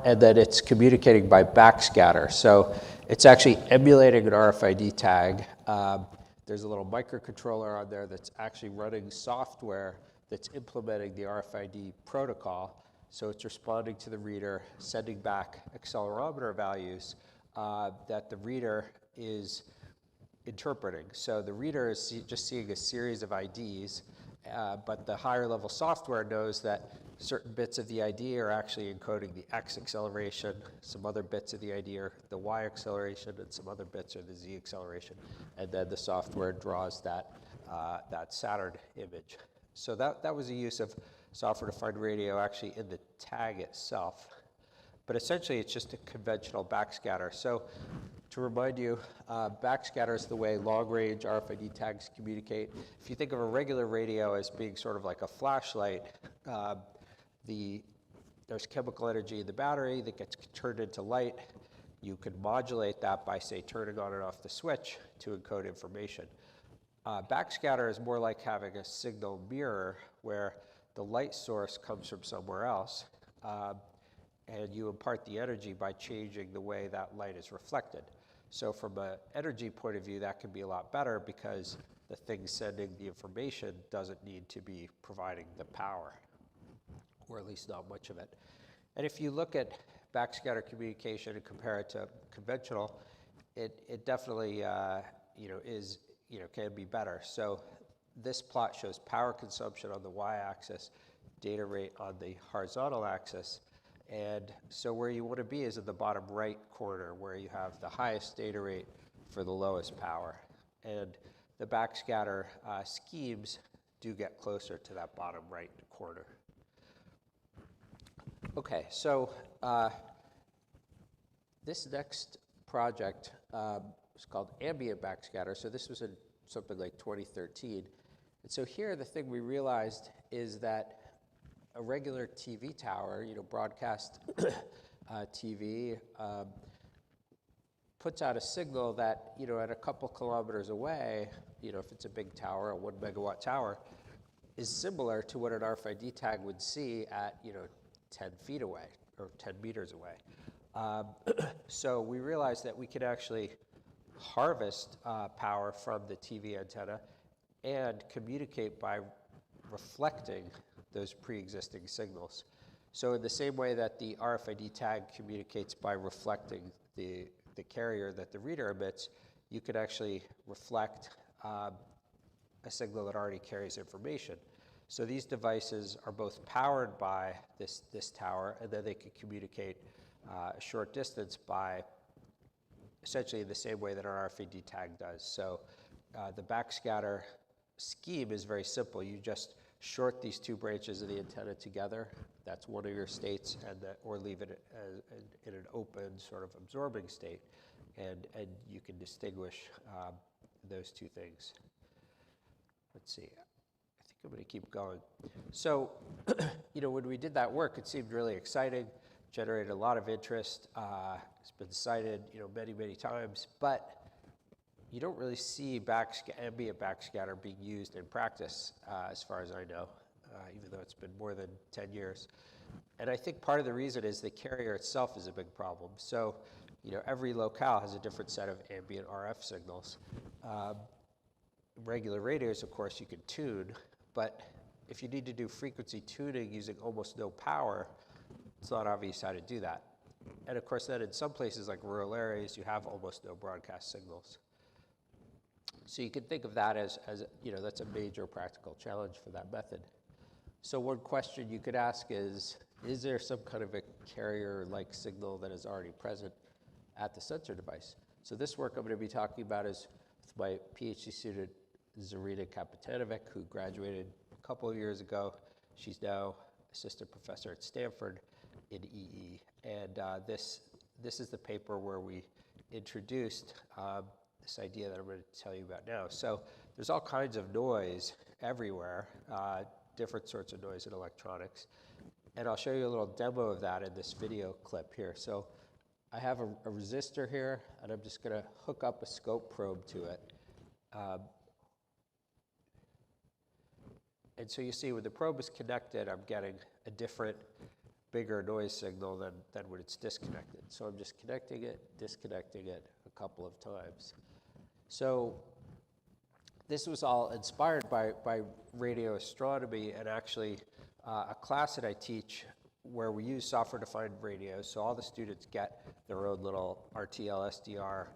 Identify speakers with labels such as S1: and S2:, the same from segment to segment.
S1: and then it's communicating by backscatter. So it's actually emulating an RFID tag. There's a little microcontroller on there that's actually running software that's implementing the RFID protocol. So it's responding to the reader, sending back accelerometer values that the reader is interpreting. So the reader is just seeing a series of IDs, but the higher level software knows that certain bits of the ID are actually encoding the X acceleration, some other bits of the ID are the Y acceleration, and some other bits are the Z acceleration. And then the software draws that Saturn image. So that was a use of software-defined radio actually in the tag itself. But essentially, it's just a conventional backscatter. So to remind you, backscatter is the way long-range RFID tags communicate. If you think of a regular radio as being sort of like a flashlight, there's chemical energy in the battery that gets turned into light. You can modulate that by, say, turning on and off the switch to encode information. Backscatter is more like having a signal mirror where the light source comes from somewhere else, and you impart the energy by changing the way that light is reflected. So from an energy point of view, that can be a lot better because the thing sending the information doesn't need to be providing the power, or at least not much of it. And if you look at backscatter communication and compare it to conventional, it definitely can be better. So this plot shows power consumption on the y-axis, data rate on the horizontal axis. And so where you want to be is in the bottom right corner, where you have the highest data rate for the lowest power. And the backscatter schemes do get closer to that bottom right corner. Okay, so this next project is called Ambient backscatter. So this was in something like 2013. And so here the thing we realized is that a regular TV tower, broadcast TV, puts out a signal that, at a couple kilometers away, if it's a big tower, a 1 megawatt tower, is similar to what an RFID tag would see at, 10 feet away or 10 meters away. So we realized that we could actually harvest power from the TV antenna and communicate by reflecting those pre-existing signals. So in the same way that the RFID tag communicates by reflecting the carrier that the reader emits, you could actually reflect a signal that already carries information. So these devices are both powered by this tower, and then they can communicate a short distance by essentially the same way that an RFID tag does. So the backscatter scheme is very simple. You just short these two branches of the antenna together. That's one of your states, or leave it in an open sort of absorbing state, and you can distinguish those two things. Let's see. I think I'm going to keep going. So, when we did that work, it seemed really exciting, generated a lot of interest. It's been cited, many, many times, but you don't really see ambient backscatter being used in practice, as far as I know, even though it's been more than 10 years. And I think part of the reason is the carrier itself is a big problem. So, every locale has a different set of ambient RF signals. Regular radios, of course, you can tune, but if you need to do frequency tuning using almost no power, it's not obvious how to do that. And of course, then in some places like rural areas, you have almost no broadcast signals. So you can think of that as that's a major practical challenge for that method. So one question you could ask is there some kind of a carrier-like signal that is already present at the sensor device? So this work I'm going to be talking about is with my PhD student, Zarina Kapitanovic, who graduated a couple of years ago. She's now assistant professor at Stanford in EE. And this is the paper where we introduced this idea that I'm going to tell you about now. So there's all kinds of noise everywhere, different sorts of noise in electronics. And I'll show you a little demo of that in this video clip here. So I have a resistor here, and I'm just going to hook up a scope probe to it. And so you see when the probe is connected, I'm getting a different bigger noise signal than when it's disconnected. So I'm just connecting it, disconnecting it a couple of times. So this was all inspired by radio astronomy, and actually a class that I teach where we use software-defined radios. So all the students get their own little RTL SDR.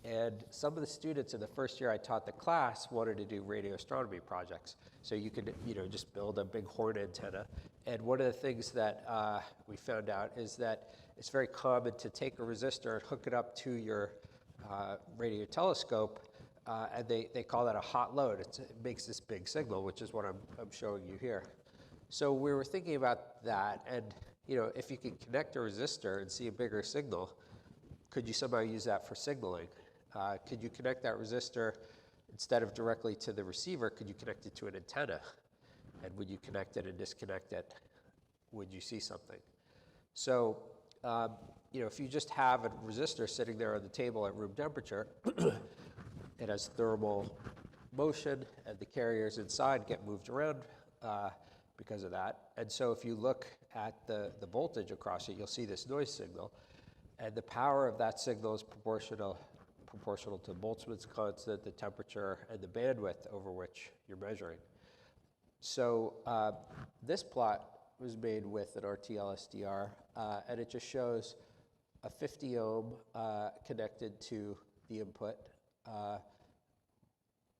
S1: And some of the students in the first year I taught the class wanted to do radio astronomy projects. So you could, just build a big horn antenna. And one of the things that we found out is that it's very common to take a resistor and hook it up to your radio telescope, and they call that a hot load. It makes this big signal, which is what I'm showing you here. So we were thinking about that, and if you could connect a resistor and see a bigger signal, could you somehow use that for signaling? Could you connect that resistor, instead of directly to the receiver, could you connect it to an antenna? And when you connect it and disconnect it, would you see something? So, if you just have a resistor sitting there on the table at room temperature, it has thermal motion, and the carriers inside get moved around because of that. And so if you look at the voltage across it, you'll see this noise signal. And the power of that signal is proportional to Boltzmann's constant, the temperature, and the bandwidth over which you're measuring. So this plot was made with an RTL SDR, and it just shows a 50 ohm connected to the input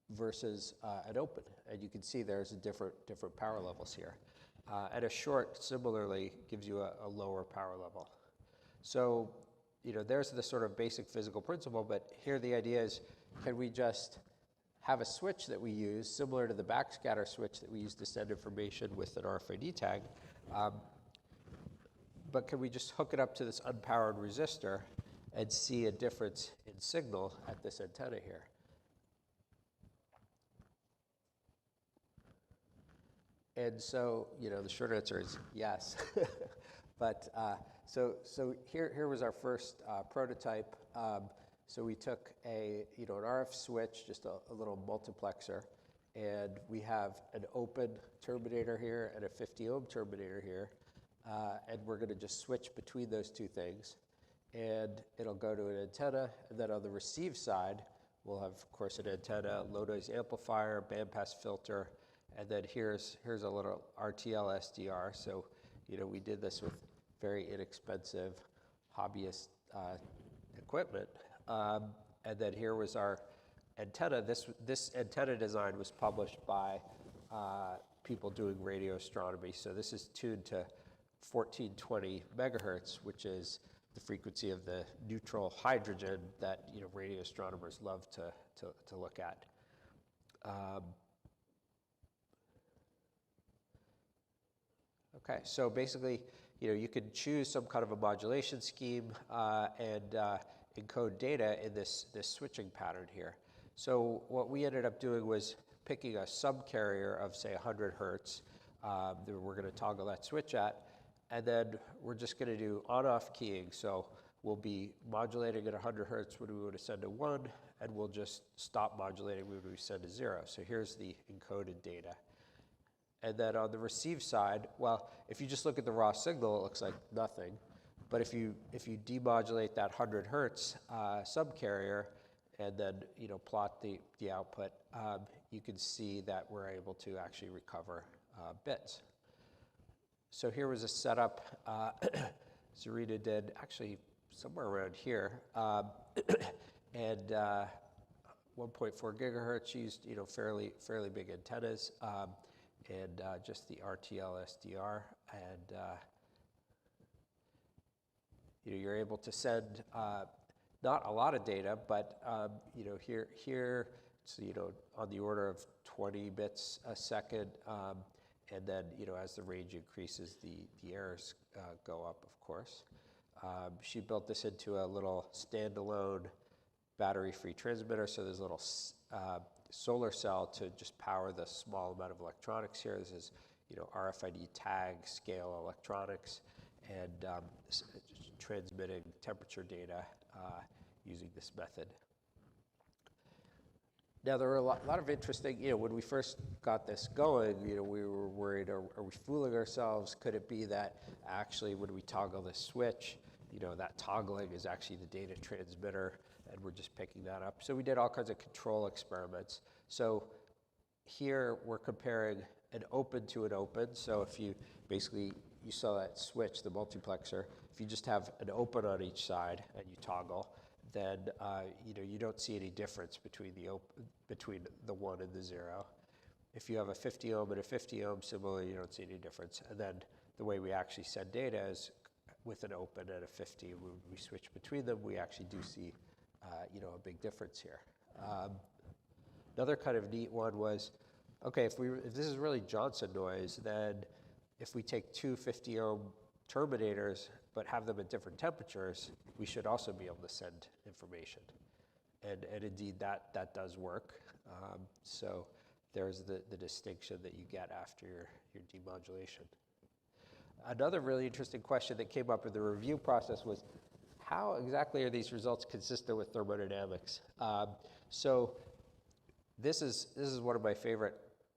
S1: versus an open. And you can see there's different power levels here. And a short, similarly, gives you a lower power level. So there's the sort of basic physical principle, but here the idea is, can we just have a switch that we use, similar to the backscatter switch that we use to send information with an RFID tag, but can we just hook it up to this unpowered resistor and see a difference in signal at this antenna here? And so, the short answer is yes. But so here was our first prototype. So we took an RF switch, just a little multiplexer, and we have an open terminator here and a 50 ohm terminator here, and we're going to just switch between those two things, and it'll go to an antenna, and then on the receive side, we'll have, of course, an antenna, low noise amplifier, bandpass filter, and then here's a little RTL SDR. So, we did this with very inexpensive hobbyist equipment. And then here was our antenna. This antenna design was published by people doing radio astronomy. So this is tuned to 1420 megahertz, which is the frequency of the neutral hydrogen that radio astronomers love to look at. Okay, so basically, you could choose some kind of a modulation scheme and encode data in this switching pattern here. So what we ended up doing was picking a subcarrier of, say, 100 hertz that we're going to toggle that switch at, and then we're just going to do on-off keying. So we'll be modulating at 100 hertz when we want to send a 1, and we'll just stop modulating when we send a 0. So here's the encoded data. And then on the receive side, well, if you just look at the raw signal, it looks like nothing. But if you demodulate that 100 hertz subcarrier and then plot the output, you can see that we're able to actually recover bits. So here was a setup Zarina did actually somewhere around here, and 1.4 gigahertz used fairly big antennas. And just the RTL SDR, and you're able to send not a lot of data, but here it's on the order of 20 bits a second, and then as the range increases, the errors go up, of course. She built this into a little standalone battery-free transmitter, so there's a little solar cell to just power the small amount of electronics here. This is, RFID tag scale electronics, and transmitting temperature data using this method. Now, there were a lot of interesting, when we first got this going, we were worried, are we fooling ourselves? Could it be that actually when we toggle this switch, that toggling is actually the data transmitter, and we're just picking that up? So we did all kinds of control experiments. So here we're comparing an open to an open. So if you saw that switch, the multiplexer, if you just have an open on each side and you toggle, then you don't see any difference between the 1 and the 0. If you have a 50 ohm and a 50 ohm, similarly, you don't see any difference. And then the way we actually send data is with an open and a 50. When we switch between them, we actually do see a big difference here. Another kind of neat one was, okay, if this is really Johnson noise, then if we take two 50 ohm terminators but have them at different temperatures, we should also be able to send information. And indeed, that does work. So there's the distinction that you get after your demodulation. Another really interesting question that came up in the review process was, how exactly are these results consistent with thermodynamics? So this is one of my favorite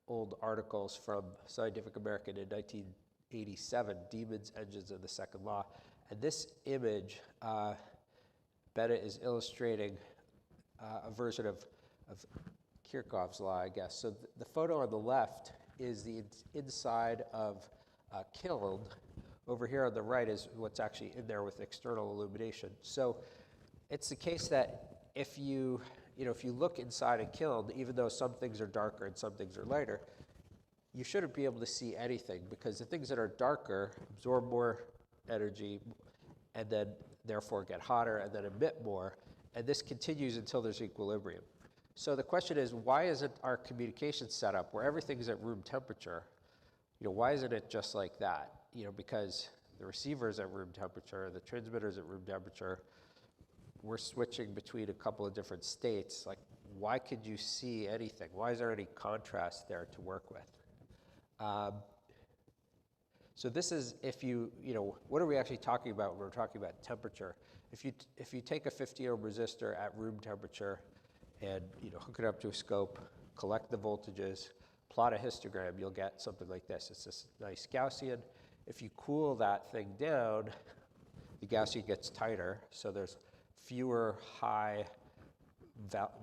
S1: old articles from Scientific American in 1987, Demons, Engines, and the Second Law. And this image, Bennett is illustrating a version of Kirchhoff's law, I guess. So the photo on the left is the inside of a kiln. Over here on the right is what's actually in there with external illumination. So it's the case that if you look inside a kiln, even though some things are darker and some things are lighter, you shouldn't be able to see anything, because the things that are darker absorb more energy and then therefore get hotter and then emit more. And this continues until there's equilibrium. So the question is, why isn't our communication set up where everything's at room temperature? Why isn't it just like that? Because the receiver's at room temperature, the transmitter's at room temperature, we're switching between a couple of different states. Like, why could you see anything? Why is there any contrast there to work with? So this is, what are we actually talking about when we're talking about temperature? If you take a 50 ohm resistor at room temperature and hook it up to a scope, collect the voltages, plot a histogram, you'll get something like this. It's this nice Gaussian. If you cool that thing down, the Gaussian gets tighter, so there's fewer high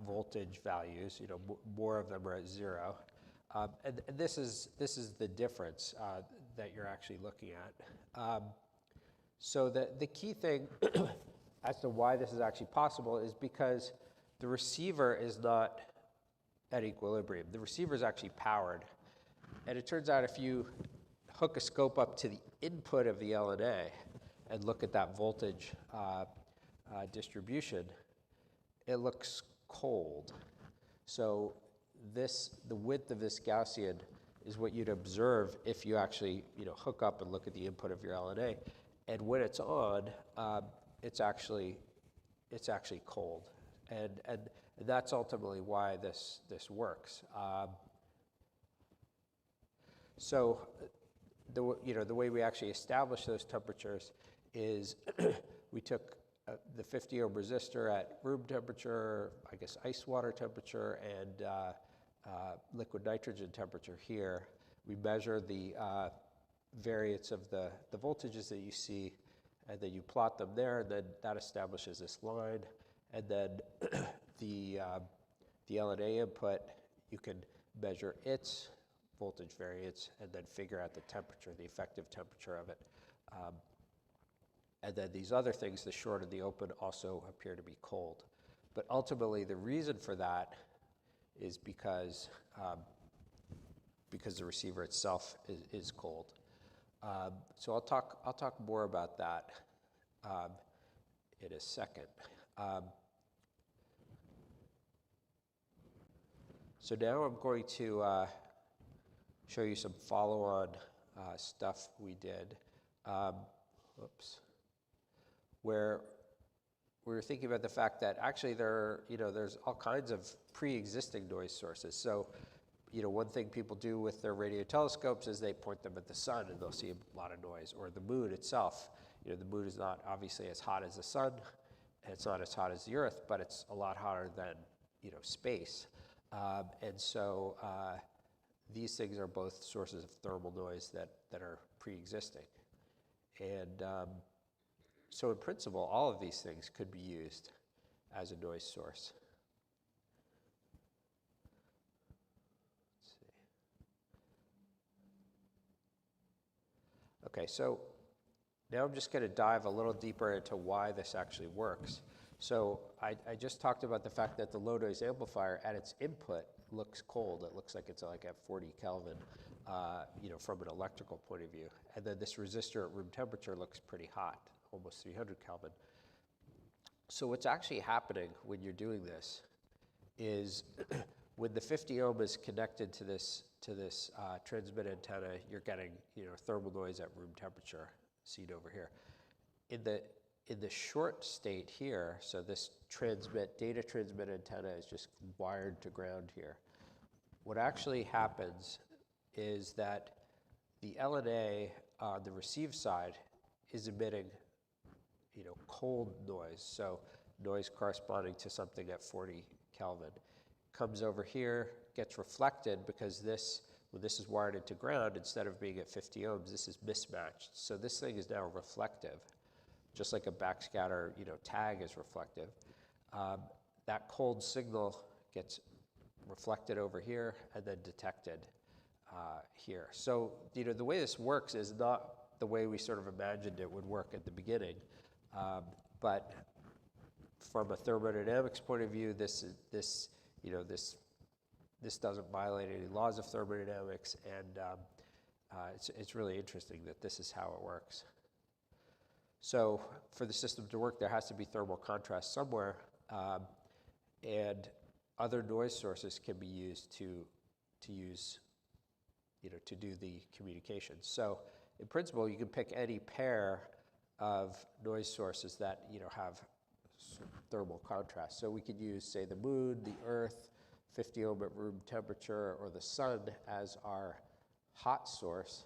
S1: voltage values. More of them are at 0. And this is the difference that you're actually looking at. So the key thing as to why this is actually possible is because the receiver is not at equilibrium. The receiver is actually powered. And it turns out if you hook a scope up to the input of the LNA and look at that voltage distribution, it looks cold. So the width of this Gaussian is what you'd observe if you actually hook up and look at the input of your LNA. And when it's on, it's actually cold. And that's ultimately why this works. So the way we actually establish those temperatures is we took the 50 ohm resistor at room temperature, I guess ice water temperature, and liquid nitrogen temperature here. We measure the variance of the voltages that you see, and then you plot them there, and then that establishes this line. And then the LNA input, you can measure its voltage variance and then figure out the temperature, the effective temperature of it. And then these other things, the short and the open, also appear to be cold. But ultimately, the reason for that is because the receiver itself is cold. So I'll talk more about that in a second. So now I'm going to show you some follow-on stuff we did. Where we were thinking about the fact that actually there's all kinds of pre-existing noise sources. So, one thing people do with their radio telescopes is they point them at the sun and they'll see a lot of noise, or the moon itself. The moon is not obviously as hot as the sun, and it's not as hot as the Earth, but it's a lot hotter than space. And so these things are both sources of thermal noise that are pre-existing. And so in principle, all of these things could be used as a noise source. Let's see. Okay, so now I'm just going to dive a little deeper into why this actually works. So I just talked about the fact that the low noise amplifier at its input looks cold. It looks like it's like at 40 Kelvin, from an electrical point of view. And then this resistor at room temperature looks pretty hot, almost 300 Kelvin. So what's actually happening when you're doing this is when the 50 ohm is connected to this transmit antenna, you're getting thermal noise at room temperature, seen over here. In the short state here, so this data transmit antenna is just wired to ground here. What actually happens is that the LNA on the receive side is emitting, cold noise. So noise corresponding to something at 40 Kelvin comes over here, gets reflected because when this is wired into ground, instead of being at 50 ohms, this is mismatched. So this thing is now reflective, just like a backscatter, tag is reflective. That cold signal gets reflected over here and then detected here. So, the way this works is not the way we sort of imagined it would work at the beginning, but from a thermodynamics point of view, this doesn't violate any laws of thermodynamics, and it's really interesting that this is how it works. So for the system to work, there has to be thermal contrast somewhere, and other noise sources can be used to do the communication. So in principle, you can pick any pair of noise sources that have thermal contrast. So we could use, say, the moon, the Earth, 50 ohm at room temperature, or the sun as our hot source,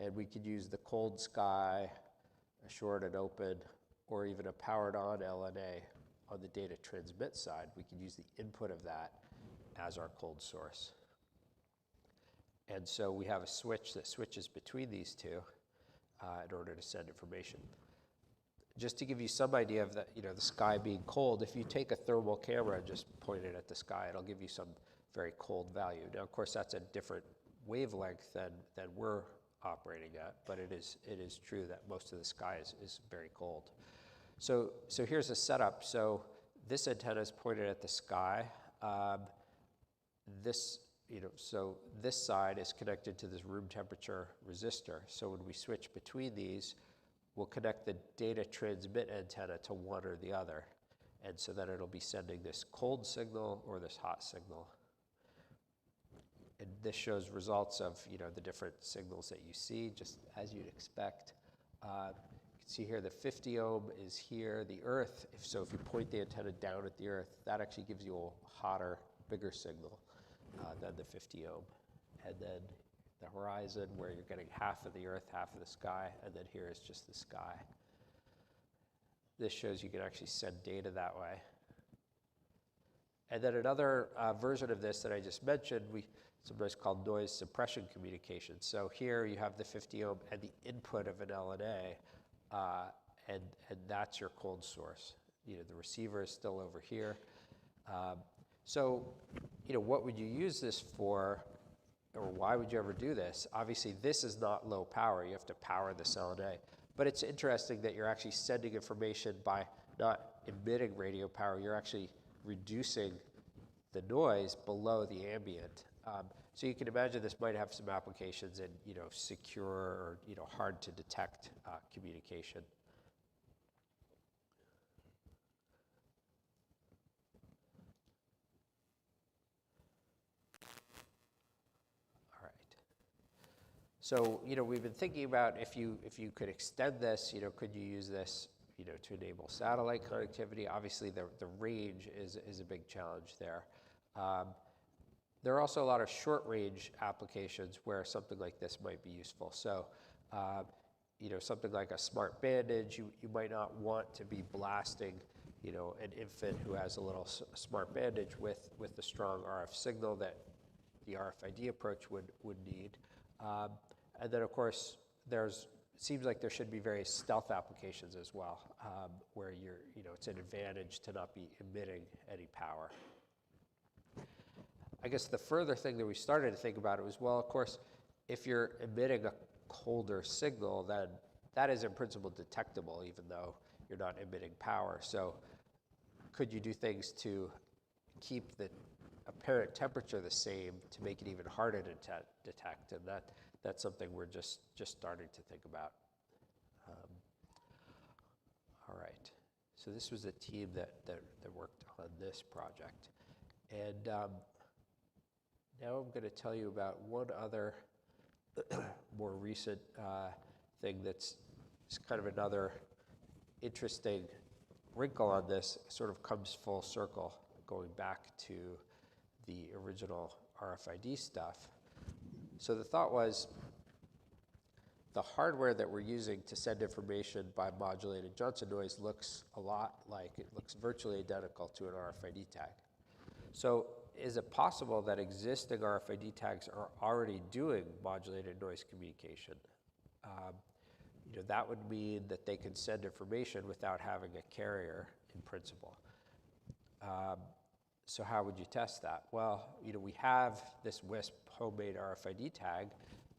S1: and we could use the cold sky, a short and open, or even a powered on LNA on the data transmit side. We could use the input of that as our cold source. And so we have a switch that switches between these two in order to send information. Just to give you some idea of the sky being cold, if you take a thermal camera and just point it at the sky, it'll give you some very cold value. Now, of course, that's a different wavelength than we're operating at, but it is true that most of the sky is very cold. So here's a setup. So this antenna is pointed at the sky. So this side is connected to this room temperature resistor. So when we switch between these, we'll connect the data transmit antenna to one or the other. And so then it'll be sending this cold signal or this hot signal. And this shows results of the different signals that you see, just as you'd expect. You can see here the 50 ohm is here. The Earth, if you point the antenna down at the Earth, that actually gives you a hotter, bigger signal than the 50 ohm. And then the horizon, where you're getting half of the Earth, half of the sky, and then here is just the sky. This shows you can actually send data that way. And then another version of this that I just mentioned, sometimes called noise suppression communication. So here you have the 50 ohm and the input of an LNA, and that's your cold source. The receiver is still over here. So what would you use this for, or why would you ever do this? Obviously, this is not low power. You have to power this LNA. But it's interesting that you're actually sending information by not emitting radio power. You're actually reducing the noise below the ambient. So you can imagine this might have some applications in secure or hard to detect communication. All right. So we've been thinking about if you could extend this, could you use this to enable satellite connectivity? Obviously, the range is a big challenge there. There are also a lot of short-range applications where something like this might be useful. So, something like a smart bandage, you might not want to be blasting, an infant who has a little smart bandage with a strong RF signal that the RFID approach would need. And then, of course, it seems like there should be various stealth applications as well, where it's an advantage to not be emitting any power. I guess the further thing that we started to think about it was, well, of course, if you're emitting a colder signal, then that is in principle detectable, even though you're not emitting power. So could you do things to keep the apparent temperature the same to make it even harder to detect? And that's something we're just starting to think about. All right. So this was a team that worked on this project. And now I'm going to tell you about one other more recent thing that's kind of another interesting wrinkle on this, sort of comes full circle, going back to the original RFID stuff. So the thought was, the hardware that we're using to send information by modulated Johnson noise looks virtually identical to an RFID tag. So is it possible that existing RFID tags are already doing modulated noise communication? That would mean that they can send information without having a carrier in principle. So how would you test that? Well, we have this WISP homemade RFID tag.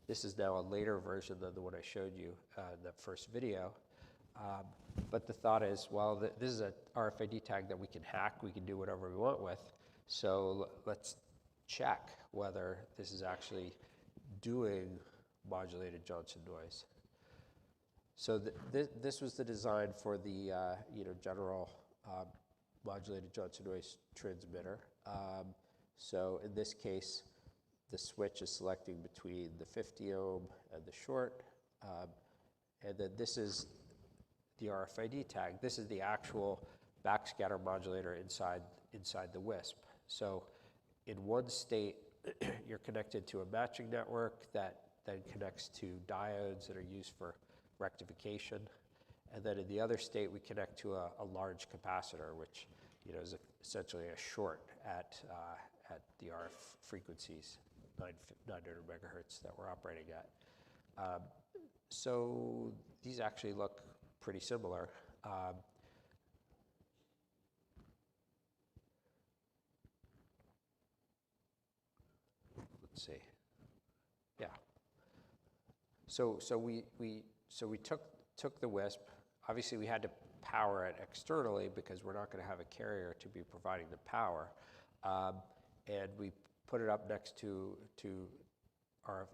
S1: This is now a later version than the one I showed you in the first video. But the thought is, well, this is an RFID tag that we can hack. We can do whatever we want with. So let's check whether this is actually doing modulated Johnson noise. So this was the design for the general modulated Johnson noise transmitter. So in this case, the switch is selecting between the 50 ohm and the short. And then this is the RFID tag. This is the actual backscatter modulator inside the WISP. So in one state, you're connected to a matching network that then connects to diodes that are used for rectification. And then in the other state, we connect to a large capacitor, which is essentially a short at the RF frequencies, 900 megahertz that we're operating at. So these actually look pretty similar. Let's see. Yeah. So we took the WISP. Obviously, we had to power it externally because we're not going to have a carrier to be providing the power, and we put it up next to our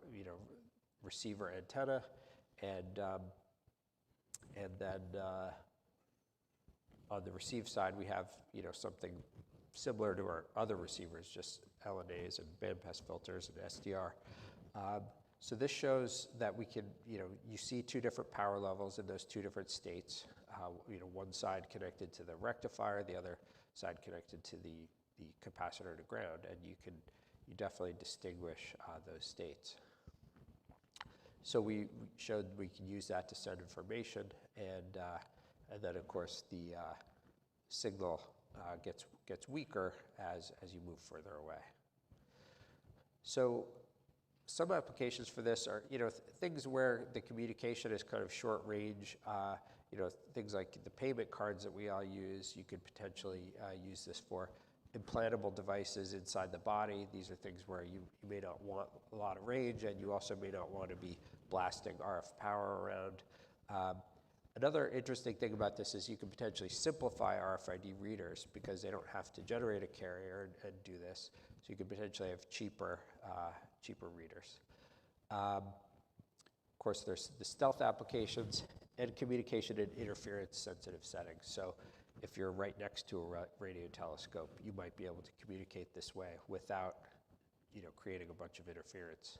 S1: receiver antenna, and then on the receive side we have something similar to our other receivers, just LNAs and bandpass filters and SDR. So this shows that we can, you see two different power levels in those two different states. One side connected to the rectifier, the other side connected to the capacitor to ground, and you definitely distinguish those states. So we showed we can use that to send information, and then of course the signal gets weaker as you move further away. So some applications for this are, things where the communication is kind of short range. Things like the payment cards that we all use, you could potentially use this for. Implantable devices inside the body. These are things where you may not want a lot of range, and you also may not want to be blasting RF power around. Another interesting thing about this is you can potentially simplify RFID readers because they don't have to generate a carrier and do this. So you could potentially have cheaper readers. Of course, there's the stealth applications and communication in interference-sensitive settings. So if you're right next to a radio telescope, you might be able to communicate this way without, creating a bunch of interference.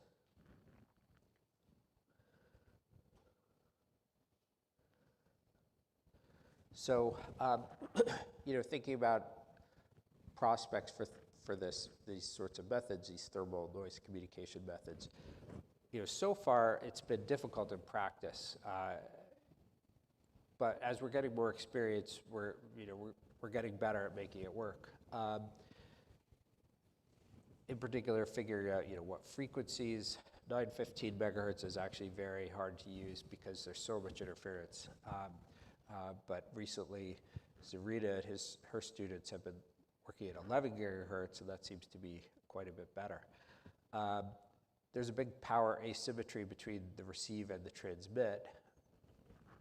S1: So, thinking about prospects for these sorts of methods, these thermal noise communication methods, so far it's been difficult in practice. But as we're getting more experience, we're we're getting better at making it work. In particular, figuring out what frequencies. 915 megahertz is actually very hard to use because there's so much interference. But recently, Zarita and her students have been working at 11 gigahertz, and that seems to be quite a bit better. There's a big power asymmetry between the receive and the transmit.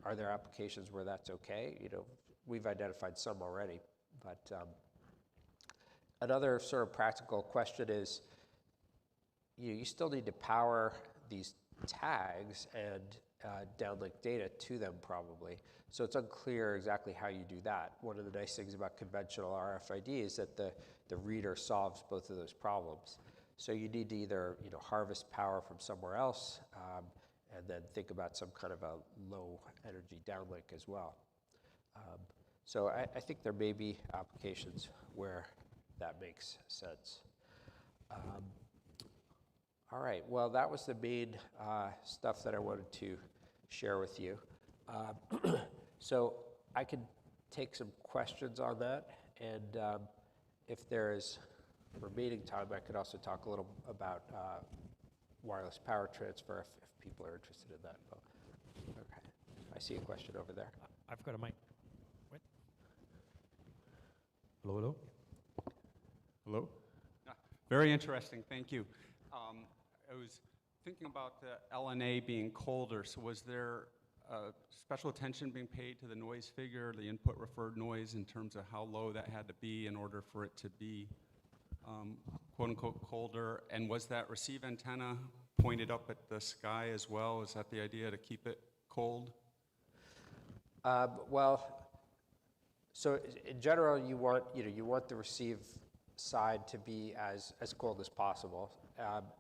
S1: Are there applications where that's okay? We've identified some already, but another sort of practical question is, you still need to power these tags and downlink data to them probably. So it's unclear exactly how you do that. One of the nice things about conventional RFID is that the reader solves both of those problems. So you need to either harvest power from somewhere else and then think about some kind of a low energy downlink as well. So I think there may be applications where that makes sense. All right, well, that was the main stuff that I wanted to share with you. So I could take some questions on that, and if there is remaining time, I could also talk a little about wireless power transfer if people are interested in that. Okay, I see a question over there.
S2: I've got a mic. Wait. Hello, hello.
S3: Hello? Very interesting, thank you. I was thinking about the LNA being colder, so was there special attention being paid to the noise figure, the input referred noise, in terms of how low that had to be in order for it to be quote unquote colder? And was that receive antenna pointed up at the sky as well? Is that the idea, to keep it cold?
S1: Well, so in general, you want the receive side to be as cold as possible.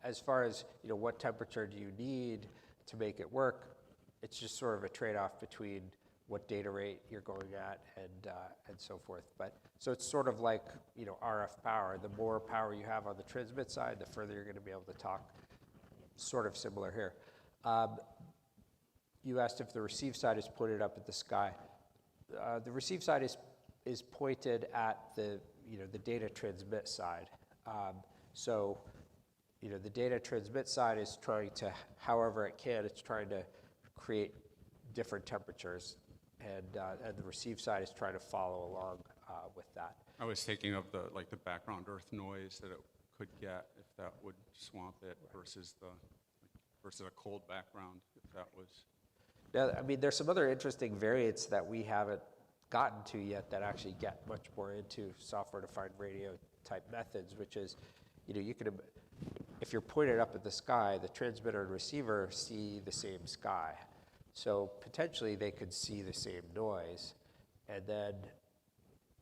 S1: As far as what temperature do you need to make it work, it's just sort of a trade-off between what data rate you're going at and so forth. But so it's sort of like RF power. The more power you have on the transmit side, the further you're going to be able to talk. Sort of similar here. You asked if the receive side is pointed up at the sky. The receive side is pointed at the data transmit side. So the data transmit side is trying to, however it can, it's trying to create different temperatures, and the receive side is trying to follow along with that.
S3: I was thinking of the background earth noise that it could get if that would swamp it, versus a cold background, if that was.
S1: Now, I mean, there's some other interesting variants that we haven't gotten to yet that actually get much more into software-defined radio type methods, which is, you could, if you're pointed up at the sky, the transmitter and receiver see the same sky. So potentially they could see the same noise, and then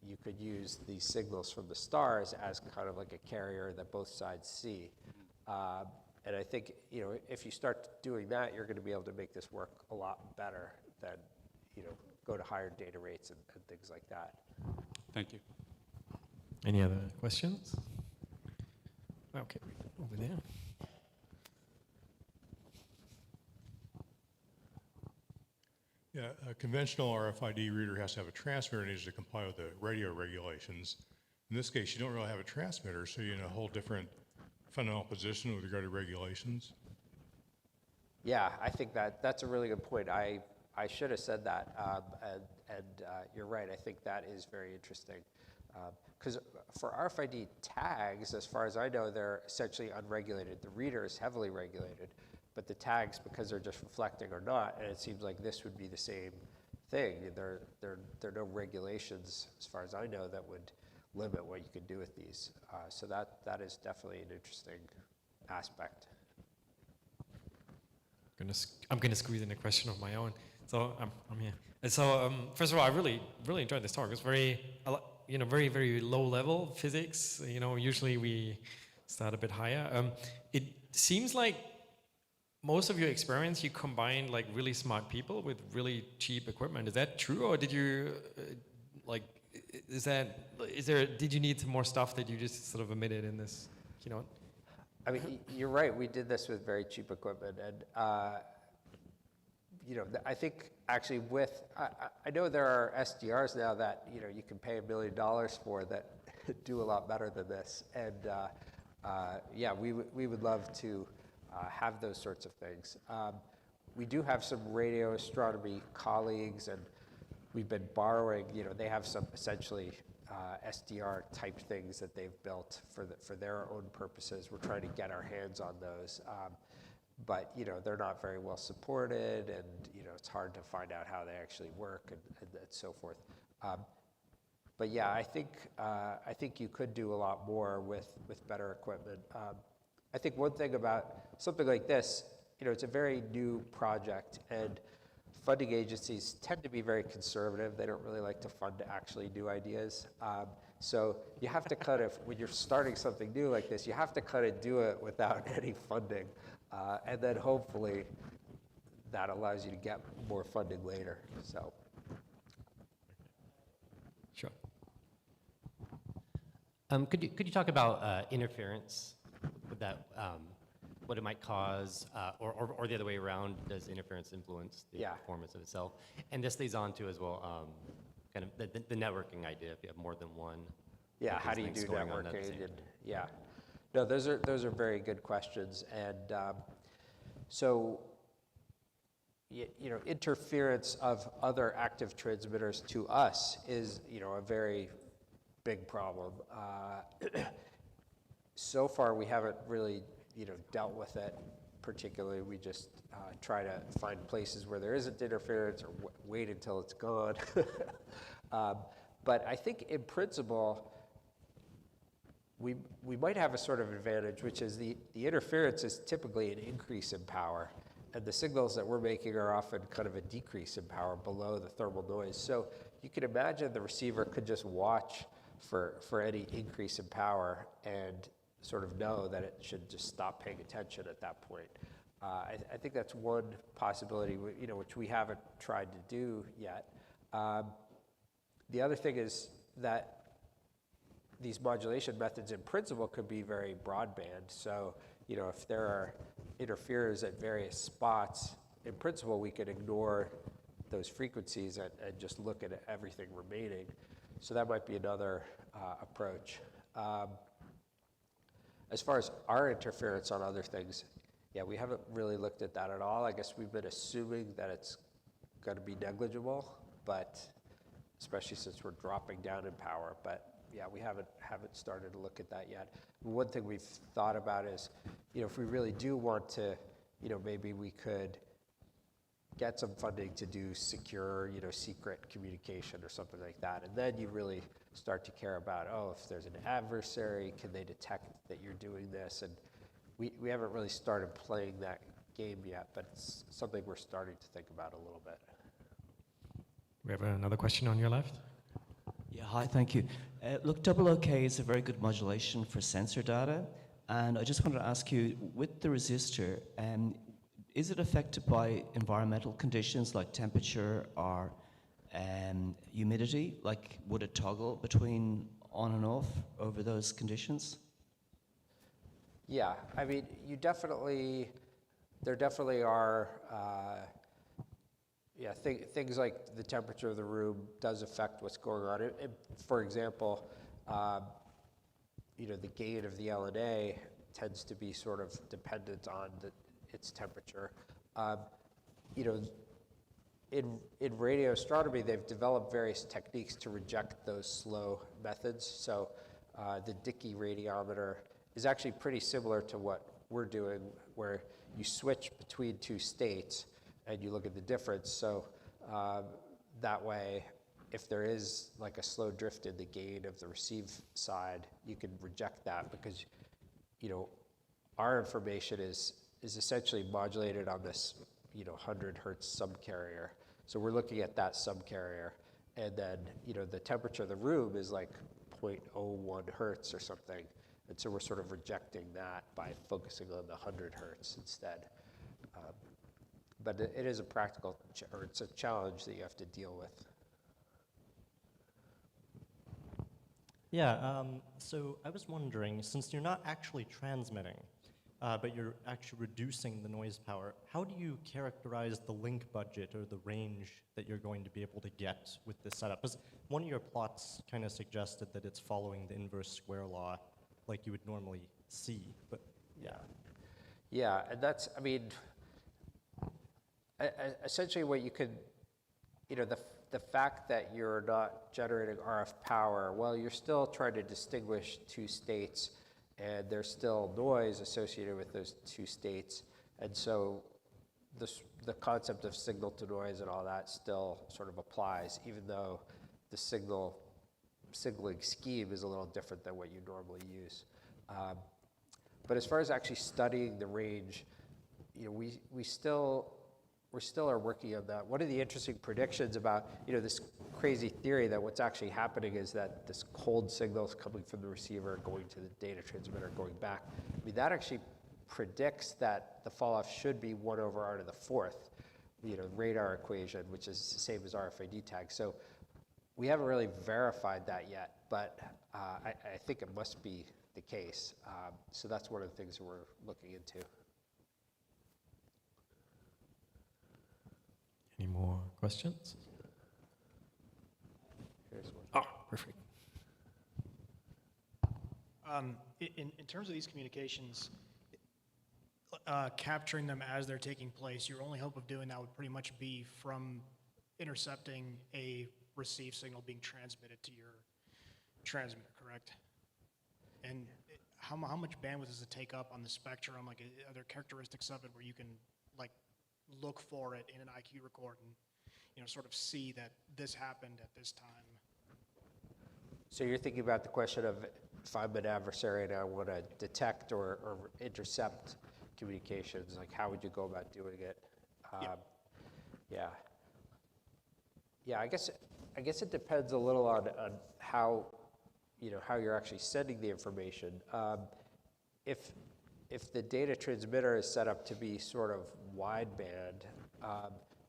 S1: you could use these signals from the stars as kind of like a carrier that both sides see. And I think, if you start doing that, you're going to be able to make this work a lot better than, go to higher data rates and things like that.
S3: Thank you.
S2: Any other questions? Okay, over there.
S4: Yeah, a conventional RFID reader has to have a transmitter and needs to comply with the radio regulations. In this case, you don't really have a transmitter, so you're in a whole different fundamental position with regard to regulations.
S1: Yeah, I think that's a really good point. I should have said that, and you're right. I think that is very interesting. Because for RFID tags, as far as I know, they're essentially unregulated. The reader is heavily regulated, but the tags, because they're just reflecting, are not. And it seems like this would be the same thing. There are no regulations, as far as I know, that would limit what you can do with these. So that is definitely an interesting aspect.
S2: I'm gonna squeeze in a question of my own. So I'm here. And so first of all, I really enjoyed this talk. It's very very low level physics. Usually we start a bit higher. It seems like most of your experiments, you combine like really smart people with really cheap equipment. Is that true, or did you did you need some more stuff that you just sort of omitted in this keynote?
S1: I mean, you're right. We did this with very cheap equipment, and I think actually I know there are SDRs now that, you can pay $1 million for that do a lot better than this. And yeah, we would love to have those sorts of things. We do have some radio astronomy colleagues, and we've been borrowing, they have some essentially SDR type things that they've built for their own purposes. We're trying to get our hands on those. But, they're not very well supported, and, it's hard to find out how they actually work and so forth. But yeah, I think you could do a lot more with better equipment. I think one thing about something like this, it's a very new project, and funding agencies tend to be very conservative. They don't really like to fund actually new ideas. So you have to kind of, when you're starting something new like this, you have to kind of do it without any funding. And then hopefully that allows you to get more funding later. So.
S2: Sure.
S5: Could you talk about interference, that what it might cause, or the other way around? Does interference influence the performance of itself? And this leads on to as well, kind of the networking idea. If you have more than one,
S1: yeah, how do you do networking? And yeah, no, those are very good questions. And so, interference of other active transmitters to us is, a very big problem. So far, we haven't really, dealt with it particularly. We just try to find places where there isn't interference, or wait until it's gone. But I think in principle, we might have a sort of advantage, which is the interference is typically an increase in power, and the signals that we're making are often kind of a decrease in power below the thermal noise. So you can imagine the receiver could just watch for any increase in power and sort of know that it should just stop paying attention at that point. I think that's one possibility, which we haven't tried to do yet. The other thing is that these modulation methods in principle could be very broadband. So, if there are interferers at various spots, in principle, we could ignore those frequencies and just look at everything remaining. So that might be another approach. As far as our interference on other things, yeah, we haven't really looked at that at all. I guess we've been assuming that it's going to be negligible, but especially since we're dropping down in power. But yeah, we haven't started to look at that yet. One thing we've thought about is, if we really do want to, maybe we could get some funding to do secure, secret communication or something like that. And then you really start to care about, if there's an adversary, can they detect that you're doing this? And we haven't really started playing that game yet, but it's something we're starting to think about a little bit.
S2: We have another question on your left.
S6: Yeah, hi, thank you. Look, OK is a very good modulation for sensor data. And I just wanted to ask you, with the resistor, is it affected by environmental conditions like temperature or humidity? Like, would it toggle between on and off over those conditions?
S1: Yeah, I mean, there definitely are, things like the temperature of the room does affect what's going on. For example, the gain of the LNA tends to be sort of dependent on its temperature. In radio astronomy, they've developed various techniques to reject those slow methods. So the Dickey radiometer is actually pretty similar to what we're doing, where you switch between two states and you look at the difference. So that way, if there is like a slow drift in the gain of the receive side, you can reject that because, our information is essentially modulated on this, 100 hertz subcarrier. So we're looking at that subcarrier, and then, the temperature of the room is like 0.01 hertz or something. And so we're sort of rejecting that by focusing on the 100 hertz instead. But it is a practical, or it's a challenge that you have to deal with.
S7: Yeah, so I was wondering, since you're not actually transmitting, but you're actually reducing the noise power. How do you characterize the link budget or the range that you're going to be able to get with this setup? Because one of your plots kind of suggested that it's following the inverse square law like you would normally see, but yeah.
S1: Yeah, and that's, I mean, essentially what you could, the fact that you're not generating RF power, well, you're still trying to distinguish two states, and there's still noise associated with those two states. And so the concept of signal to noise and all that still sort of applies, even though the signaling scheme is a little different than what you normally use. But as far as actually studying the range, we still are working on that. One of the interesting predictions about this crazy theory that what's actually happening is that this cold signal is coming from the receiver, going to the data transmitter, going back. I mean, that actually predicts that the fall off should be 1 over r to the 4th, radar equation, which is the same as RFID tag. So we haven't really verified that yet, but I think it must be the case. So that's one of the things that we're looking into.
S2: Any more questions?
S1: Here's one.
S2: Oh, perfect.
S8: In terms of these communications, capturing them as they're taking place, your only hope of doing that would pretty much be from intercepting a received signal being transmitted to your transmitter, correct? And how much bandwidth does it take up on the spectrum? Like, are there characteristics of it where you can look for it in an IQ record and sort of see that this happened at this time?
S1: So you're thinking about the question of if I'm an adversary and I want to detect or intercept communications, like how would you go about doing it? Yeah. I guess it depends a little on how how you're actually sending the information. If the data transmitter is set up to be sort of wideband,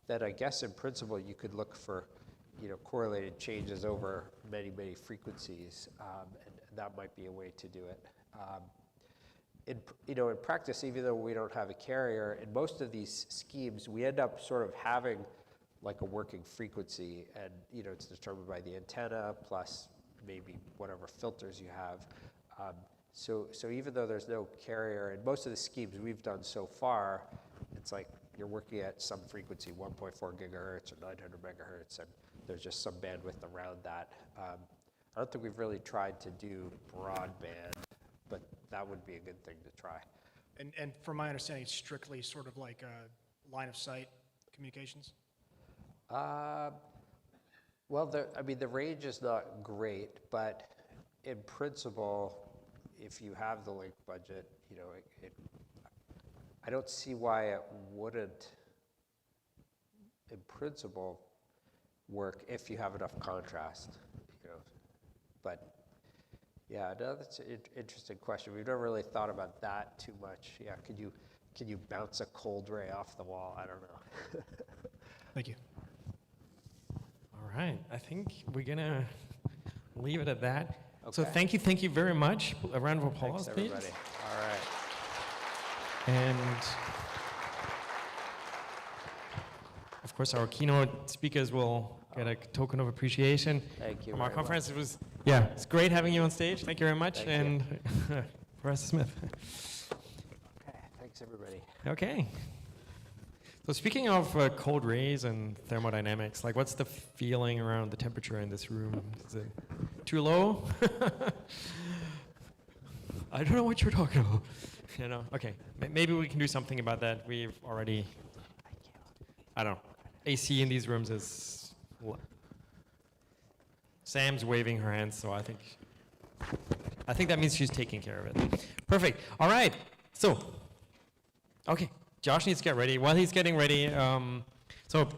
S1: then I guess in principle you could look for correlated changes over many frequencies, and that might be a way to do it. In practice, even though we don't have a carrier, in most of these schemes, we end up sort of having like a working frequency, and it's determined by the antenna plus maybe whatever filters you have. So even though there's no carrier, in most of the schemes we've done so far, it's like you're working at some frequency, 1.4 gigahertz or 900 megahertz, and there's just some bandwidth around that. I don't think we've really tried to do broadband, but that would be a good thing to try.
S8: And from my understanding, it's strictly sort of like line of sight communications?
S1: Well, the range is not great, but in principle, if you have the link budget, I don't see why it wouldn't, in principle, work if you have enough contrast, But yeah, no, that's an interesting question. We've never really thought about that too much. Yeah, can you bounce a cold ray off the wall? I don't know.
S8: Thank you.
S2: All right, I think we're gonna leave it at that.
S1: Okay.
S2: So thank you very much. A round of applause,
S1: Thanks,
S2: please.
S1: everybody. All right.
S2: And of course, our keynote speakers will get a token of appreciation
S1: Thank you
S2: from our
S1: very
S2: conference.
S1: much.
S2: It's great having you on stage. Thank you very much.
S1: Thank
S2: and Professor Smith.
S1: Okay, thanks, everybody.
S2: Okay. So speaking of cold rays and thermodynamics, what's the feeling around the temperature in this room? Is it too low? I don't know what you're talking about. Okay. Maybe we can do something about that. We've already, I don't know. AC in these rooms is, Sam's waving her hands, so I think that means she's taking care of it. Perfect. All right. So, okay. Josh needs to get ready. While he's getting ready, so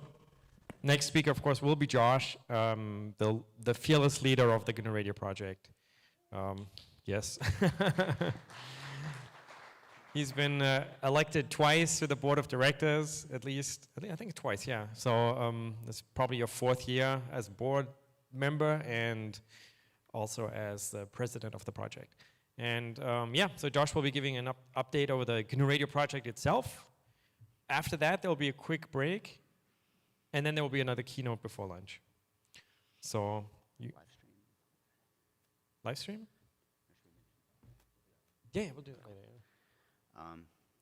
S2: next speaker, of course, will be Josh, the fearless leader of the GNU Radio project. Yes. He's been elected twice to the board of directors, at least. I think twice, yeah. So it's probably your 4th year as board member and also as the president of the project. And yeah, so Josh will be giving an update over the GNU Radio project itself. After that, there will be a quick break, and then there will be another keynote before lunch. So, live stream? Yeah, we'll do that later.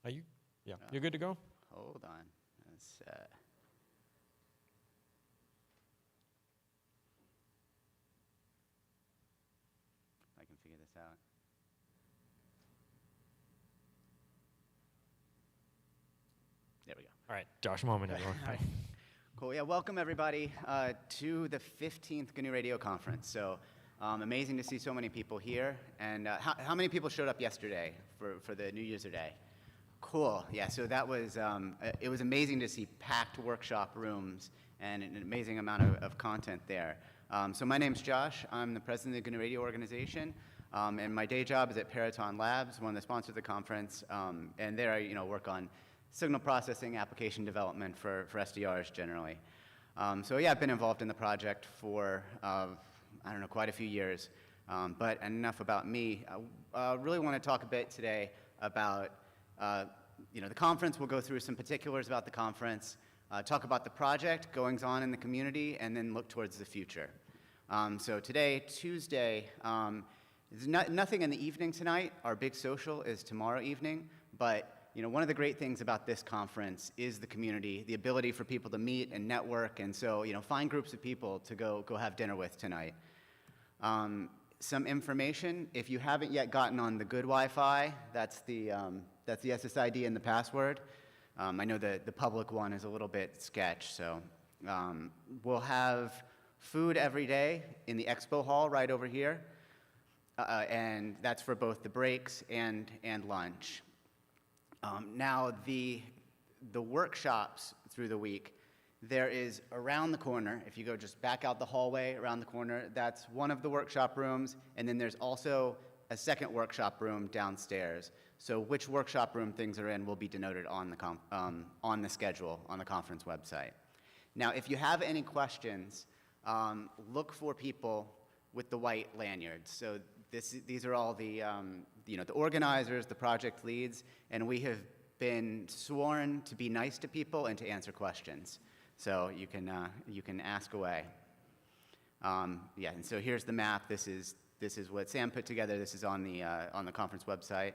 S2: Are you? Yeah, you're good to go?
S9: Hold on. Let's, I can figure this out. There we go.
S2: All right, Josh, moment, everyone.
S9: All right. Cool. Yeah, welcome everybody to the 15th GNU Radio conference. So amazing to see so many people here. And how many people showed up yesterday for the New User Day? Cool. Yeah, so that was, it was amazing to see packed workshop rooms and an amazing amount of content there. So my name's Josh. I'm the president of the GNU Radio organization. And my day job is at Peraton Labs, one of the sponsors of the conference. And there I work on signal processing application development for SDRs generally. So yeah, I've been involved in the project for, I don't know, quite a few years. But enough about me. I really want to talk a bit today about the conference. We'll go through some particulars about the conference, talk about the project, goings on in the community, and then look towards the future. So today, Tuesday, there's nothing in the evening tonight. Our big social is tomorrow evening, but one of the great things about this conference is the community, the ability for people to meet and network, and so, find groups of people to go have dinner with tonight. Some information, if you haven't yet gotten on the good Wi-Fi, that's the SSID and the password. I know that the public one is a little bit sketch, so we'll have food every day in the expo hall right over here, and that's for both the breaks and lunch. Now, the workshops through the week, there is around the corner, if you go just back out the hallway around the corner, that's one of the workshop rooms, and then there's also a second workshop room downstairs. So which workshop room things are in will be denoted on the schedule on the conference website. Now, if you have any questions, look for people with the white lanyards. So these are all the the organizers, the project leads, and we have been sworn to be nice to people and to answer questions. So you can ask away. Yeah, and so here's the map. This is what Sam put together. This is on the conference website.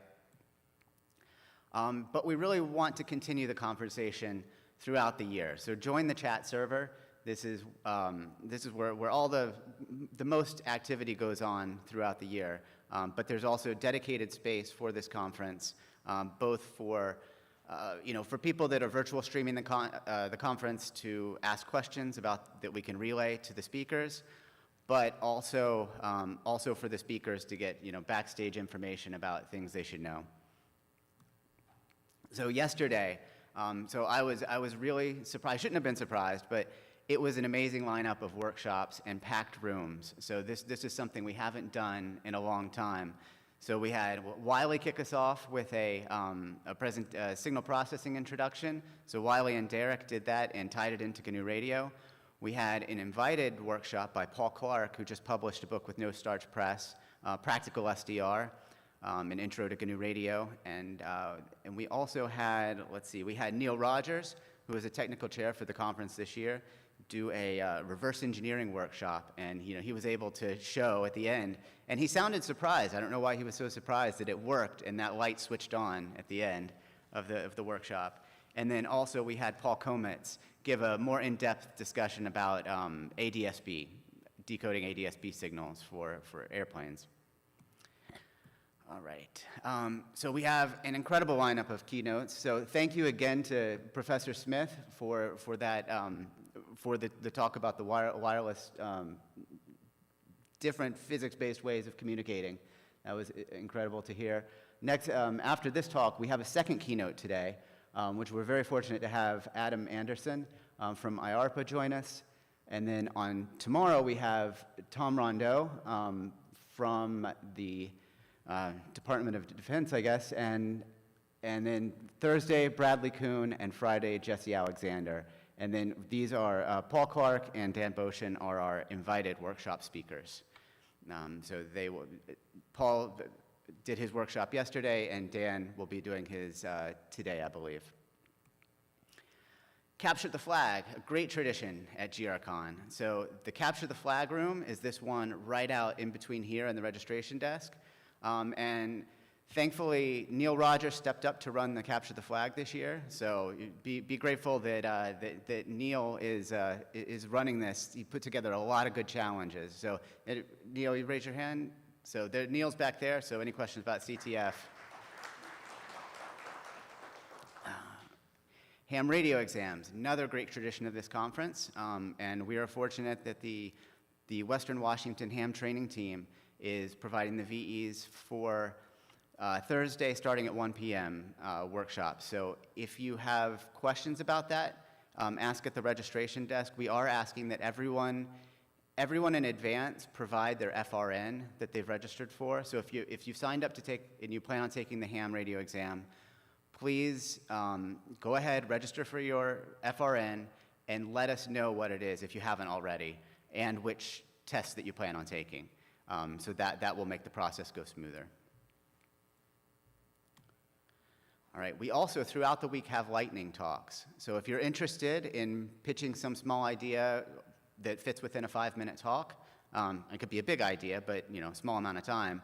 S9: But we really want to continue the conversation throughout the year. So join the chat server. This is where all the most activity goes on throughout the year. But there's also dedicated space for this conference, both for for people that are virtual streaming the conference to ask questions that we can relay to the speakers, but also for the speakers to get backstage information about things they should know. So yesterday, I was really surprised. I shouldn't have been surprised, but it was an amazing lineup of workshops and packed rooms. So this is something we haven't done in a long time. So we had Wiley kick us off with a signal processing introduction. So Wiley and Derek did that and tied it into GNU Radio. We had an invited workshop by Paul Clark, who just published a book with No Starch Press, Practical SDR, an intro to GNU Radio. And we also had, we had Neil Rogers, who was a technical chair for the conference this year, do a reverse engineering workshop, and he was able to show at the end, and he sounded surprised. I don't know why he was so surprised that it worked and that light switched on at the end of the workshop. And then also we had Paul Kometz give a more in-depth discussion about ADSB, decoding ADSB signals for airplanes. All right, so we have an incredible lineup of keynotes. So thank you again to Professor Smith for that. For the talk about the wireless, different physics-based ways of communicating. That was incredible to hear. Next, after this talk, we have a second keynote today, which we're very fortunate to have Adam Anderson from IARPA join us. And then on tomorrow, we have Tom Rondeau from the Department of Defense, I guess, and then Thursday, Bradley Kuhn, and Friday, Jesse Alexander. And then these are Paul Clark and Dan Boshin are our invited workshop speakers. So they will, Paul, did his workshop yesterday, and Dan will be doing his today, I believe. Capture the Flag, a great tradition at GRCon. So the Capture the Flag room is this one right out in between here and the registration desk. And thankfully, Neil Rogers stepped up to run the Capture the Flag this year. So be grateful that, that Neil is running this. He put together a lot of good challenges. So Neil, you raise your hand. So Neil's back there, so any questions about CTF? Ham radio exams, another great tradition of this conference, and we are fortunate that the Western Washington ham training team is providing the VEs for Thursday starting at 1 p.m. Workshop. So if you have questions about that, ask at the registration desk. We are asking that everyone in advance provide their FRN that they've registered for. So if you've signed up to take and you plan on taking the ham radio exam, please go ahead, register for your FRN, and let us know what it is if you haven't already, and which tests that you plan on taking. So that will make the process go smoother. All right, we also throughout the week have lightning talks. So if you're interested in pitching some small idea that fits within a 5-minute talk, it could be a big idea, but a small amount of time,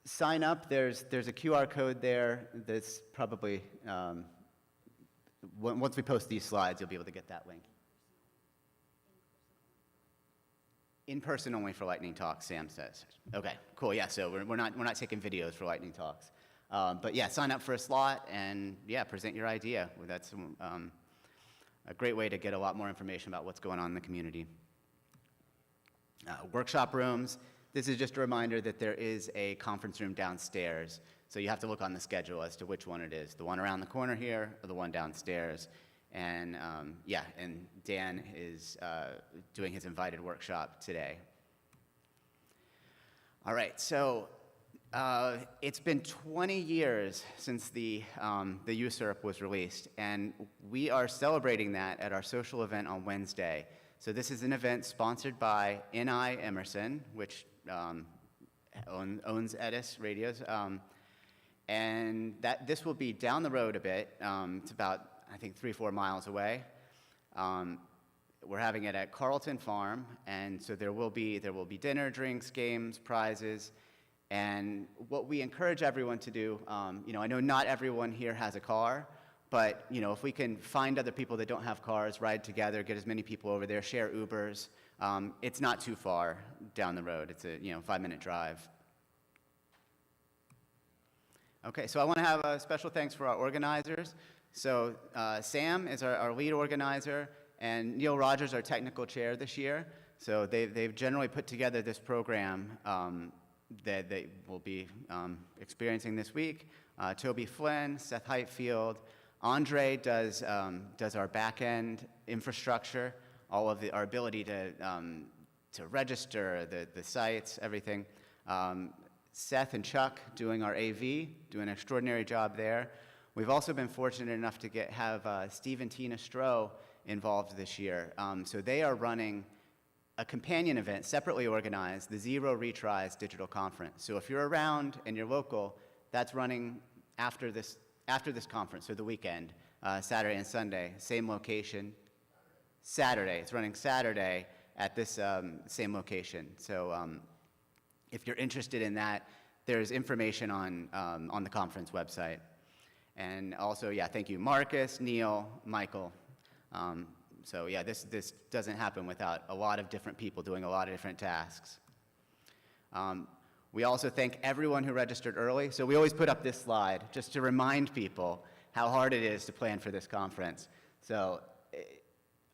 S9: sign up. There's a QR code there that's probably, once we post these slides, you'll be able to get that link. In person only for lightning talks, Sam says. Okay, cool, yeah, so we're not taking videos for lightning talks. But yeah, sign up for a slot and yeah, present your idea. That's a great way to get a lot more information about what's going on in the community. Workshop rooms. This is just a reminder that there is a conference room downstairs. So you have to look on the schedule as to which one it is, the one around the corner here or the one downstairs. And yeah, and Dan is doing his invited workshop today. All right, so it's been 20 years since the USERP was released, and we are celebrating that at our social event on Wednesday. So this is an event sponsored by NI Emerson, which owns Edis Radios, and this will be down the road a bit. It's about, I think, 3-4 miles away. We're having it at Carlton Farm, and so there will be dinner, drinks, games, prizes, and what we encourage everyone to do. I know not everyone here has a car, but if we can find other people that don't have cars, ride together, get as many people over there, share Ubers. It's not too far down the road. It's a 5-minute drive. Okay, so I want to have a special thanks for our organizers. So Sam is our lead organizer, and Neil Rogers, our technical chair this year. So they've generally put together this program that they will be experiencing this week. Toby Flynn, Seth Heightfield, Andre does our back-end infrastructure, all of our ability to register, the sites, everything. Seth and Chuck doing our AV, doing an extraordinary job there. We've also been fortunate enough to have Steve and Tina Stroh involved this year. So they are running a companion event, separately organized, the Zero Retries Digital Conference. So if you're around and you're local, that's running after this conference, so the weekend, Saturday and Sunday, same location. Saturday, it's running Saturday at this same location. So if you're interested in that, there's information on the conference website. And also, yeah, thank you, Marcus, Neil, Michael. So yeah, this doesn't happen without a lot of different people doing a lot of different tasks. We also thank everyone who registered early. So we always put up this slide just to remind people how hard it is to plan for this conference. So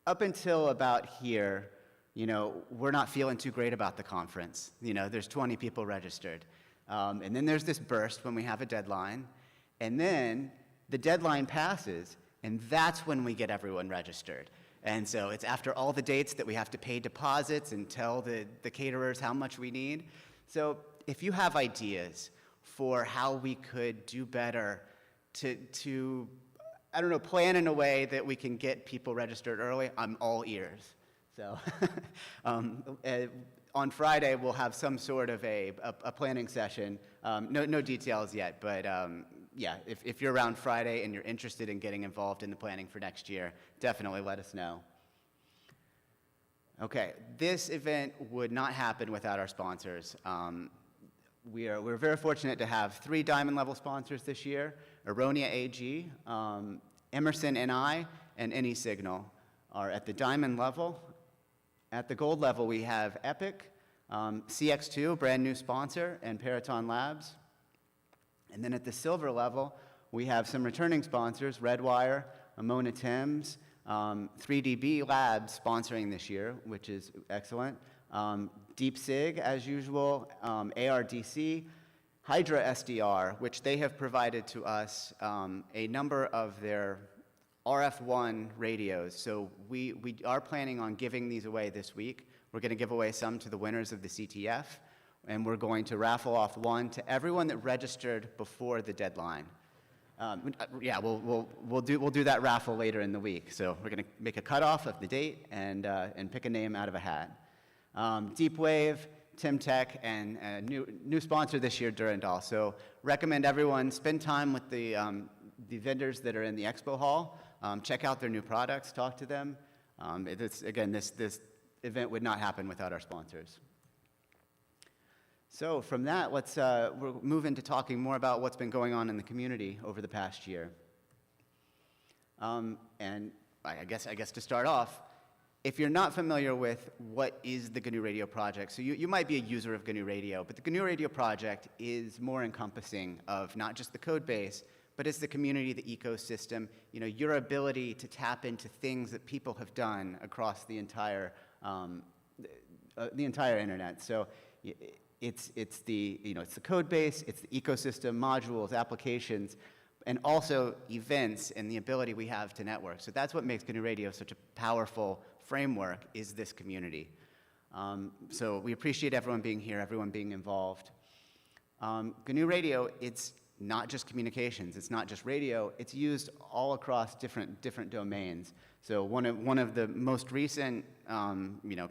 S9: up until about here, we're not feeling too great about the conference. There's 20 people registered. And then there's this burst when we have a deadline. And then the deadline passes, and that's when we get everyone registered. And so it's after all the dates that we have to pay deposits and tell the caterers how much we need. So if you have ideas for how we could do better to I don't know, plan in a way that we can get people registered early, I'm all ears. So on Friday, we'll have some sort of a planning session. No details yet, but yeah, if you're around Friday and you're interested in getting involved in the planning for next year, definitely let us know. Okay, this event would not happen without our sponsors. We're very fortunate to have 3 diamond level sponsors this year: Aronia AG, Emerson NI, and AnySignal are at the diamond level. At the gold level, we have Epic, CX2, brand new sponsor, and Peraton Labs. And then at the silver level, we have some returning sponsors: Redwire, Amona Thames, 3DB Labs sponsoring this year, which is excellent. DeepSig, as usual, ARDC, Hydra SDR, which they have provided to us a number of their RF1 radios. So we are planning on giving these away this week. We're going to give away some to the winners of the CTF, and we're going to raffle off one to everyone that registered before the deadline. Yeah, we'll do that raffle later in the week. So we're going to make a cutoff of the date and pick a name out of a hat. Deepwave, TimTech, and a new sponsor this year, Durandal. So recommend everyone spend time with the vendors that are in the expo hall. Check out their new products, talk to them. Again, this event would not happen without our sponsors. So from that, we'll move into talking more about what's been going on in the community over the past year. And I guess to start off, if you're not familiar with what is the GNU Radio project, so you might be a user of GNU Radio, but the GNU Radio project is more encompassing of not just the code base, but it's the community, the ecosystem, your ability to tap into things that people have done across the entire internet. So it's the code base, it's the ecosystem, modules, applications, and also events and the ability we have to network. So that's what makes GNU Radio such a powerful framework, is this community. So we appreciate everyone being here, everyone being involved. GNU Radio, it's not just communications, it's not just radio, it's used all across different domains. So one of the most recent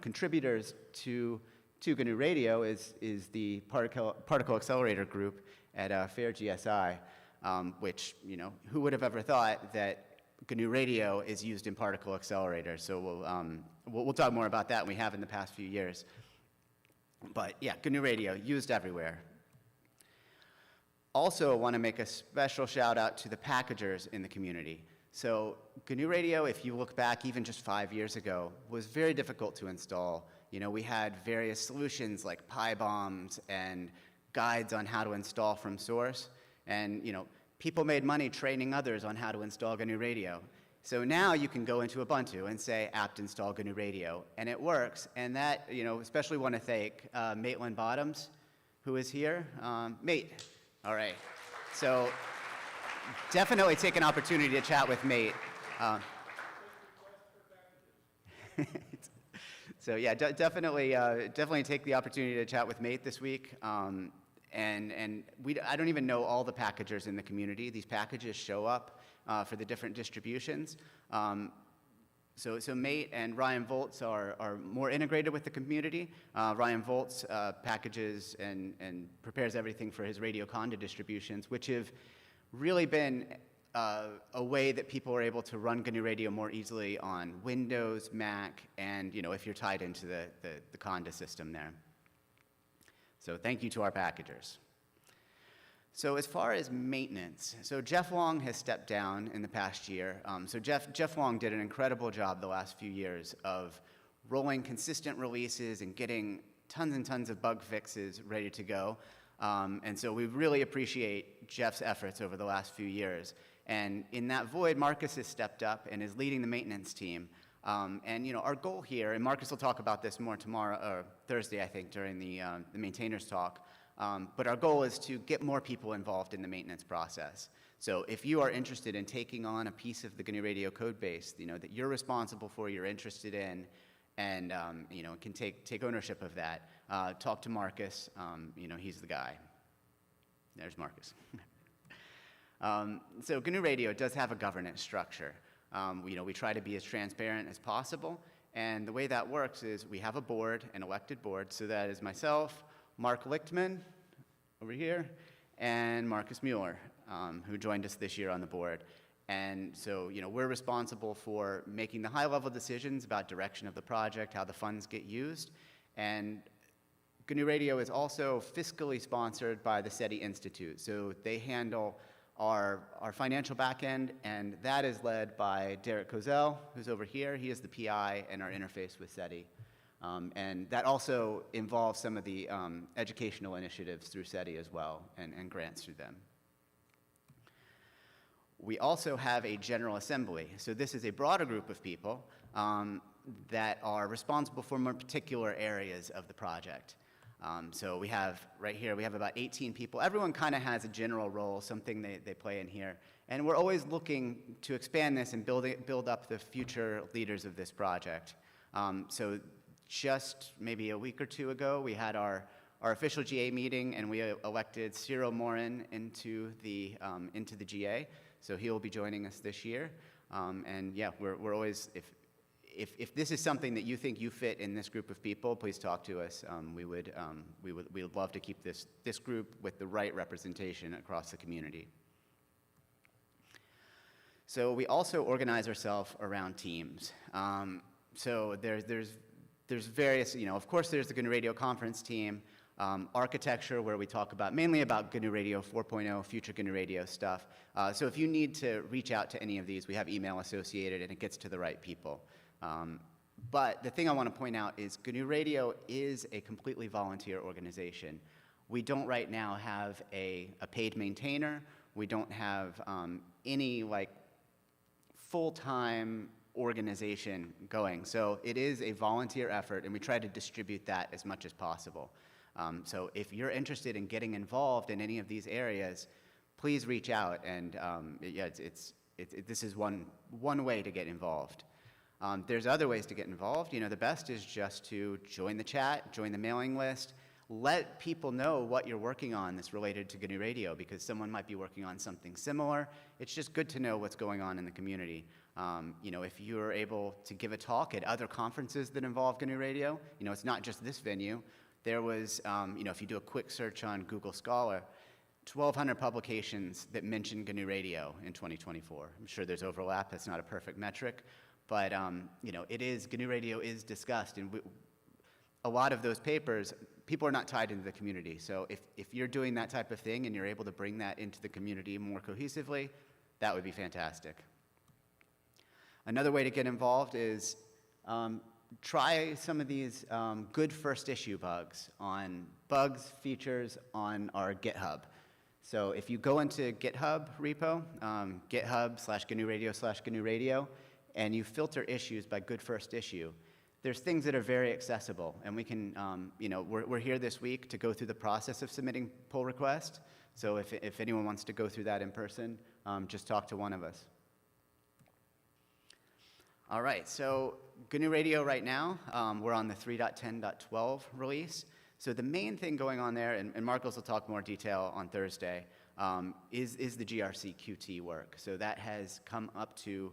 S9: contributors to GNU Radio is the particle accelerator group at FAIR GSI, which, who would have ever thought that GNU Radio is used in particle accelerators. So we'll talk more about that, and we have in the past few years. But yeah, GNU Radio, used everywhere. Also, I want to make a special shout out to the packagers in the community. So GNU Radio, if you look back even just 5 years ago, was very difficult to install. We had various solutions like PyBombs and guides on how to install from source. And, people made money training others on how to install GNU Radio. So now you can go into Ubuntu and say apt install GNU Radio, and it works. And that, especially want to thank Maitland Bottoms, who is here. Mate, all right. So definitely take an opportunity to chat with Mate. So yeah, definitely take the opportunity to chat with Mate this week. I don't even know all the packagers in the community. These packages show up for the different distributions. So Mate and Ryan Volts are more integrated with the community. Ryan Volts packages and prepares everything for his Radio Conda distributions, which have really been a way that people are able to run GNU Radio more easily on Windows, Mac, and if you're tied into the Conda system there. So thank you to our packagers. So as far as maintenance, so Jeff Wong has stepped down in the past year. So Jeff Wong did an incredible job the last few years of rolling consistent releases and getting tons and tons of bug fixes ready to go. And so we really appreciate Jeff's efforts over the last few years. And in that void, Marcus has stepped up and is leading the maintenance team. And our goal here, and Marcus will talk about this more tomorrow, or Thursday, I think, during the maintainers talk, but our goal is to get more people involved in the maintenance process. So if you are interested in taking on a piece of the GNU Radio code base, that you're responsible for, you're interested in, and can take ownership of that, talk to Marcus. He's the guy. There's Marcus. So GNU Radio does have a governance structure. We try to be as transparent as possible, And the way that works is we have a board, an elected board, so that is myself, Mark Lichtman, over here, and Marcus Mueller, who joined us this year on the board. And so, we're responsible for making the high-level decisions about direction of the project, how the funds get used. And GNU Radio is also fiscally sponsored by the SETI Institute. So they handle our financial back end, and that is led by Derek Kozel, who's over here. He is the PI and our interface with SETI. And that also involves some of the educational initiatives through SETI as well, and grants through them. We also have a General Assembly. So this is a broader group of people that are responsible for more particular areas of the project. So we have, right here, we have about 18 people. Everyone kind of has a general role, something they play in here. And we're always looking to expand this and build up the future leaders of this project. So just maybe a week or two ago, we had our official GA meeting, and we elected Cyril Morin into the GA. So he will be joining us this year. And yeah, we're always, if this is something that you think you fit in this group of people, please talk to us. We would love to keep this group with the right representation across the community. So we also organize ourselves around teams. So there's various, of course there's the GNU Radio conference team, architecture, where we talk mainly about GNU Radio 4.0, future GNU Radio stuff. So if you need to reach out to any of these, we have email associated, and it gets to the right people. But the thing I want to point out is GNU Radio is a completely volunteer organization. We don't right now have a paid maintainer. We don't have any full-time organization going. So it is a volunteer effort, and we try to distribute that as much as possible. So if you're interested in getting involved in any of these areas, please reach out. And this is one way to get involved. There's other ways to get involved. The best is just to join the chat, join the mailing list, let people know what you're working on that's related to GNU Radio, because someone might be working on something similar. It's just good to know what's going on in the community. If you're able to give a talk at other conferences that involve GNU Radio, it's not just this venue. There was, if you do a quick search on Google Scholar, 1,200 publications that mention GNU Radio in 2024. I'm sure there's overlap. That's not a perfect metric. But, GNU Radio is discussed, and a lot of those papers, people are not tied into the community. So if you're doing that type of thing and you're able to bring that into the community more cohesively, that would be fantastic. Another way to get involved is try some of these good first issue features on our GitHub. So if you go into GitHub repo, GitHub/GNU Radio, and you filter issues by good first issue, there's things that are very accessible, and we can, we're here this week to go through the process of submitting pull requests. So if anyone wants to go through that in person, just talk to one of us. All right, so GNU Radio right now, we're on the 3.10.12 release. So the main thing going on there, and Marcos will talk more detail on Thursday, is the GRC Qt work. So that has come up to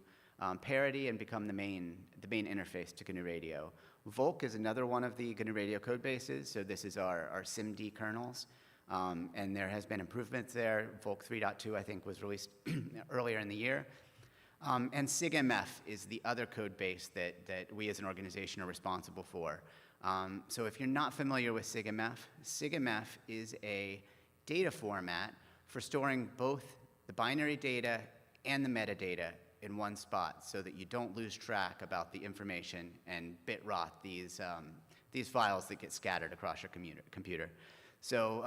S9: parity and become the main interface to GNU Radio. Volk is another one of the GNU Radio code bases. So this is our SIMD kernels. And there has been improvements there. Volk 3.2, I think, was released earlier in the year. And SIGMF is the other code base that we as an organization are responsible for. So if you're not familiar with SIGMF is a data format for storing both the binary data and the metadata in one spot, so that you don't lose track about the information and bit rot these files that get scattered across your computer. So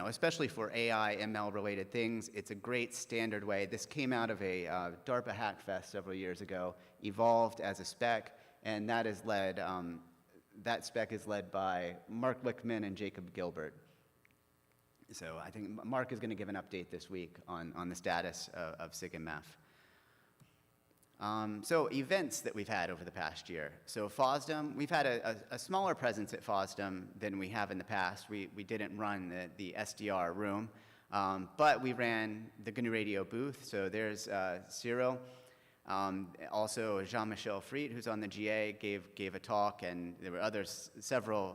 S9: especially for AI, ML related things, it's a great standard way. This came out of a DARPA Hackfest several years ago, evolved as a spec, and that is led, that spec is led by Mark Lichtman and Jacob Gilbert. So I think Mark is going to give an update this week on the status of SIGMF. So events that we've had over the past year. So FOSDEM, we've had a smaller presence at FOSDEM than we have in the past. We didn't run the SDR room, but we ran the GNU Radio booth. So there's Cyril. Also, Jean-Michel Friet, who's on the GA, gave a talk, and there were several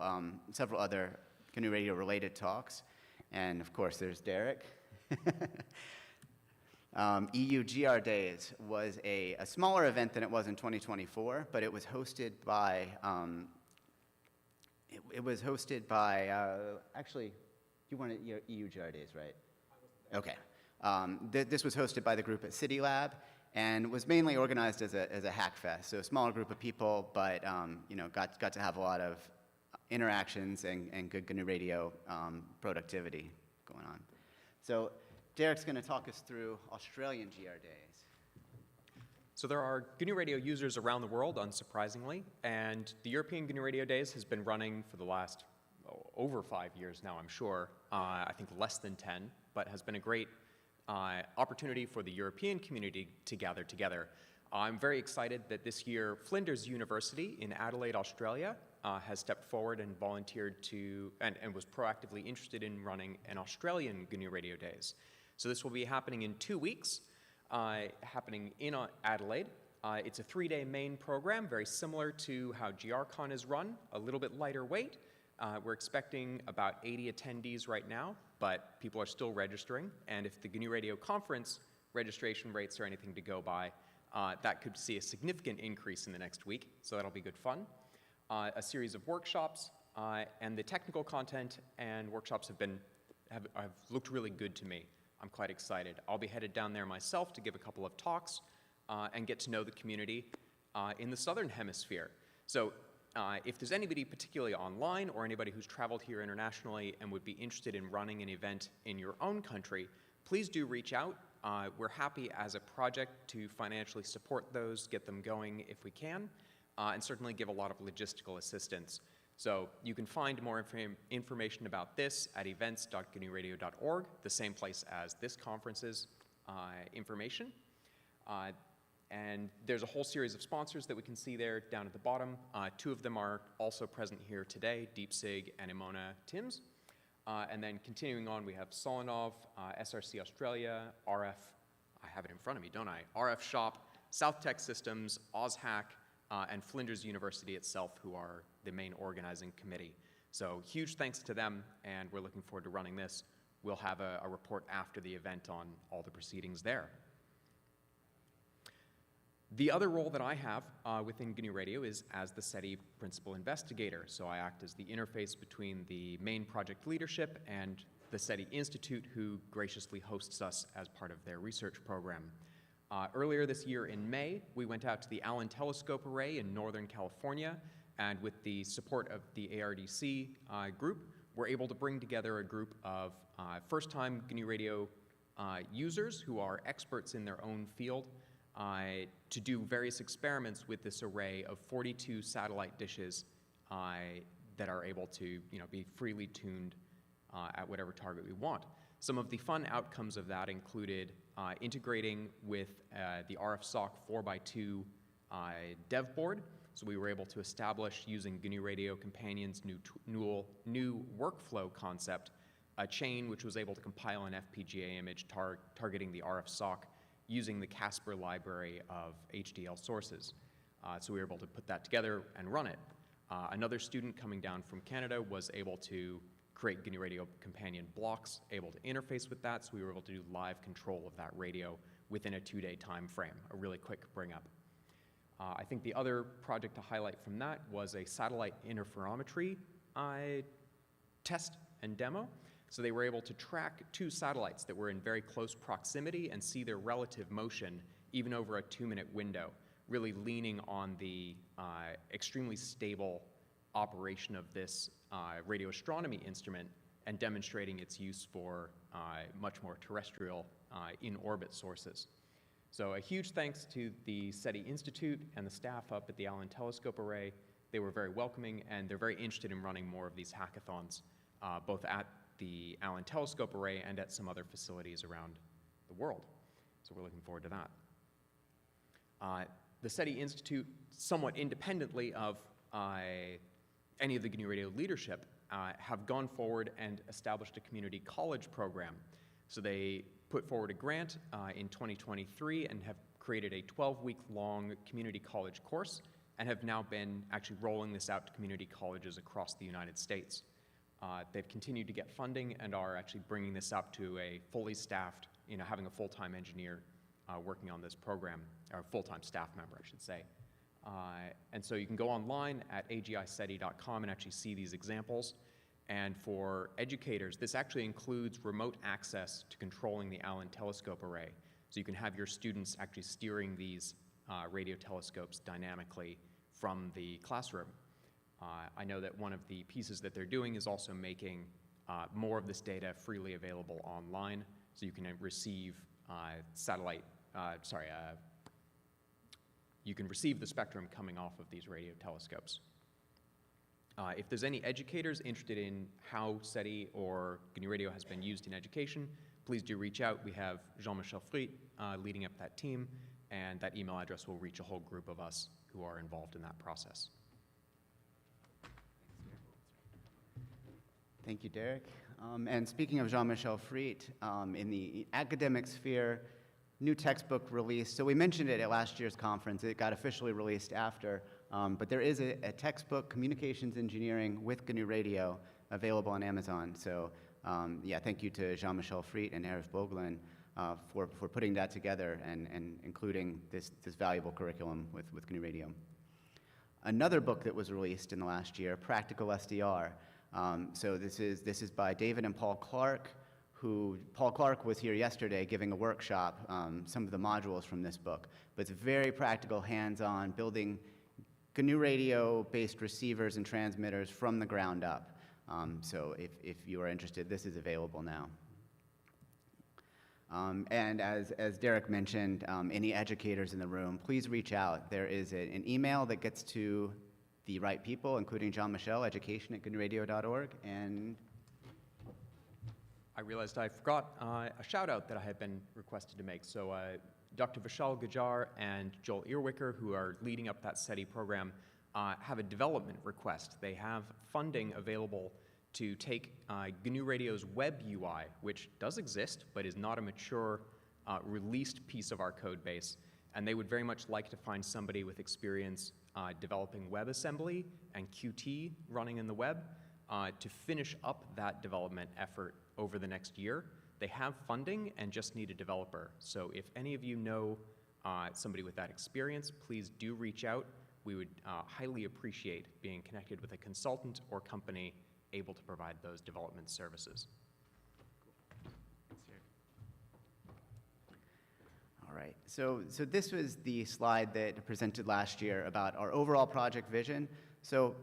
S9: other GNU Radio related talks. And of course, there's Derek. EU GR Days was a smaller event than it was in 2024, but it was hosted by actually, you wanted your EU GR Days, right? Okay. This was hosted by the group at City Lab and was mainly organized as a hack fest. So a smaller group of people, but got to have a lot of interactions and good GNU Radio productivity going on. So Derek's going to talk us through Australian GR Days.
S10: So there are GNU Radio users around the world, unsurprisingly, and the European GNU Radio Days has been running for the last over 5 years now, I'm sure. I think less than 10, but has been a great opportunity for the European community to gather together. I'm very excited that this year Flinders University in Adelaide, Australia, has stepped forward and volunteered to, and was proactively interested in running an Australian GNU Radio Days. So this will be happening in 2 weeks, happening in Adelaide. It's a 3-day main program, very similar to how GRCon is run, a little bit lighter weight. We're expecting about 80 attendees right now, but people are still registering. And if the GNU Radio conference registration rates are anything to go by, that could see a significant increase in the next week, so that'll be good fun. A series of workshops, and the technical content and workshops have looked really good to me. I'm quite excited. I'll be headed down there myself to give a couple of talks and get to know the community in the Southern Hemisphere. So if there's anybody particularly online or anybody who's traveled here internationally and would be interested in running an event in your own country, please do reach out. We're happy as a project to financially support those, get them going if we can, and certainly give a lot of logistical assistance. So you can find more information about this at events.gnuradio.org, the same place as this conference's information. And there's a whole series of sponsors that we can see there down at the bottom. 2 of them are also present here today, DeepSig and Imona Tims. And then continuing on, we have Solinov, SRC Australia, RF, I have it in front of me, don't I? RF Shop, South Tech Systems, OzHack, and Flinders University itself, who are the main organizing committee. So huge thanks to them, and we're looking forward to running this. We'll have a report after the event on all the proceedings there. The other role that I have within GNU Radio is as the SETI principal investigator. So I act as the interface between the main project leadership and the SETI Institute, who graciously hosts us as part of their research program. Earlier this year in May, we went out to the Allen Telescope Array in Northern California, and with the support of the ARDC group, we're able to bring together a group of first-time GNU Radio users who are experts in their own field to do various experiments with this array of 42 satellite dishes that are able to be freely tuned at whatever target we want. Some of the fun outcomes of that included integrating with the RFSOC 4x2 dev board. So we were able to establish, using GNU Radio Companion's new workflow concept, a chain which was able to compile an FPGA image targeting the RFSOC using the Casper library of HDL sources. So we were able to put that together and run it. Another student coming down from Canada was able to create GNU Radio Companion blocks, able to interface with that, so we were able to do live control of that radio within a 2-day time frame, a really quick bring up. I think the other project to highlight from that was a satellite interferometry test and demo. So they were able to track 2 satellites that were in very close proximity and see their relative motion even over a 2-minute window, really leaning on the extremely stable operation of this radio astronomy instrument and demonstrating its use for much more terrestrial in-orbit sources. So a huge thanks to the SETI Institute and the staff up at the Allen Telescope Array. They were very welcoming, and they're very interested in running more of these hackathons, both at the Allen Telescope Array and at some other facilities around the world. So we're looking forward to that. The SETI Institute, somewhat independently of any of the GNU Radio leadership, have gone forward and established a community college program. So they put forward a grant in 2023 and have created a 12-week-long community college course and have now been actually rolling this out to community colleges across the United States. They've continued to get funding and are actually bringing this up to a fully staffed, having a full-time engineer working on this program, or full-time staff member, I should say. And so you can go online at agiseti.com and actually see these examples. And for educators, this actually includes remote access to controlling the Allen telescope array. So you can have your students actually steering these radio telescopes dynamically from the classroom. I know that one of the pieces that they're doing is also making more of this data freely available online, so you can receive you can receive the spectrum coming off of these radio telescopes. If there's any educators interested in how SETI or GNU Radio has been used in education, please do reach out. We have Jean-Michel Friet leading up that team, and that email address will reach a whole group of us who are involved in that process.
S9: Thank you, Derek. And speaking of Jean-Michel Friet, in the academic sphere, new textbook release. So we mentioned it at last year's conference. It got officially released after. But there is a textbook, Communications Engineering with GNU Radio, available on Amazon. So yeah, thank you to Jean-Michel Friet and Arif Boglin for putting that together and including this valuable curriculum with GNU Radio. Another book that was released in the last year, Practical SDR. So this is by David and Paul Clark, Paul Clark was here yesterday giving a workshop, some of the modules from this book. But it's very practical, hands-on, building GNU Radio-based receivers and transmitters from the ground up. So if you are interested, this is available now. And as Derek mentioned, any educators in the room, please reach out. There is an email that gets to the right people, including Jean-Michel, education@gnuradio.org, and
S10: I realized I forgot a shout out that I had been requested to make. So Dr. Vishal Gujar and Joel Earwicker, who are leading up that SETI program, have a development request. They have funding available to take GNU Radio's web UI, which does exist, but is not a mature released piece of our code base. And they would very much like to find somebody with experience developing WebAssembly and Qt running in the web to finish up that development effort over the next year. They have funding and just need a developer. So if any of you know somebody with that experience, please do reach out. We would highly appreciate being connected with a consultant or company able to provide those development services.
S9: all right. So this was the slide that I presented last year about our overall project vision. So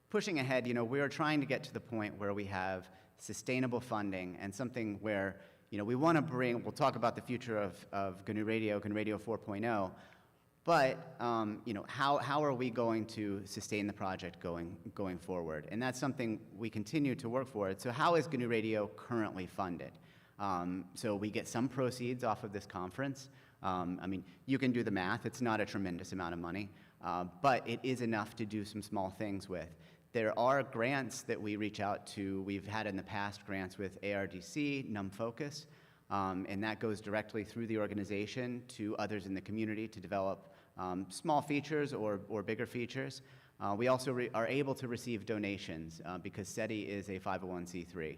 S9: pushing ahead, we are trying to get to the point where we have sustainable funding and something where, we want to bring, we'll talk about the future of GNU Radio, GNU Radio 4.0, but, how are we going to sustain the project going forward? And that's something we continue to work for. So how is GNU Radio currently funded? So we get some proceeds off of this conference. You can do the math. It's not a tremendous amount of money, but it is enough to do some small things with. There are grants that we reach out to. We've had in the past grants with ARDC, NumFocus, and that goes directly through the organization to others in the community to develop small features or bigger features. We also are able to receive donations because SETI is a 501c3.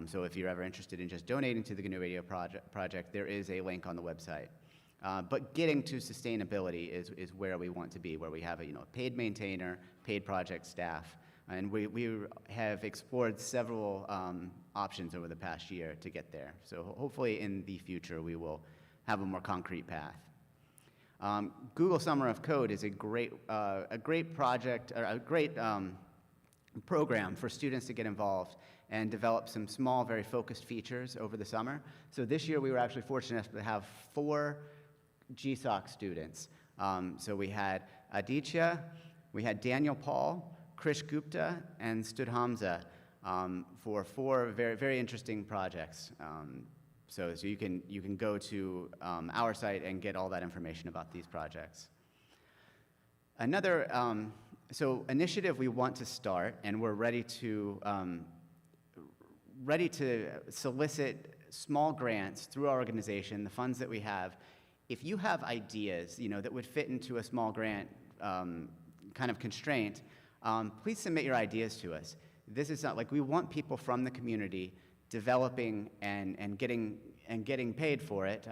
S9: So if you're ever interested in just donating to the GNU Radio project, there is a link on the website. But getting to sustainability is where we want to be, where we have a paid maintainer, paid project staff. And we have explored several options over the past year to get there. So hopefully in the future we will have a more concrete path. Google Summer of Code is a great project, or a great program for students to get involved and develop some small, very focused features over the summer. So this year we were actually fortunate enough to have 4 GSOC students. So we had Aditya, we had Daniel Paul, Krish Gupta, and Stud Hamza for 4 very, very interesting projects. So you can go to our site and get all that information about these projects. Another initiative we want to start, and we're ready to solicit small grants through our organization, the funds that we have, if you have ideas, that would fit into a small grant kind of constraint, please submit your ideas to us. This is not like we want people from the community developing and getting paid for it.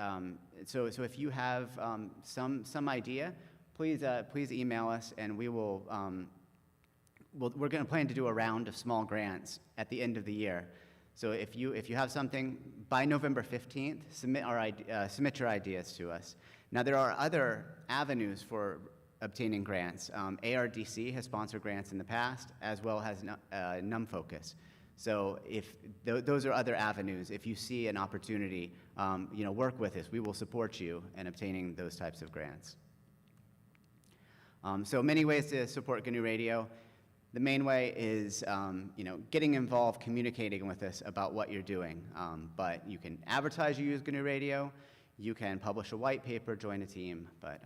S9: So if you have some idea, please email us, and we will. We're going to plan to do a round of small grants at the end of the year. So if you have something by November 15th, submit your ideas to us. Now there are other avenues for obtaining grants. ARDC has sponsored grants in the past, as well as NumFocus. So if those are other avenues, if you see an opportunity, work with us. We will support you in obtaining those types of grants. So many ways to support GNU Radio. The main way is, getting involved, communicating with us about what you're doing. But you can advertise you use GNU Radio. You can publish a white paper, join a team, but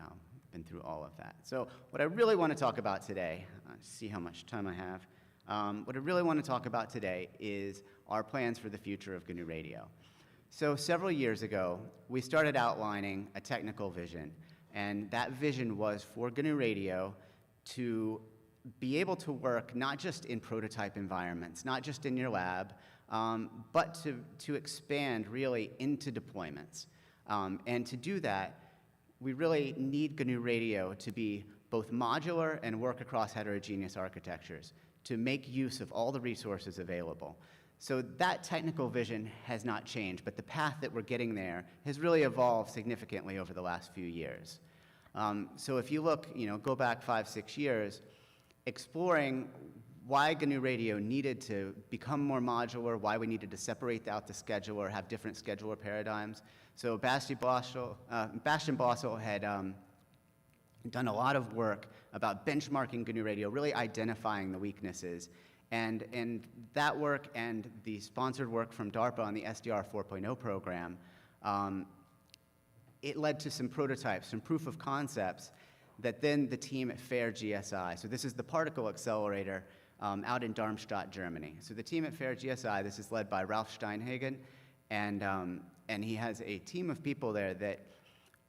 S9: been through all of that. So what I really want to talk about today, see how much time I have. What I really want to talk about today is our plans for the future of GNU Radio. So several years ago, we started outlining a technical vision, and that vision was for GNU Radio to be able to work not just in prototype environments, not just in your lab, but to expand really into deployments. And to do that, we really need GNU Radio to be both modular and work across heterogeneous architectures to make use of all the resources available. So that technical vision has not changed, but the path that we're getting there has really evolved significantly over the last few years. So if you look, go back 5-6 years, exploring why GNU Radio needed to become more modular, why we needed to separate out the scheduler, have different scheduler paradigms. So Bastian Bossel had done a lot of work about benchmarking GNU Radio, really identifying the weaknesses. And that work and the sponsored work from DARPA on the SDR 4.0 program, it led to some prototypes, some proof of concepts that then the team at FAIR GSI, so this is the particle accelerator out in Darmstadt, Germany. So the team at FAIR GSI, this is led by Ralph Steinhagen, and he has a team of people there that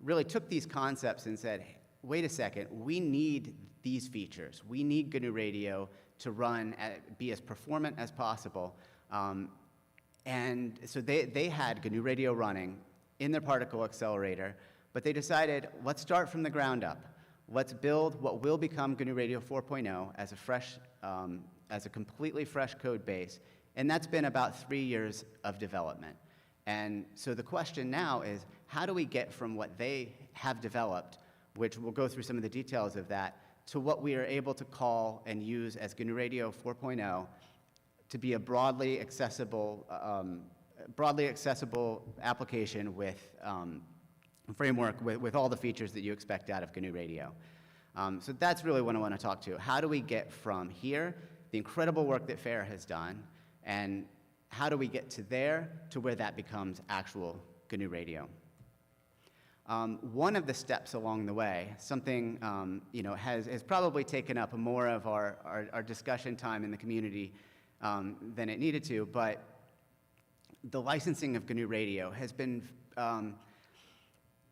S9: really took these concepts and said, hey, wait a second, we need these features. We need GNU Radio to run, be as performant as possible. And so they had GNU Radio running in their particle accelerator, but they decided, let's start from the ground up. Let's build what will become GNU Radio 4.0 as a fresh, as a completely fresh code base. And that's been about 3 years of development. And so the question now is, how do we get from what they have developed, which we'll go through some of the details of that, to what we are able to call and use as GNU Radio 4.0 to be a broadly accessible application with framework with all the features that you expect out of GNU Radio. So that's really what I want to talk to. How do we get from here, the incredible work that FAIR has done, and how do we get to there to where that becomes actual GNU Radio? One of the steps along the way, something has probably taken up more of our discussion time in the community than it needed to, but the licensing of GNU Radio has been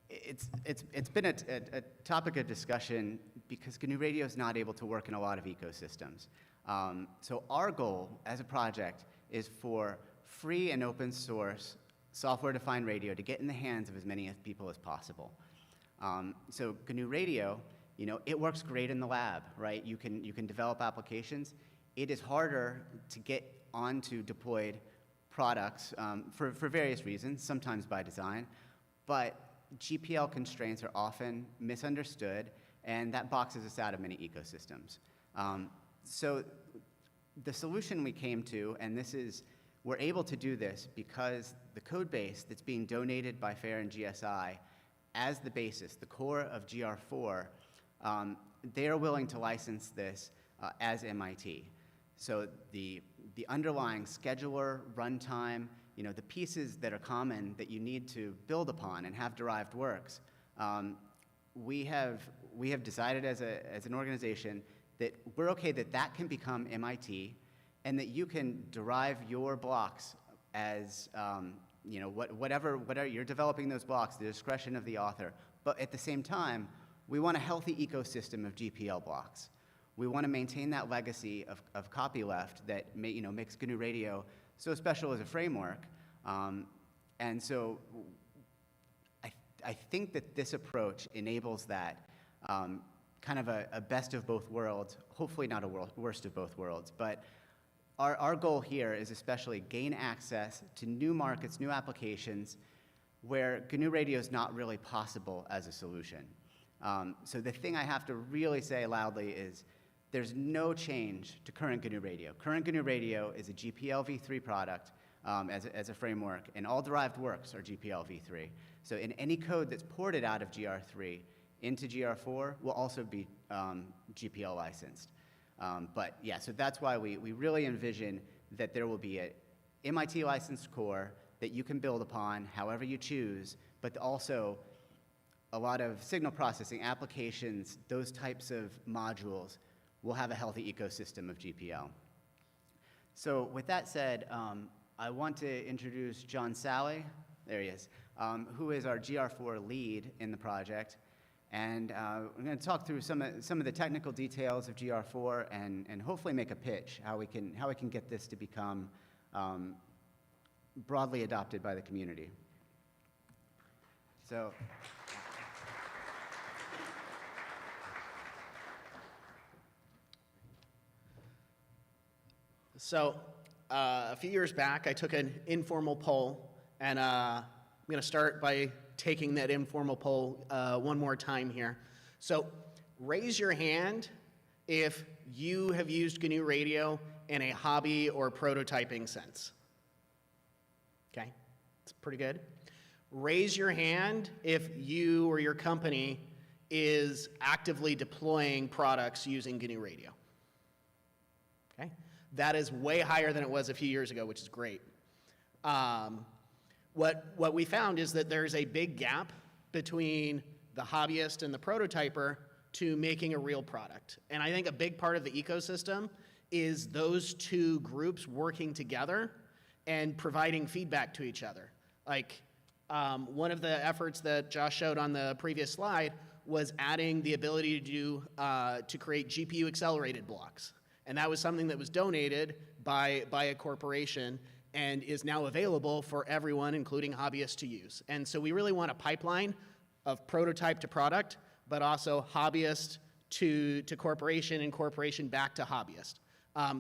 S9: it's been a topic of discussion because GNU Radio is not able to work in a lot of ecosystems. So our goal as a project is for free and open source software-defined radio to get in the hands of as many people as possible. So GNU Radio, it works great in the lab, right? You can develop applications. It is harder to get onto deployed products for various reasons, sometimes by design, but GPL constraints are often misunderstood, and that boxes us out of many ecosystems. So the solution we came to, and we're able to do this because the code base that's being donated by FAIR and GSI as the basis, the core of GR4, they are willing to license this as MIT. So the underlying scheduler, runtime, the pieces that are common that you need to build upon and have derived works, we have decided as an organization that we're okay that can become MIT, and that you can derive your blocks as whatever you're developing those blocks, the discretion of the author. But at the same time, we want a healthy ecosystem of GPL blocks. We want to maintain that legacy of copyleft that makes GNU Radio so special as a framework. And so I think that this approach enables that kind of a best of both worlds, hopefully not a worst of both worlds. But our goal here is especially gain access to new markets, new applications, where GNU Radio is not really possible as a solution. So the thing I have to really say loudly is there's no change to current GNU Radio. Current GNU Radio is a GPL v3 product as a framework, and all derived works are GPL v3. So in any code that's ported out of GR3 into GR4 will also be GPL licensed. But yeah, so that's why we really envision that there will be a MIT licensed core that you can build upon however you choose, but also a lot of signal processing applications, those types of modules will have a healthy ecosystem of GPL. So with that said, I want to introduce John Sally, there he is, who is our GR4 lead in the project. And we're going to talk through some of the technical details of GR4 and hopefully make a pitch how we can get this to become broadly adopted by the community. So.
S11: So a few years back, I took an informal poll, and I'm going to start by taking that informal poll one more time here. So raise your hand if you have used GNU Radio in a hobby or prototyping sense. Okay, that's pretty good. Raise your hand if you or your company is actively deploying products using GNU Radio. Okay. That is way higher than it was a few years ago, which is great. What we found is that there's a big gap between the hobbyist and the prototyper to making a real product. And I think a big part of the ecosystem is those two groups working together and providing feedback to each other. Like one of the efforts that Josh showed on the previous slide was adding the ability to create GPU accelerated blocks. And that was something that was donated by a corporation and is now available for everyone, including hobbyists, to use. And so we really want a pipeline of prototype to product, but also hobbyist to corporation and corporation back to hobbyist.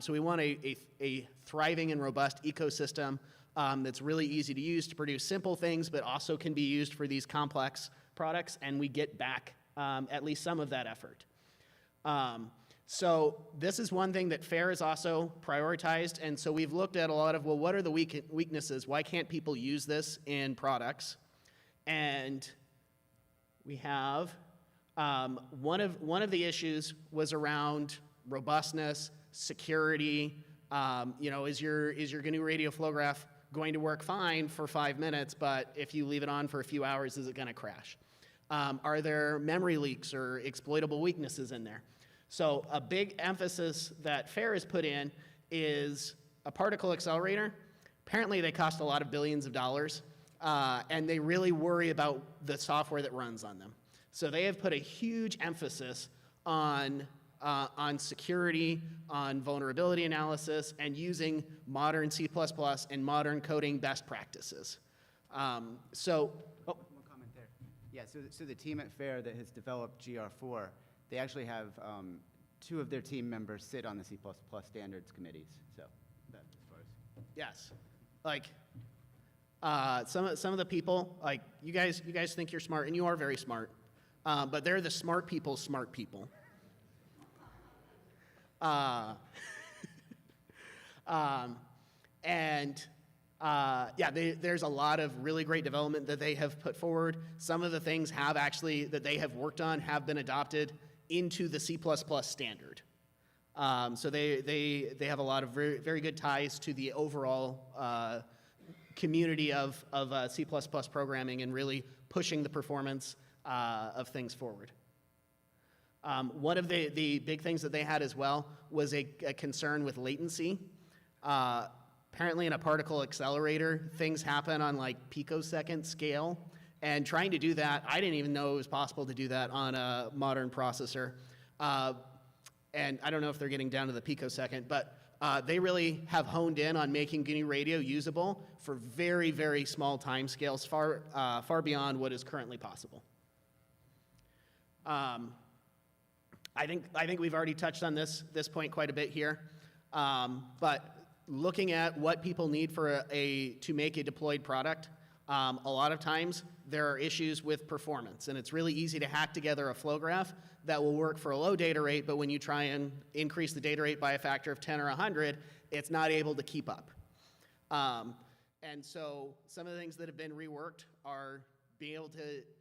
S11: So we want a thriving and robust ecosystem that's really easy to use to produce simple things, but also can be used for these complex products, and we get back at least some of that effort. So this is one thing that FAIR has also prioritized, and so we've looked at a lot of, well, what are the weaknesses? Why can't people use this in products? And we have one of the issues was around robustness, security. Is your GNU Radio flow graph going to work fine for 5 minutes, but if you leave it on for a few hours, is it going to crash? Are there memory leaks or exploitable weaknesses in there? So a big emphasis that FAIR has put in is a particle accelerator. Apparently they cost a lot of billions of dollars, and they really worry about the software that runs on them. So they have put a huge emphasis on security, on vulnerability analysis, and using modern C++ and modern coding best practices.
S9: One comment there. Yeah, so the team at FAIR that has developed GR4, they actually have 2 of their team members sit on the C++ standards committees. So that as far as
S11: yes, like some of the people, like you guys think you're smart, and you are very smart, but they're the smart people's smart people. There's a lot of really great development that they have put forward. Some of the things that they have worked on have been adopted into the C++ standard. So they have a lot of very, very good ties to the overall community of C++ programming and really pushing the performance of things forward. One of the big things that they had as well was a concern with latency. Apparently in a particle accelerator, things happen on like picosecond scale, And trying to do that, I didn't even know it was possible to do that on a modern processor. And I don't know if they're getting down to the picosecond, but they really have honed in on making GNU Radio usable for very, very small timescales, far beyond what is currently possible. I think we've already touched on this point quite a bit here, but looking at what people need for to make a deployed product, a lot of times there are issues with performance, and it's really easy to hack together a flow graph that will work for a low data rate, but when you try and increase the data rate by a factor of 10 or 100, it's not able to keep up. And so some of the things that have been reworked are being able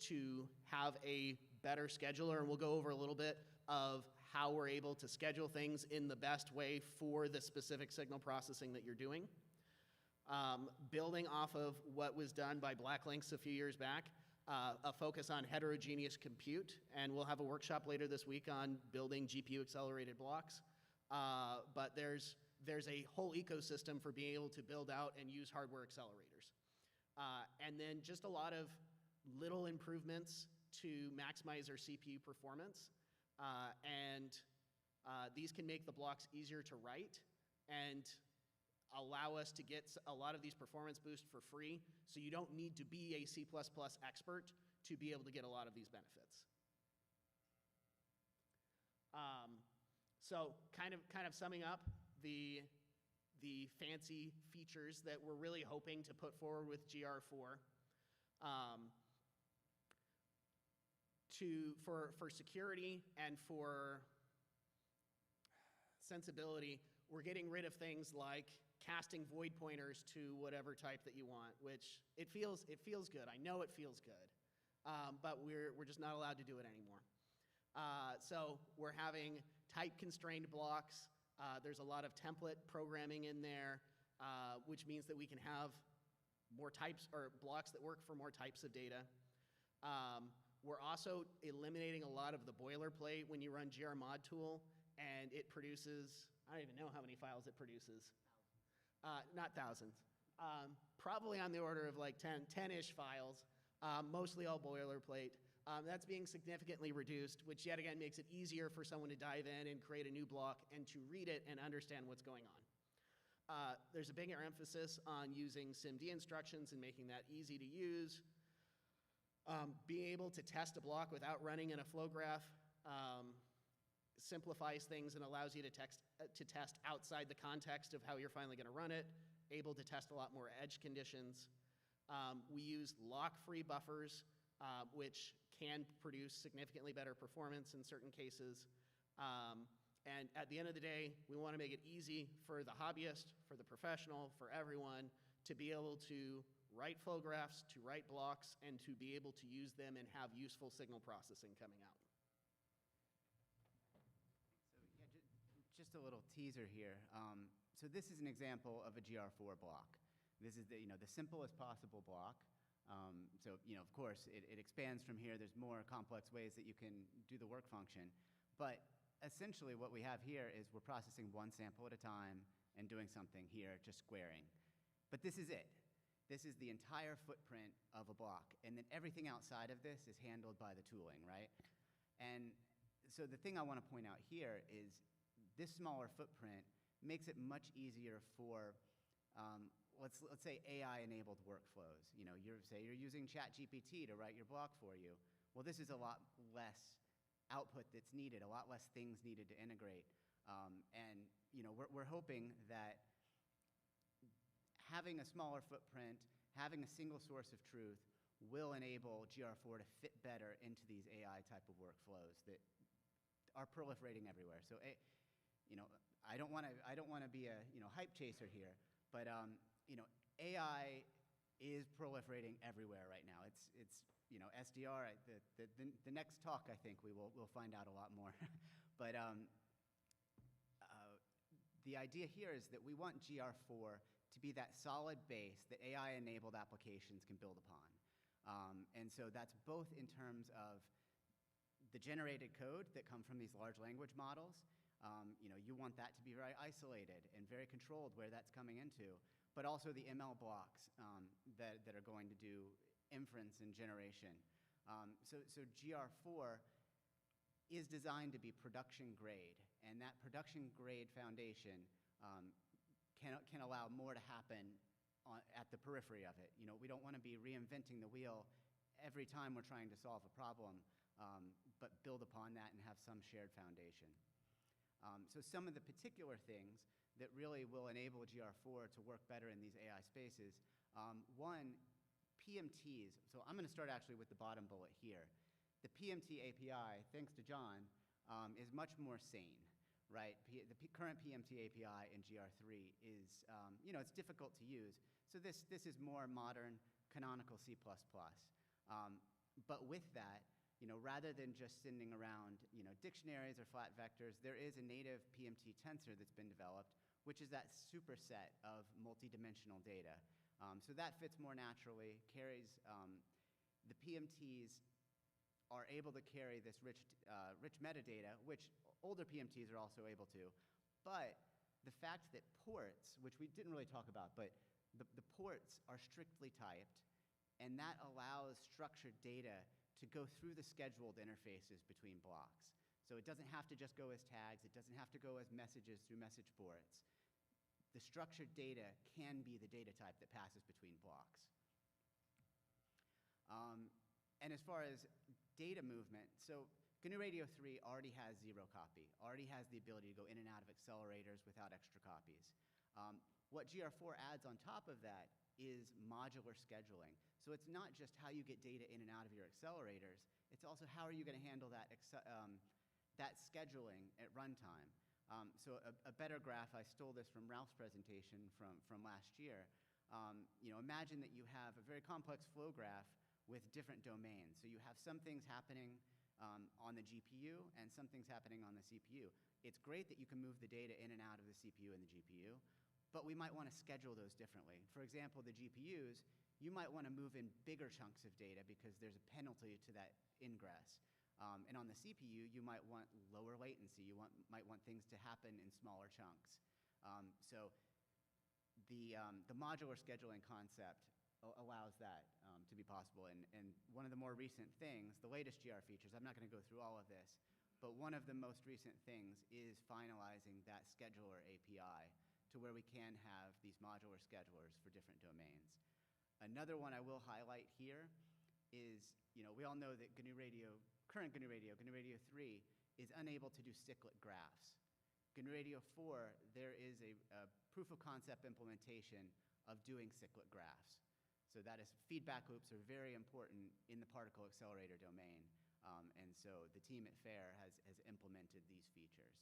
S11: to have a better scheduler, and we'll go over a little bit of how we're able to schedule things in the best way for the specific signal processing that you're doing. Building off of what was done by Blacklinks a few years back, a focus on heterogeneous compute, and we'll have a workshop later this week on building GPU accelerated blocks. But there's a whole ecosystem for being able to build out and use hardware accelerators. And then just a lot of little improvements to maximize our CPU performance. These can make the blocks easier to write and allow us to get a lot of these performance boosts for free, so you don't need to be a C++ expert to be able to get a lot of these benefits. So kind of summing up the fancy features that we're really hoping to put forward with GR4. For security and for sensibility, we're getting rid of things like casting void pointers to whatever type that you want, which it feels good. I know it feels good, but we're just not allowed to do it anymore. So we're having type-constrained blocks. There's a lot of template programming in there, which means that we can have more types or blocks that work for more types of data. We're also eliminating a lot of the boilerplate when you run grmod tool, and it produces, I don't even know how many files it produces. Not thousands. Probably on the order of like 10-ish files, mostly all boilerplate. That's being significantly reduced, which yet again makes it easier for someone to dive in and create a new block and to read it and understand what's going on. There's a bigger emphasis on using SIMD instructions and making that easy to use. Being able to test a block without running in a flow graph simplifies things and allows you to test outside the context of how you're finally going to run it, able to test a lot more edge conditions. We use lock-free buffers, which can produce significantly better performance in certain cases. And at the end of the day, we want to make it easy for the hobbyist, for the professional, for everyone to be able to write flow graphs, to write blocks, and to be able to use them and have useful signal processing coming out.
S9: So yeah, just a little teaser here. So this is an example of a GR4 block. This is the simplest possible block. So of course, it expands from here. There's more complex ways that you can do the work function. But essentially what we have here is we're processing one sample at a time and doing something here, just squaring. But this is it. This is the entire footprint of a block. And then everything outside of this is handled by the tooling, right? And so the thing I want to point out here is this smaller footprint makes it much easier for, let's say, AI-enabled workflows. You're using ChatGPT to write your block for you. Well, this is a lot less output that's needed, a lot less things needed to integrate. And we're hoping that having a smaller footprint, having a single source of truth will enable GR4 to fit better into these AI type of workflows that are proliferating everywhere. So, I don't want to be a hype chaser here, but AI is proliferating everywhere right now. It's SDR. The next talk, I think we'll find out a lot more. But the idea here is that we want GR4 to be that solid base that AI-enabled applications can build upon. And so that's both in terms of the generated code that come from these large language models. You want that to be very isolated and very controlled where that's coming into, but also the ML blocks that are going to do inference and generation. So GR4 is designed to be production grade, and that production grade foundation can allow more to happen at the periphery of it. We don't want to be reinventing the wheel every time we're trying to solve a problem, but build upon that and have some shared foundation. So some of the particular things that really will enable GR4 to work better in these AI spaces, one, PMTs. So I'm going to start actually with the bottom bullet here. The PMT API, thanks to John, is much more sane, right? The current PMT API in GR3 is, it's difficult to use. So this is more modern canonical C++. But with that, rather than just sending around, dictionaries or flat vectors, there is a native PMT tensor that's been developed, which is that superset of multidimensional data. So that fits more naturally, carries, the PMTs are able to carry this rich metadata, which older PMTs are also able to. But the fact that ports, which we didn't really talk about, but the ports are strictly typed, and that allows structured data to go through the scheduled interfaces between blocks. So it doesn't have to just go as tags. It doesn't have to go as messages through message ports. The structured data can be the data type that passes between blocks. And as far as data movement, so GNU Radio 3 already has zero copy, already has the ability to go in and out of accelerators without extra copies. What GR4 adds on top of that is modular scheduling. So it's not just how you get data in and out of your accelerators, it's also how are you going to handle that, that scheduling at runtime. So a better graph, I stole this from Ralph's presentation from last year. Imagine that you have a very complex flow graph with different domains. So you have some things happening on the GPU and some things happening on the CPU. It's great that you can move the data in and out of the CPU and the GPU, but we might want to schedule those differently. For example, the GPUs, you might want to move in bigger chunks of data because there's a penalty to that ingress. And on the CPU, you might want lower latency. You might want things to happen in smaller chunks. So the modular scheduling concept allows that to be possible. And one of the more recent things, the latest GR features, I'm not going to go through all of this, but one of the most recent things is finalizing that scheduler API to where we can have these modular schedulers for different domains. Another one I will highlight here is, we all know that current GNU Radio 3, is unable to do cyclic graphs. GNU Radio 4, there is a proof of concept implementation of doing cyclic graphs. So that is, feedback loops are very important in the particle accelerator domain. And so the team at FAIR has implemented these features.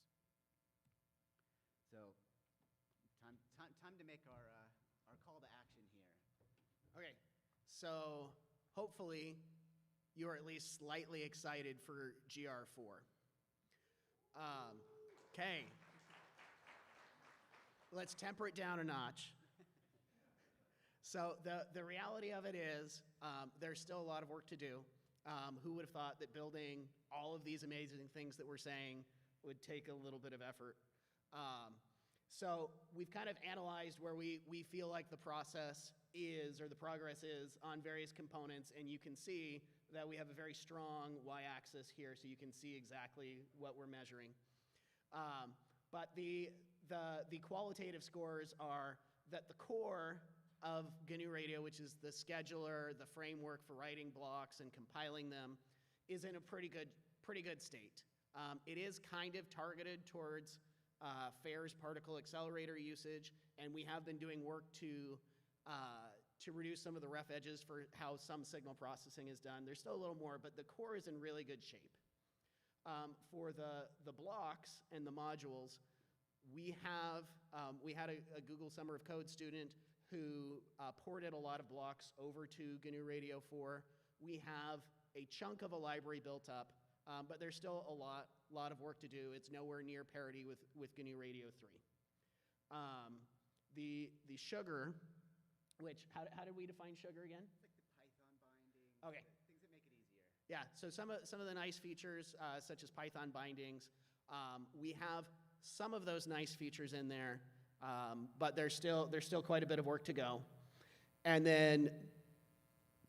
S9: So time to make our call to action here.
S11: Okay, so hopefully you're at least slightly excited for GR4. Okay. Let's temper it down a notch. So the reality of it is there's still a lot of work to do. Who would have thought that building all of these amazing things that we're saying would take a little bit of effort? So we've kind of analyzed where we feel like the process is, or the progress is, on various components, and you can see that we have a very strong y-axis here, so you can see exactly what we're measuring. But the qualitative scores are that the core of GNU Radio, which is the scheduler, the framework for writing blocks and compiling them, is in a pretty good state. It is kind of targeted towards FAIR's particle accelerator usage, and we have been doing work to reduce some of the rough edges for how some signal processing is done. There's still a little more, but the core is in really good shape. For the blocks and the modules, we had a Google Summer of Code student who ported a lot of blocks over to GNU Radio 4. We have a chunk of a library built up, but there's still a lot of work to do. It's nowhere near parity with GNU Radio 3. The sugar, which, how did we define sugar again?
S9: It's like the Python binding.
S11: Okay.
S9: Things that make it easier.
S11: Yeah, so some of the nice features, such as Python bindings, we have some of those nice features in there, but there's still quite a bit of work to go. And then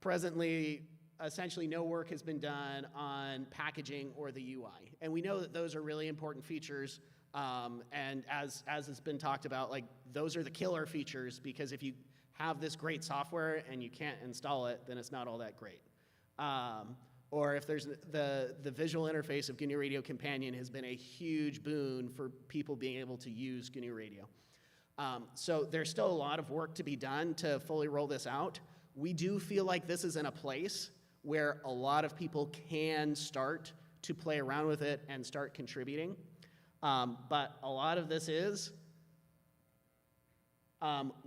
S11: presently, essentially no work has been done on packaging or the UI. And we know that those are really important features. And as has been talked about, like those are the killer features, because if you have this great software and you can't install it, then it's not all that great. Or if there's the visual interface of GNU Radio Companion has been a huge boon for people being able to use GNU Radio. So there's still a lot of work to be done to fully roll this out. We do feel like this is in a place where a lot of people can start to play around with it and start contributing. But a lot of this is,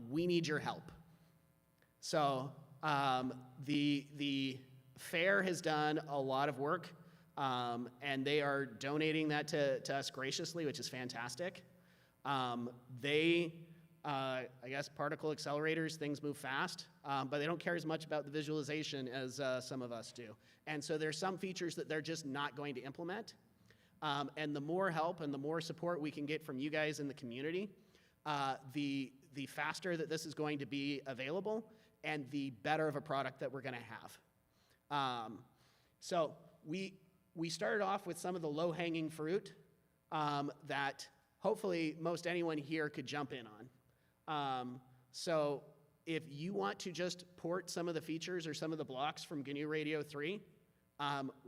S11: we need your help. So the fair has done a lot of work, and they are donating that to us graciously, which is fantastic. I guess particle accelerators, things move fast, but they don't care as much about the visualization as some of us do. And so there's some features that they're just not going to implement. And the more help and the more support we can get from you guys in the community, the faster that this is going to be available and the better of a product that we're going to have. So we started off with some of the low-hanging fruit that hopefully most anyone here could jump in on. So if you want to just port some of the features or some of the blocks from GNU Radio 3,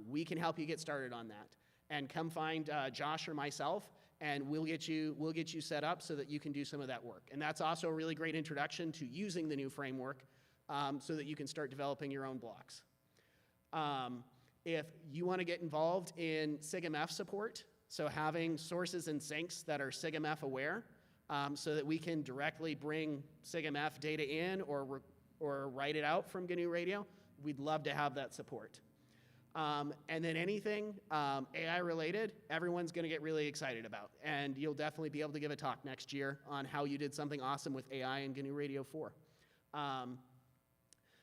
S11: we can help you get started on that. And come find Josh or myself, and we'll get you set up so that you can do some of that work. And that's also a really great introduction to using the new framework so that you can start developing your own blocks. If you want to get involved in SIGMF support, so having sources and sinks that are SIGMF aware, so that we can directly bring SIGMF data in or write it out from GNU Radio, we'd love to have that support. And then anything AI related, everyone's going to get really excited about. And you'll definitely be able to give a talk next year on how you did something awesome with AI in GNU Radio 4.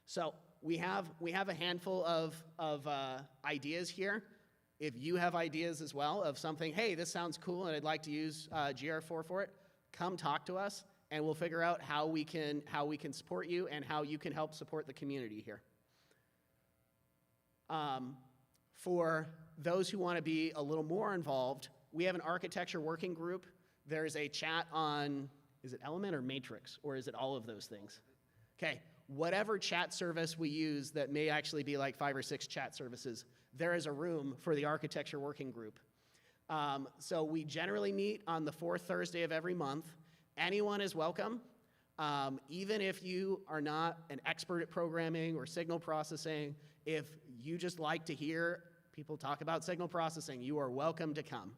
S11: So we have a handful of ideas here. If you have ideas as well of something, hey, this sounds cool and I'd like to use GR4 for it, come talk to us and we'll figure out how we can support you and how you can help support the community here. For those who want to be a little more involved, we have an architecture working group. There's a chat on, is it Element or Matrix, or is it all of those things? Okay, whatever chat service we use that may actually be like 5 or 6 chat services, there is a room for the architecture working group. So we generally meet on the 4th Thursday of every month. Anyone is welcome. Even if you are not an expert at programming or signal processing, if you just like to hear people talk about signal processing, you are welcome to come.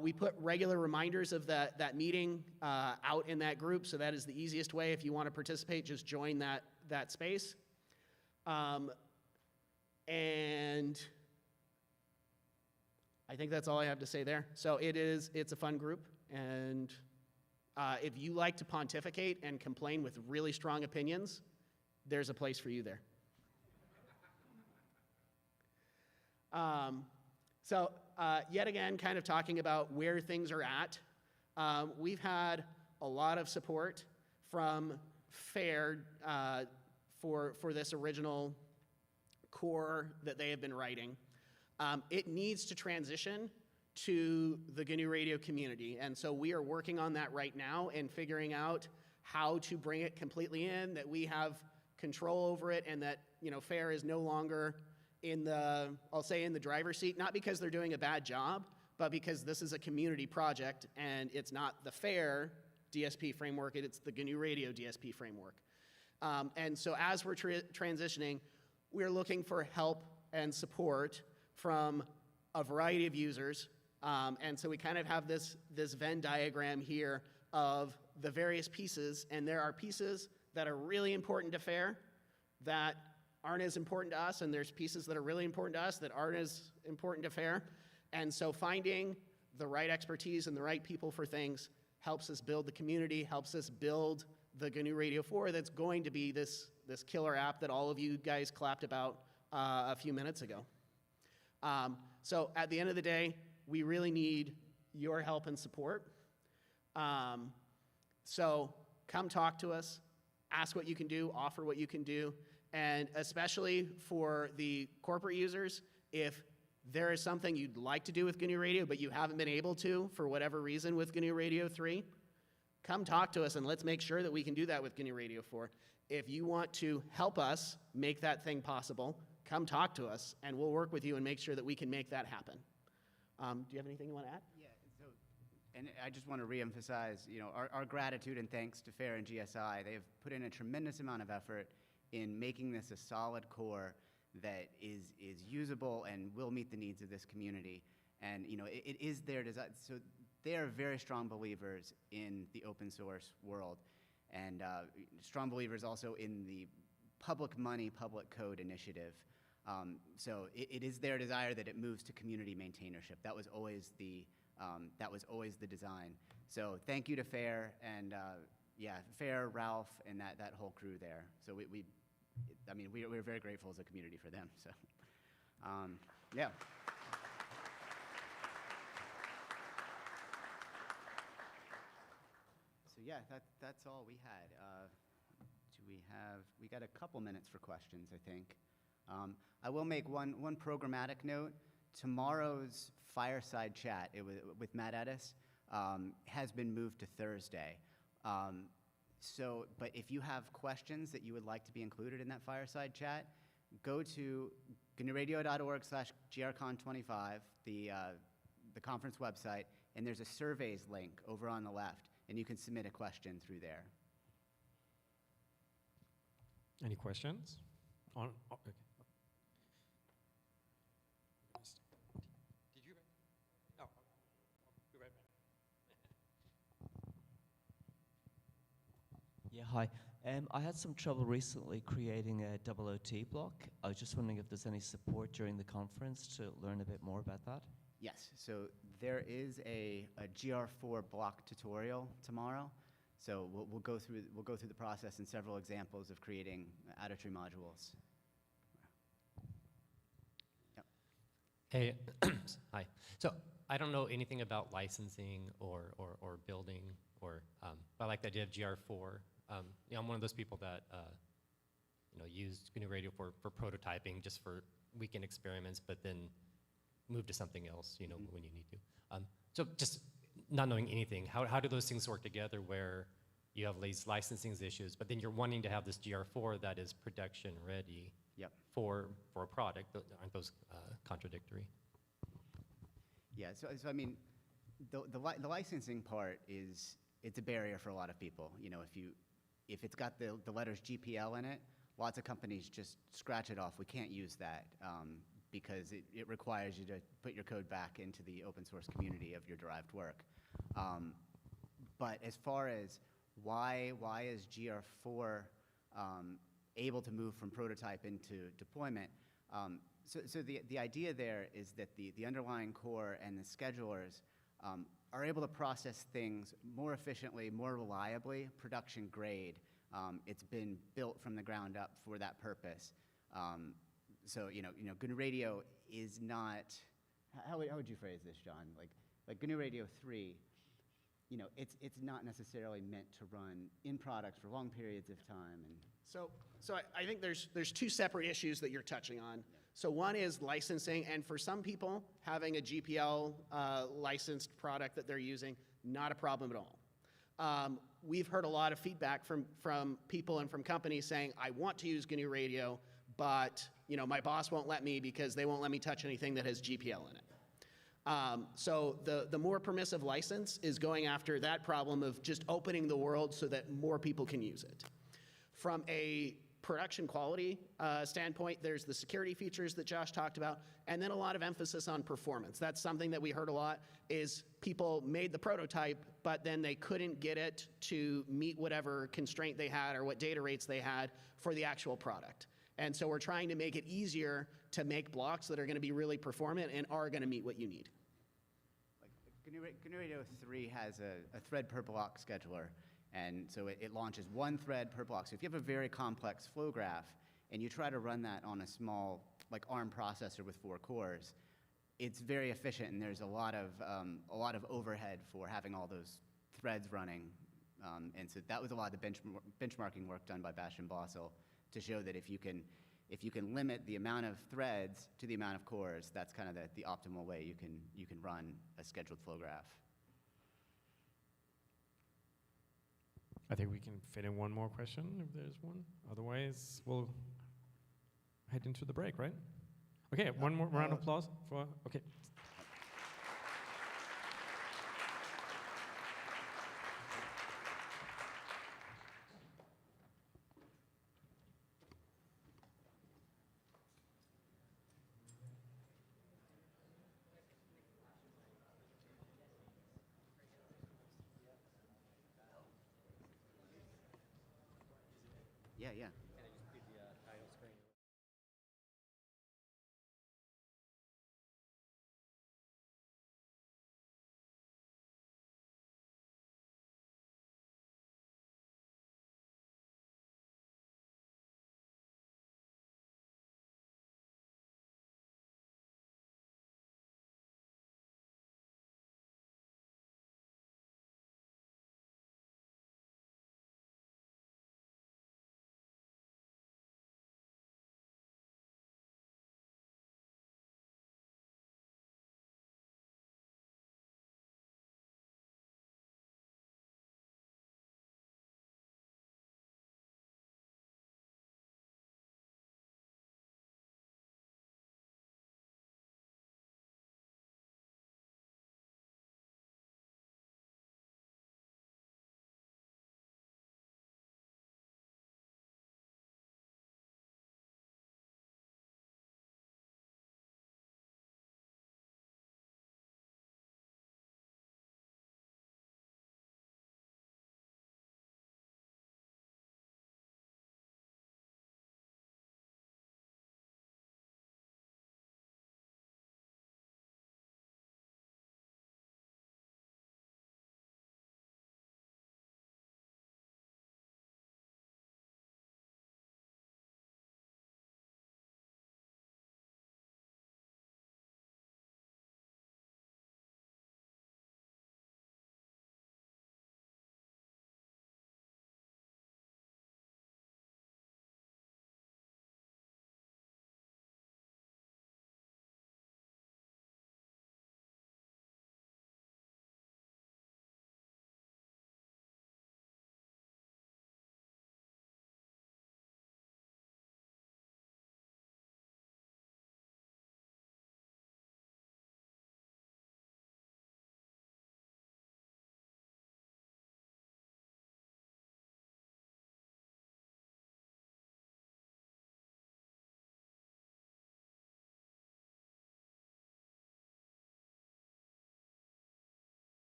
S11: We put regular reminders of that meeting out in that group, so that is the easiest way. If you want to participate, just join that space. And I think that's all I have to say there. So it's a fun group, and if you like to pontificate and complain with really strong opinions, there's a place for you there. Yet again, kind of talking about where things are at. We've had a lot of support from FAIR for this original core that they have been writing. It needs to transition to the GNU Radio community, and so we are working on that right now and figuring out how to bring it completely in, that we have control over it, and that FAIR is no longer in the driver's seat, not because they're doing a bad job, but because this is a community project and it's not the FAIR DSP framework, it's the GNU Radio DSP framework. And so as we're transitioning, we're looking for help and support from a variety of users. And so we kind of have this Venn diagram here of the various pieces, and there are pieces that are really important to FAIR that aren't as important to us, and there's pieces that are really important to us that aren't as important to FAIR. And so finding the right expertise and the right people for things helps us build the community, helps us build the GNU Radio 4 that's going to be this killer app that all of you guys clapped about a few minutes ago. So at the end of the day, we really need your help and support. So come talk to us. ask what you can do, offer what you can do, and especially for the corporate users, if there is something you'd like to do with GNU Radio, but you haven't been able to for whatever reason with GNU Radio 3, come talk to us and let's make sure that we can do that with GNU Radio 4. If you want to help us make that thing possible, come talk to us and we'll work with you and make sure that we can make that happen. Do you have anything you want to add?
S9: Yeah, so, and I just want to reemphasize, you know, our gratitude and thanks to FAIR and GSI. They have put in a tremendous amount of effort in making this a solid core that is usable and will meet the needs of this community. And you know, it is their design. So they are very strong believers in the open source world, and strong believers also in the public money, public code initiative. So it is their desire that it moves to community maintainership. That was always the design. So thank you to FAIR and yeah, FAIR, Ralph, and that whole crew there. So we're very grateful as a community for them. So yeah. So yeah, that's all we had. We got a couple minutes for questions, I think. I will make one programmatic note. Tomorrow's fireside chat with Matt Edis has been moved to Thursday. But if you have questions that you would like to be included in that fireside chat, go to GNURadio.org/grcon25, the conference website, and there's a surveys link over on the left, and you can submit a question through there.
S2: Any questions? Okay. Did you? No. Be right back.
S6: Yeah, hi. I had some trouble recently creating a OOT block. I was just wondering if there's any support during the conference to learn a bit more about that.
S9: Yes, so there is a GR4 block tutorial tomorrow. So we'll go through the process and several examples of creating out-of-tree modules. Yep.
S5: Hey, hi. So I don't know anything about licensing or building, but I like the idea of GR4. I'm one of those people that used GNU Radio for prototyping, just for weekend experiments, but then move to something else, when you need to. So just not knowing anything, how do those things work together where you have these licensing issues, but then you're wanting to have this GR4 that is production ready for a product? Aren't those contradictory?
S9: Yeah, so I mean, the licensing part it's a barrier for a lot of people. If it's got the letters GPL in it, lots of companies just scratch it off. We can't use that because it requires you to put your code back into the open source community of your derived work. But as far as why is GR4 able to move from prototype into deployment? So the idea there is that the underlying core and the schedulers are able to process things more efficiently, more reliably, production grade. It's been built from the ground up for that purpose. So GNU Radio is not. How would you phrase this, John? Like GNU Radio 3. It's not necessarily meant to run in products for long periods of time. And
S11: so I think there's two separate issues that you're touching on. Yeah. So one is licensing, and for some people, having a GPL licensed product that they're using, not a problem at all. We've heard a lot of feedback from people and from companies saying, I want to use GNU Radio, but my boss won't let me because they won't let me touch anything that has GPL in it. So the more permissive license is going after that problem of just opening the world so that more people can use it. From a production quality standpoint, there's the security features that Josh talked about, and then a lot of emphasis on performance. That's something that we heard a lot, is people made the prototype, but then they couldn't get it to meet whatever constraint they had or what data rates they had for the actual product. And so we're trying to make it easier to make blocks that are going to be really performant and are going to meet what you need.
S9: GNU Radio 3 has a thread per block scheduler, and so it launches one thread per block. So if you have a very complex flow graph and you try to run that on a small, like ARM processor with 4 cores, it's very efficient, and there's a lot of overhead for having all those threads running And so that was a lot of the benchmarking work done by Bash and Bossel to show that if you can limit the amount of threads to the amount of cores, that's kind of the optimal way you can run a scheduled flow graph.
S2: I think we can fit in one more question if there's one. Otherwise, we'll head into the break, right? Okay, one more round of applause for, okay.
S9: Yeah, yeah.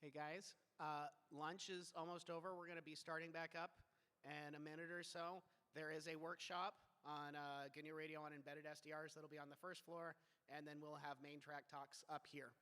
S11: Hey guys, lunch is almost over. We're going to be starting back up in a minute or so. There is a workshop on GNU Radio on embedded SDRs that'll be on the first floor, and then we'll have main track talks up here.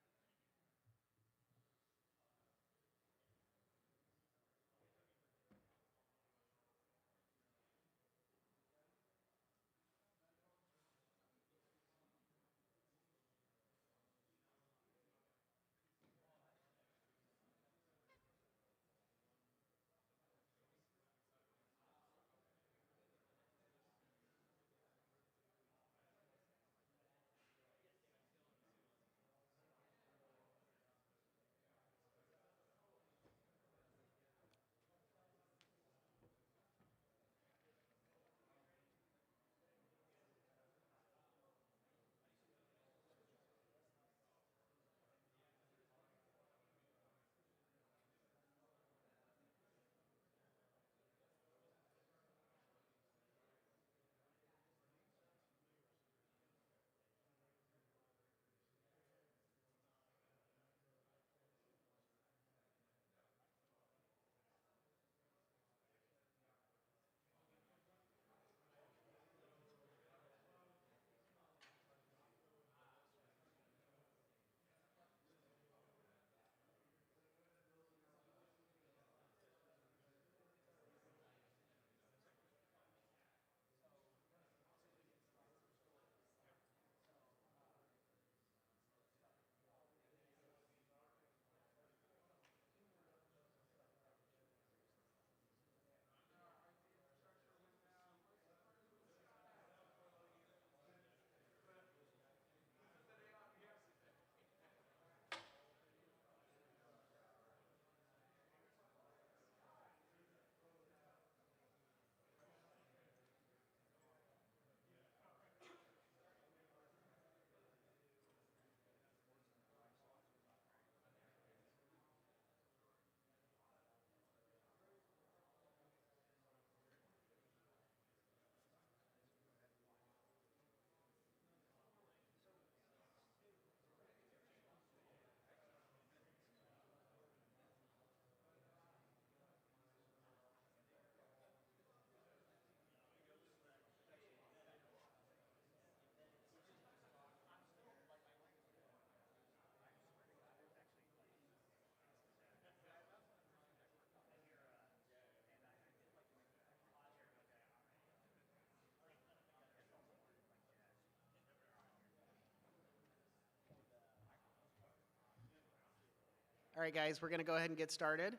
S11: All right, guys, we're going to go ahead and get started.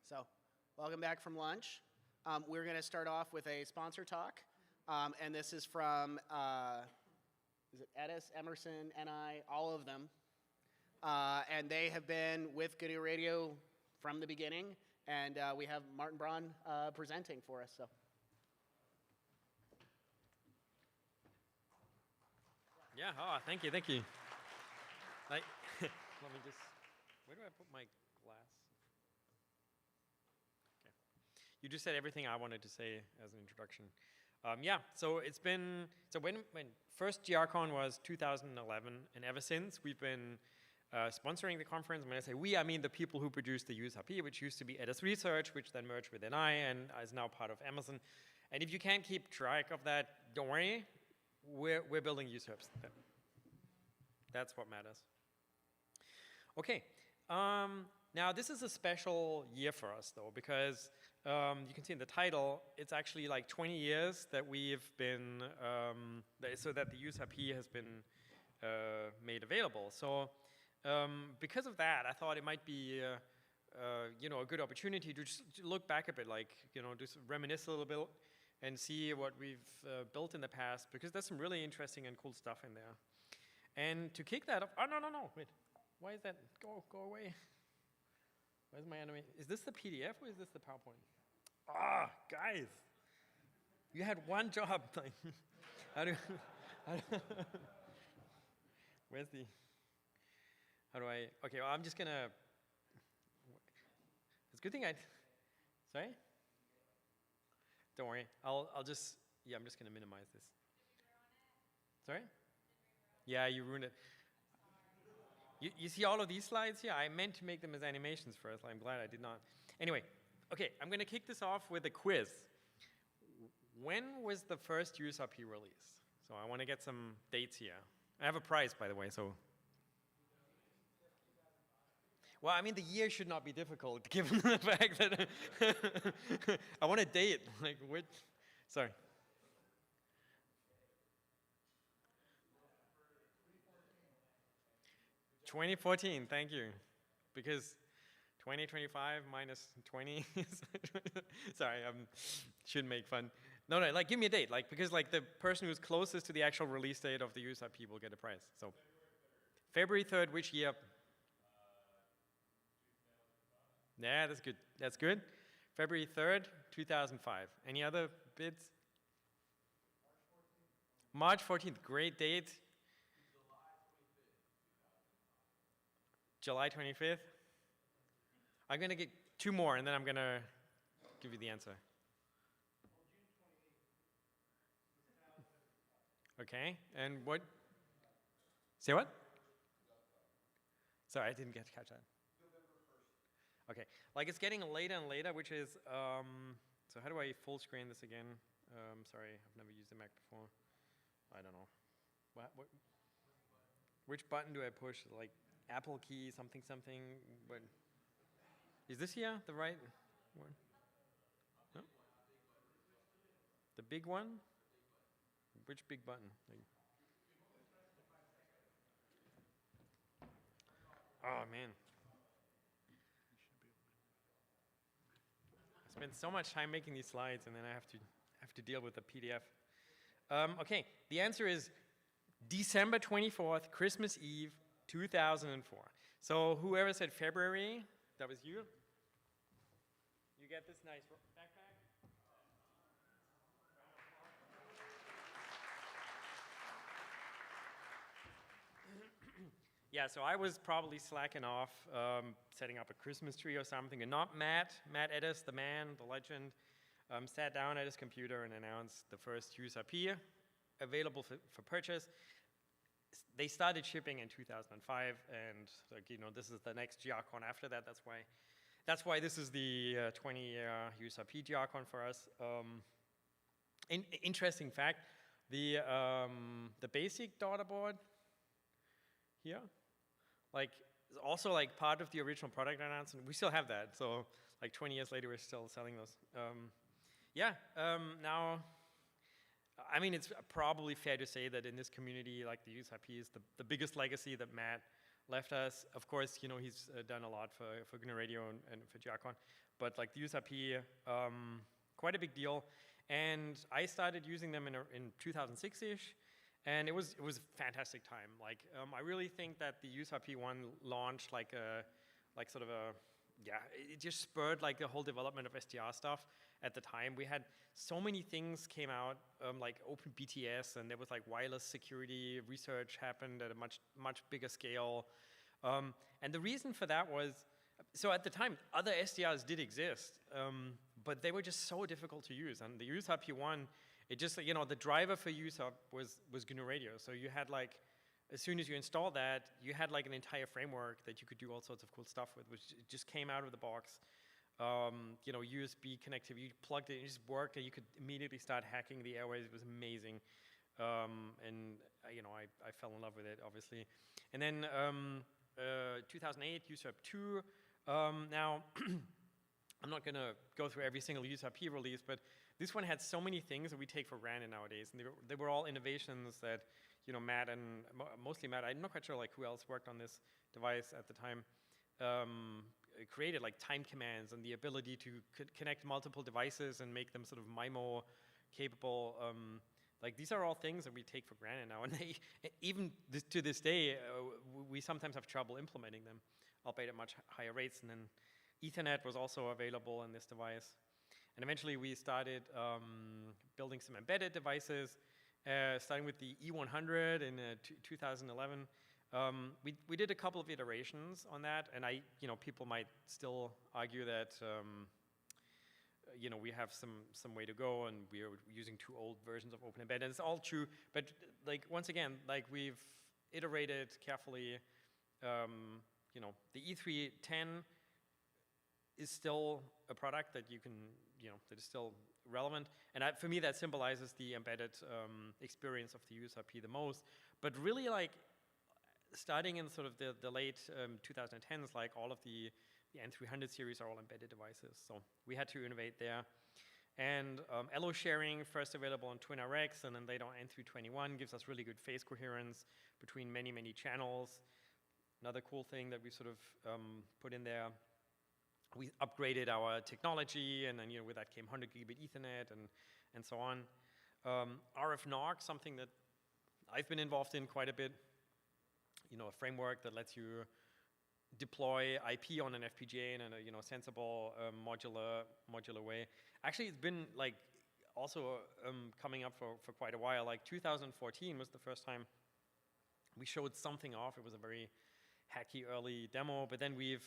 S11: So, welcome back from lunch. We're going to start off with a sponsor talk, and this is from, is it Edis, Emerson, NI, all of them. And they have been with GNU Radio from the beginning, and we have Martin Braun presenting for us. So.
S2: Yeah, thank you. Let me just, where do I put my glass? Okay. You just said everything I wanted to say as an introduction. So it's been, so when first GRCon was 2011, and ever since we've been sponsoring the conference. When I say we, I mean the people who produced the USRP, which used to be Edis Research, which then merged with NI and is now part of Amazon. And if you can't keep track of that, don't worry, we're building USRPs. That's what matters. Okay, now this is a special year for us though, because you can see in the title, it's actually like 20 years that we've been, so that the USRP has been made available. So because of that, I thought it might be a good opportunity to just look back a bit, like, just reminisce a little bit and see what we've built in the past, because there's some really interesting and cool stuff in there. And to kick that off, oh, no, wait. Why is that? Go away. Where's my enemy? Is this the PDF or is this the PowerPoint? Ah, guys. You had one job. Where's the, okay, well, I'm just gonna, it's a good thing sorry? Don't worry, I'm just gonna minimize this. Sorry? Yeah, you ruined it. You see all of these slides here? I meant to make them as animations first. I'm glad I did not. Anyway, okay, I'm going to kick this off with a quiz. When was the first USRP release? So I want to get some dates here. I have a prize, by the way, so. Well, I mean, the year should not be difficult, given the fact that I want a date, like which, sorry. 2014, thank you. Because 2025 minus 20, sorry, shouldn't make fun. No, like give me a date, like because like the person who's closest to the actual release date of the USRP will get a prize. So, February 3rd, which year? Yeah, that's good. That's good. February 3rd, 2005. Any other bids? March 14th, great date. July 25th. I'm going to get two more, and then I'm going to give you the answer. Okay, and what? Say what? Sorry, I didn't catch that. Okay, like it's getting later and later, which is, so how do I full screen this again? Sorry, I've never used the Mac before. I don't know. Which button do I push? Like Apple key, something, something. What? Is this here the right one? No? The big one? Which big button? Oh man. I spent so much time making these slides, and then I have to deal with the PDF. Okay, the answer is December 24th, Christmas Eve, 2004. So whoever said February, that was you. You get this nice backpack. Yeah, so I was probably slacking off, setting up a Christmas tree or something, and not Matt Edis, the man, the legend, sat down at his computer and announced the first USRP available for purchase. They started shipping in 2005, and like, you know, this is the next GRCon after that. That's why this is the 20-year USRP GRCon for us. Interesting fact: the basic daughter board here, like, is also like part of the original product announcement. We still have that, so like 20 years later, we're still selling those. Now. I mean, it's probably fair to say that in this community, like the USRP is the biggest legacy that Matt left us. Of course, you know, he's done a lot for GNU Radio and for GRCon, but like the USRP, quite a big deal. And I started using them in 2006-ish, and it was a fantastic time. Like, I really think that the USRP one launched like sort of a, yeah, it just spurred like the whole development of SDR stuff at the time. We had so many things came out, like OpenBTS, and there was like wireless security research happened at a much bigger scale. And the reason for that was, so at the time, other SDRs did exist, but they were just so difficult to use. And the USRP one, it just, you know, the driver for USRP was GNU Radio. So you had like, as soon as you installed that, you had like an entire framework that you could do all sorts of cool stuff with, which just came out of the box. You know, USB connectivity, you plugged it, it just worked, and you could immediately start hacking the airways. It was amazing. And, you know, I fell in love with it, obviously. And then 2008, USRP 2. Now, I'm not going to go through every single USRP release, but this one had so many things that we take for granted nowadays. And they were all innovations that, you know, Matt and mostly Matt, I'm not quite sure like who else worked on this device at the time, created like time commands and the ability to connect multiple devices and make them sort of MIMO capable. Like these are all things that we take for granted now, and they, even to this day, we sometimes have trouble implementing them, albeit at much higher rates. And then Ethernet was also available in this device. And eventually we started building some embedded devices, starting with the E100 in 2011. We did a couple of iterations on that, and you know, people might still argue that, you know, we have some way to go, and we are using too old versions of OpenEmbed, and it's all true. But like once again, like we've iterated carefully, you know, the E310 is still a product that you can, you know, that is still relevant. And for me, that symbolizes the embedded experience of the USRP the most. But really, like, starting in sort of the late 2010s, like all of the N300 series are all embedded devices. So we had to innovate there. And LO sharing, first available on TwinRX, and then later on N321, gives us really good phase coherence between many, many channels. Another cool thing that we sort of put in there, we upgraded our technology, and then, you know, with that came 100 gigabit Ethernet and so on. RF NOC, something that I've been involved in quite a bit. You know, a framework that lets you deploy IP on an FPGA in a, you know, sensible, modular way. Actually, it's been like also coming up for quite a while. Like 2014 was the first time we showed something off. It was a very hacky early demo, but then we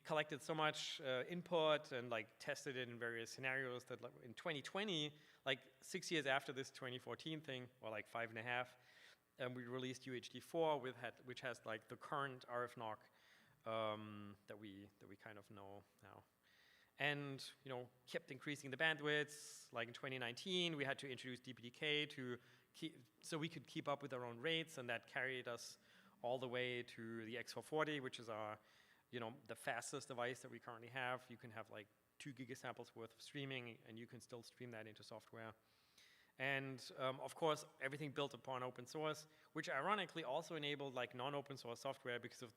S2: collected so much input and like tested it in various scenarios that, like, in 2020, like 6 years after this 2014 thing, or like 5.5, we released UHD4 which has like the current RF NOC that we kind of know now. And, you know, kept increasing the bandwidths. Like in 2019, we had to introduce DPDK so we could keep up with our own rates, and that carried us all the way to the X440, which is our, you know, the fastest device that we currently have. You can have like 2 gigasamples worth of streaming, and you can still stream that into software. And of course, everything built upon open source, which ironically also enabled like non-open source software because of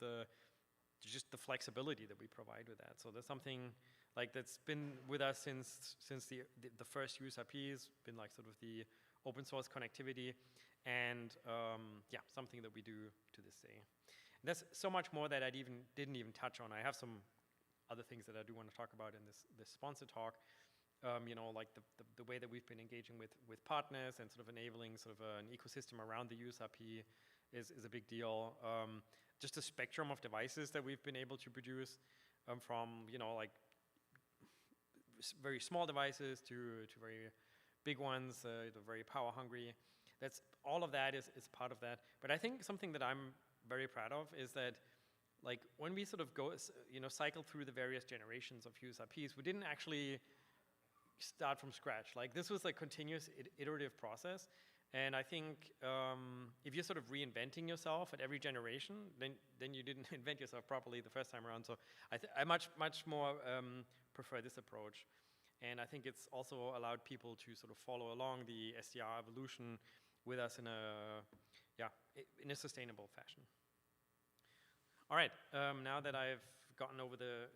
S2: just the flexibility that we provide with that. So there's something like that's been with us since the first USRPs, been like sort of the open source connectivity, and yeah, something that we do to this day. And there's so much more that I didn't even touch on. I have some other things that I do want to talk about in this sponsor talk. You know, like the way that we've been engaging with partners and sort of enabling sort of an ecosystem around the USRP is a big deal. Just the spectrum of devices that we've been able to produce, from, you know, like very small devices to very big ones, very power hungry. All of that is part of that. But I think something that I'm very proud of is that, like, when we sort of go, you know, cycle through the various generations of USRPs, we didn't actually start from scratch. Like, this was a continuous iterative process. And I think if you're sort of reinventing yourself at every generation, then you didn't invent yourself properly the first time around. So I much more prefer this approach. And I think it's also allowed people to sort of follow along the SDR evolution with us in a sustainable fashion. All right, now that I've gotten over the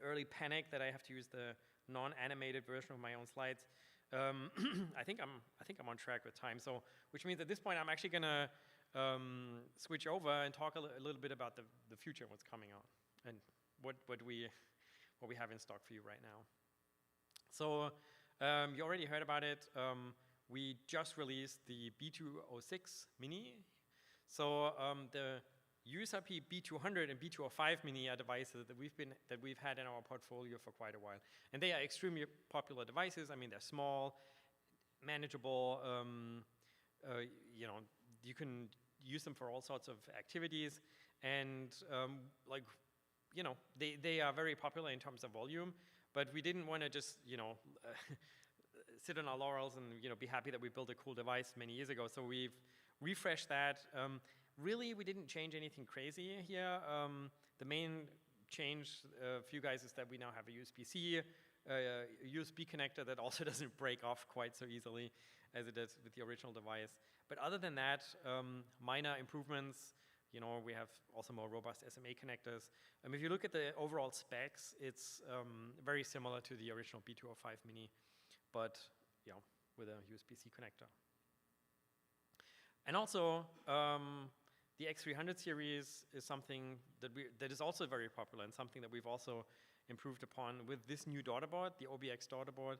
S2: early panic that I have to use the non-animated version of my own slides, I think I'm on track with time. So, which means at this point I'm actually gonna switch over and talk a little bit about the future, what's coming on, and what we have in stock for you right now. So you already heard about it. We just released the B206 Mini. So the USRP B200 and B205 Mini are devices that we've had in our portfolio for quite a while, and they are extremely popular devices. I mean, they're small, manageable. You know, you can use them for all sorts of activities, and like, you know, they are very popular in terms of volume. But we didn't want to just, you know, sit on our laurels and, you know, be happy that we built a cool device many years ago. So we've refreshed that. Really, we didn't change anything crazy here. The main change for you guys is that we now have a USB-C, USB connector that also doesn't break off quite so easily as it does with the original device. But other than that, minor improvements. You know, we have also more robust SMA connectors. If you look at the overall specs, it's very similar to the original B205 Mini, but, you know, with a USB-C connector. And also, the X300 series is something that is also very popular and something that we've also improved upon with this new daughter board, the OBX daughter board.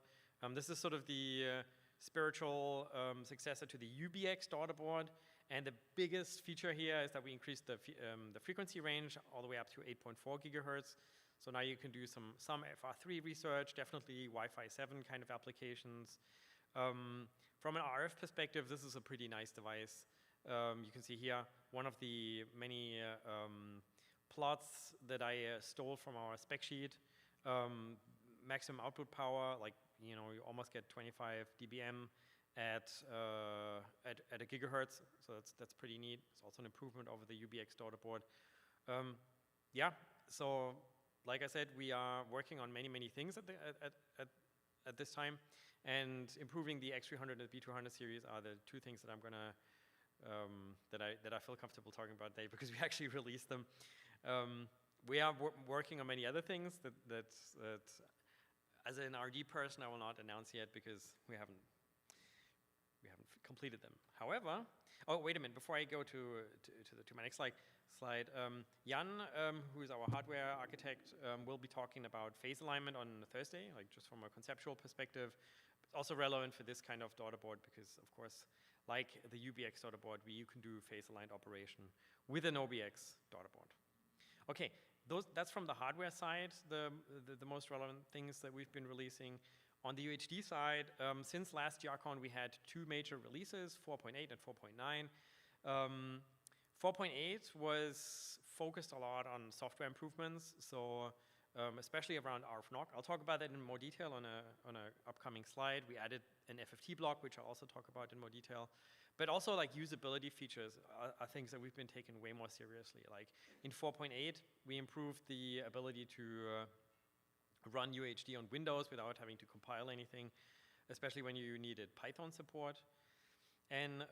S2: This is sort of the spiritual successor to the UBX daughter board. And the biggest feature here is that we increased the frequency range all the way up to 8.4 gigahertz. So now you can do some FR3 research, definitely Wi-Fi 7 kind of applications. From an RF perspective, this is a pretty nice device. You can see here one of the many plots that I stole from our spec sheet. Maximum output power, like, you know, you almost get 25 dBm at a gigahertz, so that's pretty neat. It's also an improvement over the UBX daughter board. Yeah, so like I said, we are working on many things at this time, and improving the X300 and the B200 series are the two things that I'm gonna that I feel comfortable talking about today, because we actually released them. We are working on many other things that as an RD person I will not announce yet, because we haven't completed them. However, oh, wait a minute, before I go to my next slide, Jan, who is our hardware architect, will be talking about phase alignment on Thursday, like just from a conceptual perspective. It's also relevant for this kind of daughter board, because of course, like the UBX daughter board, you can do phase aligned operation with an OBX daughter board. Okay, that's from the hardware side, the most relevant things that we've been releasing. On the UHD side, since last YARCon, we had two major releases, 4.8 and 4.9. 4.8 was focused a lot on software improvements, so especially around RFNOC. I'll talk about that in more detail on a upcoming slide. We added an FFT block, which I'll also talk about in more detail. But also, like, usability features are things that we've been taking way more seriously. Like in 4.8, we improved the ability to run UHD on Windows without having to compile anything, especially when you needed Python support. And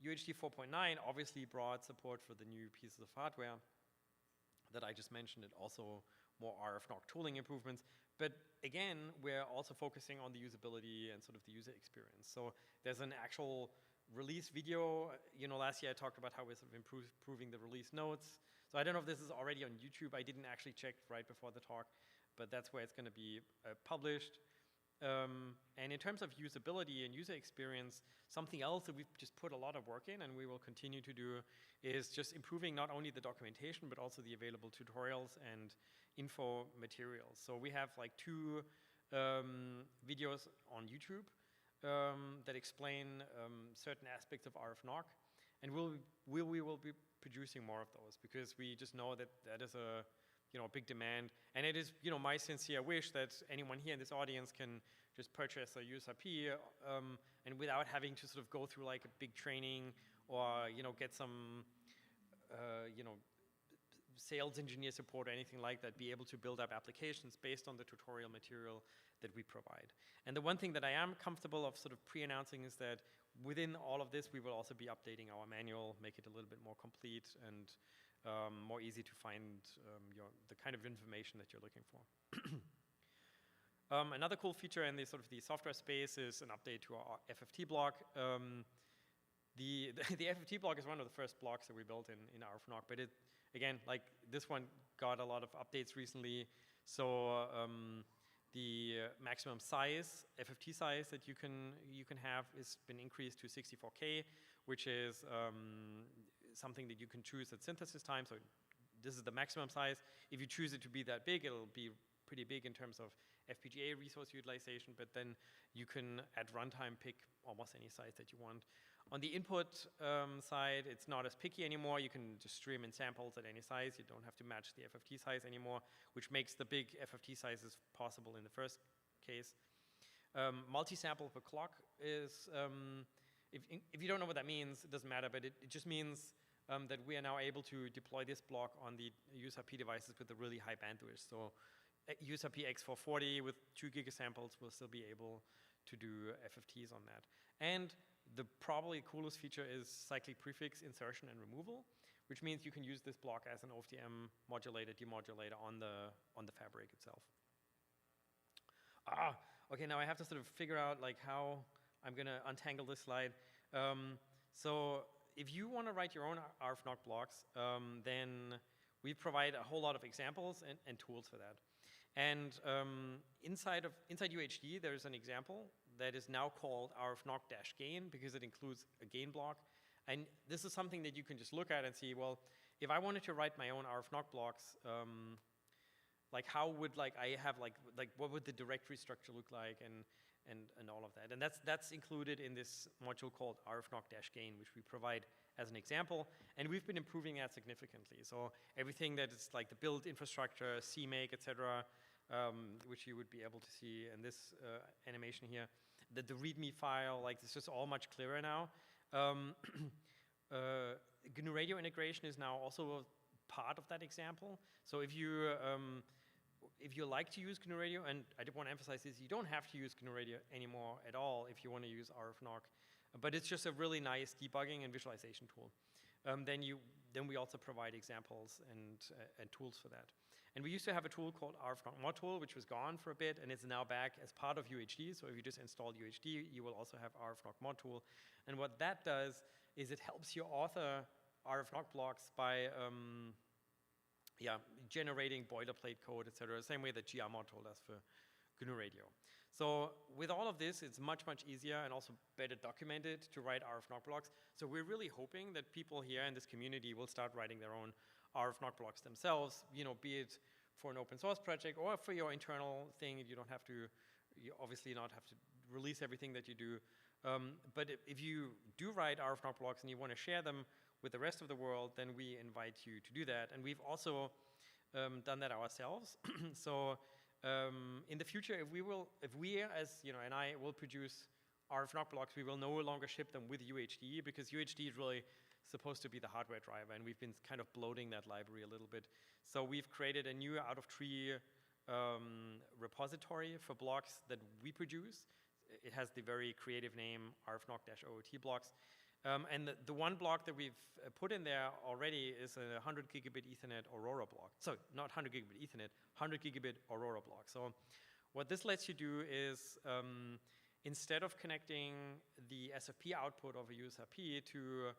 S2: UHD 4.9 obviously brought support for the new pieces of hardware that I just mentioned, and also more RFNOC tooling improvements. But again, we're also focusing on the usability and sort of the user experience. So there's an actual release video. You know, last year I talked about how we're sort of improving the release notes. So I don't know if this is already on YouTube. I didn't actually check right before the talk, but that's where it's going to be published. And in terms of usability and user experience, something else that we've just put a lot of work in, and we will continue to do, is just improving not only the documentation, but also the available tutorials and info materials. So we have like two videos on YouTube that explain certain aspects of RFNOC, and we will be producing more of those, because we just know that that is a big demand. And it is, my sincere wish that anyone here in this audience can just purchase a USRP and without having to sort of go through like a big training or, get some, sales engineer support or anything like that, be able to build up applications based on the tutorial material that we provide. And the one thing that I am comfortable of sort of pre-announcing is that within all of this, we will also be updating our manual, make it a little bit more complete and more easy to find the kind of information that you're looking for. Another cool feature in the sort of the software space is an update to our FFT block. The FFT block is one of the first blocks that we built in RFNOC, but it, again, like this one got a lot of updates recently. So the maximum size, FFT size that you can have has been increased to 64K, which is something that you can choose at synthesis time. So this is the maximum size. If you choose it to be that big, it'll be pretty big in terms of FPGA resource utilization, but then you can at runtime pick almost any size that you want. On the input side, it's not as picky anymore. You can just stream in samples at any size. You don't have to match the FFT size anymore, which makes the big FFT sizes possible in the first case. Multi-sample per clock is, if you don't know what that means, it doesn't matter, but it just means that we are now able to deploy this block on the USRP devices with a really high bandwidth. So USRP X440 with 2 gigasamples will still be able to do FFTs on that. And the probably coolest feature is cyclic prefix insertion and removal, which means you can use this block as an OFDM modulator, demodulator on the fabric itself. Okay, now I have to sort of figure out like how I'm going to untangle this slide. So if you want to write your own RFNOC blocks, then we provide a whole lot of examples and tools for that. And inside UHD, there's an example that is now called RFNOC-gain because it includes a gain block. And this is something that you can just look at and see, well, if I wanted to write my own RFNOC blocks, like how would I have what would the directory structure look like? And and all of that. And that's included in this module called RFNOC-gain, which we provide as an example. And we've been improving that significantly. So everything that is like the build infrastructure, CMake, et cetera, which you would be able to see in this animation here. The README file, like this is all much clearer now. GNU Radio integration is now also a part of that example. So if you like to use GNU Radio, and I want to emphasize this, you don't have to use GNU Radio anymore at all if you want to use RFNOC, but it's just a really nice debugging and visualization tool. Then we also provide examples and tools for that. And we used to have a tool called RFNOC Module, which was gone for a bit, and it's now back as part of UHD. So if you just install UHD, you will also have RFNOC Module. And what that does is it helps you author RFNOC blocks by generating boilerplate code, et cetera, the same way that GR Module does for GNU Radio. So with all of this, it's much, much easier and also better documented to write RFNOC blocks. So we're really hoping that people here in this community will start writing their own RFNOC blocks themselves, be it for an open source project or for your internal thing. You obviously not have to release everything that you do. But if you do write RFNOC blocks and you want to share them with the rest of the world, then we invite you to do that. And we've also done that ourselves. So in the future, if we as NI will produce RFNOC blocks, we will no longer ship them with UHD, because UHD is really supposed to be the hardware driver, and we've been kind of bloating that library a little bit. So we've created a new out-of-tree repository for blocks that we produce. It has the very creative name RFNOC-OOT blocks. And the one block that we've put in there already is a 100 gigabit Ethernet Aurora block. So not 100 gigabit Ethernet, 100 gigabit Aurora block. So what this lets you do is instead of connecting the SFP output of a USRP to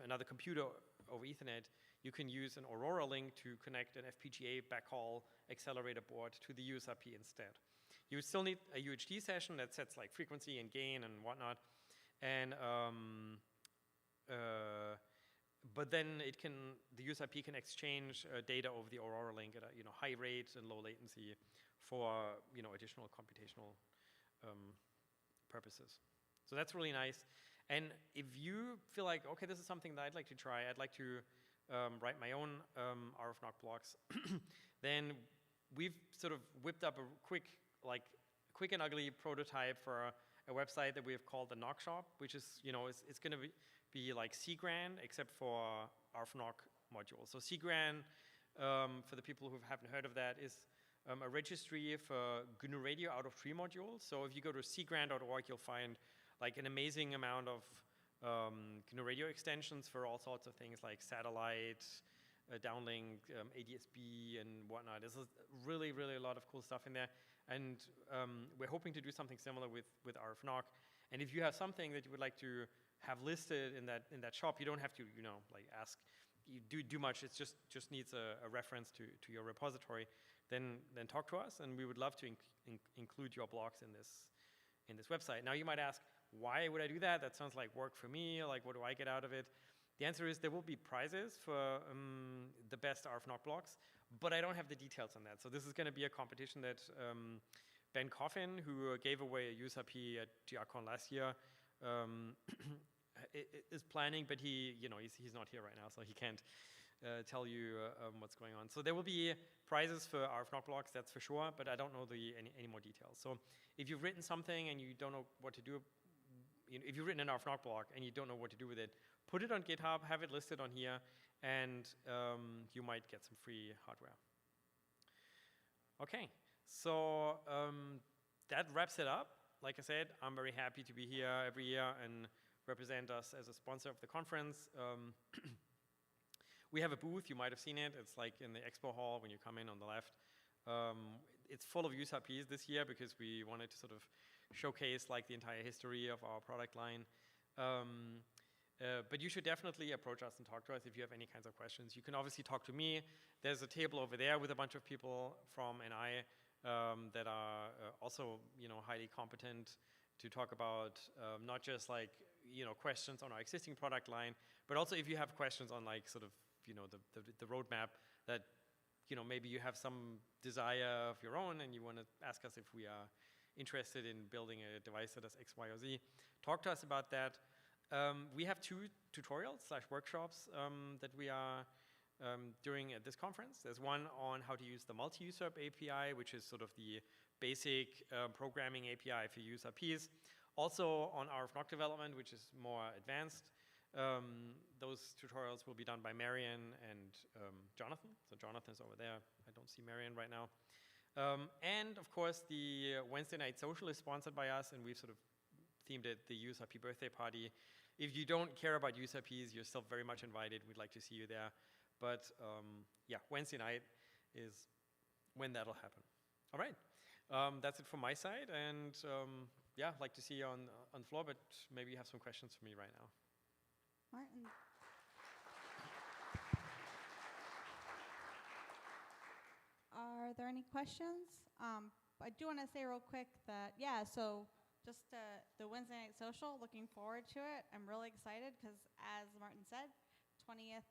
S2: another computer over Ethernet, you can use an Aurora link to connect an FPGA backhaul accelerator board to the USRP instead. You would still need a UHD session that sets like frequency and gain and whatnot. And but then the USRP can exchange data over the Aurora link at a high rate and low latency for additional computational purposes. So that's really nice. And if you feel like, okay, this is something that I'd like to try, I'd like to write my own RFNOC blocks, then we've sort of whipped up a quick and ugly prototype for a website that we have called the NOC Shop, which is, it's going to be like CGRAN, except for RFNOC modules. So CGRAN, for the people who haven't heard of that, is a registry for GNU Radio out-of-tree modules. So if you go to cgran.org, you'll find like an amazing amount of GNU Radio extensions for all sorts of things like satellite, downlink, ADSB, and whatnot. There's really, really a lot of cool stuff in there. And we're hoping to do something similar with RFNOC. And if you have something that you would like to have listed in that shop, you don't have to, ask. You do much. It just needs a reference to your repository. Then talk to us, and we would love to include your blocks in this website. Now you might ask, why would I do that? That sounds like work for me. Like, what do I get out of it? The answer is there will be prizes for the best RFNOC blocks, but I don't have the details on that. So this is going to be a competition that Ben Coffin, who gave away a USRP at GRCon last year, is planning, but he's not here right now, so he can't tell you what's going on. So there will be prizes for RFNOC blocks, that's for sure, but I don't know any more details. So if you've written something and you don't know what to do, if you've written an RFNOC block and you don't know what to do with it, put it on GitHub, have it listed on here, and you might get some free hardware. Okay, so that wraps it up. Like I said, I'm very happy to be here every year and represent us as a sponsor of the conference. We have a booth, you might have seen it. It's like in the expo hall when you come in on the left. It's full of USRPs this year because we wanted to sort of showcase like the entire history of our product line. But you should definitely approach us and talk to us if you have any kinds of questions. You can obviously talk to me. There's a table over there with a bunch of people from NI that are also highly competent to talk about not just like questions on our existing product line, but also if you have questions on like sort of the roadmap that maybe you have some desire of your own and you want to ask us if we are interested in building a device that does X, Y, or Z, talk to us about that. We have 2 tutorials/workshops that we are doing at this conference. There's one on how to use the multi-usurp API, which is sort of the basic programming API for USRPs. Also on RFNOC development, which is more advanced. Those tutorials will be done by Marian and Jonathan. So Jonathan's over there. I don't see Marian right now. And of course, the Wednesday Night Social is sponsored by us, and we've sort of themed it the USRP birthday party. If you don't care about USRPs, you're still very much invited. We'd like to see you there. But yeah, Wednesday night is when that'll happen. All right, that's it from my side. And yeah, I'd like to see you on the floor, but maybe you have some questions for me right now.
S12: Martin. Are there any questions? I do want to say real quick that, yeah, so just the Wednesday Night Social, looking forward to it. I'm really excited because, as Martin said, 20th,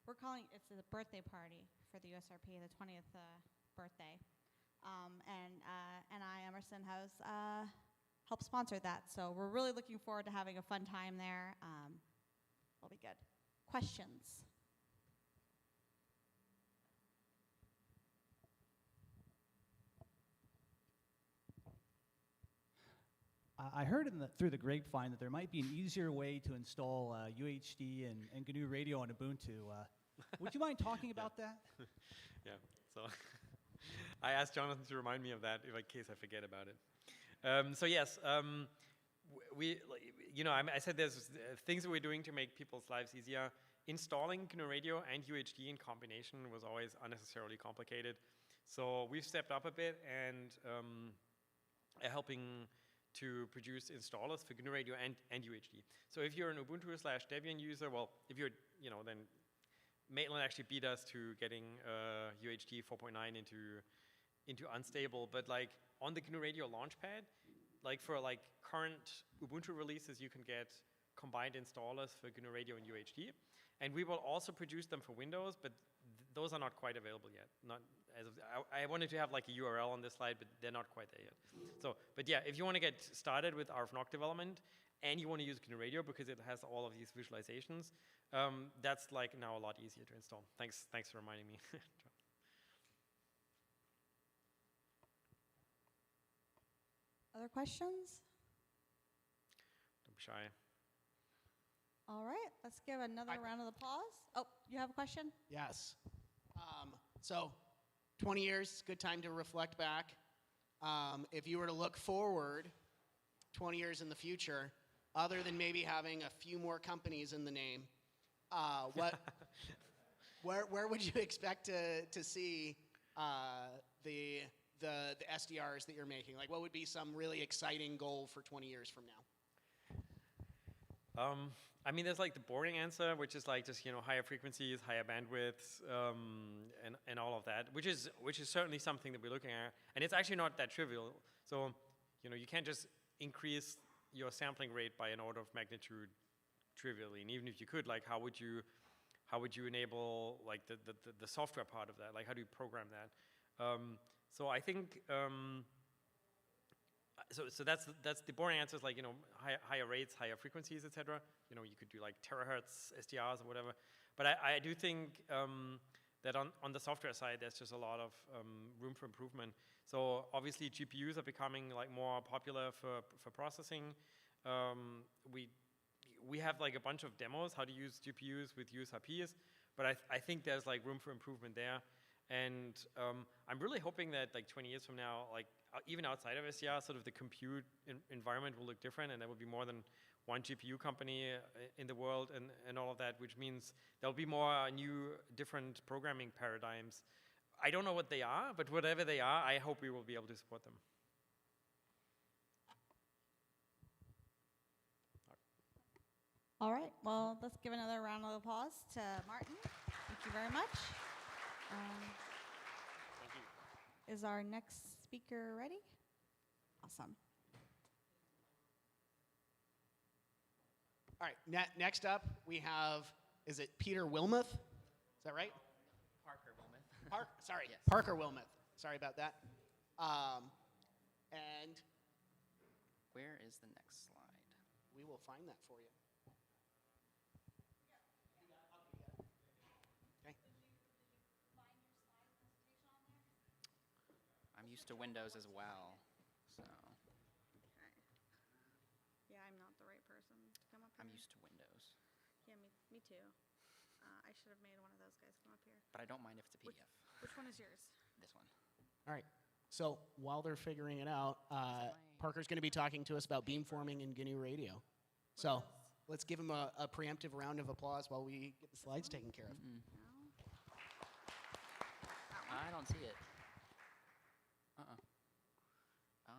S12: we're calling it's the birthday party for the USRP, the 20th birthday. And I, Emerson House, helped sponsor that. So we're really looking forward to having a fun time there. It'll be good. Questions?
S13: I heard through the grapevine that there might be an easier way to install UHD and GNU Radio on Ubuntu. Would you mind talking about that?
S2: Yeah, so I asked Jonathan to remind me of that in case I forget about it. So yes, I said there's things that we're doing to make people's lives easier. Installing GNU Radio and UHD in combination was always unnecessarily complicated. So we've stepped up a bit and are helping to produce installers for GNU Radio and UHD. So if you're an Ubuntu/Debian user, well, if you're, then Maitland actually beat us to getting UHD 4.9 into unstable. But on the GNU Radio Launchpad, for current Ubuntu releases, you can get combined installers for GNU Radio and UHD. And we will also produce them for Windows, but those are not quite available yet. Not as of, I wanted to have a URL on this slide, but they're not quite there yet. So, but yeah, if you want to get started with RFNOC development and you want to use GNU Radio because it has all of these visualizations, that's now a lot easier to install. Thanks for reminding me.
S12: Other questions?
S2: Don't be shy.
S12: All right, let's give another round of applause. Oh, you have a question?
S11: Yes. So 20 years, good time to reflect back. If you were to look forward 20 years in the future, other than maybe having a few more companies in the name, where would you expect to see the SDRs that you're making? What would be some really exciting goal for 20 years from now?
S2: There's the boring answer, which is just higher frequencies, higher bandwidths, and all of that, which is certainly something that we're looking at, and it's actually not that trivial. So you can't just increase your sampling rate by an order of magnitude trivially, and even if you could, how would you enable the software part of that? How do you program that? So I think. So that's the boring answer is higher rates, higher frequencies, etc. You could do terahertz SDRs or whatever. But I do think that on the software side, there's just a lot of room for improvement. So obviously GPUs are becoming more popular for processing. We have a bunch of demos how to use GPUs with USRPs, but I think there's room for improvement there. And I'm really hoping that 20 years from now, even outside of SDR, sort of the compute environment will look different, and there will be more than one GPU company in the world and all of that, which means there'll be more new, different programming paradigms. I don't know what they are, but whatever they are, I hope we will be able to support them.
S12: All right, well, let's give another round of applause to Martin. Thank you very much.
S2: Thank you.
S12: Is our next speaker ready? Awesome.
S11: All right, next up we have, is it Peter Wilmoth? Is that right?
S14: Parker Wilmoth.
S11: Sorry,
S14: Yes.
S11: Parker Wilmoth. Sorry about that. And
S14: where is the next slide?
S11: we will find that for you. Okay.
S14: I'm used to Windows as well, so
S12: Okay. Yeah, I'm not the right person to come up here.
S14: I'm used to Windows.
S12: Yeah, me too. I should have made one of those guys come up here.
S14: But I don't mind if it's a PDF.
S12: Which one is yours?
S14: This one.
S11: All right. So while they're figuring it out, Parker's going to be talking to us about beamforming in GNU Radio. So let's give him a preemptive round of applause while we get the slides taken care of.
S14: I don't see it.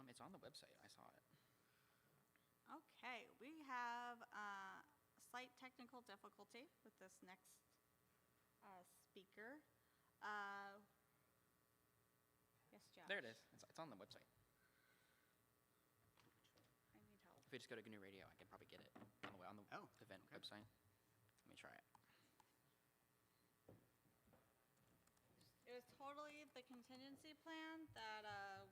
S14: It's on the website. I saw it.
S12: Okay, we have a slight technical difficulty with this next speaker. Yes, Josh?
S14: There it is. It's on the website.
S12: I need help.
S14: If we just go to GNU Radio, I can probably get it on the event website. Let me try it.
S12: It was totally the contingency plan that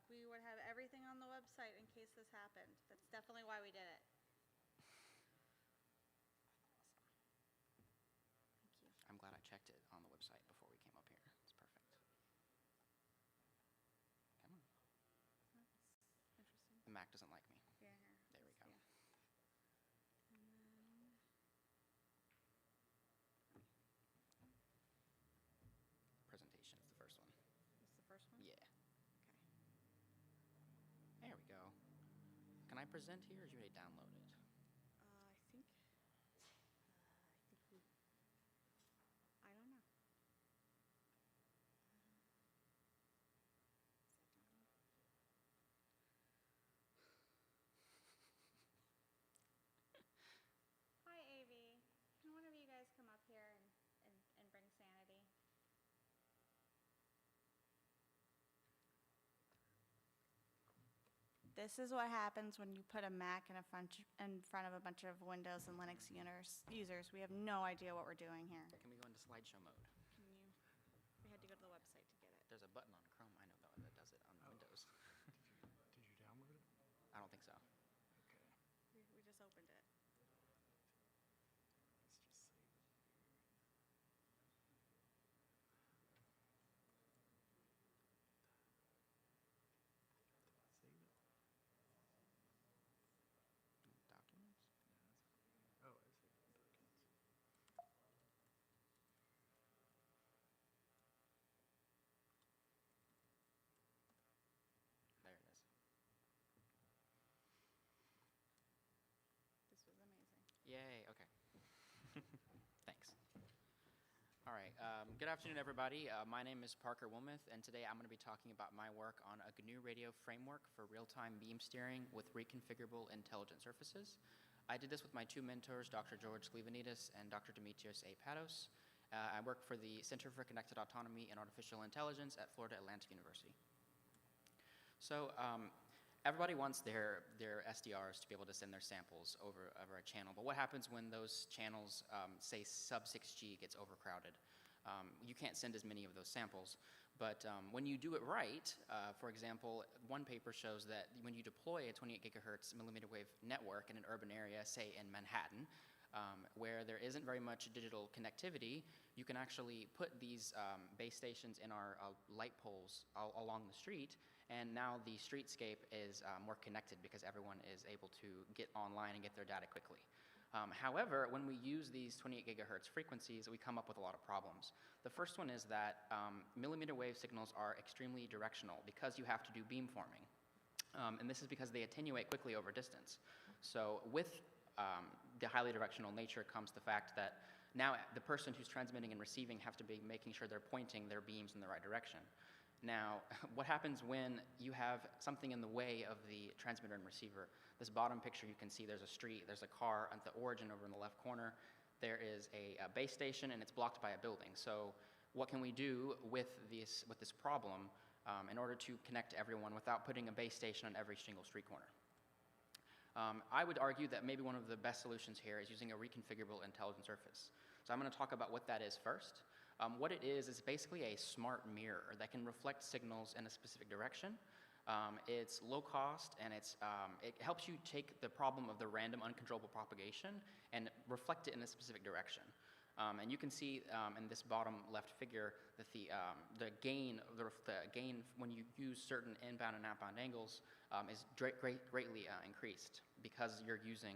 S12: we would have everything on the website in case this happened. That's definitely why we did it. Thank you.
S14: I'm glad I checked it on the website before we came up here. It's perfect. Come on.
S12: That's interesting.
S14: The Mac doesn't like me.
S12: Yeah.
S14: There we go.
S12: Yeah. And then
S14: Presentation is the first one.
S12: this is the first one?
S14: Yeah.
S12: Okay.
S14: There we go. Can I present here or should I download it?
S12: I think we, I don't know. Hi, Avi. Can one of you guys come up here and bring sanity? This is what happens when you put a Mac in front of a bunch of Windows and Linux users. We have no idea what we're doing here.
S14: Can we go into slideshow mode?
S12: We had to go to the website to get it.
S14: There's a button on Chrome. I know that does it on Windows.
S8: Did you download it?
S14: I don't think so.
S8: Okay.
S12: We just opened it.
S8: Let's just save it. Save it.
S14: Documents?
S8: Oh, I see. Documents.
S14: There it is.
S12: This was amazing.
S14: Yay, okay. Thanks. All right, good afternoon, everybody. My name is Parker Wilmuth, and today I'm going to be talking about my work on a GNU Radio framework for real-time beam steering with reconfigurable intelligent surfaces. I did this with my two mentors, Dr. George Slivanidis and Dr. Dimitrios A. Pados. I work for the Center for Connected Autonomy and Artificial Intelligence at Florida Atlantic University. So everybody wants their SDRs to be able to send their samples over a channel, but what happens when those channels, say sub 6G gets overcrowded? You can't send as many of those samples, but when you do it right, for example, one paper shows that when you deploy a 28 gigahertz millimeter wave network in an urban area, say in Manhattan, where there isn't very much digital connectivity, you can actually put these base stations in our light poles along the street, and now the streetscape is more connected because everyone is able to get online and get their data quickly. However, when we use these 28 gigahertz frequencies, we come up with a lot of problems. The first one is that millimeter wave signals are extremely directional because you have to do beamforming. And this is because they attenuate quickly over distance. So with the highly directional nature comes the fact that now the person who's transmitting and receiving have to be making sure they're pointing their beams in the right direction. Now, what happens when you have something in the way of the transmitter and receiver? This bottom picture, you can see there's a street, there's a car at the origin over in the left corner. There is a base station, and it's blocked by a building. So what can we do with this problem in order to connect everyone without putting a base station on every single street corner? I would argue that maybe one of the best solutions here is using a reconfigurable intelligent surface. So I'm going to talk about what that is first. What it is basically a smart mirror that can reflect signals in a specific direction, It's low cost, and it helps you take the problem of the random uncontrollable propagation and reflect it in a specific direction. And you can see in this bottom left figure that the gain when you use certain inbound and outbound angles is greatly increased because you're using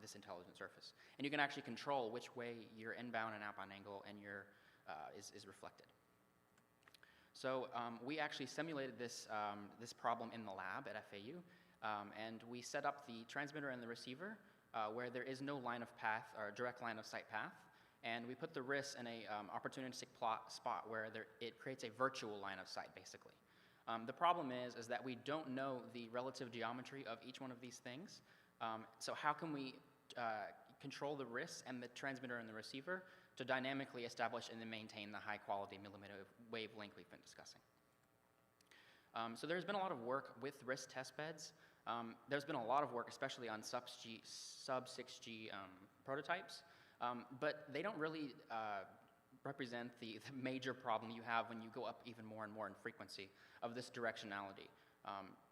S14: this intelligent surface. And you can actually control which way your inbound and outbound angle and your is reflected. So we actually simulated this problem in the lab at FAU, and we set up the transmitter and the receiver where there is no line of path or direct line of sight path, and we put the RIS in a opportunistic spot where it creates a virtual line of sight, basically. The problem is that we don't know the relative geometry of each one of these things. So how can we control the RIS and the transmitter and the receiver to dynamically establish and then maintain the high quality millimeter wave length we've been discussing? So there's been a lot of work with RIS testbeds. There's been a lot of work, especially on sub-6G prototypes, but they don't really represent the major problem you have when you go up even more and more in frequency of this directionality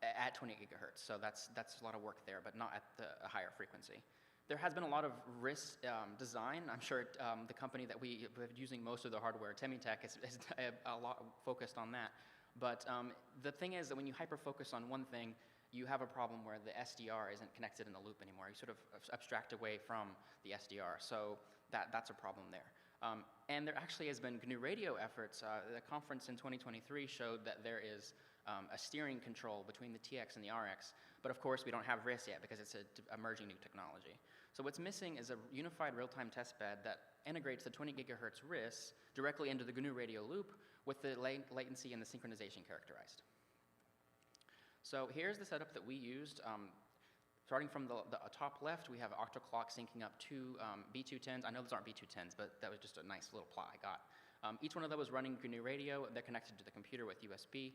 S14: at 20 gigahertz. So that's a lot of work there, but not at the higher frequency. There has been a lot of RIS design. I'm sure the company that we are using most of the hardware, Thermotech, is a lot focused on that. But the thing is that when you hyper-focus on one thing, you have a problem where the SDR isn't connected in the loop anymore. You sort of abstract away from the SDR. So that's a problem there. And there actually has been GNU Radio efforts. The conference in 2023 showed that there is a steering control between the TX and the RX. But of course, we don't have RIS yet because it's an emerging new technology. So what's missing is a unified real-time testbed that integrates the 20 gigahertz RIS directly into the GNU Radio loop with the latency and the synchronization characterized. So here's the setup that we used. Starting from the top left, we have octoclock syncing up two B210s. I know those aren't B210s, but that was just a nice little plot I got. Each one of those was running GNU Radio. They're connected to the computer with USB.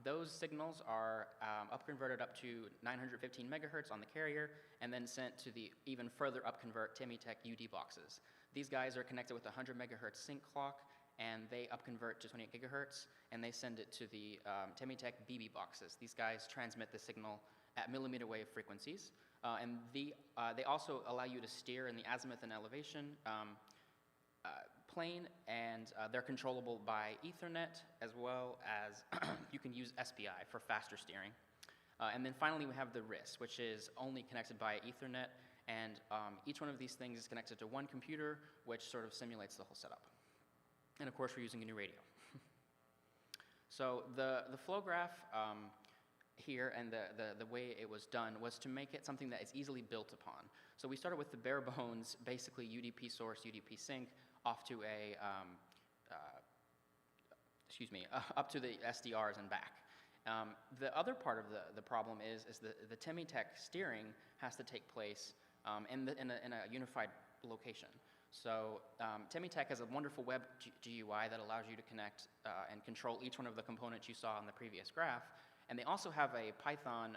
S14: Those signals are upconverted up to 915 megahertz on the carrier and then sent to the even further upconvert Thermotech UD boxes. These guys are connected with a 100 megahertz sync clock, and they upconvert to 28 gigahertz, and they send it to the Thermotech BB boxes. These guys transmit the signal at millimeter wave frequencies, and they also allow you to steer in the azimuth and elevation plane, and they're controllable by Ethernet, as well as you can use SPI for faster steering. And then finally, we have the RIS, which is only connected by Ethernet, and each one of these things is connected to one computer, which sort of simulates the whole setup. And of course, we're using GNU Radio. So the flow graph here and the way it was done was to make it something that is easily built upon. So we started with the bare bones, basically UDP source, UDP sync, off to a, up to the SDRs and back. The other part of the problem is the Thermotech steering has to take place in a unified location. So Thermotech has a wonderful web GUI that allows you to connect and control each one of the components you saw in the previous graph. And they also have a Python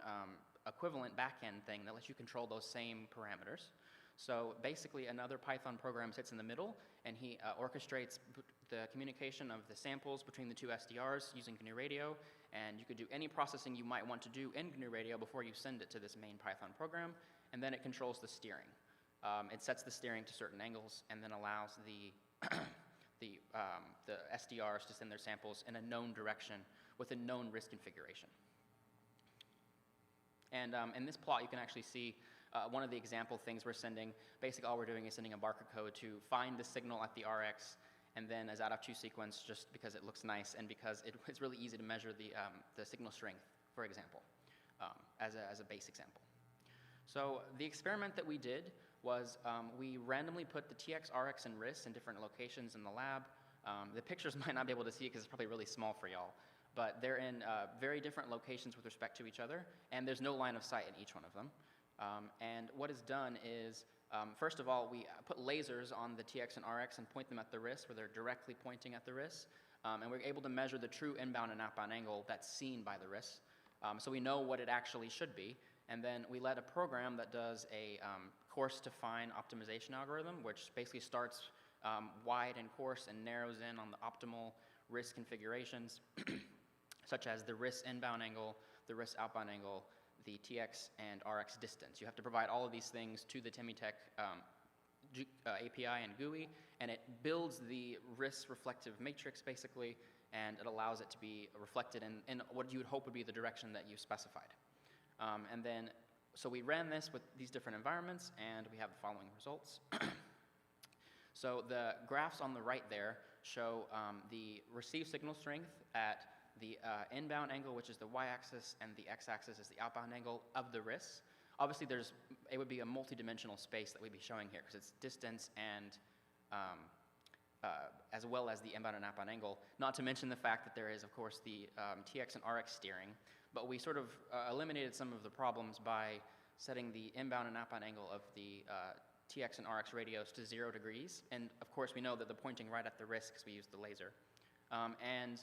S14: equivalent backend thing that lets you control those same parameters. So basically, another Python program sits in the middle, and he orchestrates the communication of the samples between the two SDRs using GNU Radio, and you could do any processing you might want to do in GNU Radio before you send it to this main Python program, and then it controls the steering. It sets the steering to certain angles, and then allows the SDRs to send their samples in a known direction with a known RIS configuration. And in this plot, you can actually see one of the example things we're sending. Basically, all we're doing is sending a barcode code to find the signal at the RX, and then as out-of-two sequence, just because it looks nice and because it's really easy to measure the signal strength, for example, as a base example. So the experiment that we did was we randomly put the TX, RX, and RIS in different locations in the lab. The pictures might not be able to see it because it's probably really small for y'all, but they're in very different locations with respect to each other, and there's no line of sight in each one of them. And what is done is, first of all, we put lasers on the TX and RX and point them at the RIS where they're directly pointing at the RIS, and we're able to measure the true inbound and outbound angle that's seen by the RIS, so we know what it actually should be. And then we let a program that does a coarse-to-fine optimization algorithm, which basically starts wide in coarse and narrows in on the optimal RIS configurations, such as the RIS inbound angle, the RIS outbound angle, the TX and RX distance. You have to provide all of these things to the Thermotech API and GUI, and it builds the RIS reflective matrix basically, and it allows it to be reflected in what you would hope would be the direction that you specified. So we ran this with these different environments, and we have the following results. So the graphs on the right there show the received signal strength at the inbound angle, which is the y-axis, and the x-axis is the outbound angle of the RIS. Obviously, it would be a multi-dimensional space that we'd be showing here, because it's distance and as well as the inbound and outbound angle, not to mention the fact that there is, of course, the TX and RX steering. But we sort of eliminated some of the problems by setting the inbound and outbound angle of the TX and RX radios to 0 degrees. And of course, we know that they're pointing right at the RIS because we used the laser. And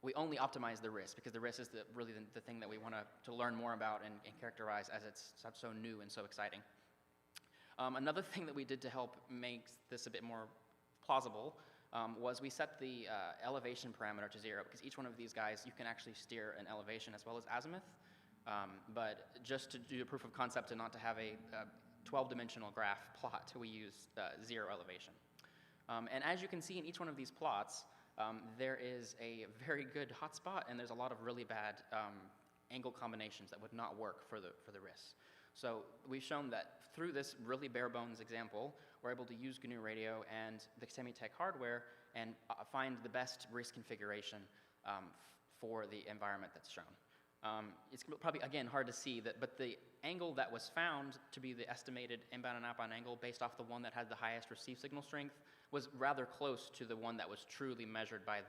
S14: we only optimize the RIS because the RIS is really the thing that we want to learn more about and characterize, as it's so new and so exciting. Another thing that we did to help make this a bit more plausible was we set the elevation parameter to 0, because each one of these guys, you can actually steer an elevation as well as azimuth. But just to do a proof of concept and not to have a 12-dimensional graph plot, we use 0 elevation. And as you can see in each one of these plots, there is a very good hotspot, and there's a lot of really bad angle combinations that would not work for the RIS. So we've shown that through this really bare bones example, we're able to use GNU Radio and the Thermotech hardware and find the best RIS configuration for the environment that's shown. It's probably, again, hard to see, but the angle that was found to be the estimated inbound and outbound angle based off the one that had the highest received signal strength was rather close to the one that was truly measured by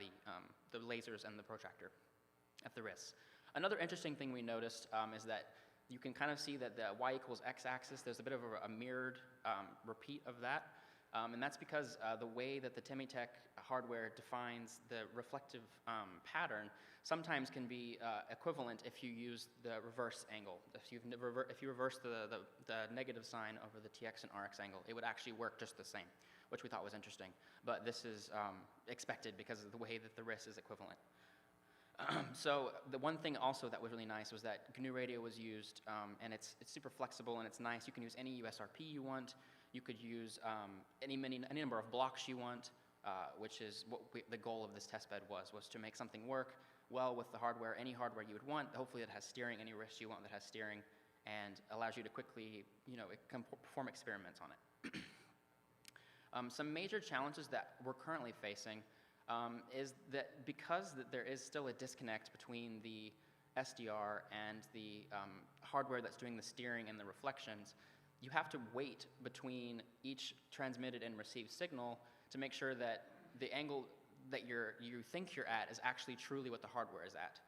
S14: the lasers and the protractor at the RIS. Another interesting thing we noticed is that you can kind of see that the y equals x-axis, there's a bit of a mirrored repeat of that. And that's because the way that the Thermotech hardware defines the reflective pattern sometimes can be equivalent if you use the reverse angle. If you reverse the negative sign over the TX and RX angle, it would actually work just the same, which we thought was interesting. But this is expected because of the way that the RIS is equivalent. So the one thing also that was really nice was that GNU Radio was used, and it's super flexible and it's nice. You can use any USRP you want. You could use any number of blocks you want, which is what the goal of this testbed was to make something work well with the hardware, any hardware you would want. Hopefully it has steering, any RIS you want that has steering, and allows you to quickly, perform experiments on it. Some major challenges that we're currently facing is that because there is still a disconnect between the SDR and the hardware that's doing the steering and the reflections, you have to wait between each transmitted and received signal to make sure that the angle that you think you're at is actually truly what the hardware is at.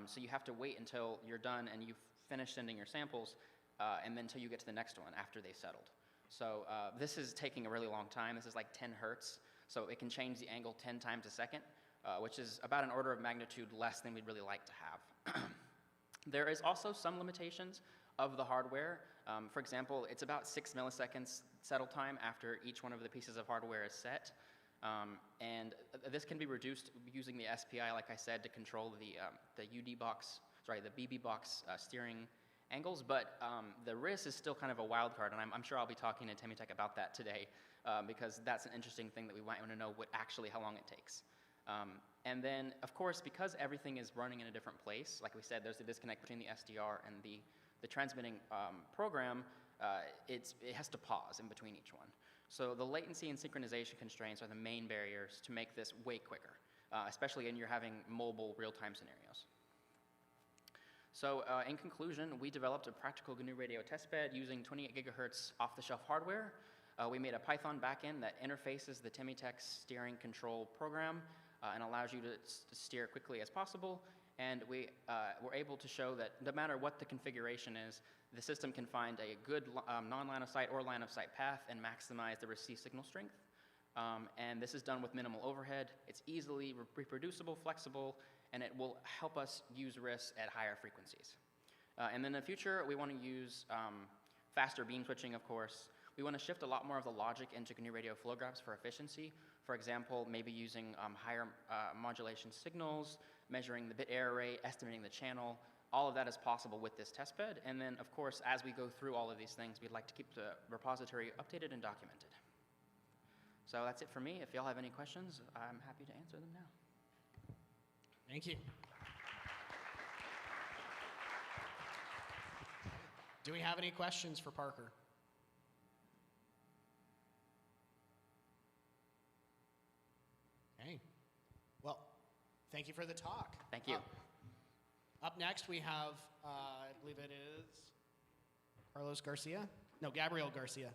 S14: So you have to wait until you're done and you've finished sending your samples, and then until you get to the next one after they've settled. So this is taking a really long time. This is like 10 hertz. So it can change the angle 10 times a second, which is about an order of magnitude less than we'd really like to have. There is also some limitations of the hardware. For example, it's about 6 milliseconds settle time after each one of the pieces of hardware is set. And this can be reduced using the SPI, like I said, to control the BB box steering angles. But the RIS is still kind of a wild card, and I'm sure I'll be talking to Thermotech about that today, because that's an interesting thing that we might want to know how long it takes. And then, of course, because everything is running in a different place, like we said, there's a disconnect between the SDR and the transmitting program, it has to pause in between each one. So the latency and synchronization constraints are the main barriers to make this way quicker, especially when you're having mobile real-time scenarios. So in conclusion, we developed a practical GNU Radio testbed using 28 gigahertz off-the-shelf hardware. We made a Python backend that interfaces the Thermotech steering control program and allows you to steer quickly as possible. And we were able to show that no matter what the configuration is, the system can find a good non-line of sight or line of sight path and maximize the received signal strength. And this is done with minimal overhead. It's easily reproducible, flexible, and it will help us use RIS at higher frequencies. And in the future, we want to use faster beam switching, of course. We want to shift a lot more of the logic into GNU Radio flow graphs for efficiency. For example, maybe using higher modulation signals, measuring the bit error rate, estimating the channel, all of that is possible with this testbed. And then, of course, as we go through all of these things, we'd like to keep the repository updated and documented. So that's it for me. If y'all have any questions, I'm happy to answer them now.
S11: Thank you. Do we have any questions for Parker? Okay. Well, thank you for the talk.
S14: Thank you.
S11: Up next, we have, I believe it is Carlos Garcia? No, Gabriel Garcia.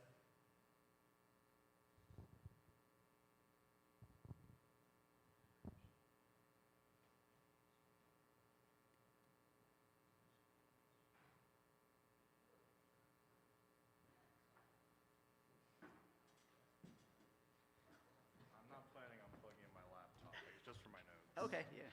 S15: I'm not planning on plugging in my laptop. It's just for my notes.
S9: Okay, yeah.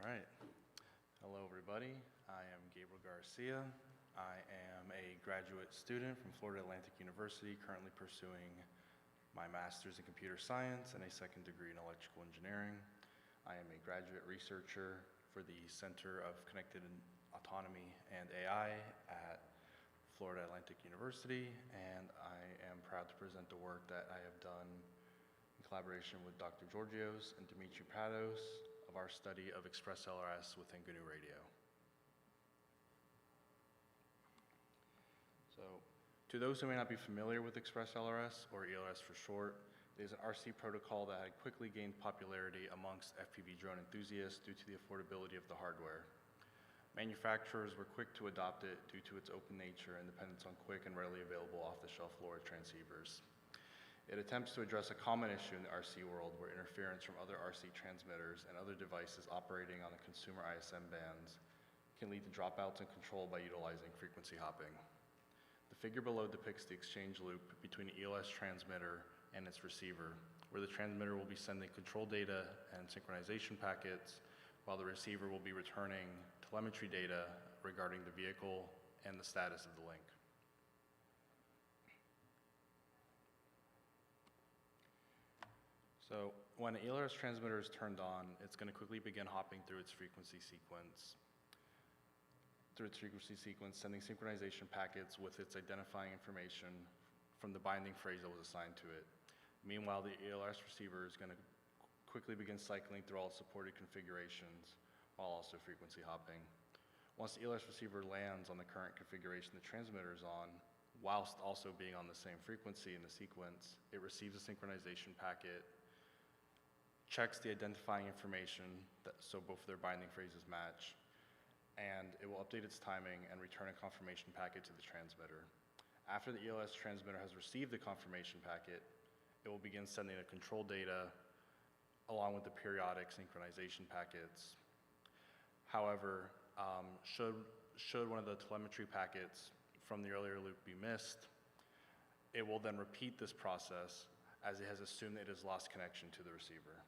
S15: All right. Hello, everybody. I am Gabriel Garcia. I am a graduate student from Florida Atlantic University, currently pursuing my master's in computer science and a second degree in electrical engineering. I am a graduate researcher for the Center of Connected Autonomy and AI at Florida Atlantic University, and I am proud to present the work that I have done in collaboration with Dr. Georgios and Dimitri Prados of our study of Express LRS within GNU Radio. So, to those who may not be familiar with Express LRS, or ELRS for short, it is an RC protocol that had quickly gained popularity amongst FPV drone enthusiasts due to the affordability of the hardware. Manufacturers were quick to adopt it due to its open nature and dependence on quick and readily available off-the-shelf LoRa transceivers. It attempts to address a common issue in the RC world where interference from other RC transmitters and other devices operating on the consumer ISM bands can lead to dropouts in control by utilizing frequency hopping. The figure below depicts the exchange loop between the ELS transmitter and its receiver, where the transmitter will be sending control data and synchronization packets, while the receiver will be returning telemetry data regarding the vehicle and the status of the link. So when an ELRS transmitter is turned on, it's going to quickly begin hopping through its frequency sequence, sending synchronization packets with its identifying information from the binding phrase that was assigned to it. Meanwhile, the ELRS receiver is going to quickly begin cycling through all supported configurations while also frequency hopping. Once the ELRS receiver lands on the current configuration the transmitter is on, whilst also being on the same frequency in the sequence, it receives a synchronization packet, checks the identifying information, so both of their binding phrases match, and it will update its timing and return a confirmation packet to the transmitter. After the ELS transmitter has received the confirmation packet, it will begin sending the control data along with the periodic synchronization packets. However, should one of the telemetry packets from the earlier loop be missed, it will then repeat this process as it has assumed it has lost connection to the receiver.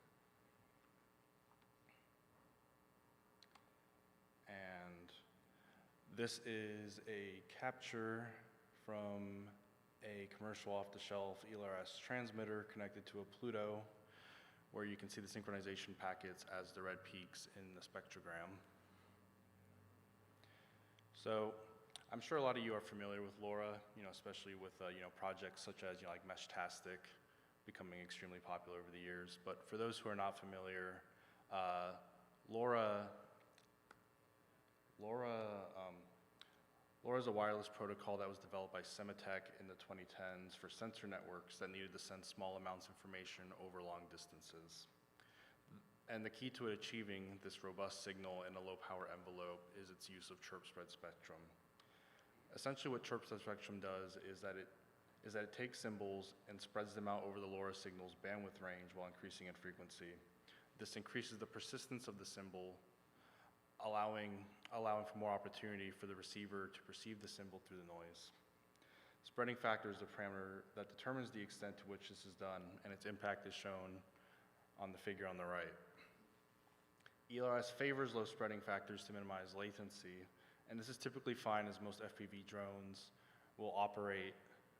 S15: And this is a capture from a commercial off-the-shelf ELRS transmitter connected to a Pluto, where you can see the synchronization packets as the red peaks in the spectrogram. So I'm sure a lot of you are familiar with LoRa, especially with projects such as like Meshtastic becoming extremely popular over the years. But for those who are not familiar, LoRa is a wireless protocol that was developed by Semitech in the 2010s for sensor networks that needed to send small amounts of information over long distances. And the key to achieving this robust signal in a low power envelope is its use of chirp spread spectrum. Essentially what chirp spread spectrum does is that it takes symbols and spreads them out over the LoRa signal's bandwidth range while increasing in frequency. This increases the persistence of the symbol, allowing allowing for more opportunity for the receiver to perceive the symbol through the noise. Spreading factor is the parameter that determines the extent to which this is done, and its impact is shown on the figure on the right. ELRS favors low spreading factors to minimize latency, and this is typically fine as most FPV drones will operate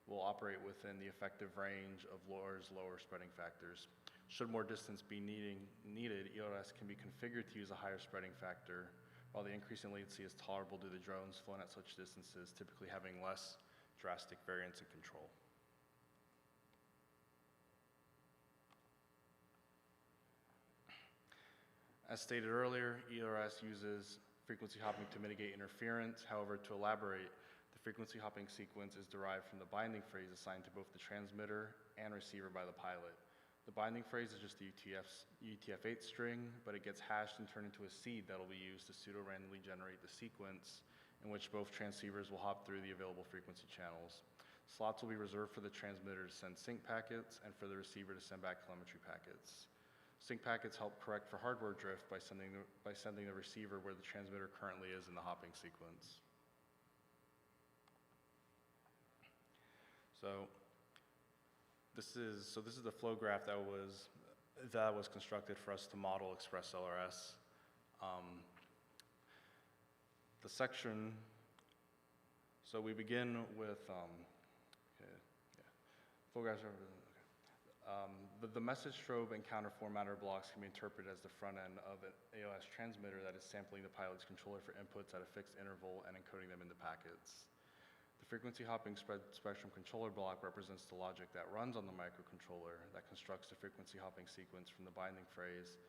S15: within the effective range of LoRa's lower spreading factors. Should more distance be needed, ELRS can be configured to use a higher spreading factor, while the increase in latency is tolerable due to drones flown at such distances, typically having less drastic variance in control. As stated earlier, ELRS uses frequency hopping to mitigate interference. However, to elaborate, the frequency hopping sequence is derived from the binding phrase assigned to both the transmitter and receiver by the pilot. The binding phrase is just the UTF-8 string, but it gets hashed and turned into a seed that will be used to pseudo-randomly generate the sequence in which both transceivers will hop through the available frequency channels. Slots will be reserved for the transmitter to send sync packets and for the receiver to send back telemetry packets. Sync packets help correct for hardware drift by sending the receiver where the transmitter currently is in the hopping sequence. So this is the flow graph that was constructed for us to model Express LRS. The section. So we begin with flow graphs. The message strobe and counter formatter blocks can be interpreted as the front end of an AOS transmitter that is sampling the pilot's controller for inputs at a fixed interval and encoding them into packets. The frequency hopping spectrum controller block represents the logic that runs on the microcontroller that constructs the frequency hopping sequence from the binding phrase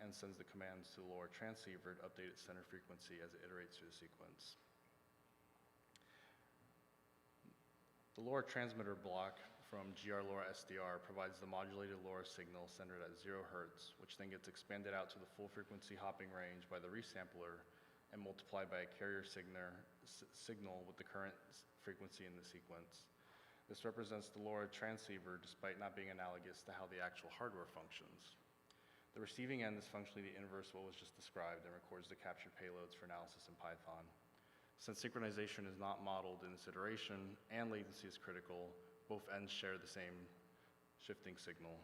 S15: and sends the commands to the lower transceiver to update its center frequency as it iterates through the sequence. The LoRa transmitter block from GR LoRa SDR provides the modulated LoRa signal centered at 0 Hz, which then gets expanded out to the full frequency hopping range by the resampler and multiplied by a carrier signal with the current frequency in the sequence. This represents the LoRa transceiver despite not being analogous to how the actual hardware functions. The receiving end is functionally the inverse of what was just described and records the captured payloads for analysis in Python. Since synchronization is not modeled in this iteration and latency is critical, both ends share the same shifting signal.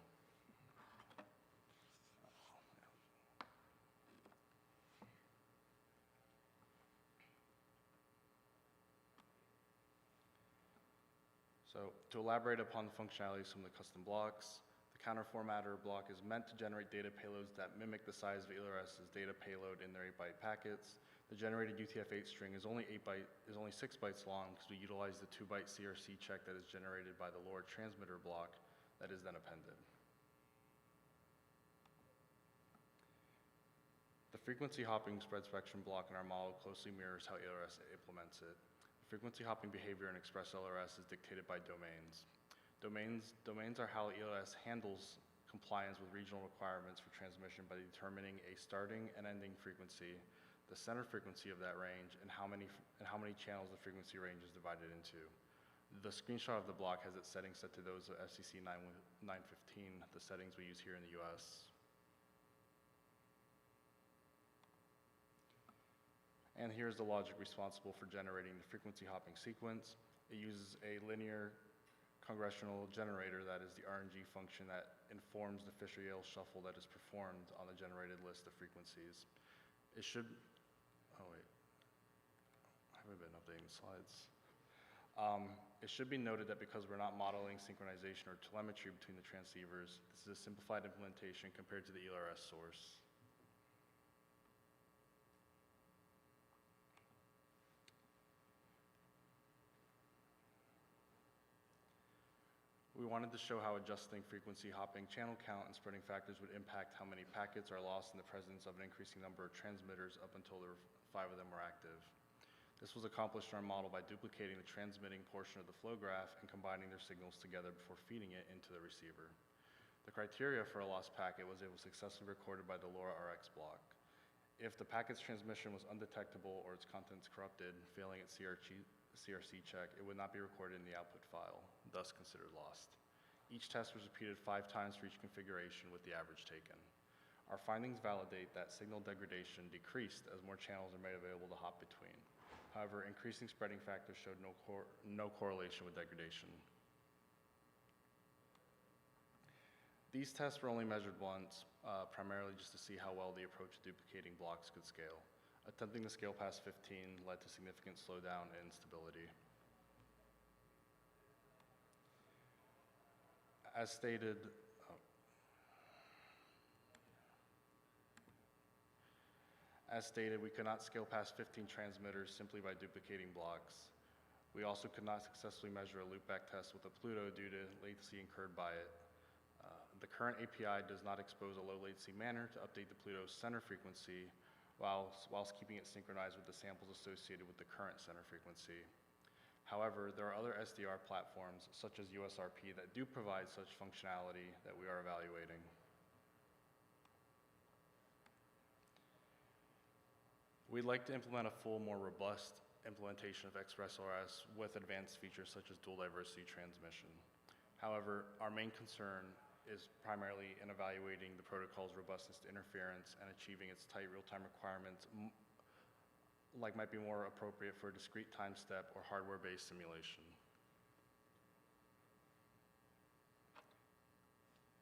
S15: So to elaborate upon the functionalities from the custom blocks, the counter formatter block is meant to generate data payloads that mimic the size of ELRS's data payload in their 8-byte packets. The generated UTF-8 string is only 6 bytes long because we utilize the 2-byte CRC check that is generated by the LoRa transmitter block that is then appended. The frequency hopping spread spectrum block in our model closely mirrors how ELRS implements it. The frequency hopping behavior in Express LRS is dictated by domains. Domains are how ELRS handles compliance with regional requirements for transmission by determining a starting and ending frequency, the center frequency of that range, and how many channels the frequency range is divided into. The screenshot of the block has its settings set to those of FCC 915, the settings we use here in the US. And here's the logic responsible for generating the frequency hopping sequence. It uses a linear congressional generator that is the RNG function that informs the Fisher-Yale shuffle that is performed on the generated list of frequencies. It should, oh wait, I haven't been updating the slides. It should be noted that because we're not modeling synchronization or telemetry between the transceivers, this is a simplified implementation compared to the ELRS source. We wanted to show how adjusting frequency hopping channel count and spreading factors would impact how many packets are lost in the presence of an increasing number of transmitters up until there were 5 of them were active. This was accomplished in our model by duplicating the transmitting portion of the flow graph and combining their signals together before feeding it into the receiver. The criteria for a lost packet was it was successfully recorded by the LoRa RX block. If the packet's transmission was undetectable or its contents corrupted, failing its CRC check, it would not be recorded in the output file, thus considered lost. Each test was repeated 5 times for each configuration with the average taken. Our findings validate that signal degradation decreased as more channels are made available to hop between. However, increasing spreading factors showed no correlation with degradation. These tests were only measured once, primarily just to see how well the approach to duplicating blocks could scale. Attempting to scale past 15 led to significant slowdown and instability. As stated, we could not scale past 15 transmitters simply by duplicating blocks. We also could not successfully measure a loopback test with a Pluto due to latency incurred by it. The current API does not expose a low latency manner to update the Pluto's center frequency whilst keeping it synchronized with the samples associated with the current center frequency. However, there are other SDR platforms, such as USRP, that do provide such functionality that we are evaluating. We'd like to implement a full, more robust implementation of ExpressRS with advanced features such as dual diversity transmission. However, our main concern is primarily in evaluating the protocol's robustness to interference and achieving its tight real-time requirements, like might be more appropriate for a discrete time step or hardware-based simulation.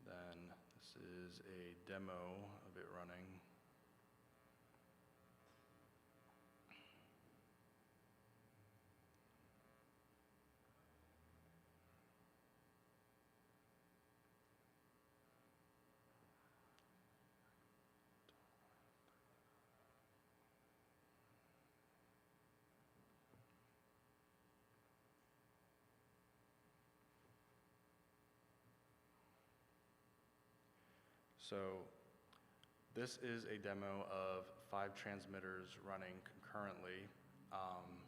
S15: Then this is a demo of it running. So this is a demo of 5 transmitters running concurrently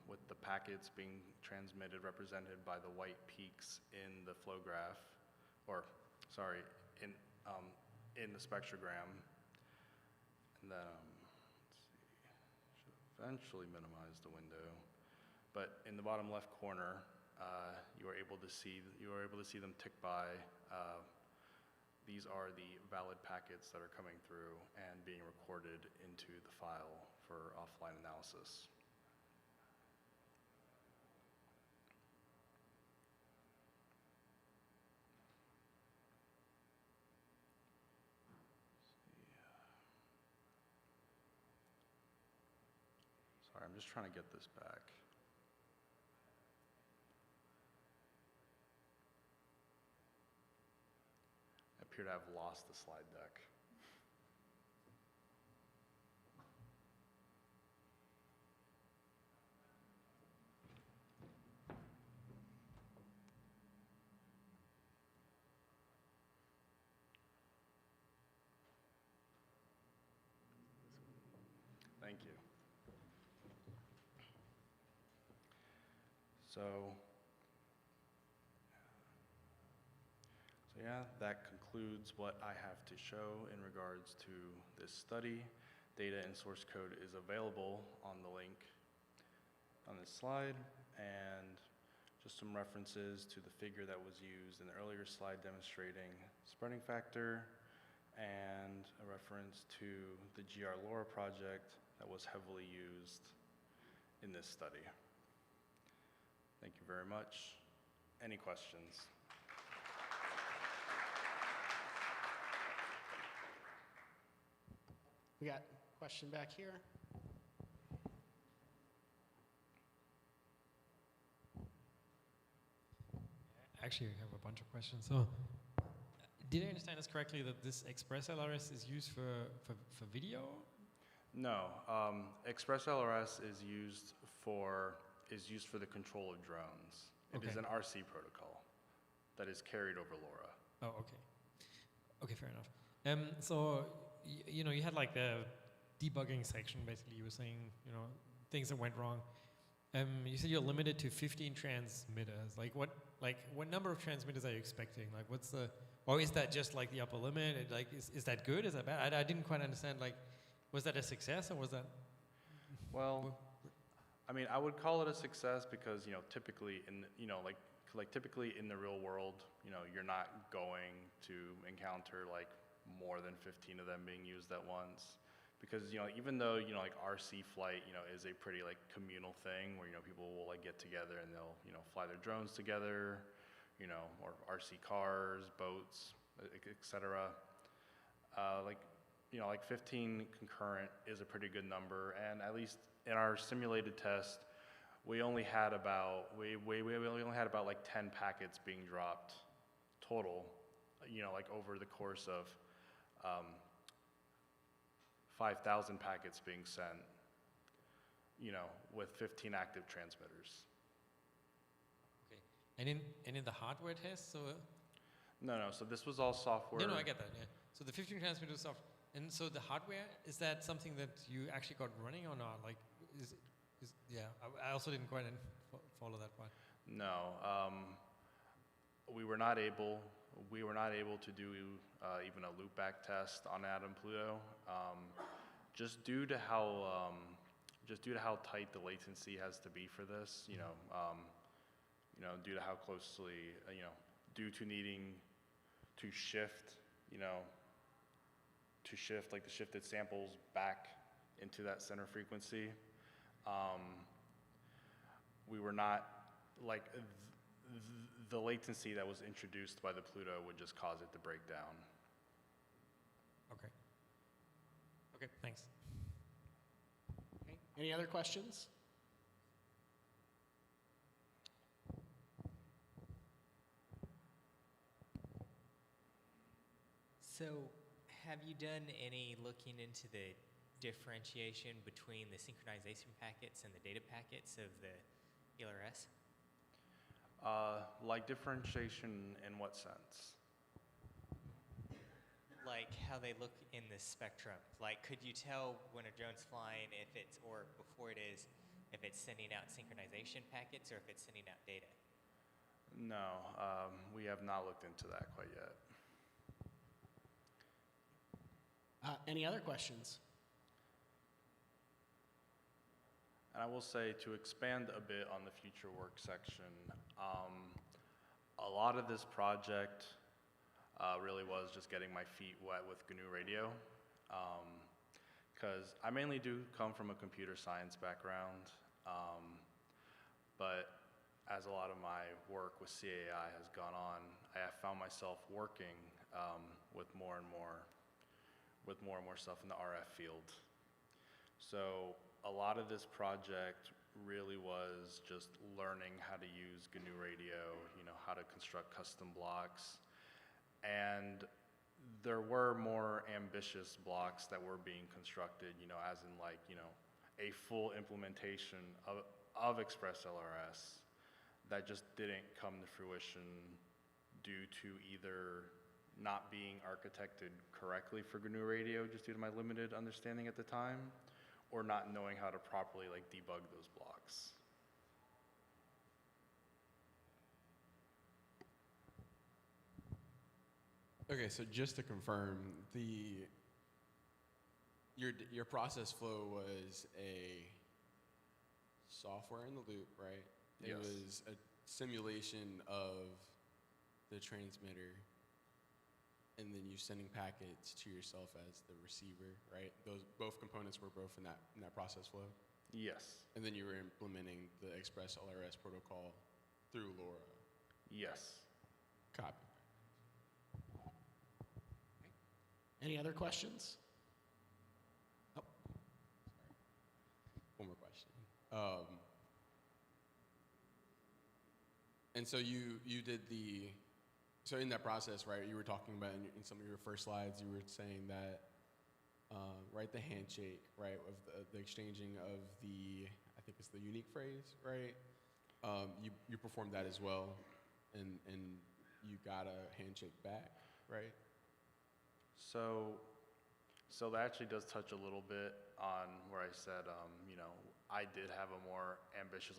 S15: with the packets being transmitted represented by the white peaks in the flow graph, or sorry, in the spectrogram. And then, let's see, should eventually minimize the window. But in the bottom left corner, you are able to see them tick by. These are the valid packets that are coming through and being recorded into the file for offline analysis. Sorry, I'm just trying to get this back. I appear to have lost the slide deck. Thank you. So yeah, that concludes what I have to show in regards to this study. Data and source code is available on the link on this slide, and just some references to the figure that was used in the earlier slide demonstrating spreading factor, and a reference to the GNURadio project that was heavily used in this study. Thank you very much. Any questions?
S11: We got a question back here.
S2: Actually, we have a bunch of questions. So, did I understand this correctly that this ExpressLRS is used for video?
S15: No, ExpressLRS is used for the control of drones. It is an RC protocol that is carried over LoRa.
S2: Oh, okay. Okay, fair enough. So, you know, you had like the debugging section. Basically, you were saying, you know, things that went wrong. You said you're limited to 15 transmitters. Like what number of transmitters are you expecting? Like, what's the, or is that just like the upper limit? Like, is that good? Is that bad? I didn't quite understand. Like, was that a success or was that?
S15: Well, I mean, I would call it a success because, you know, typically in, you know, like typically in the real world, you know, you're not going to encounter like more than 15 of them being used at once. Because, even though, like RC flight, is a pretty like communal thing where, people will like get together and they'll, fly their drones together, or RC cars, boats, et cetera. Like 15 concurrent is a pretty good number, and at least in our simulated test, we only had about like 10 packets being dropped total, like over the course of 5,000 packets being sent, with 15 active transmitters.
S2: Okay. And in the hardware test, so.
S15: No. So this was all software.
S2: No, I get that. Yeah. So the 15 transmitter software, and so the hardware, is that something that you actually got running or not? Like, yeah. I also didn't quite follow that part.
S15: No. We were not able to do even a loopback test on Atom Pluto, just due to how tight the latency has to be for this. Due to how closely, due to needing to shift, like the shifted samples back into that center frequency. We were not like. The latency that was introduced by the Pluto would just cause it to break down.
S2: Okay. Okay, thanks.
S11: Okay. Any other questions?
S16: So, have you done any looking into the differentiation between the synchronization packets and the data packets of the ELRS?
S15: Like differentiation in what sense?
S16: Like how they look in the spectrum. Like, could you tell when a drone's flying if it's, or before it is, if it's sending out synchronization packets or if it's sending out data?
S15: No, we have not looked into that quite yet.
S11: Any other questions?
S15: And I will say, to expand a bit on the future work section, a lot of this project really was just getting my feet wet with GNU Radio, because I mainly do come from a computer science background, but as a lot of my work with CAI has gone on, I have found myself working with more and more stuff in the RF field. So a lot of this project really was just learning how to use GNU Radio, how to construct custom blocks. And there were more ambitious blocks that were being constructed, as in like, a full implementation of Express LRS that just didn't come to fruition due to either not being architected correctly for GNU Radio, just due to my limited understanding at the time, or not knowing how to properly like debug those blocks.
S17: Okay, so just to confirm, your process flow was a software in the loop, right? It
S15: Yes.
S17: was a simulation of the transmitter, and then you sending packets to yourself as the receiver, right? Those both components were both in that process flow.
S15: Yes.
S17: And then you were implementing the Express LRS protocol through LoRa.
S15: Yes.
S17: Copy.
S11: Any other questions?
S17: Oh, sorry. One more question. And so you did so in that process, right, you were talking about in some of your first slides, you were saying that, right, the handshake, right, of the exchanging of I think it's the unique phrase, right? You performed that as well, and you got a handshake back, right?
S15: So that actually does touch a little bit on where I said, I did have a more ambitious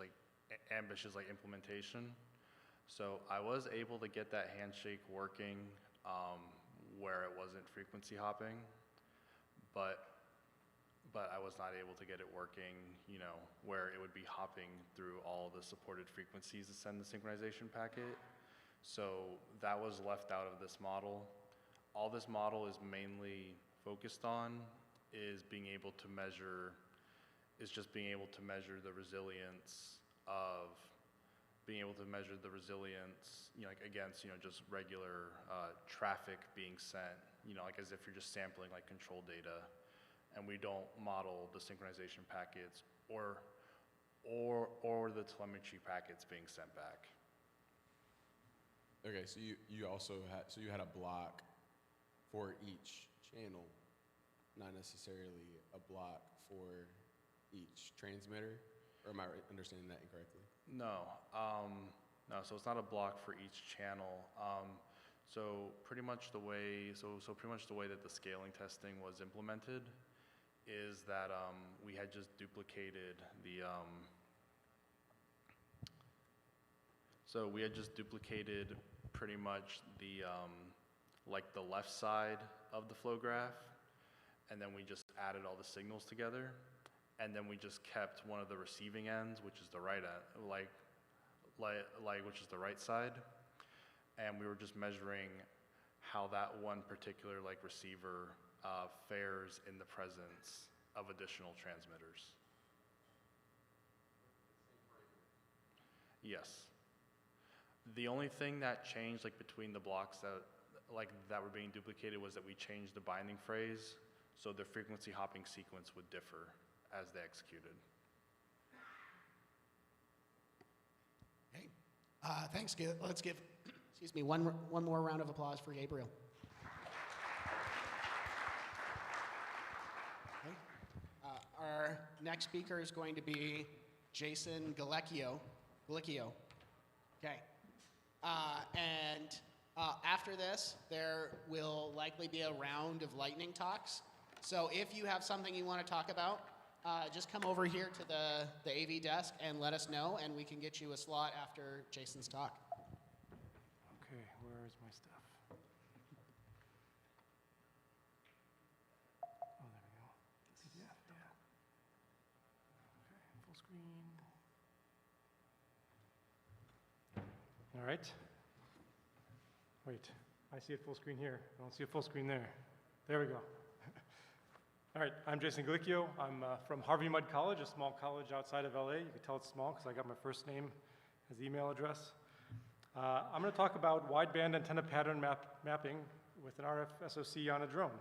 S15: implementation. So I was able to get that handshake working where it wasn't frequency hopping, but I was not able to get it working, where it would be hopping through all the supported frequencies to send the synchronization packet. So that was left out of this model. all this model is mainly focused on is being able to measure, the resilience of, like against, just regular traffic being sent, like as if you're just sampling like control data, and we don't model the synchronization packets or the telemetry packets being sent back.
S17: Okay, so you also had a block for each channel, not necessarily a block for each transmitter, or am I understanding that incorrectly?
S15: No, no. So it's not a block for each channel. So pretty much the way that the scaling testing was implemented is that we had just duplicated the. So we had just duplicated pretty much the like the left side of the flow graph, and then we just added all the signals together, and then we just kept one of the receiving ends, which is the right end, which is the right side, and we were just measuring how that one particular receiver fares in the presence of additional transmitters. Yes. The only thing that changed between the blocks that were being duplicated was that we changed the binding phrase, so the frequency hopping sequence would differ as they executed.
S11: Okay. Thanks. Let's give, excuse me, one more round of applause for Gabriel. Okay. Our next speaker is going to be Jason Galecchio. Okay. And after this, there will likely be a round of lightning talks. So if you have something you want to talk about, just come over here to the AV desk and let us know, and we can get you a slot after Jason's talk.
S18: Okay, where is my stuff? Oh, there we go. PDF, yeah. Okay, full screen. All right. Wait, I see it full screen here. I don't see a full screen there. There we go. All right, I'm Jason Galecchio. I'm from Harvey Mudd College, a small college outside of LA. You can tell it's small because I got my first name as the email address. I'm going to talk about wideband antenna pattern mapping with an RF SoC on a drone.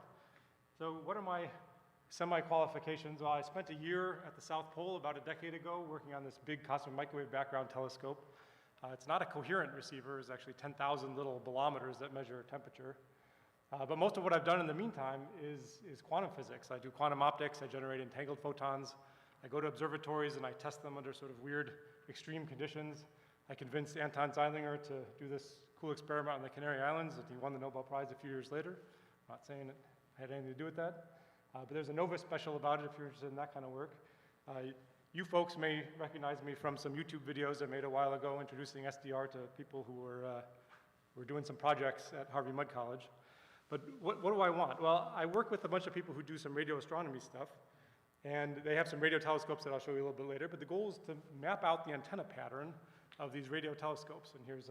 S18: So what are my semi-qualifications? Well, I spent a year at the South Pole about a decade ago working on this big cosmic microwave background telescope. It's not a coherent receiver. It's actually 10,000 little bolometers that measure temperature. But most of what I've done in the meantime is quantum physics. I do quantum optics. I generate entangled photons. I go to observatories and I test them under sort of weird extreme conditions. I convinced Anton Zeilinger to do this cool experiment on the Canary Islands, and he won the Nobel Prize a few years later. I'm not saying it had anything to do with that. But there's a Nova special about it if you're interested in that kind of work. You folks may recognize me from some YouTube videos I made a while ago introducing SDR to people who were doing some projects at Harvey Mudd College. But what do I want? Well, I work with a bunch of people who do some radio astronomy stuff, and they have some radio telescopes that I'll show you a little bit later, but the goal is to map out the antenna pattern of these radio telescopes. And here's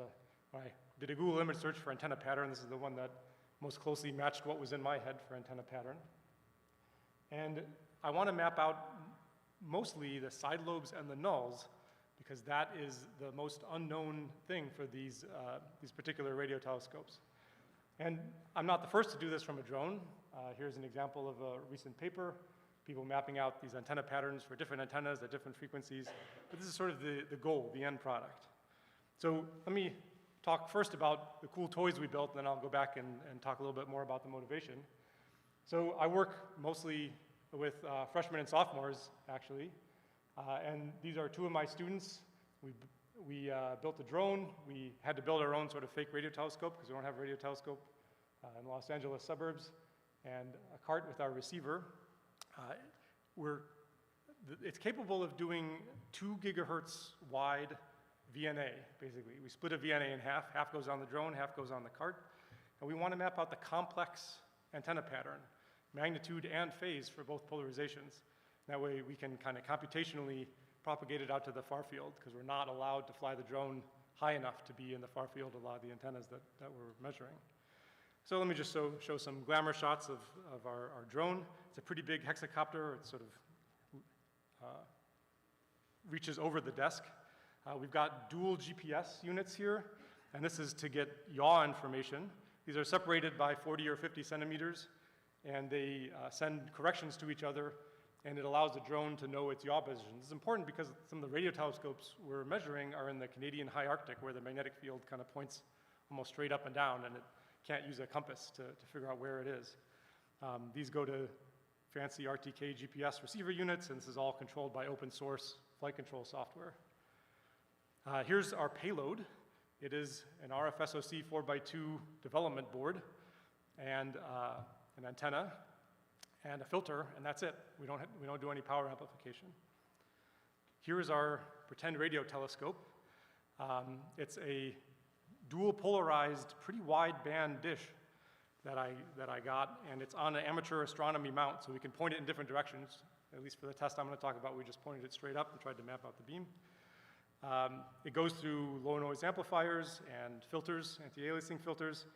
S18: I did a Google image search for antenna pattern. This is the one that most closely matched what was in my head for antenna pattern. And I want to map out mostly the side lobes and the nulls, because that is the most unknown thing for these particular radio telescopes. And I'm not the first to do this from a drone. Here's an example of a recent paper, people mapping out these antenna patterns for different antennas at different frequencies. But this is sort of the goal, the end product. So let me talk first about the cool toys we built, and then I'll go back and talk a little bit more about the motivation. So I work mostly with freshmen and sophomores, actually. And these are two of my students. We built a drone. We had to build our own sort of fake radio telescope because we don't have a radio telescope in the Los Angeles suburbs, and a cart with our receiver. It's capable of doing 2 gigahertz wide VNA, basically. We split a VNA in half. Half goes on the drone, half goes on the cart. And we want to map out the complex antenna pattern, magnitude and phase for both polarizations. That way we can kind of computationally propagate it out to the far field, because we're not allowed to fly the drone high enough to be in the far field of a lot of the antennas that we're measuring. So let me just show some glamour shots of our drone. It's a pretty big hexacopter. It sort of reaches over the desk. We've got dual GPS units here, and this is to get yaw information. These are separated by 40 or 50 centimeters, and they send corrections to each other, and it allows the drone to know its yaw position. This is important because some of the radio telescopes we're measuring are in the Canadian high Arctic, where the magnetic field kind of points almost straight up and down, and it can't use a compass to figure out where it is. These go to fancy RTK GPS receiver units, and this is all controlled by open source flight control software. Here's our payload. It is an RFSoC 4x2 development board and an antenna and a filter, and that's it. We don't do any power amplification. Here is our pretend radio telescope. It's a dual polarized, pretty wide band dish that I got, and it's on an amateur astronomy mount, so we can point it in different directions. At least for the test I'm going to talk about, we just pointed it straight up and tried to map out the beam. It goes through low noise amplifiers and filters, anti-aliasing filters.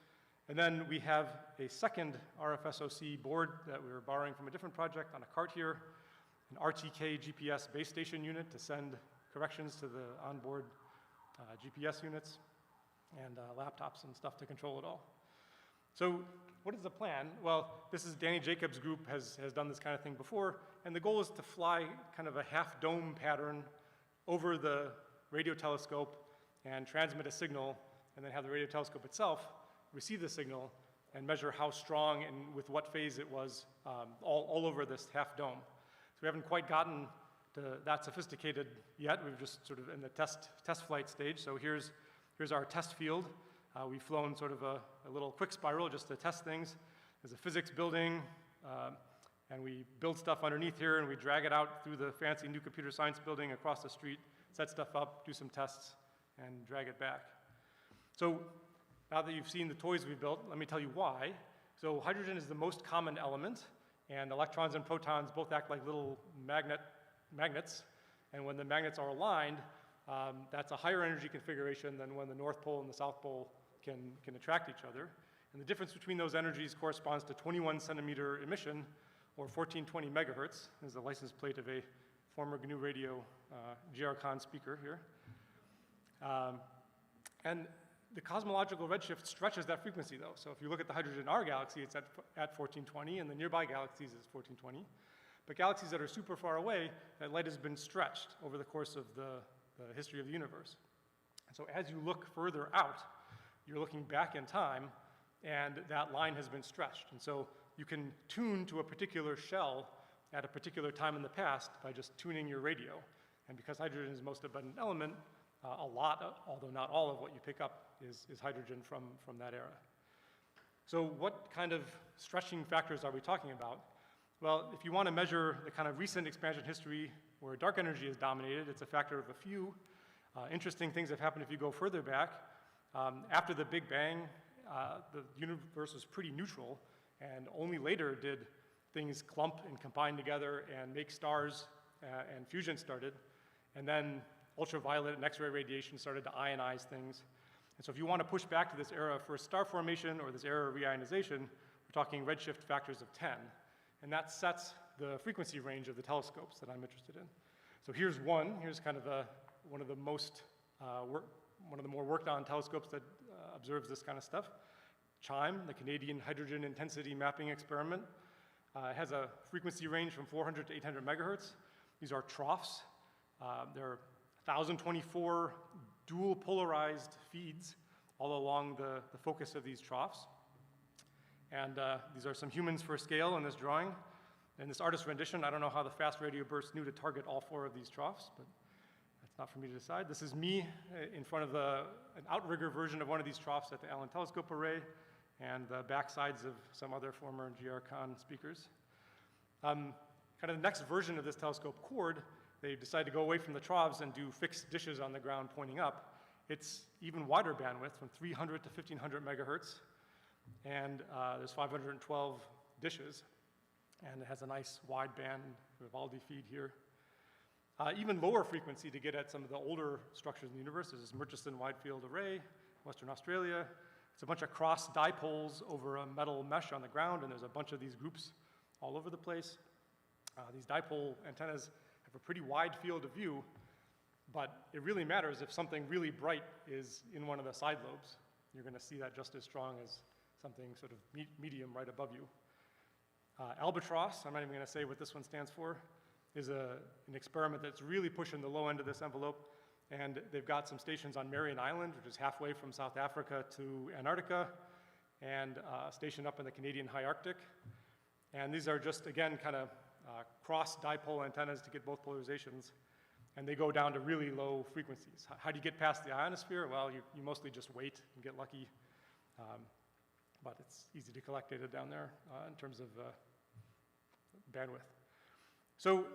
S18: And then we have a second RFSoC board that we were borrowing from a different project on a cart here, an RTK GPS base station unit to send corrections to the onboard GPS units, and laptops and stuff to control it all. So what is the plan? Well, this is Danny Jacobs' group has done this kind of thing before, and the goal is to fly kind of a half dome pattern over the radio telescope and transmit a signal, and then have the radio telescope itself receive the signal and measure how strong and with what phase it was all over this half dome. So we haven't quite gotten to that sophisticated yet. We've just sort of in the test flight stage. So here's our test field. We've flown sort of a little quick spiral just to test things. There's a physics building, and we build stuff underneath here, and we drag it out through the fancy new computer science building across the street, set stuff up, do some tests, and drag it back. So now that you've seen the toys we built, let me tell you why. So hydrogen is the most common element, and electrons and protons both act like little magnets, and when the magnets are aligned, that's a higher energy configuration than when the North Pole and the South Pole can attract each other. And the difference between those energies corresponds to 21 centimeter emission, or 1420 megahertz. This is the license plate of a former GNU Radio GRCon speaker here. And the cosmological redshift stretches that frequency, though. So if you look at the hydrogen in our galaxy, it's at 1420, and the nearby galaxies is 1420. But galaxies that are super far away, that light has been stretched over the course of the history of the universe. And so as you look further out, you're looking back in time, and that line has been stretched. And so you can tune to a particular shell at a particular time in the past by just tuning your radio. And because hydrogen is the most abundant element, a lot, although not all of what you pick up is hydrogen from that era. So what kind of stretching factors are we talking about? Well, if you want to measure the kind of recent expansion history where dark energy is dominated, it's a factor of a few. Interesting things have happened if you go further back. After the Big Bang, the universe was pretty neutral, and only later did things clump and combine together and make stars, and fusion started. And then ultraviolet and X-ray radiation started to ionize things. And so if you want to push back to this era for star formation or this era of reionization, we're talking redshift factors of 10. And that sets the frequency range of the telescopes that I'm interested in. So here's one. Here's kind of one of the more worked on telescopes that observes this kind of stuff. CHIME, the Canadian Hydrogen Intensity Mapping Experiment, has a frequency range from 400 to 800 megahertz. These are troughs. There are 1,024 dual polarized feeds all along the focus of these troughs. And these are some humans for scale in this drawing. In this artist rendition, I don't know how the fast radio burst knew to target all 4 of these troughs, but that's not for me to decide. This is me in front of an outrigger version of one of these troughs at the Allen Telescope Array, and the backsides of some other former GRCon speakers. Kind of the next version of this telescope, Chord, they decided to go away from the troughs and do fixed dishes on the ground pointing up. It's even wider bandwidth, from 300 to 1,500 megahertz, and there's 512 dishes, and it has a nice wide band Vivaldi feed here. Even lower frequency to get at some of the older structures in the universe. There's this Murchison Wide Field Array, Western Australia, It's a bunch of cross dipoles over a metal mesh on the ground, and there's a bunch of these groups all over the place. These dipole antennas have a pretty wide field of view, but it really matters if something really bright is in one of the side lobes. You're going to see that just as strong as something sort of medium right above you. Albatross, I'm not even going to say what this one stands for, is an experiment that's really pushing the low end of this envelope. And they've got some stations on Marion Island, which is halfway from South Africa to Antarctica, and a station up in the Canadian High Arctic. And these are just, again, kind of cross dipole antennas to get both polarizations. And they go down to really low frequencies. How do you get past the ionosphere? Well, you mostly just wait and get lucky. But it's easy to collect data down there in terms of bandwidth. So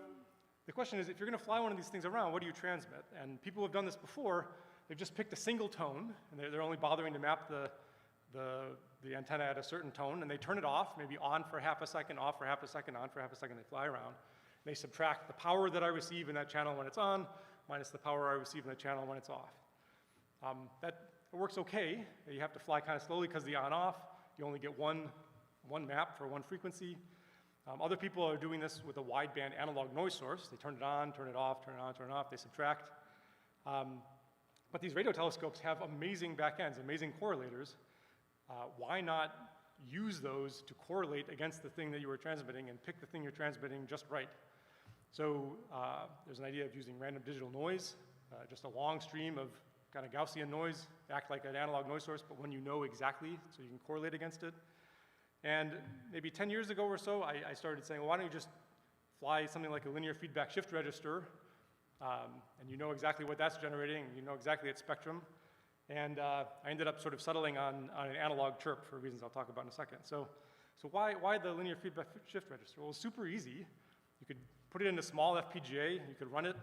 S18: the question is, if you're going to fly one of these things around, what do you transmit? And people who have done this before, they've just picked a single tone, and they're only bothering to map the antenna at a certain tone, and they turn it off, maybe on for half a second, off for half a second, on for half a second, they fly around. They subtract the power that I receive in that channel when it's on, minus the power I receive in the channel when it's off. That works okay. You have to fly kind of slowly because the on-off, you only get one map for one frequency. Other people are doing this with a wideband analog noise source. They turn it on, turn it off, turn it on, turn it off, they subtract. But these radio telescopes have amazing backends, amazing correlators. Why not use those to correlate against the thing that you were transmitting and pick the thing you're transmitting just right? So there's an idea of using random digital noise, just a long stream of kind of Gaussian noise, act like an analog noise source, but when you know exactly, so you can correlate against it. And maybe 10 years ago or so, I started saying, well, why don't you just fly something like a linear feedback shift register, and you know exactly what that's generating, and you know exactly its spectrum. And I ended up sort of settling on an analog chirp for reasons I'll talk about in a second. So why the linear feedback shift register? Well, it's super easy. You could put it in a small FPGA, you could run it.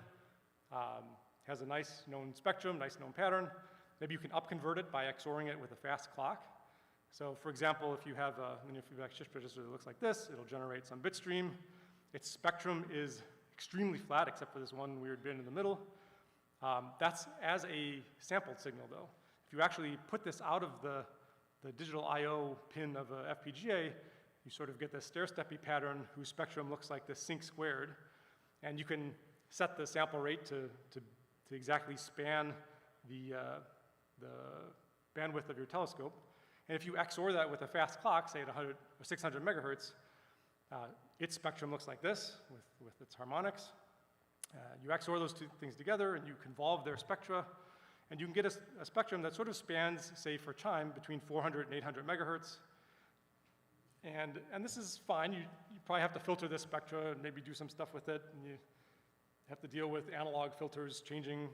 S18: Has a nice known spectrum, nice known pattern. Maybe you can upconvert it by XORing it with a fast clock. So for example, if you have a linear feedback shift register that looks like this, it'll generate some bit stream. Its spectrum is extremely flat, except for this one weird bit in the middle. That's as a sampled signal, though. If you actually put this out of the digital I/O pin of a FPGA, you sort of get this stair-steppy pattern whose spectrum looks like this sync squared. And you can set the sample rate to exactly span the bandwidth of your telescope. And if you XOR that with a fast clock, say at 100 or 600 megahertz, its spectrum looks like this with its harmonics. You XOR those two things together and you convolve their spectra, and you can get a spectrum that sort of spans, say for chime, between 400 and 800 megahertz. And this is fine. You probably have to filter this spectra and maybe do some stuff with it, and you have to deal with analog filters changing.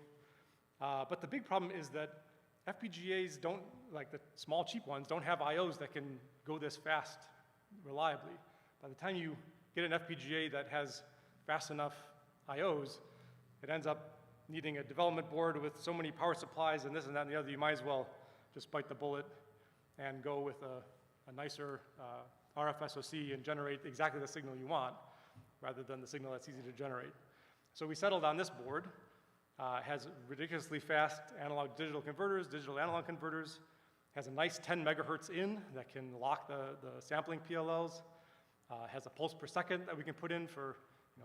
S18: But the big problem is that FPGAs don't, like the small cheap ones, don't have IOs that can go this fast reliably. By the time you get an FPGA that has fast enough IOs, it ends up needing a development board with so many power supplies and this and that and the other. You might as well just bite the bullet and go with a nicer RF SoC and generate exactly the signal you want rather than the signal that's easy to generate. So we settled on this board. Has ridiculously fast analog digital converters, digital analog converters, has a nice 10 megahertz in that can lock the sampling PLLs, has a pulse per second that we can put in for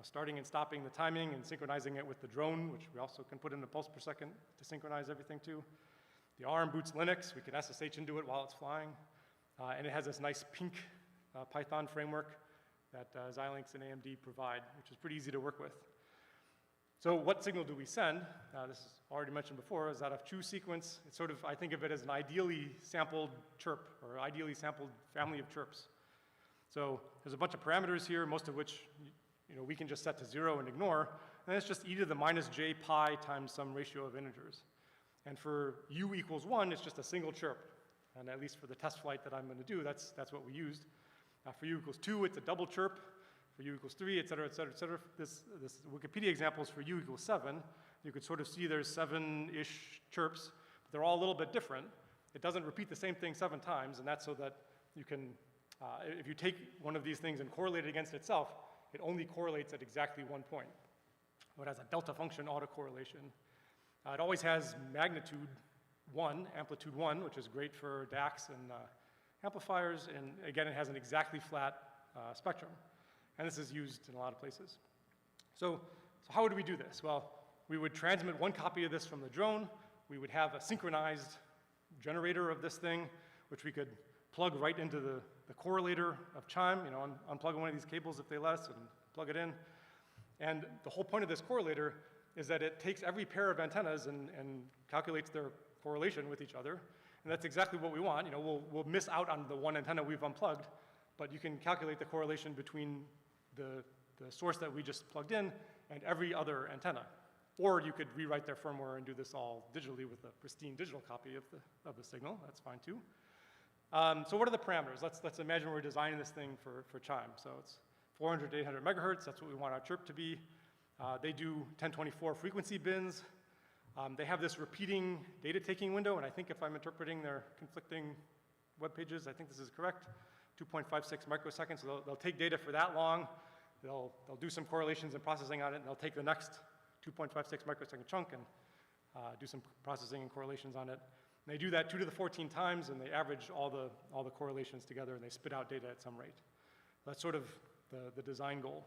S18: starting and stopping the timing and synchronizing it with the drone, which we also can put in a pulse per second to synchronize everything to. The ARM boots Linux. We can SSH into it while it's flying. And it has this nice pink Python framework that Xilinx and AMD provide, which is pretty easy to work with. So what signal do we send? This is already mentioned before, is out of true sequence. It's sort of, I think of it as an ideally sampled chirp, or ideally sampled family of chirps. So there's a bunch of parameters here, most of which we can just set to 0 and ignore. And it's just e to the minus j pi times some ratio of integers. And for u equals 1, it's just a single chirp. And at least for the test flight that I'm going to do, that's what we used. For u equals 2, it's a double chirp. For u equals 3, et cetera, et cetera, et cetera. This Wikipedia example is for u equals 7. You could sort of see there's 7-ish chirps, but they're all a little bit different. It doesn't repeat the same thing 7 times, and that's so that you can, if you take one of these things and correlate it against itself, it only correlates at exactly 1 point. So it has a delta function autocorrelation. It always has magnitude 1, amplitude 1, which is great for DACs and amplifiers, and again, it has an exactly flat spectrum. And this is used in a lot of places. So how would we do this? Well, we would transmit one copy of this from the drone. We would have a synchronized generator of this thing, which we could plug right into the correlator of chime, unplug one of these cables if they let us and plug it in. And the whole point of this correlator is that it takes every pair of antennas and calculates their correlation with each other. And that's exactly what we want. We'll miss out on the one antenna we've unplugged, but you can calculate the correlation between the source that we just plugged in and every other antenna. Or you could rewrite their firmware and do this all digitally with a pristine digital copy of the signal. That's fine too. So what are the parameters? Let's imagine we're designing this thing for chime. So it's 400 to 800 megahertz. That's what we want our chirp to be. They do 1024 frequency bins. They have this repeating data taking window, and I think if I'm interpreting their conflicting web pages, I think this is correct. 2.56 microseconds. So they'll take data for that long. They'll do some correlations and processing on it, and they'll take the next 2.56 microsecond chunk and do some processing and correlations on it. And they do that 2 to the 14 times, and they average all the correlations together, and they spit out data at some rate. That's sort of the design goal.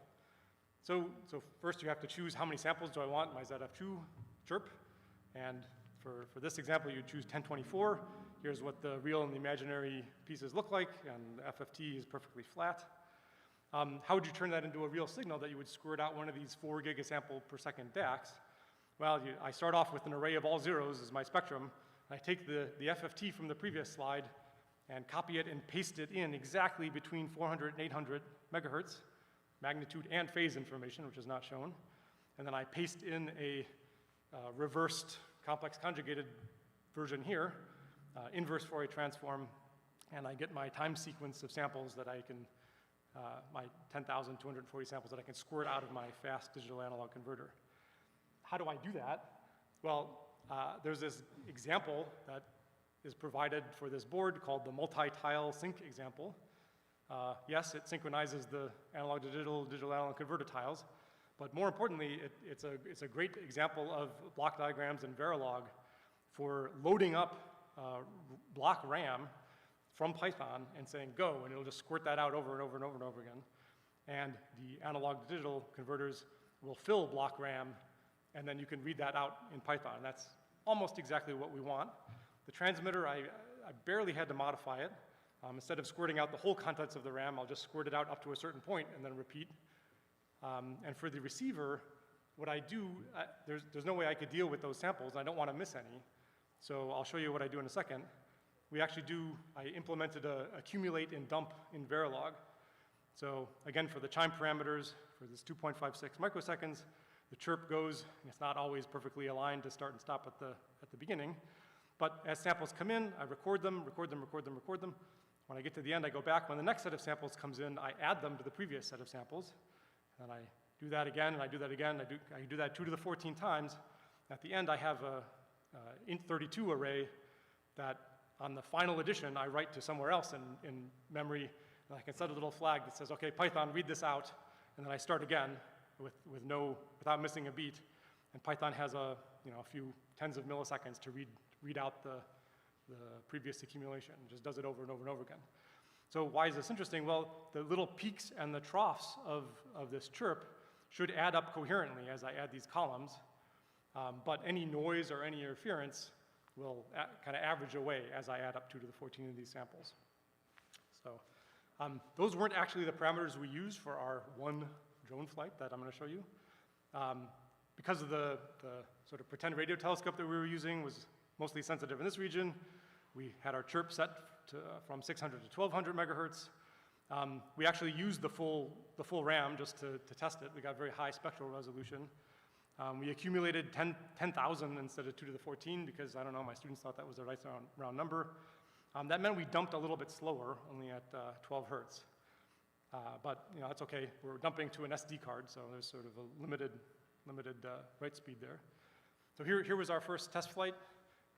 S18: So first you have to choose how many samples do I want in my ZF2 chirp. And for this example, you choose 1024. Here's what the real and the imaginary pieces look like, and the FFT is perfectly flat. How would you turn that into a real signal that you would squirt out one of these 4 gigasample per second DACs? Well, I start off with an array of all zeros as my spectrum. And I take the FFT from the previous slide and copy it and paste it in exactly between 400 and 800 megahertz, magnitude and phase information, which is not shown. And then I paste in a reversed complex conjugated version here, inverse Fourier transform, and I get my time sequence of samples that I can, my 10,240 samples that I can squirt out of my fast digital analog converter. How do I do that? Well, there's this example that is provided for this board called the multi-tile sync example. Yes, it synchronizes the analog to digital analog converter tiles, but more importantly, it's a great example of block diagrams in Verilog for loading up block RAM from Python and saying go, and it'll just squirt that out over and over and over and over again. And the analog to digital converters will fill block RAM, and then you can read that out in Python. That's almost exactly what we want. The transmitter, I barely had to modify it. Instead of squirting out the whole contents of the RAM, I'll just squirt it out up to a certain point and then repeat. And for the receiver, what I do, there's no way I could deal with those samples. I don't want to miss any. So I'll show you what I do in a second. I implemented a accumulate and dump in Verilog. So again, for the chime parameters, for this 2.56 microseconds, the chirp goes, and it's not always perfectly aligned to start and stop at the beginning. But as samples come in, I record them. When I get to the end, I go back. When the next set of samples comes in, I add them to the previous set of samples. And I do that again, and I do that again. I do that 2 to the 14 times. At the end, I have a int32 array that on the final addition, I write to somewhere else in memory, and I can set a little flag that says, okay, Python, read this out, and then I start again without missing a beat. And Python has a few tens of milliseconds to read out the previous accumulation. It just does it over and over and over again. So why is this interesting? Well, the little peaks and the troughs of this chirp should add up coherently as I add these columns. But any noise or any interference will kind of average away as I add up 2 to the 14 of these samples. So those weren't actually the parameters we used for our one drone flight that I'm going to show you. Because of the sort of pretend radio telescope that we were using was mostly sensitive in this region, we had our chirp set from 600 to 1200 megahertz. We actually used the full RAM just to test it. We got very high spectral resolution. We accumulated 10,000 instead of 2 to the 14 because, I don't know, my students thought that was the right round number. That meant we dumped a little bit slower, only at 12 hertz. But that's okay. We're dumping to an SD card, so there's sort of a limited write speed there. So here was our first test flight.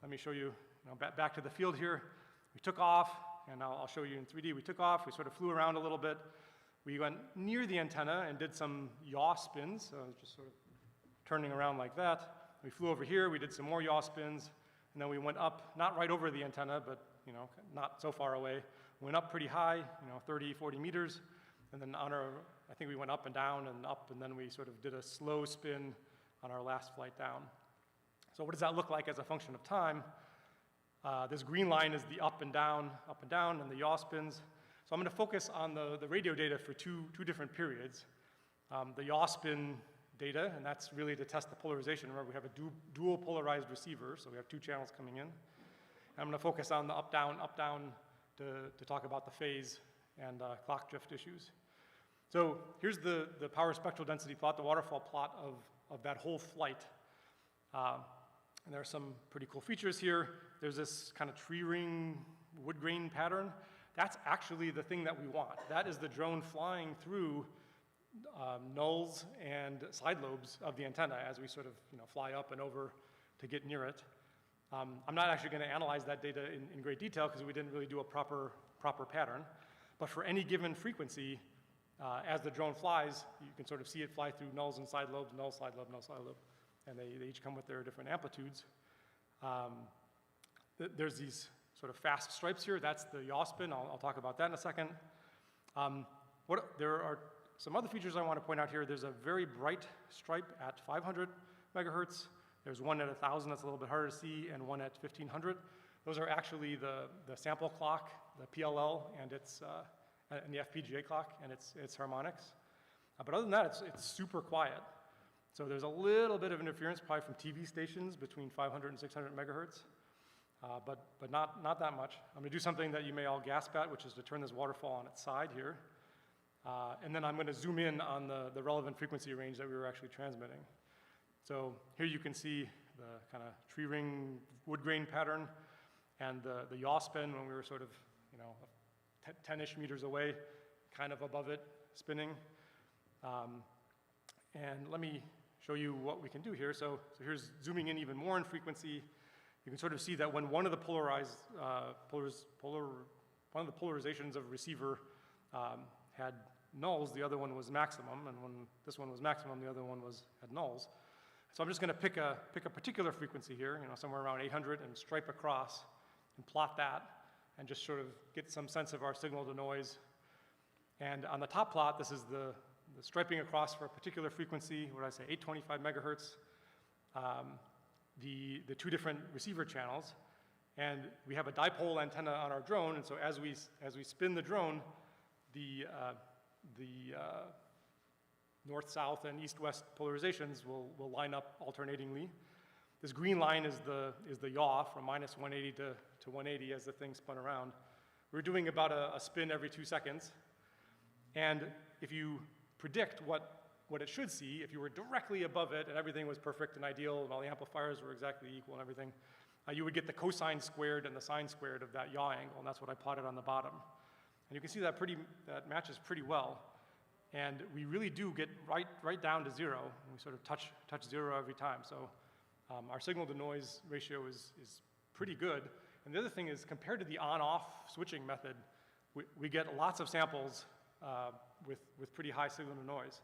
S18: Let me show you, back to the field here. We took off, and I'll show you in 3D. We took off. We sort of flew around a little bit. We went near the antenna and did some yaw spins, so just sort of turning around like that. We flew over here. We did some more yaw spins, and then we went up, not right over the antenna, but not so far away. Went up pretty high, 30, 40 meters, and then I think we went up, and then we sort of did a slow spin on our last flight down. So what does that look like as a function of time? This green line is the up and down, and the yaw spins. So I'm going to focus on the radio data for two different periods. The yaw spin data, and that's really to test the polarization. Remember, we have a dual polarized receiver, so we have two channels coming in. And I'm going to focus on the up-down to talk about the phase and clock drift issues. So here's the power spectral density plot, the waterfall plot of that whole flight. And there are some pretty cool features here. There's this kind of tree ring wood grain pattern. That's actually the thing that we want. That is the drone flying through nulls and side lobes of the antenna as we sort of fly up and over to get near it. I'm not actually going to analyze that data in great detail because we didn't really do a proper pattern. But for any given frequency, as the drone flies, you can sort of see it fly through nulls and side lobes, null, side lobe, null, side lobe. And they each come with their different amplitudes. There's these sort of fast stripes here. That's the yaw spin. I'll talk about that in a second. There are some other features I want to point out here. There's a very bright stripe at 500 megahertz. There's one at 1,000 that's a little bit harder to see, and one at 1,500. Those are actually the sample clock, the PLL, and the FPGA clock, and its harmonics. But other than that, it's super quiet. So there's a little bit of interference probably from TV stations between 500 and 600 megahertz, but not that much. I'm going to do something that you may all gasp at, which is to turn this waterfall on its side here. And then I'm going to zoom in on the relevant frequency range that we were actually transmitting. So here you can see the kind of tree ring wood grain pattern and the yaw spin when we were sort of 10-ish meters away, kind of above it, spinning. And let me show you what we can do here. So here's zooming in even more in frequency. You can sort of see that when one of the polarizations of receiver had nulls, the other one was maximum, and when this one was maximum, the other one had nulls. So I'm just going to pick a particular frequency here, somewhere around 800, and stripe across and plot that, and just sort of get some sense of our signal to noise. And on the top plot, this is the striping across for a particular frequency, what did I say, 825 megahertz, the two different receiver channels. And we have a dipole antenna on our drone, and so as we spin the drone, the north-south and east-west polarizations will line up alternatingly. This green line is the yaw from minus 180 to 180 as the thing spun around. We're doing about a spin every 2 seconds. And if you predict what it should see, if you were directly above it and everything was perfect and ideal and all the amplifiers were exactly equal and everything, you would get the cosine squared and the sine squared of that yaw angle, and that's what I plotted on the bottom. And you can see that matches pretty well. And we really do get right down to zero, and we sort of touch zero every time. So our signal to noise ratio is pretty good. And the other thing is, compared to the on-off switching method, we get lots of samples with pretty high signal to noise.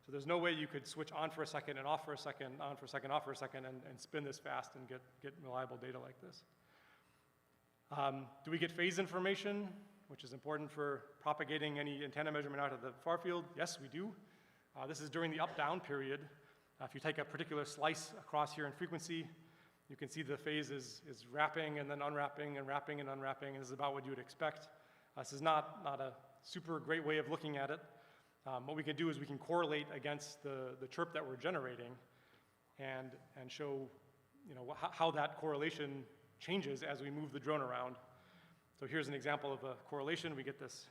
S18: So there's no way you could switch on for a second and off for a second, on for a second, off for a second, and spin this fast and get reliable data like this. Do we get phase information, which is important for propagating any antenna measurement out of the far field? Yes, we do. This is during the up-down period. If you take a particular slice across here in frequency, you can see the phase is wrapping and then unwrapping and wrapping and unwrapping, and this is about what you would expect. This is not a super great way of looking at it. What we can do is we can correlate against the chirp that we're generating and show how that correlation changes as we move the drone around. So here's an example of a correlation. We get this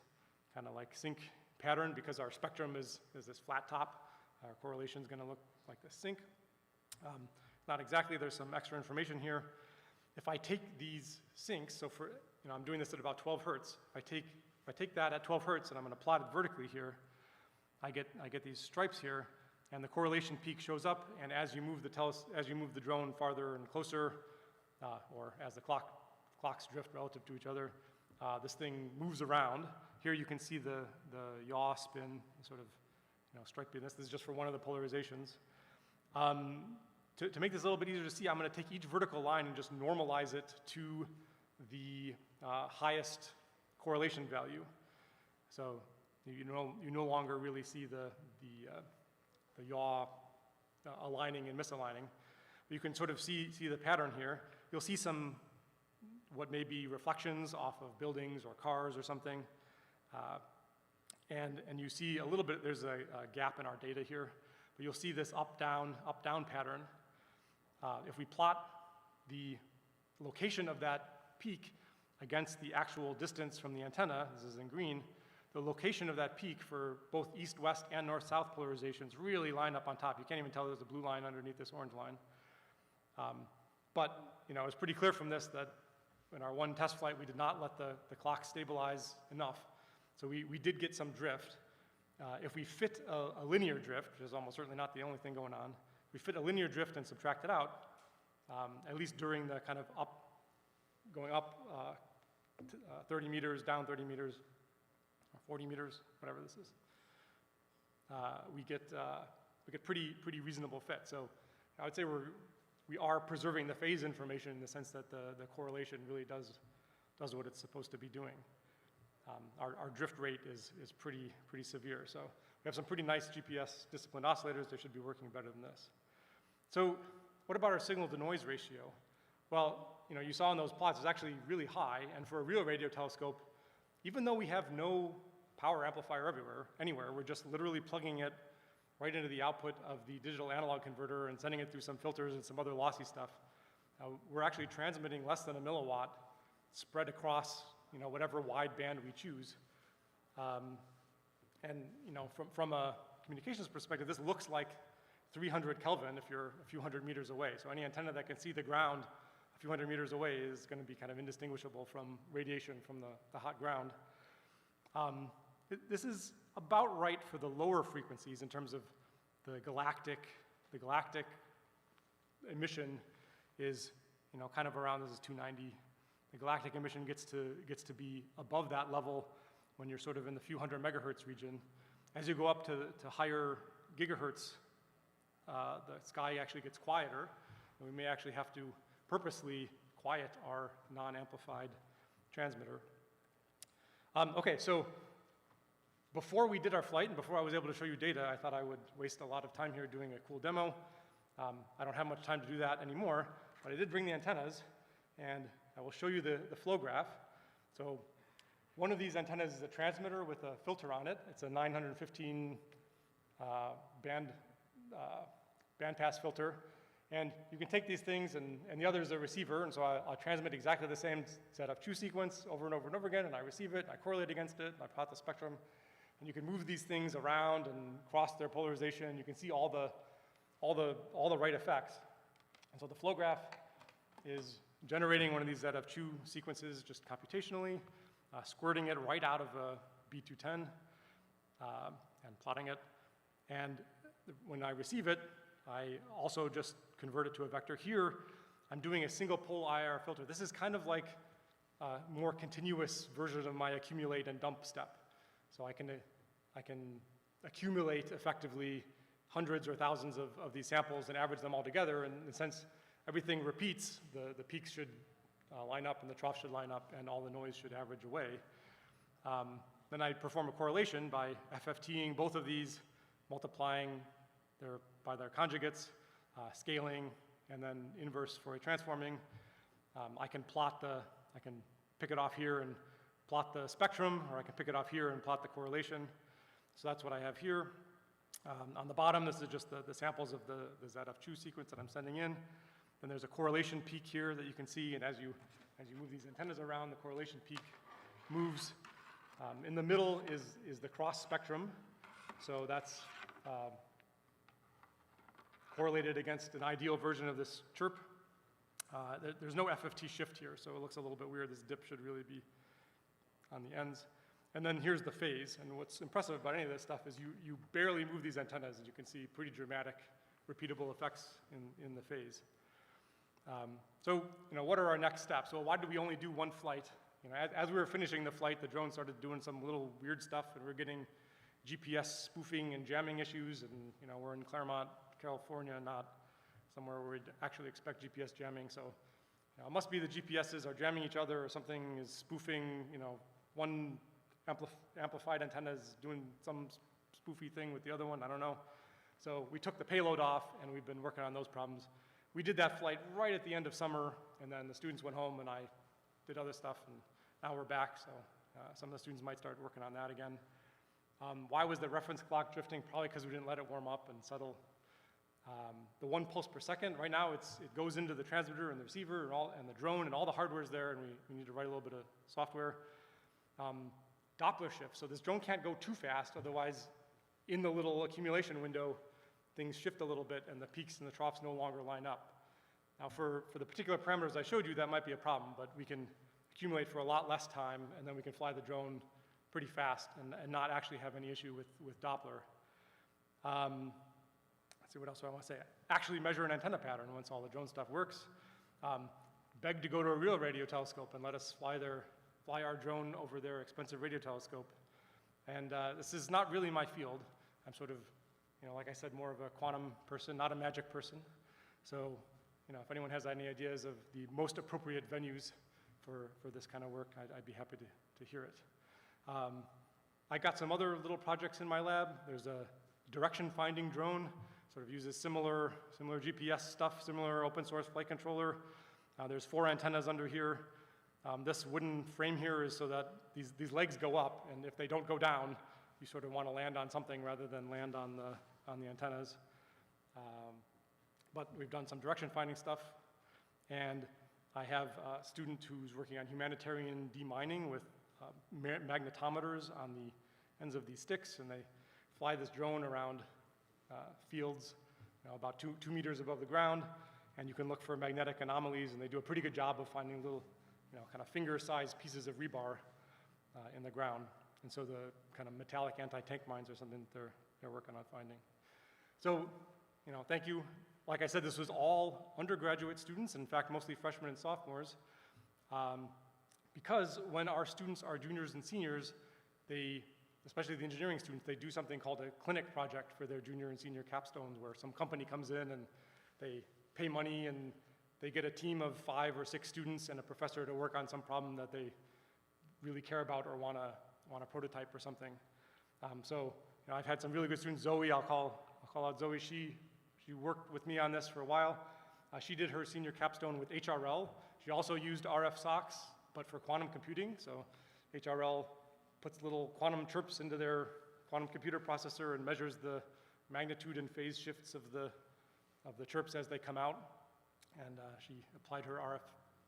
S18: kind of like sync pattern because our spectrum is this flat top. Our correlation is going to look like this sync. Not exactly, there's some extra information here. If I take these syncs, so for, I'm doing this at about 12 hertz. If I take that at 12 hertz and I'm going to plot it vertically here, I get these stripes here, and the correlation peak shows up, and as you move the drone farther and closer, or as the clocks drift relative to each other, this thing moves around. Here you can see the yaw spin, sort of striping this. This is just for one of the polarizations. to make this a little bit easier to see, I'm going to take each vertical line and just normalize it to the highest correlation value. So you no longer really see the yaw aligning and misaligning. But you can sort of see the pattern here. You'll see some what may be reflections off of buildings or cars or something. And you see a little bit, there's a gap in our data here, but you'll see this up-down pattern. If we plot the location of that peak against the actual distance from the antenna, this is in green, the location of that peak for both east-west and north-south polarizations really line up on top. You can't even tell there's a blue line underneath this orange line. But it's pretty clear from this that in our one test flight, we did not let the clock stabilize enough. So we did get some drift. If we fit a linear drift, which is almost certainly not the only thing going on, we fit a linear drift and subtract it out, at least during the kind of going up 30 meters, down 30 meters, or 40 meters, whatever this is, we get pretty reasonable fit. So I would say we are preserving the phase information in the sense that the correlation really does what it's supposed to be doing. Our drift rate is pretty severe. So we have some pretty nice GPS disciplined oscillators. They should be working better than this. So what about our signal to noise ratio? Well, you saw in those plots, it's actually really high. And for a real radio telescope, even though we have no power amplifier anywhere, we're just literally plugging it right into the output of the digital analog converter and sending it through some filters and some other lossy stuff. We're actually transmitting less than a milliwatt spread across whatever wide band we choose. And from a communications perspective, this looks like 300 Kelvin if you're a few hundred meters away. So any antenna that can see the ground a few hundred meters away is going to be kind of indistinguishable from radiation from the hot ground. This is about right for the lower frequencies in terms of the galactic emission is kind of around, this is 290. The galactic emission gets to be above that level when you're sort of in the few hundred megahertz region. As you go up to higher gigahertz, the sky actually gets quieter, and we may actually have to purposely quiet our non-amplified transmitter. Okay, so before we did our flight and before I was able to show you data, I thought I would waste a lot of time here doing a cool demo. I don't have much time to do that anymore, but I did bring the antennas, and I will show you the flow graph. So one of these antennas is a transmitter with a filter on it. It's a 915 bandpass filter. And you can take these things, and the other is a receiver, and so I'll transmit exactly the same ZF2 sequence over and over and over again, and I receive it, and I correlate against it, and I plot the spectrum. And you can move these things around and cross their polarization. You can see all the right effects. And so the flow graph is generating one of these ZF2 sequences just computationally, squirting it right out of a B210, and plotting it. And when I receive it, I also just convert it to a vector. Here, I'm doing a single pole IR filter. This is kind of like a more continuous version of my accumulate and dump step. So I can accumulate effectively hundreds or thousands of these samples and average them all together. And in a sense, everything repeats. The peaks should line up and the troughs should line up and all the noise should average away. Then I perform a correlation by FFTing both of these, multiplying by their conjugates, scaling, and then inverse Fourier transforming. I can pick it off here and plot the spectrum, or I can pick it off here and plot the correlation. So that's what I have here. On the bottom, this is just the samples of the ZF2 sequence that I'm sending in. Then there's a correlation peak here that you can see, and as you move these antennas around, the correlation peak moves. In the middle is the cross spectrum. So that's correlated against an ideal version of this chirp. There's no FFT shift here, so it looks a little bit weird. This dip should really be on the ends. And then here's the phase. And what's impressive about any of this stuff is you barely move these antennas, and you can see pretty dramatic, repeatable effects in the phase. So what are our next steps? Well, why did we only do one flight? As we were finishing the flight, the drone started doing some little weird stuff, and we're getting GPS spoofing and jamming issues, and we're in Claremont, California, not somewhere where we'd actually expect GPS jamming. So it must be the GPSs are jamming each other, or something is spoofing, one amplified antenna is doing some spoofy thing with the other one, I don't know. So we took the payload off, and we've been working on those problems. We did that flight right at the end of summer, and then the students went home, and I did other stuff, and now we're back, so some of the students might start working on that again. Why was the reference clock drifting? Probably because we didn't let it warm up and settle. The 1 pulse per second, right now it goes into the transmitter and the receiver and the drone, and all the hardware is there, and we need to write a little bit of software. Doppler shift, so this drone can't go too fast, otherwise in the little accumulation window, things shift a little bit and the peaks and the troughs no longer line up. Now for the particular parameters I showed you, that might be a problem, but we can accumulate for a lot less time, and then we can fly the drone pretty fast and not actually have any issue with Doppler. Let's see, what else do I want to say? Actually measure an antenna pattern once all the drone stuff works. Beg to go to a real radio telescope and let us fly our drone over their expensive radio telescope. And this is not really my field. I'm sort of, like I said, more of a quantum person, not a magic person. So, if anyone has any ideas of the most appropriate venues for this kind of work, I'd be happy to hear it. I got some other little projects in my lab. There's a direction finding drone, sort of uses similar GPS stuff, similar open source flight controller. There's 4 antennas under here. This wooden frame here is so that these legs go up, and if they don't go down, you sort of want to land on something rather than land on the antennas. But we've done some direction finding stuff, and I have a student who's working on humanitarian demining with magnetometers on the ends of these sticks, and they fly this drone around fields about 2 meters above the ground, and you can look for magnetic anomalies, and they do a pretty good job of finding little kind of finger-sized pieces of rebar in the ground. And so the kind of metallic anti-tank mines or something they're working on finding. So, thank you. Like I said, this was all undergraduate students, in fact, mostly freshmen and sophomores, because when our students are juniors and seniors, especially the engineering students, they do something called a clinic project for their junior and senior capstones, where some company comes in and they pay money and they get a team of 5 or 6 students and a professor to work on some problem that they really care about or want to prototype or something. So I've had some really good students. Zoe, I'll call out Zoe. She worked with me on this for a while. She did her senior capstone with HRL. She also used RF socks, but for quantum computing. So HRL puts little quantum chirps into their quantum computer processor and measures the magnitude and phase shifts of the chirps as they come out. And she applied her RF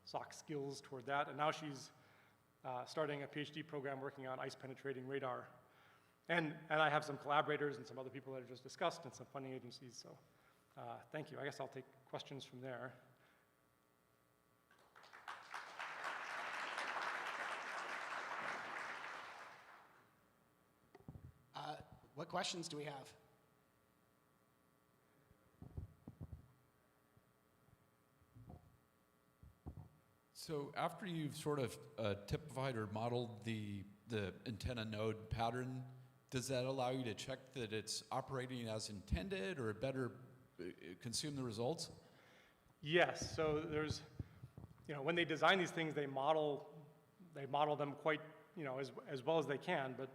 S18: sock skills toward that. And now she's starting a PhD program working on ice-penetrating radar. And I have some collaborators and some other people that I just discussed and some funding agencies. So thank you. I guess I'll take questions from there.
S19: What questions do we have?
S20: So after you've sort of typified or modeled the antenna node pattern, does that allow you to check that it's operating as intended or better consume the results?
S18: Yes. So there's, when they design these things, they model them quite, as well as they can. But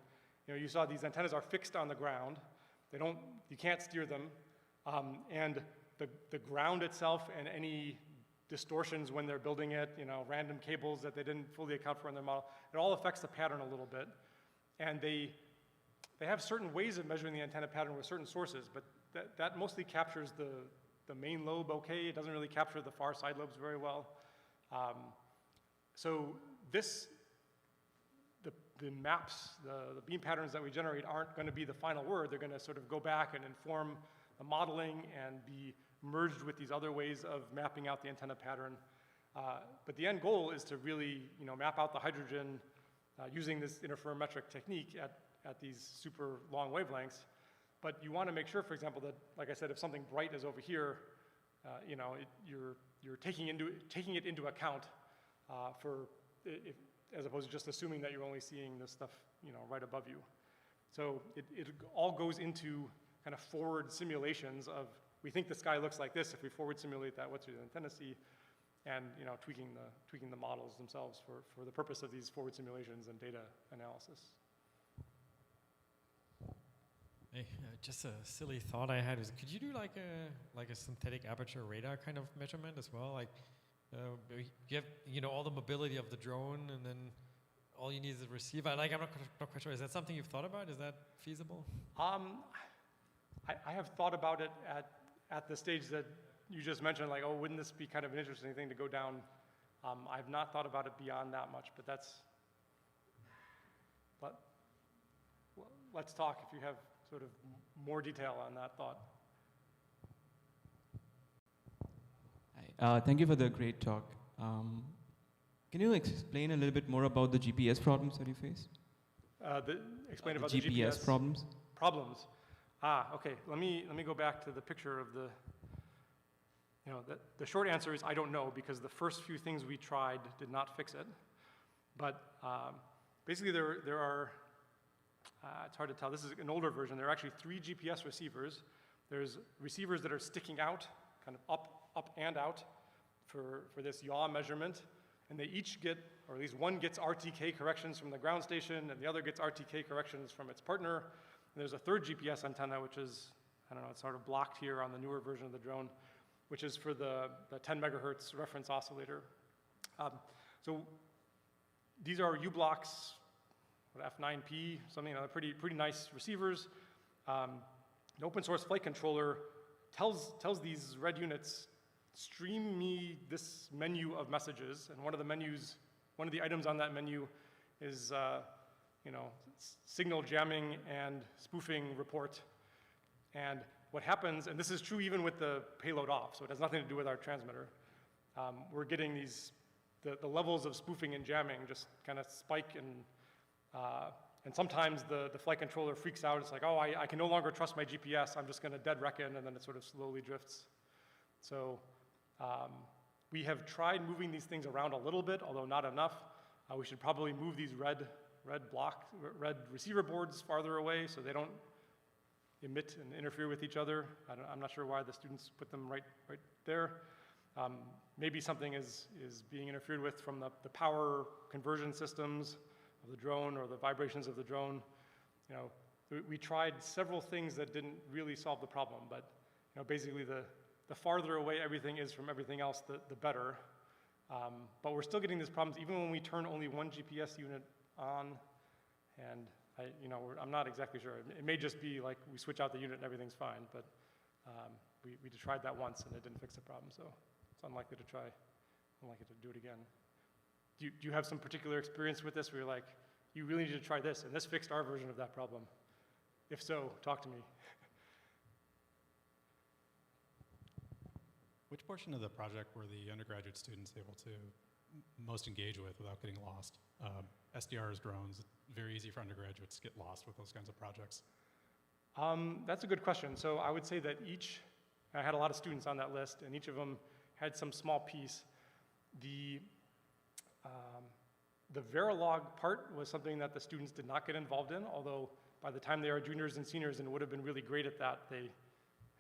S18: you saw these antennas are fixed on the ground. You can't steer them, and the ground itself and any distortions when they're building it, random cables that they didn't fully account for in their model, it all affects the pattern a little bit. And they have certain ways of measuring the antenna pattern with certain sources, but that mostly captures the main lobe okay. It doesn't really capture the far side lobes very well. So the maps, the beam patterns that we generate aren't going to be the final word. They're going to sort of go back and inform the modeling and be merged with these other ways of mapping out the antenna pattern. But the end goal is to really map out the hydrogen using this interferometric technique at these super long wavelengths. But you want to make sure, for example, that, like I said, if something bright is over here, you're taking it into account as opposed to just assuming that you're only seeing this stuff right above you. So it all goes into kind of forward simulations of we think the sky looks like this. If we forward simulate that, what's the antenna see? And tweaking the models themselves for the purpose of these forward simulations and data analysis.
S2: Hey, just a silly thought I had is, could you do like a synthetic aperture radar kind of measurement as well? Like, you have all the mobility of the drone, and then all you need is a receiver. Like, I'm not quite sure. Is that something you've thought about? Is that feasible?
S18: I have thought about it at the stage that you just mentioned, like, oh, wouldn't this be kind of an interesting thing to go down? I've not thought about it beyond that much, but let's talk if you have sort of more detail on that thought.
S21: Hi. Thank you for the great talk. Can you explain a little bit more about the GPS problems that you face?
S18: Explain about the
S21: GPS problems.
S18: Problems. Okay. Let me go back to the picture of the. The short answer is I don't know, because the first few things we tried did not fix it. But basically there are, it's hard to tell, this is an older version, there are actually 3 GPS receivers. There's receivers that are sticking out, kind of up and out for this yaw measurement. And they each get, or at least one gets RTK corrections from the ground station, and the other gets RTK corrections from its partner. And there's a third GPS antenna, which is, I don't know, it's sort of blocked here on the newer version of the drone, which is for the 10 megahertz reference oscillator. So these are U-blocks, F9P, something, pretty nice receivers. An open source flight controller tells these red units, stream me this menu of messages, and one of the items on that menu is signal jamming and spoofing report. And what happens, and this is true even with the payload off, so it has nothing to do with our transmitter, we're getting the levels of spoofing and jamming just kind of spike, and sometimes the flight controller freaks out. It's like, oh, I can no longer trust my GPS, I'm just going to dead reckon, and then it sort of slowly drifts. So we have tried moving these things around a little bit, although not enough. We should probably move these red receiver boards farther away so they don't emit and interfere with each other. I'm not sure why the students put them right there. Maybe something is being interfered with from the power conversion systems of the drone or the vibrations of the drone. We tried several things that didn't really solve the problem, but basically the farther away everything is from everything else, the better. But we're still getting these problems even when we turn only one GPS unit on, and I'm not exactly sure. It may just be like we switch out the unit and everything's fine, but we just tried that once and it didn't fix the problem, so it's unlikely to do it again. Do you have some particular experience with this where you're like, you really need to try this, and this fixed our version of that problem? If so, talk to me.
S22: Which portion of the project were the undergraduate students able to most engage with without getting lost? SDRs, drones, very easy for undergraduates to get lost with those kinds of projects.
S18: That's a good question. So I would say that I had a lot of students on that list, and each of them had some small piece. The Verilog part was something that the students did not get involved in, although by the time they are juniors and seniors and would have been really great at that, they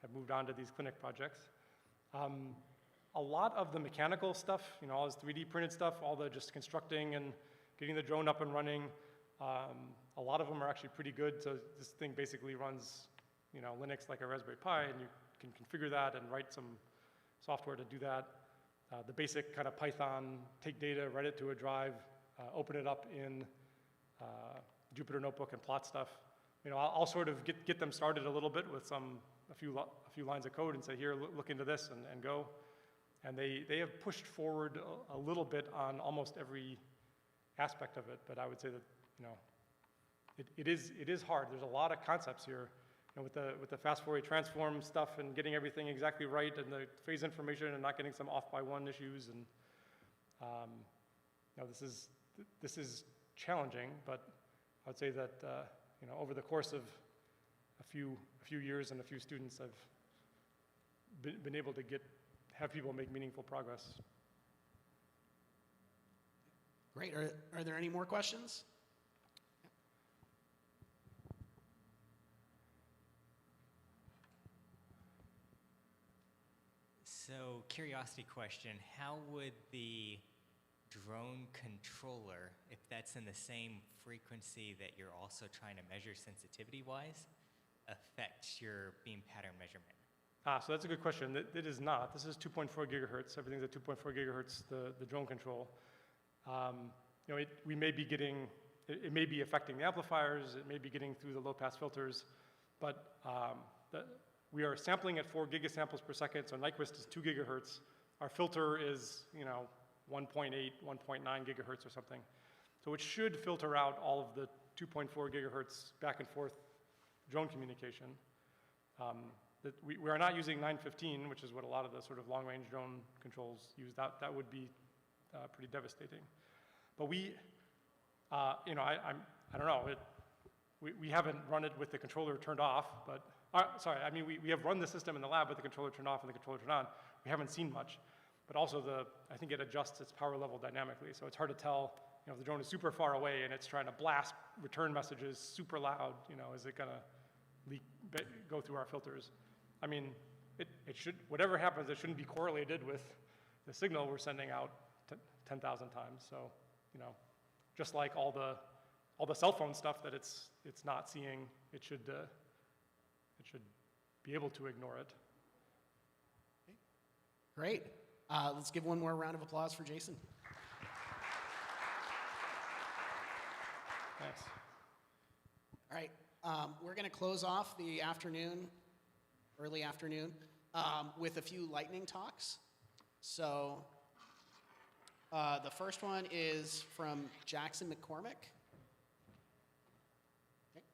S18: have moved on to these clinic projects. A lot of the mechanical stuff, all this 3D printed stuff, all the just constructing and getting the drone up and running, a lot of them are actually pretty good. So this thing basically runs, Linux like a Raspberry Pi, and you can configure that and write some software to do that. The basic kind of Python, take data, write it to a drive, open it up in Jupyter Notebook and plot stuff. I'll sort of get them started a little bit with a few lines of code and say, here, look into this and go. And they have pushed forward a little bit on almost every aspect of it, but I would say that it is hard. There's a lot of concepts here, with the fast Fourier transform stuff and getting everything exactly right, and the phase information and not getting some off by one issues, and this is challenging. But I would say that over the course of a few years and a few students, I've been able to have people make meaningful progress.
S23: Great. Are there any more questions?
S16: So, curiosity question, how would the drone controller, if that's in the same frequency that you're also trying to measure sensitivity-wise, affect your beam pattern measurement?
S18: So that's a good question. It is not. This is 2.4 gigahertz. Everything's at 2.4 gigahertz, the drone control. We may be getting, it may be affecting the amplifiers, it may be getting through the low-pass filters, but we are sampling at 4 gigasamples per second, so Nyquist is 2 gigahertz. Our filter is, 1.8, 1.9 gigahertz or something. So it should filter out all of the 2.4 gigahertz back and forth drone communication. We are not using 915, which is what a lot of the sort of long-range drone controls use. That would be pretty devastating. But I don't know. We haven't run it with the controller turned off, but we have run the system in the lab with the controller turned off and the controller turned on. We haven't seen much, but also I think it adjusts its power level dynamically, so it's hard to tell. If the drone is super far away and it's trying to blast return messages super loud, is it gonna go through our filters? I mean, it should, whatever happens, it shouldn't be correlated with the signal we're sending out 10,000 times. So, just like all the cell phone stuff that it's not seeing, it should be able to ignore it.
S23: Great. Let's give one more round of applause for Jason.
S18: Thanks.
S23: All right. We're going to close off the early afternoon, with a few lightning talks. So the first one is from Jackson McCormick. Okay.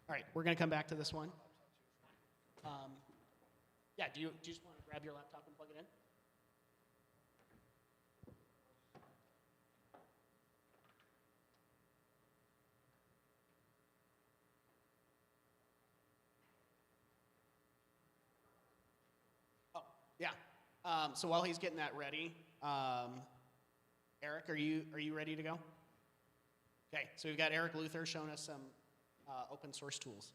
S23: All right, we're going to come back to this one. Do you just want to grab your laptop and plug it in? Oh, yeah. So while he's getting that ready, Eric, are you ready to go? Okay, so we've got Eric Luther showing us some open source tools.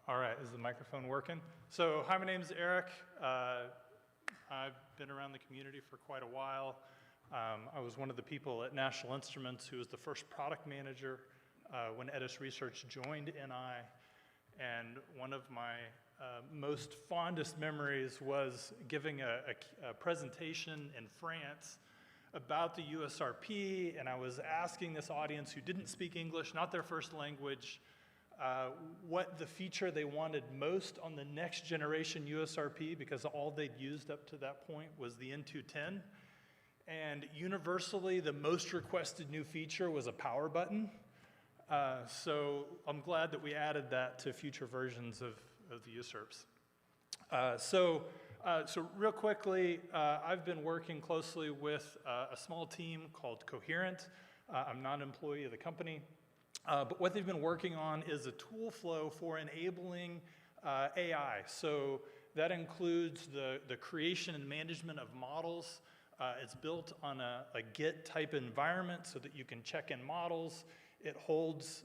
S3: All right, is the microphone working? So, hi, my name is Eric. I've been around the community for quite a while. I was one of the people at National Instruments who was the first product manager when Edis Research joined NI. And one of my most fondest memories was giving a presentation in France about the USRP, and I was asking this audience who didn't speak English, not their first language, what the feature they wanted most on the next generation USRP, because all they'd used up to that point was the N210. And universally, the most requested new feature was a power button. So I'm glad that we added that to future versions of the USRPs. So real quickly, I've been working closely with a small team called Coherent. I'm not an employee of the company. But what they've been working on is a tool flow for enabling AI. So that includes the creation and management of models. It's built on a Git type environment so that you can check in models. It holds,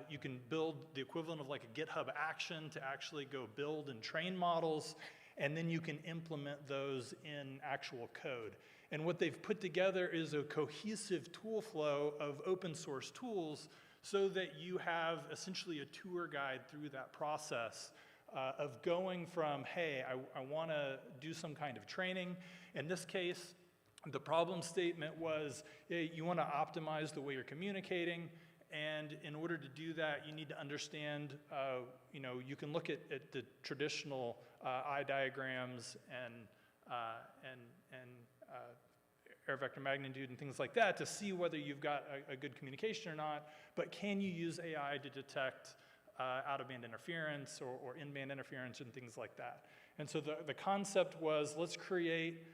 S3: you can build the equivalent of like a GitHub action to actually go build and train models, and then you can implement those in actual code. And what they've put together is a cohesive tool flow of open source tools so that you have essentially a tour guide through that process of going from, hey, I want to do some kind of training. In this case, the problem statement was, hey, you want to optimize the way you're communicating, and in order to do that, you need to understand, you can look at the traditional eye diagrams and air vector magnitude and things like that to see whether you've got a good communication or not, but can you use AI to detect out-of-band interference or in-band interference and things like that. And so the concept was, let's create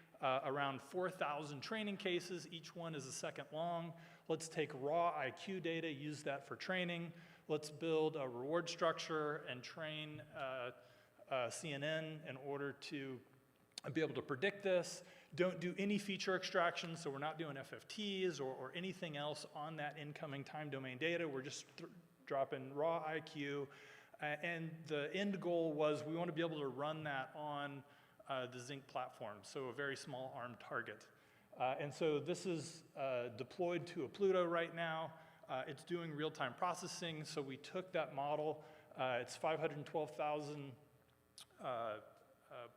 S3: around 4,000 training cases. Each one is a second long. Let's take raw IQ data, use that for training. Let's build a reward structure and train CNN in order to be able to predict this. Don't do any feature extraction, so we're not doing FFTs or anything else on that incoming time domain data. We're just dropping raw IQ. And the end goal was we want to be able to run that on the Zinc platform, so a very small ARM target. And so this is deployed to a Pluto right now. It's doing real-time processing, so we took that model. It's 512,000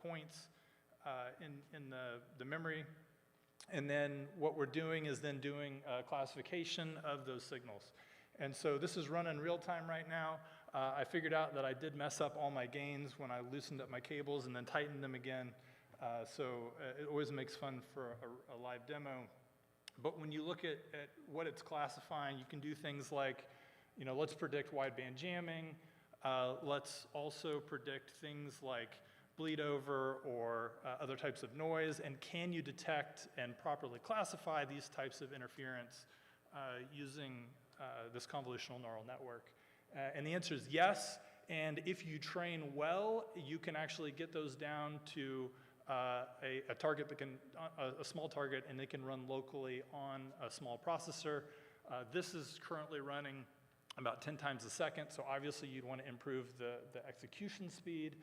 S3: points in the memory. And then what we're doing is then doing classification of those signals. And so this is running real time right now. I figured out that I did mess up all my gains when I loosened up my cables and then tightened them again. So it always makes fun for a live demo. But when you look at what it's classifying, you can do things like, let's predict wideband jamming. Let's also predict things like bleed over or other types of noise. And can you detect and properly classify these types of interference using this convolutional neural network? And the answer is yes. And if you train well, you can actually get those down to a target that can, a small target, and they can run locally on a small processor. This is currently running about 10 times a second, so obviously you'd want to improve the execution speed.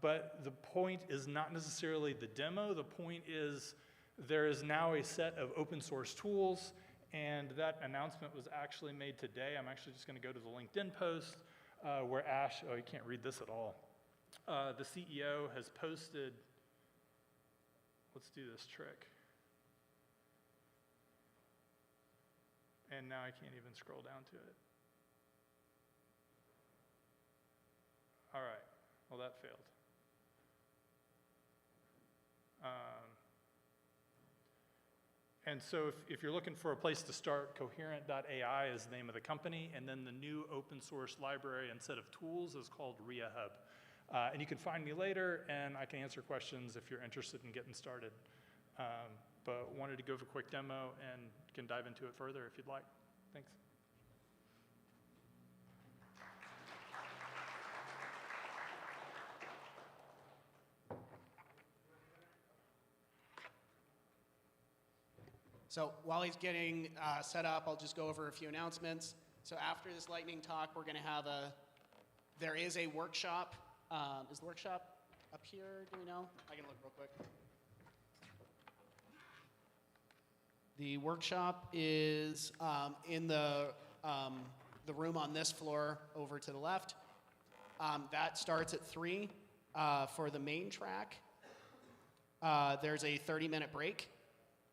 S3: But the point is not necessarily the demo. The point is there is now a set of open source tools, and that announcement was actually made today. I'm actually just going to go to the LinkedIn post where Ash, oh, you can't read this at all. The CEO has posted, let's do this trick. And now I can't even scroll down to it. All right, well that failed. And so if you're looking for a place to start, Coherent AI is the name of the company, and then the new open source library and set of tools is called RIA-Hub. And you can find me later, and I can answer questions if you're interested in getting started. But wanted to go for a quick demo and can dive into it further if you'd like. Thanks.
S23: So while he's getting set up, I'll just go over a few announcements. So after this lightning talk, we're going to have there is a workshop. Is the workshop up here? Do we know? I can look real quick. The workshop is in the room on this floor over to the left. That starts at 3 for the main track. There's a 30-minute break.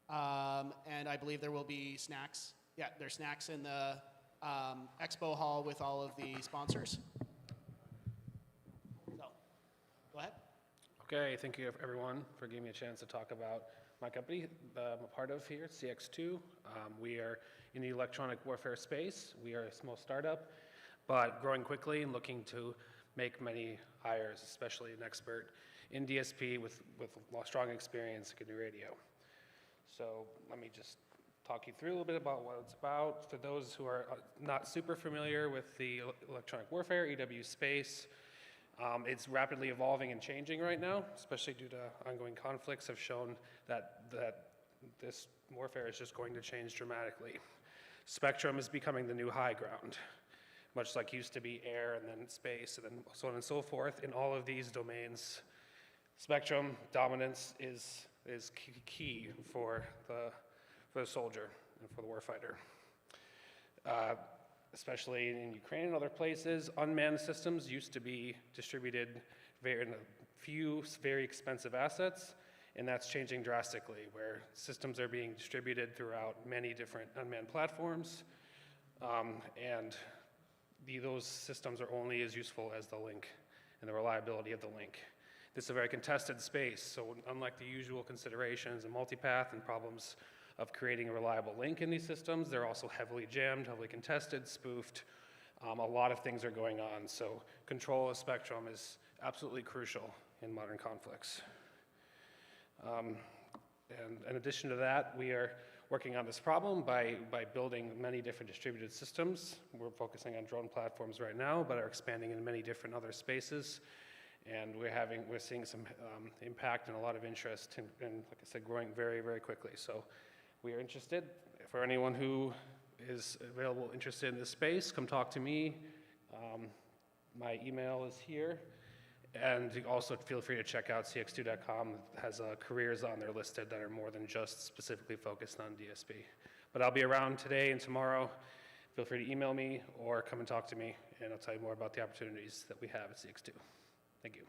S23: And I believe there will be snacks. Yeah, there's snacks in the expo hall with all of the sponsors. So, go ahead.
S1: Okay, thank you everyone for giving me a chance to talk about my company I'm a part of here, CX2. We are in the electronic warfare space. We are a small startup, but growing quickly and looking to make many hires, especially an expert in DSP with strong experience at GNU Radio. So let me just talk you through a little bit about what it's about. For those who are not super familiar with the electronic warfare, EW space, it's rapidly evolving and changing right now, especially due to ongoing conflicts have shown that this warfare is just going to change dramatically. Spectrum is becoming the new high ground, much like used to be air and then space and then so on and so forth. In all of these domains, spectrum dominance is key for the soldier and for the warfighter. Especially in Ukraine and other places, unmanned systems used to be distributed in a few very expensive assets, and that's changing drastically, where systems are being distributed throughout many different unmanned platforms, and those systems are only as useful as the link and the reliability of the link. This is a very contested space, so unlike the usual considerations and multipath and problems of creating a reliable link in these systems, they're also heavily jammed, heavily contested, spoofed. A lot of things are going on, so control of spectrum is absolutely crucial in modern conflicts. And in addition to that, we are working on this problem by building many different distributed systems. We're focusing on drone platforms right now, but are expanding in many different other spaces. And we're seeing some impact and a lot of interest, and like I said, growing very, very quickly. So we are interested. For anyone who is interested in this space, come talk to me. My email is here. And you also feel free to check out cx2.com. It has careers on there listed that are more than just specifically focused on DSP. But I'll be around today and tomorrow. Feel free to email me or come and talk to me, and I'll tell you more about the opportunities that we have at CX2. Thank you.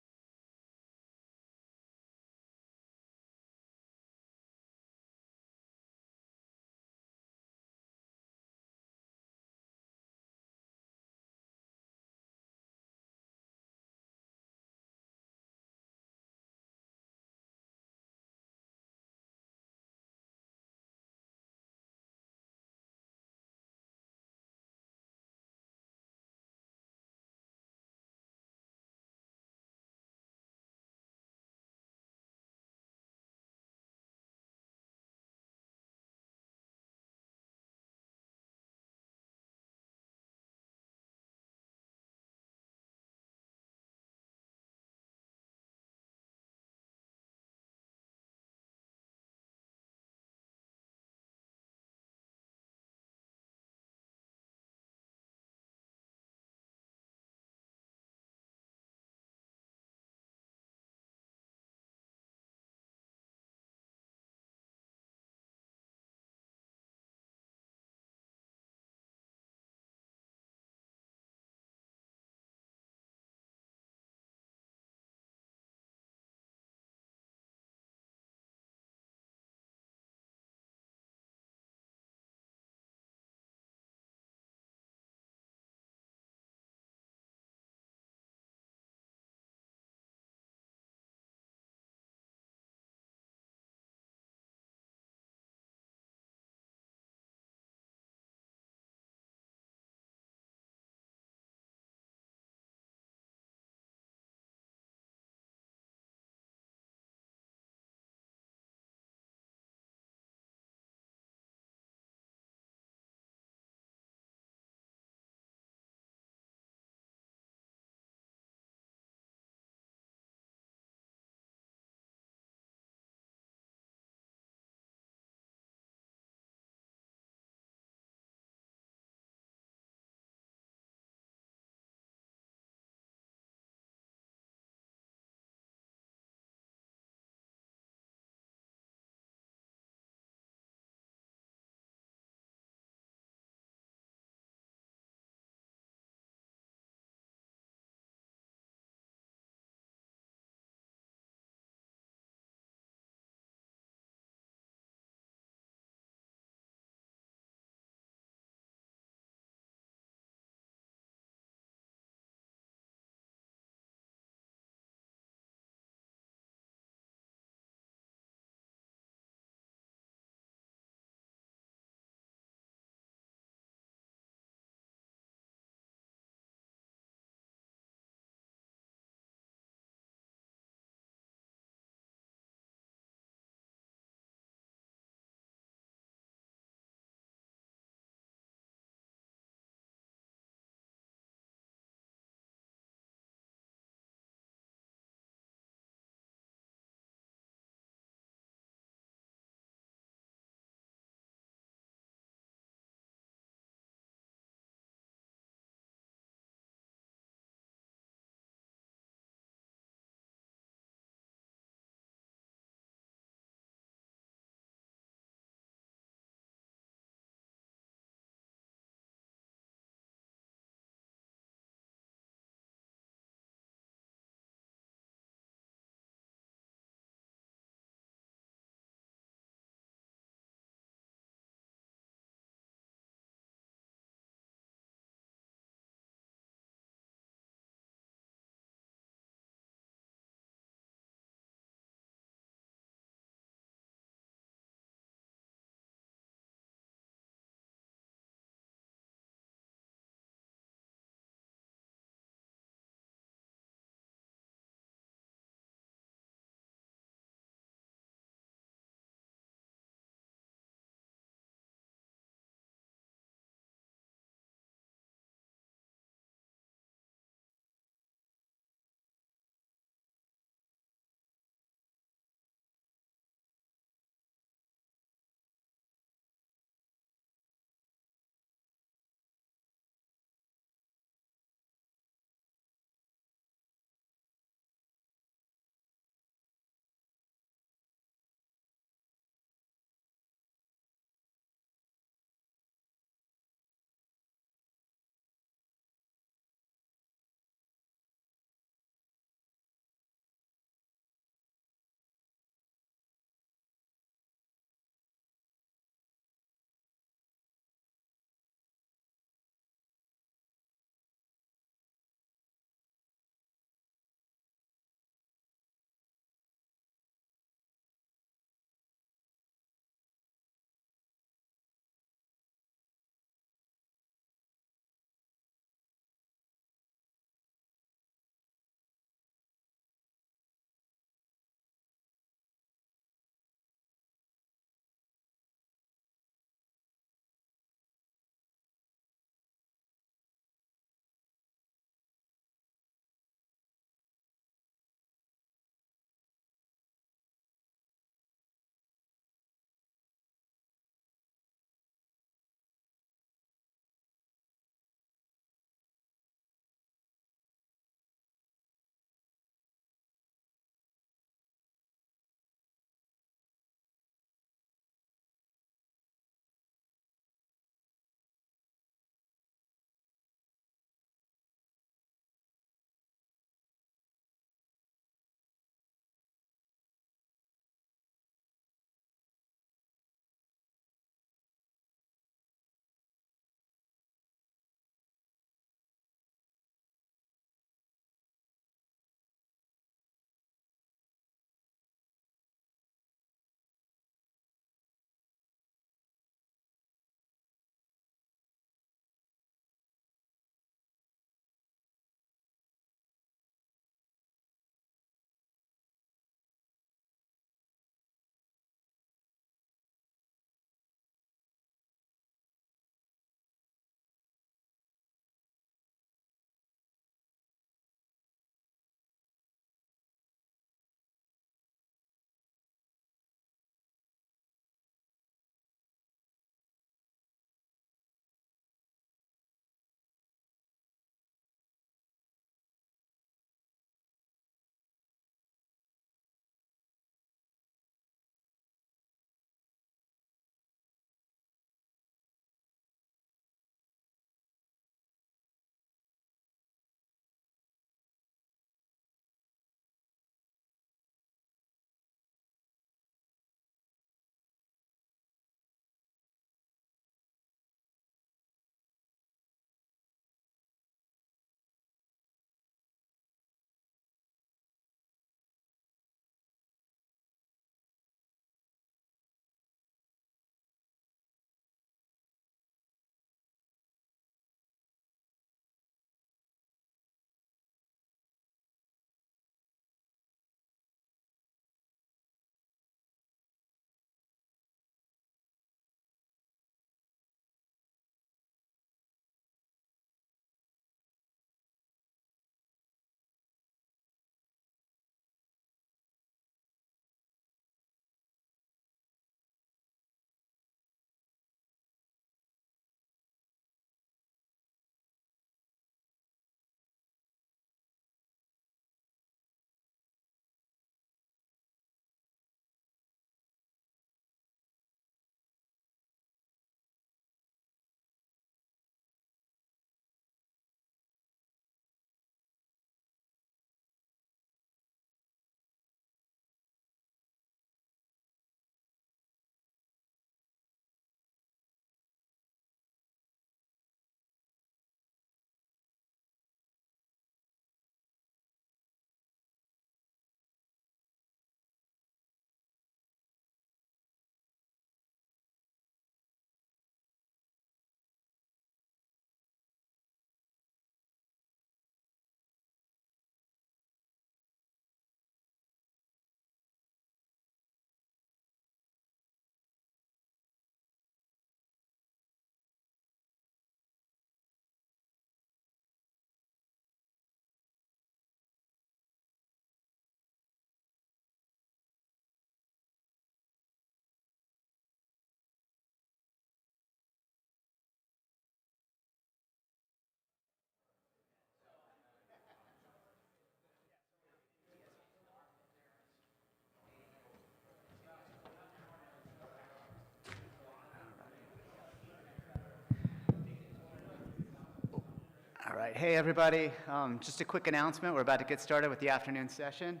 S9: right, hey everybody. Just a quick announcement. We're about to get started with the afternoon session.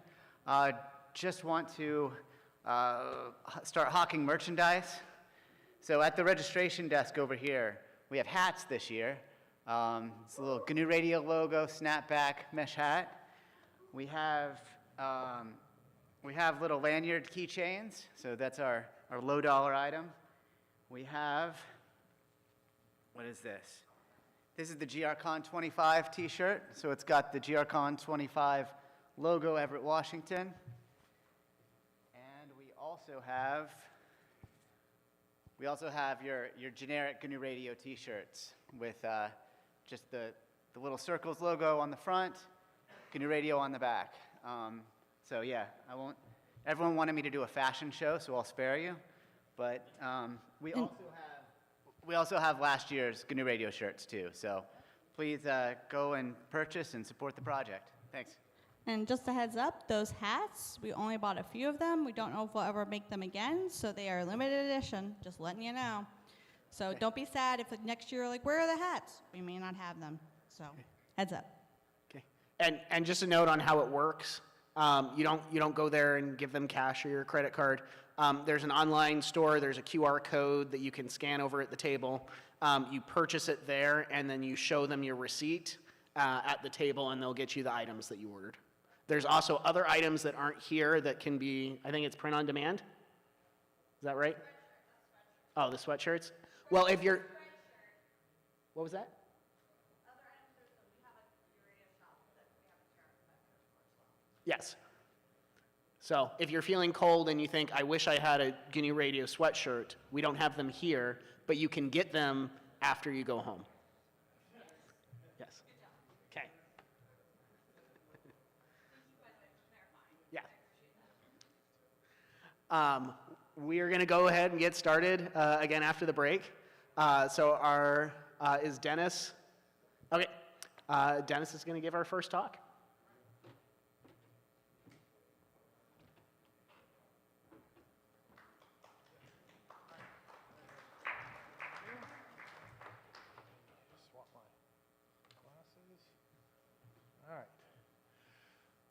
S9: Just want to start hawking merchandise. So at the registration desk over here, we have hats this year. It's a little GNU Radio logo, snapback mesh hat. We have little lanyard keychains, so that's our low dollar item. We have, what is this? This is the GRCon 25 t-shirt, so it's got the GRCon 25 logo, Everett, Washington. And we also have your generic GNU Radio t-shirts with just the little circles logo on the front, GNU Radio on the back. So yeah, everyone wanted me to do a fashion show, so I'll spare you. But we also have last year's GNU Radio shirts too. So please go and purchase and support the project. Thanks.
S12: And just a heads up, those hats, we only bought a few of them. We don't know if we'll ever make them again, so they are limited edition, just letting you know. So don't be sad if next year you're like, where are the hats? We may not have them, so heads up.
S23: Okay. And just a note on how it works. You don't go there and give them cash or your credit card. There's an online store, there's a QR code that you can scan over at the table. You purchase it there, and then you show them your receipt at the table, and they'll get you the items that you ordered. There's also other items that aren't here that can be, I think it's print on demand. Is that right? Oh, the sweatshirts? Well, if you're, what was that? Yes. So if you're feeling cold and you think, I wish I had a GNU Radio sweatshirt, we don't have them here, but you can get them after you go home. Yes. Okay. Yeah. We are going to go ahead and get started again after the break. So is Dennis? Okay. Dennis is going to give our first talk.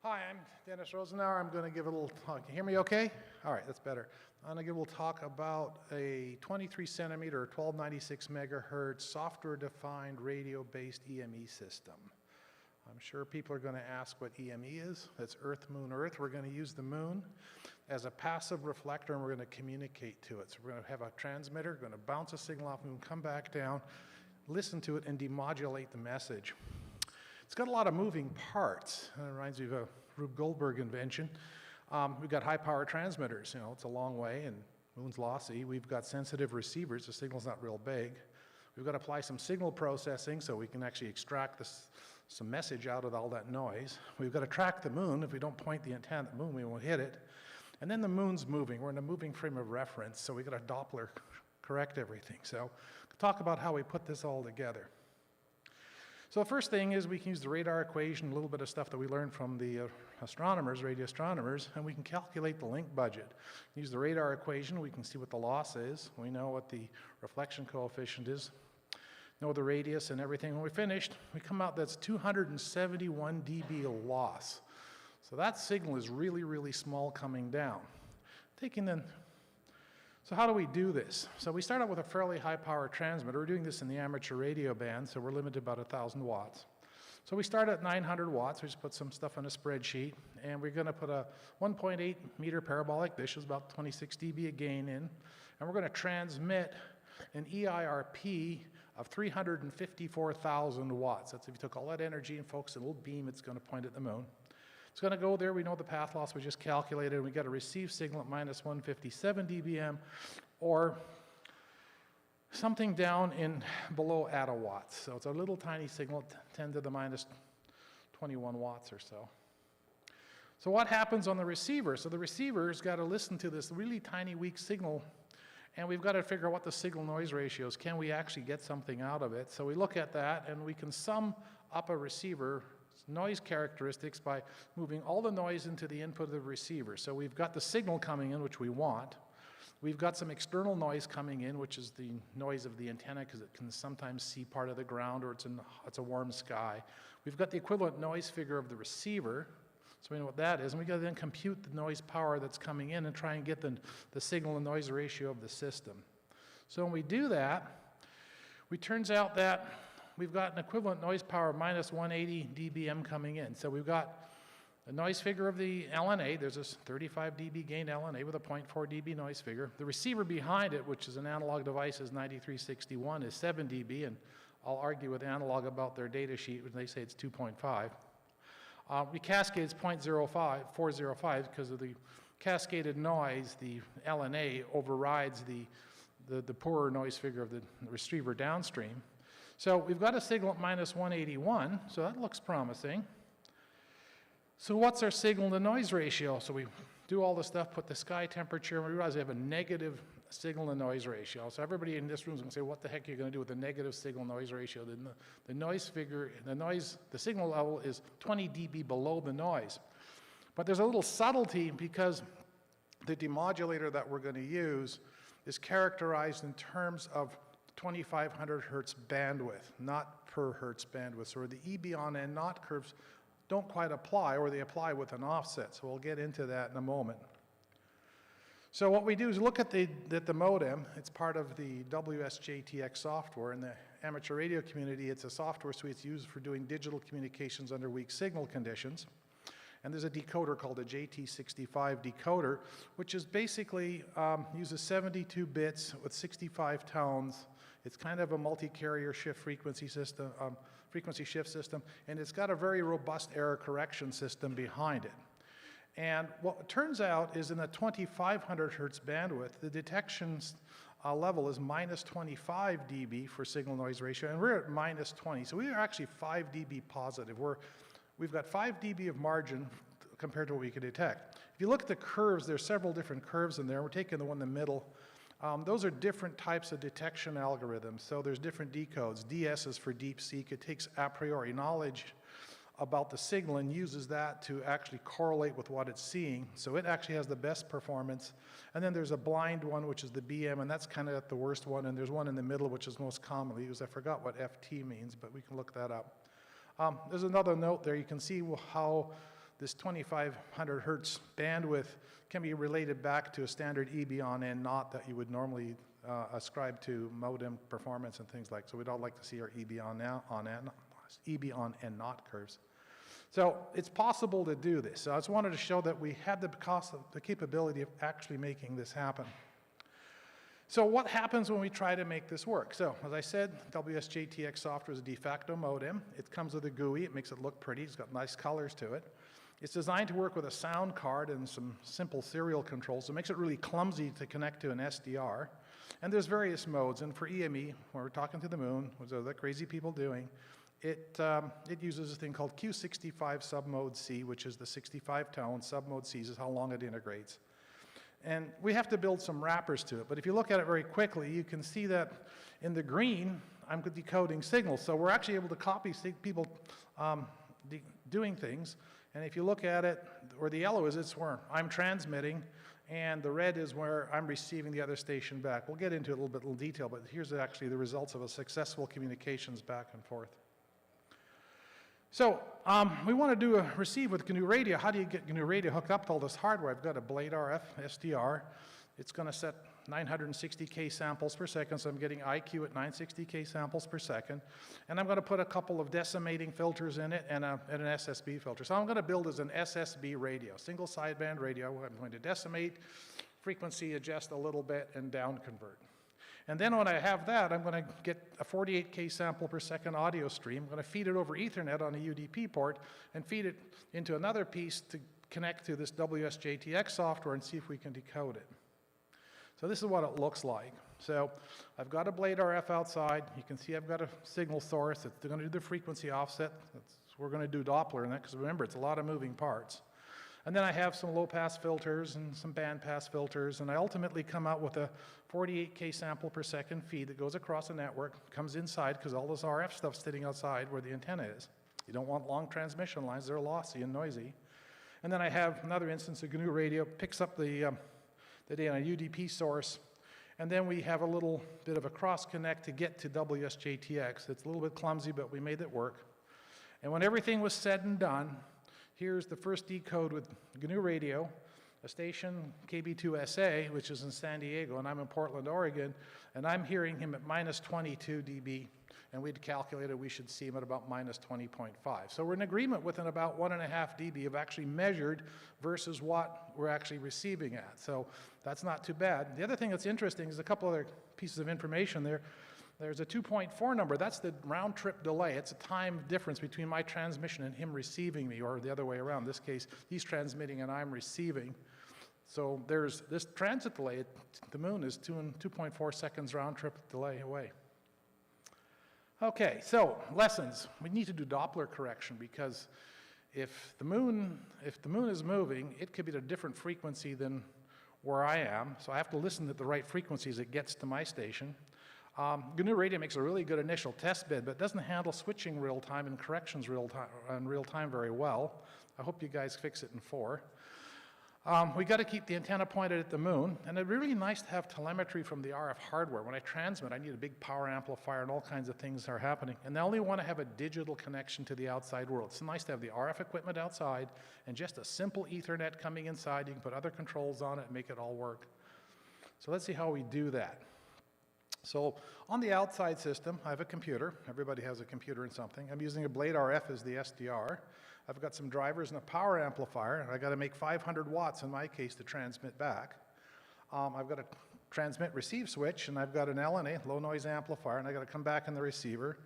S4: Hi, I'm Dennis Rosenauer. I'm going to give a little talk. Can you hear me okay? All right, that's better. I'm going to give a little talk about a 23 centimeter, 1296 megahertz software-defined radio-based EME system. I'm sure people are going to ask what EME is. That's Earth, Moon, Earth. We're going to use the moon as a passive reflector, and we're going to communicate to it. So we're going to have a transmitter, going to bounce a signal off the moon, come back down, listen to it, and demodulate the message. It's got a lot of moving parts. It reminds me of a Rube Goldberg invention. We've got high-power transmitters. You know, it's a long way, and moon's lossy. We've got sensitive receivers. The signal's not real big. We've got to apply some signal processing so we can actually extract some message out of all that noise. We've got to track the moon. If we don't point the antenna at the moon, we won't hit it. And then the moon's moving. We're in a moving frame of reference, so we've got to Doppler correct everything. So talk about how we put this all together. So the first thing is we can use the radar equation, a little bit of stuff that we learned from the astronomers, radio astronomers, and we can calculate the link budget. Use the radar equation, we can see what the loss is. We know what the reflection coefficient is, know the radius and everything. When we finished, we come out that's 271 dB of loss. So that signal is really, really small coming down. So how do we do this? So we start out with a fairly high power transmitter. We're doing this in the amateur radio band, so we're limited to about 1,000 watts. So we start at 900 watts. We just put some stuff on a spreadsheet, and we're going to put a 1.8 meter parabolic dish, is about 26 dB of gain in, and we're going to transmit an EIRP of 354,000 watts. That's if you took all that energy and focused a little beam, it's going to point at the moon. It's going to go there. We know the path loss we just calculated. We got a receive signal at minus 157 dBm, or something down in below attawatts. So it's a little tiny signal, 10 to the minus 21 watts or so. So what happens on the receiver? So the receiver's got to listen to this really tiny, weak signal, and we've got to figure out what the signal-noise ratio is. Can we actually get something out of it? So we look at that, and we can sum up a receiver noise characteristics by moving all the noise into the input of the receiver. So we've got the signal coming in, which we want. We've got some external noise coming in, which is the noise of the antenna, because it can sometimes see part of the ground, or it's a warm sky. We've got the equivalent noise figure of the receiver, so we know what that is, and we got to then compute the noise power that's coming in and try and get the signal and noise ratio of the system. So when we do that, it turns out that we've got an equivalent noise power of minus 180 dBm coming in. So we've got a noise figure of the LNA. There's this 35 dB gain LNA with a 0.4 dB noise figure. The receiver behind it, which is an analog device, is 9361, is 7 dB, and I'll argue with Analog about their data sheet when they say it's 2.5. We cascade it's 405 because of the cascaded noise. The LNA overrides the poorer noise figure of the receiver downstream. So we've got a signal at minus 181, so that looks promising. So what's our signal to noise ratio? So we do all this stuff, put the sky temperature, and we realize we have a negative signal to noise ratio. So everybody in this room is going to say, what the heck are you going to do with the negative signal noise ratio? The noise figure, the signal level is 20 dB below the noise. But there's a little subtlety because the demodulator that we're going to use is characterized in terms of 2500 hertz bandwidth, not per hertz bandwidth. So the EB on N naught curves don't quite apply, or they apply with an offset. So we'll get into that in a moment. So what we do is look at the modem. It's part of the WSJTX software. In the amateur radio community, it's a software suite that's used for doing digital communications under weak signal conditions. And there's a decoder called a JT65 decoder, which is basically uses 72 bits with 65 tones. It's kind of a multi-carrier shift frequency system, frequency shift system, and it's got a very robust error correction system behind it. And what it turns out is in the 2500 hertz bandwidth, the detection level is minus 25 dB for signal noise ratio, and we're at minus 20. So we are actually 5 dB positive. We've got 5 dB of margin compared to what we could detect. If you look at the curves, there's several different curves in there. We're taking the one in the middle. Those are different types of detection algorithms. So there's different decodes. DS is for deep seek. It takes a priori knowledge about the signal and uses that to actually correlate with what it's seeing. So it actually has the best performance. And then there's a blind one, which is the BM, and that's kind of the worst one. And there's one in the middle, which is most commonly used. I forgot what FT means, but we can look that up. There's another note there. You can see how this 2500 hertz bandwidth can be related back to a standard EB on N naught that you would normally ascribe to modem performance and things like. So we'd all like to see our EB on N naught curves. So it's possible to do this. So I just wanted to show that we had the capability of actually making this happen. So what happens when we try to make this work? So as I said, WSJTX software is a de facto modem. It comes with a GUI. It makes it look pretty. It's got nice colors to it. It's designed to work with a sound card and some simple serial controls. It makes it really clumsy to connect to an SDR. And there's various modes. And for EME, when we're talking to the moon, what are the crazy people doing? It uses a thing called Q65 submode C, which is the 65 tone. Submode C is how long it integrates. And we have to build some wrappers to it. But if you look at it very quickly, you can see that in the green, I'm decoding signals. So we're actually able to copy people doing things. And if you look at it, where the yellow is, it's where I'm transmitting, and the red is where I'm receiving the other station back. We'll get into it a little bit in detail, but here's actually the results of a successful communications back and forth. So we want to do a receive with GNU Radio. How do you get GNU Radio hooked up to all this hardware? I've got a Blade RF SDR. It's going to set 960K samples per second, so I'm getting IQ at 960K samples per second. And I'm going to put a couple of decimating filters in it and an SSB filter. So I'm going to build as an SSB radio, single sideband radio. I'm going to decimate, frequency adjust a little bit, and down convert. And then when I have that, I'm going to get a 48K sample per second audio stream. I'm going to feed it over Ethernet on a UDP port and feed it into another piece to connect to this WSJTX software and see if we can decode it. So this is what it looks like. So I've got a Blade RF outside. You can see I've got a signal source. It's going to do the frequency offset. We're going to do Doppler in that because remember, it's a lot of moving parts. And then I have some low-pass filters and some band-pass filters, and I ultimately come out with a 48K sample per second feed that goes across the network, comes inside because all this RF stuff's sitting outside where the antenna is. You don't want long transmission lines. They're lossy and noisy. And then I have another instance of GNU Radio, picks up the the data on a UDP source. And then we have a little bit of a cross connect to get to WSJTX. It's a little bit clumsy, but we made it work. And when everything was said and done, here's the first decode with GNU Radio, a station KB2SA, which is in San Diego, and I'm in Portland, Oregon, and I'm hearing him at minus 22 dB, and we'd calculated we should see him at about minus 20.5. So we're in agreement within about 1.5 dB of actually measured versus what we're actually receiving at. So that's not too bad. The other thing that's interesting is a couple other pieces of information there. There's a 2.4 number. That's the round trip delay. It's a time difference between my transmission and him receiving me, or the other way around. In this case, he's transmitting and I'm receiving. So there's this transit delay. The moon is 2.4 seconds round trip delay away. Okay, so lessons. We need to do Doppler correction because if the moon is moving, it could be at a different frequency than where I am. So I have to listen at the right frequency as it gets to my station. GNU Radio makes a really good initial test bed, but it doesn't handle switching real time and corrections real time very well. I hope you guys fix it in 4. We got to keep the antenna pointed at the moon, and it'd be really nice to have telemetry from the RF hardware. When I transmit, I need a big power amplifier and all kinds of things are happening. And I only want to have a digital connection to the outside world. It's nice to have the RF equipment outside and just a simple Ethernet coming inside. You can put other controls on it and make it all work. So let's see how we do that. So on the outside system, I have a computer. Everybody has a computer and something. I'm using a Blade RF as the SDR. I've got some drivers and a power amplifier, and I've got to make 500 watts in my case to transmit back. I've got a transmit-receive switch, and I've got an LNA, low-noise amplifier, and I've got to come back in the receiver.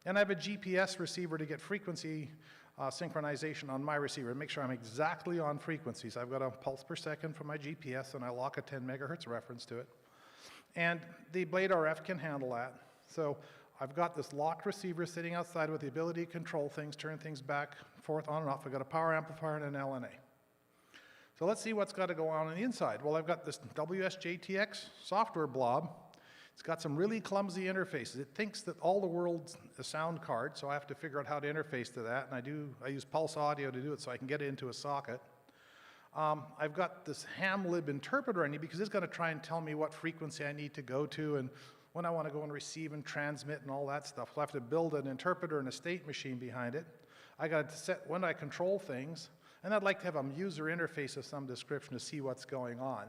S4: And I have a GPS receiver to get frequency synchronization on my receiver, make sure I'm exactly on frequencies. I've got a pulse per second from my GPS, and I lock a 10 megahertz reference to it. And the Blade RF can handle that. So I've got this locked receiver sitting outside with the ability to control things, turn things back, forth, on and off. I've got a power amplifier and an LNA. So let's see what's got to go on the inside. Well, I've got this WSJTX software blob. It's got some really clumsy interfaces. It thinks that all the world's a sound card, so I have to figure out how to interface to that. And I use pulse audio to do it so I can get it into a socket. I've got this ham-lib interpreter I need because it's going to try and tell me what frequency I need to go to and when I want to go and receive and transmit and all that stuff. I'll have to build an interpreter and a state machine behind it. I got to set when I control things, and I'd like to have a user interface of some description to see what's going on.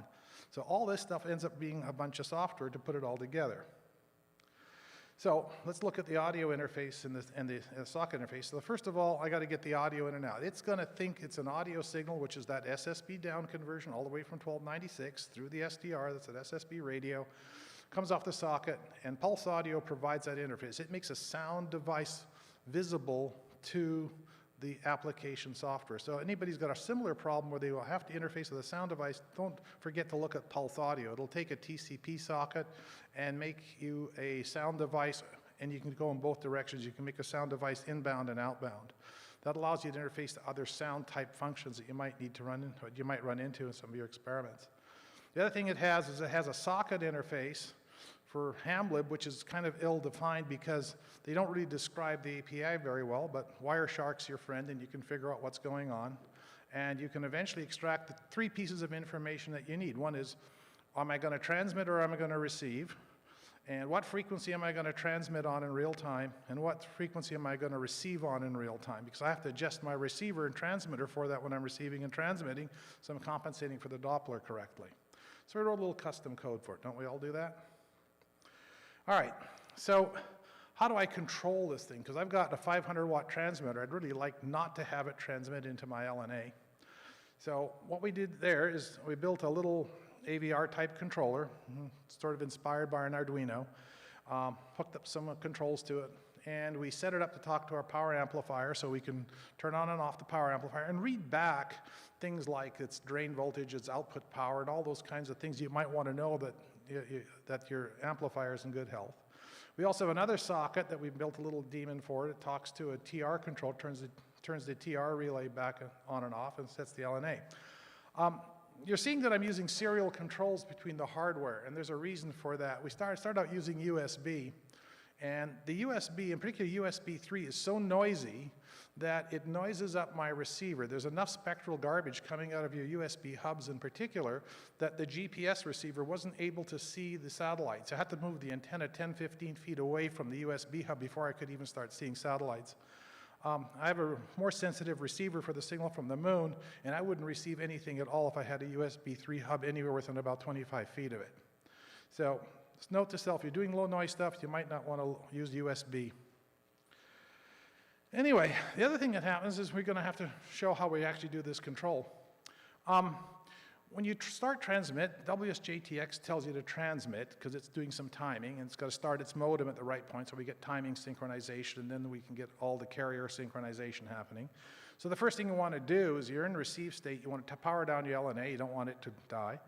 S4: So all this stuff ends up being a bunch of software to put it all together. So let's look at the audio interface and the socket interface. So first of all, I got to get the audio in and out. It's going to think it's an audio signal, which is that SSB down conversion all the way from 1296 through the SDR, that's an SSB radio, comes off the socket, and pulse audio provides that interface. It makes a sound device visible to the application software. So anybody's got a similar problem where they will have to interface with a sound device, don't forget to look at pulse audio. It'll take a TCP socket and make you a sound device, and you can go in both directions. You can make a sound device inbound and outbound. That allows you to interface to other sound type functions that you might need to run into, you might run into in some of your experiments. The other thing it has is it has a socket interface for ham-lib, which is kind of ill-defined because they don't really describe the API very well, but Wireshark's your friend and you can figure out what's going on. And you can eventually extract the 3 pieces of information that you need. One is, am I going to transmit or am I going to receive? And what frequency am I going to transmit on in real time? And what frequency am I going to receive on in real time? Because I have to adjust my receiver and transmitter for that when I'm receiving and transmitting, so I'm compensating for the Doppler correctly. So we wrote a little custom code for it. Don't we all do that? All right, so how do I control this thing? Because I've got a 500-watt transmitter. I'd really like not to have it transmit into my LNA. So what we did there is we built a little AVR-type controller, sort of inspired by an Arduino, hooked up some controls to it, and we set it up to talk to our power amplifier so we can turn on and off the power amplifier and read back things like its drain voltage, its output power, and all those kinds of things you might want to know that your amplifier is in good health. We also have another socket that we built a little daemon for. It talks to a TR control, turns the TR relay back on and off, and sets the LNA. You're seeing that I'm using serial controls between the hardware, and there's a reason for that. We started out using USB, and the USB, in particular USB 3, is so noisy that it noises up my receiver. There's enough spectral garbage coming out of your USB hubs in particular that the GPS receiver wasn't able to see the satellites. I had to move the antenna 10, 15 feet away from the USB hub before I could even start seeing satellites. I have a more sensitive receiver for the signal from the moon, and I wouldn't receive anything at all if I had a USB 3 hub anywhere within about 25 feet of it. So, just note to self, if you're doing low noise stuff, you might not want to use USB. Anyway, the other thing that happens is we're going to have to show how we actually do this control. When you start transmit, WSJTX tells you to transmit because it's doing some timing, and it's got to start its modem at the right point so we get timing synchronization, and then we can get all the carrier synchronization happening. So the first thing you want to do is you're in receive state, you want to power down your LNA, you don't want it to die.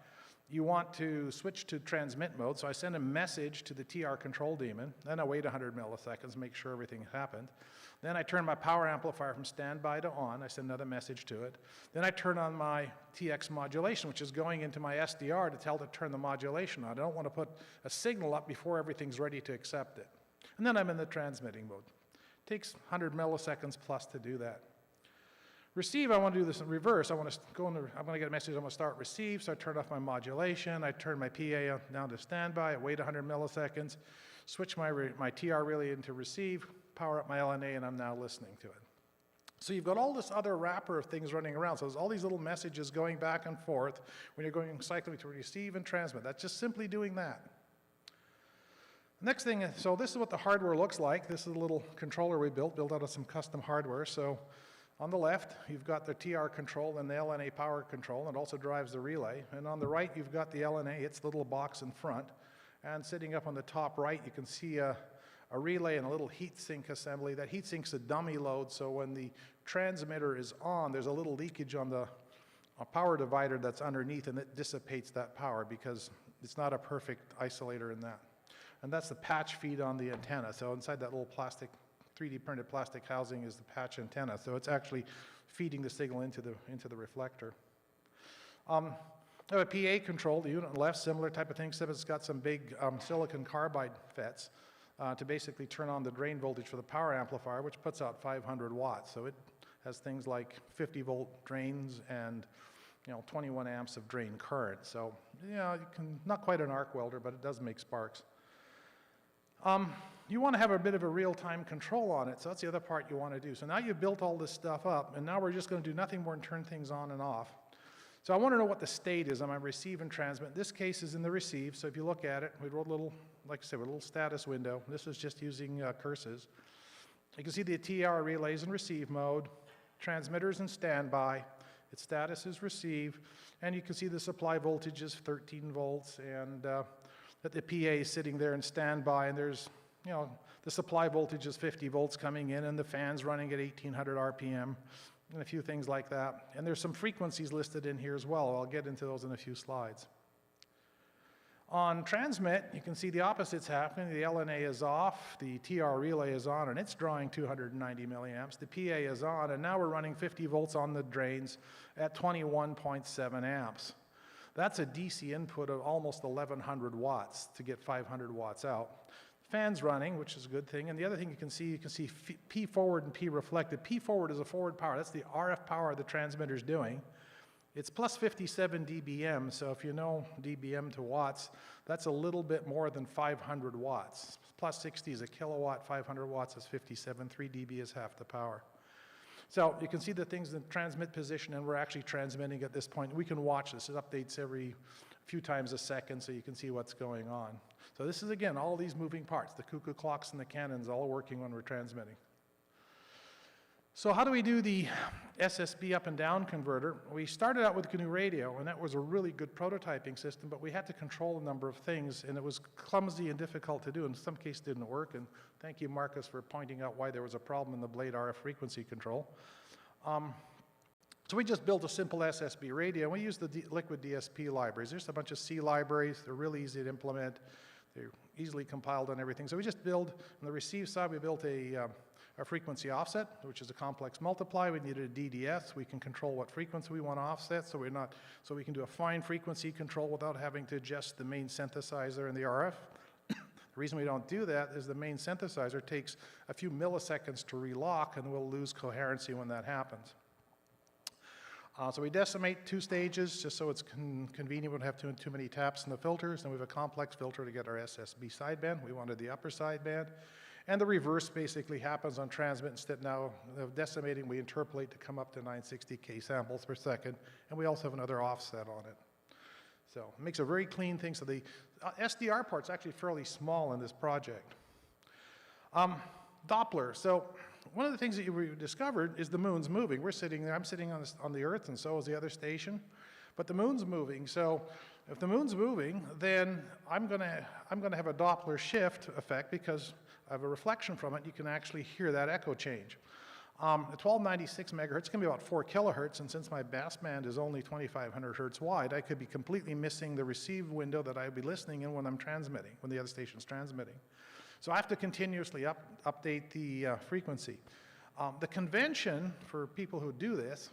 S4: You want to switch to transmit mode, so I send a message to the TR control daemon, then I wait 100 milliseconds, make sure everything happened. Then I turn my power amplifier from standby to on, I send another message to it. Then I turn on my TX modulation, which is going into my SDR to tell it to turn the modulation on. I don't want to put a signal up before everything's ready to accept it. And then I'm in the transmitting mode. It takes 100 milliseconds plus to do that. Receive, I want to do this in reverse. I'm going to get a message, I'm going to start receive, so I turn off my modulation, I turn my PA down to standby, I wait 100 milliseconds, switch my TR relay into receive, power up my LNA, and I'm now listening to it. So you've got all this other wrapper of things running around. So there's all these little messages going back and forth when you're going cycling to receive and transmit. That's just simply doing that. Next thing, so this is what the hardware looks like. This is a little controller we built out of some custom hardware. So on the left, you've got the TR control and the LNA power control, and it also drives the relay. And on the right, you've got the LNA, its the little box in front. And sitting up on the top right, you can see a relay and a little heat sink assembly. That heat sink's a dummy load, so when the transmitter is on, there's a little leakage on the power divider that's underneath, and it dissipates that power because it's not a perfect isolator in that. And that's the patch feed on the antenna. So inside that little plastic, 3D printed plastic housing is the patch antenna. So it's actually feeding the signal into the reflector. I have a PA control, the unit on the left, similar type of thing, except it's got some big silicon carbide FETs. To basically turn on the drain voltage for the power amplifier, which puts out 500 watts. So it has things like 50-volt drains and 21 amps of drain current. So you can, not quite an arc welder, but it does make sparks. You want to have a bit of a real-time control on it, so that's the other part you want to do. So now you've built all this stuff up, and now we're just going to do nothing more than turn things on and off. So I want to know what the state is on my receive and transmit. This case is in the receive, so if you look at it, we wrote a little, like I said, a little status window. This is just using curses. You can see the TR relays in receive mode, transmitters in standby, its status is receive, and you can see the supply voltage is 13 volts, and that the PA is sitting there in standby, and there's, the supply voltage is 50 volts coming in, and the fan's running at 1800 RPM. And a few things like that. And there's some frequencies listed in here as well. I'll get into those in a few slides. On transmit, you can see the opposite's happening. The LNA is off, the TR relay is on, and it's drawing 290 milliamps. The PA is on, and now we're running 50 volts on the drains at 21.7 amps. That's a DC input of almost 1100 watts to get 500 watts out. Fan's running, which is a good thing. And the other thing you can see P forward and P reflected. P forward is a forward power. That's the RF power the transmitter's doing. It's plus 57 dBm, so if you know dBm to watts, that's a little bit more than 500 watts. Plus 60 is a kilowatt, 500 watts is 57, 3 dB is half the power. So you can see the things in transmit position, and we're actually transmitting at this point. We can watch this. It updates every few times a second, so you can see what's going on. So this is, again, all these moving parts, the cuckoo clocks and the cannons all working when we're transmitting. So how do we do the SSB up and down converter? We started out with GNU Radio, and that was a really good prototyping system, but we had to control a number of things, and it was clumsy and difficult to do. In some cases, it didn't work, and thank you, Marcus, for pointing out why there was a problem in the Blade RF frequency control. So we just built a simple SSB radio, and we used the liquid DSP libraries. There's a bunch of C libraries. They're really easy to implement. They're easily compiled and everything. So we just build, on the receive side, we built a frequency offset, which is a complex multiply. We needed a DDS. We can control what frequency we want to offset, so we can do a fine frequency control without having to adjust the main synthesizer and the RF. The reason we don't do that is the main synthesizer takes a few milliseconds to relock, and we'll lose coherency when that happens. So we decimate 2 stages just so it's convenient. We don't have too many taps in the filters. And we have a complex filter to get our SSB sideband. We wanted the upper sideband. And the reverse basically happens on transmit. Instead now of decimating, we interpolate to come up to 960K samples per second. And we also have another offset on it. So it makes a very clean thing. So the SDR part's actually fairly small in this project. Doppler. So one of the things that we discovered is the moon's moving. We're sitting there, I'm sitting on the Earth, and so is the other station. But the moon's moving, so if the moon's moving, then I'm gonna have a Doppler shift effect because I have a reflection from it. You can actually hear that echo change. At 1296 megahertz, it's gonna be about 4 kilohertz, and since my baseband is only 2500 hertz wide, I could be completely missing the receive window that I'd be listening in when I'm transmitting, when the other station's transmitting. So I have to continuously update the frequency. The convention for people who do this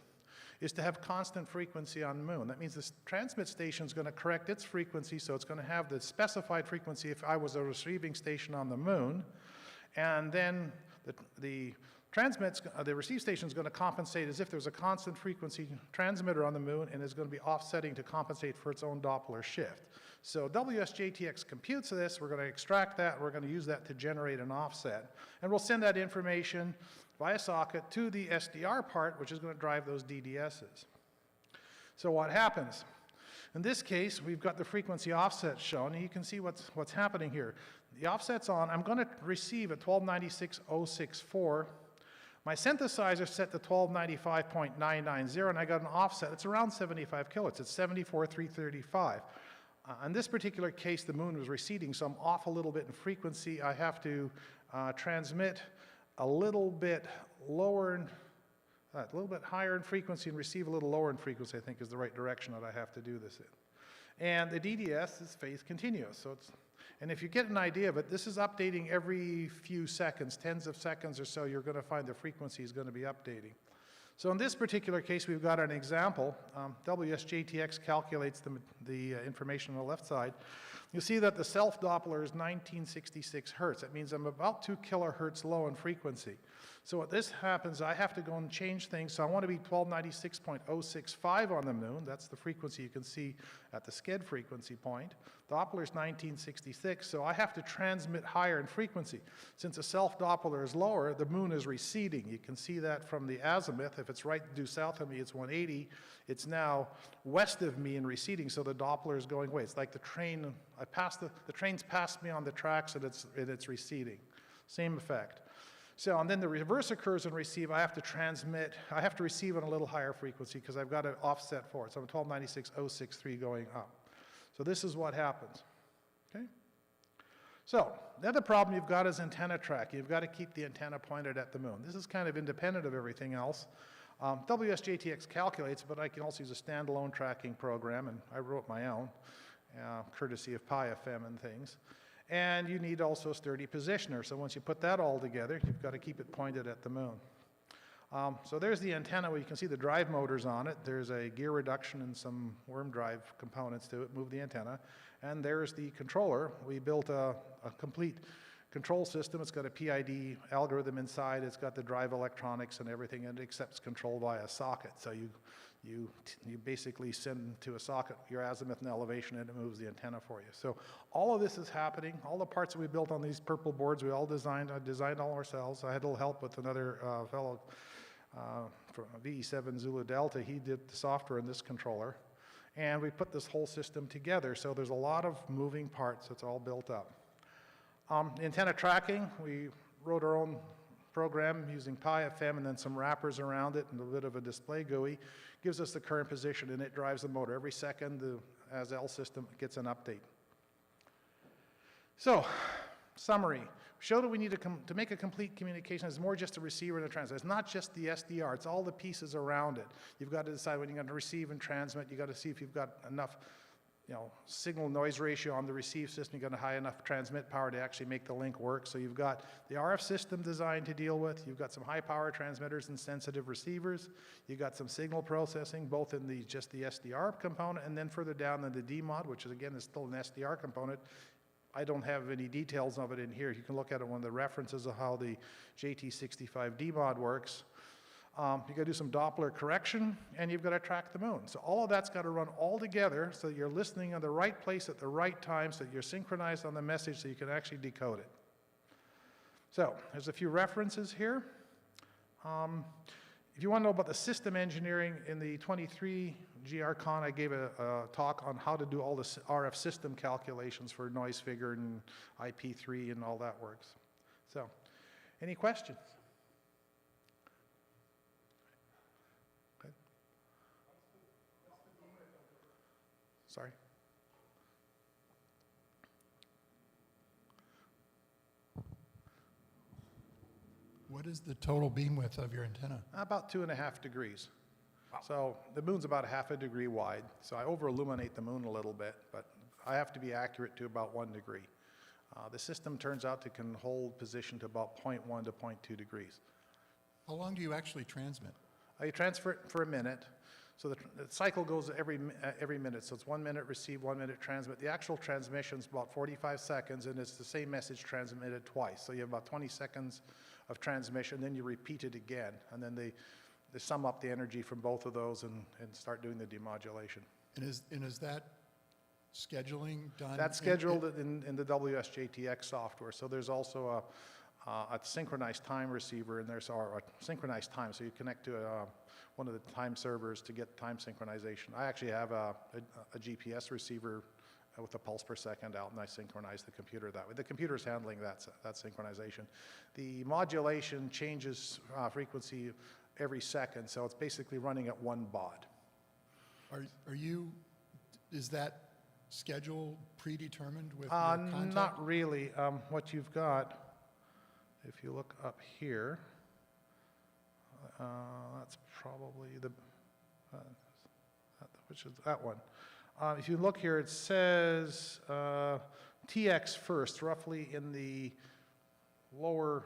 S4: is to have constant frequency on the moon. That means this transmit station is going to correct its frequency, so it's going to have the specified frequency if I was a receiving station on the moon, and then the receive station is going to compensate as if there's a constant frequency transmitter on the moon, and is going to be offsetting to compensate for its own Doppler shift. So WSJTX computes this, we're going to extract that, we're going to use that to generate an offset. And we'll send that information via socket to the SDR part, which is going to drive those DDSs. So what happens? In this case, we've got the frequency offset shown, and you can see what's happening here. The offset's on, I'm going to receive at 1296.064. My synthesizer set to 1295.990, and I got an offset. It's around 75 kilohertz. It's 74,335. In this particular case, the moon was receding, so I'm off a little bit in frequency. I have to transmit a little bit lower, a little bit higher in frequency and receive a little lower in frequency, I think is the right direction that I have to do this in. And the DDS is phase continuous. So and if you get an idea of it, this is updating every few seconds, tens of seconds or so, you're going to find the frequency is going to be updating. So in this particular case, we've got an example. WSJTX calculates the information on the left side. You'll see that the self-Doppler is 1966 hertz. That means I'm about 2 kilohertz low in frequency. So what this happens, I have to go and change things. So I want to be 1296.065 on the moon. That's the frequency you can see at the SCED frequency point. Doppler is 1966, so I have to transmit higher in frequency. Since the self-Doppler is lower, the moon is receding. You can see that from the azimuth. If it's right due south of me, it's 180. It's now west of me and receding, so the Doppler is going away. It's like the train, the train's passed me on the tracks and it's receding. Same effect. So, and then the reverse occurs in receive. I have to receive at a little higher frequency because I've got an offset for it. So I'm 1296.063 going up. So this is what happens, okay? So the other problem you've got is antenna tracking. You've got to keep the antenna pointed at the moon. This is kind of independent of everything else. WSJTX calculates, but I can also use a standalone tracking program, and I wrote my own, courtesy of PyFM and things. And you need also a sturdy positioner. So once you put that all together, you've got to keep it pointed at the moon. So there's the antenna where you can see the drive motors on it. There's a gear reduction and some worm drive components to it, move the antenna. And there's the controller. We built a complete control system. It's got a PID algorithm inside. It's got the drive electronics and everything, and it accepts control via socket. So you basically send to a socket your azimuth and elevation, and it moves the antenna for you. So all of this is happening. All the parts that we built on these purple boards, we all designed. I designed all ourselves. I had a little help with another fellow from VE7 Zulu Delta. He did the software in this controller. And we put this whole system together. So there's a lot of moving parts. It's all built up. Antenna tracking, we wrote our own program using PyFM and then some wrappers around it and a bit of a display GUI. Gives us the current position, and it drives the motor. Every second, the ASL system gets an update. So, summary. Show that we need to make a complete communication. It's more just a receiver and a transmitter. It's not just the SDR. It's all the pieces around it. You've got to decide when you're going to receive and transmit. You've got to see if you've got enough signal noise ratio on the receive system. You've got a high enough transmit power to actually make the link work. So you've got the RF system designed to deal with. You've got some high power transmitters and sensitive receivers. You've got some signal processing, both in just the SDR component and then further down in the DMOD, which is again is still an SDR component. I don't have any details of it in here. You can look at it, one of the references of how the JT65D mod works. You've got to do some Doppler correction, and you've got to track the moon. So all of that's got to run all together so that you're listening in the right place at the right time, so that you're synchronized on the message so you can actually decode it. So there's a few references here. If you want to know about the system engineering, in the 23 GRCon, I gave a talk on how to do all the RF system calculations for noise figure and IP3 and all that works. So, any questions? Okay. Sorry.
S6: What is the total beam width of your antenna?
S4: About 2.5 degrees. Wow. So the moon's about 0.5 degree wide. So I over-illuminate the moon a little bit, but I have to be accurate to about 1 degree. The system turns out to can hold position to about 0.1 to 0.2 degrees.
S6: How long do you actually transmit?
S4: I transfer it for a minute. So the cycle goes every minute. So it's 1 minute receive, 1 minute transmit. The actual transmission is about 45 seconds, and it's the same message transmitted twice. So you have about 20 seconds of transmission, then you repeat it again, and then they sum up the energy from both of those and start doing the demodulation.
S6: And is that scheduling done?
S4: That's scheduled in the WSJTX software. So there's also a synchronized time receiver, and there's a synchronized time. So you connect to one of the time servers to get time synchronization. I actually have a GPS receiver with a pulse per second out, and I synchronize the computer that way. The computer's handling that synchronization. The modulation changes frequency every second, so it's basically running at 1 baud.
S6: Is that schedule predetermined with your contact?
S4: Not really. What you've got, if you look up here, that's probably which is that one. If you look here, it says TX first, roughly in the lower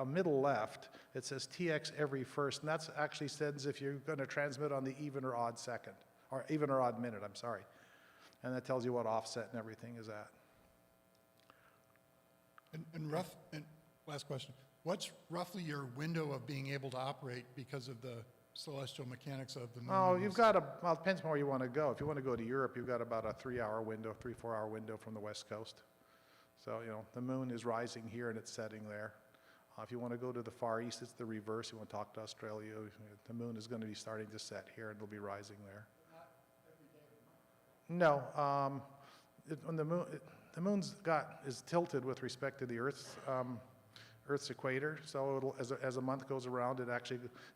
S4: middle left. It says TX every first, and that's actually says if you're going to transmit on the even or odd second, or even or odd minute, I'm sorry. And that tells you what offset and everything is at.
S6: And last question, what's roughly your window of being able to operate because of the celestial mechanics of the moon?
S4: Oh, you've got well, it depends on where you want to go. If you want to go to Europe, you've got about a 3-hour window, 3-4 hour window from the west coast. So, you know, the moon is rising here and it's setting there. If you want to go to the Far East, it's the reverse. You want to talk to Australia, the moon is going to be starting to set here and it'll be rising there. No, when the moon's is tilted with respect to the Earth's equator, so it'll, as a month goes around,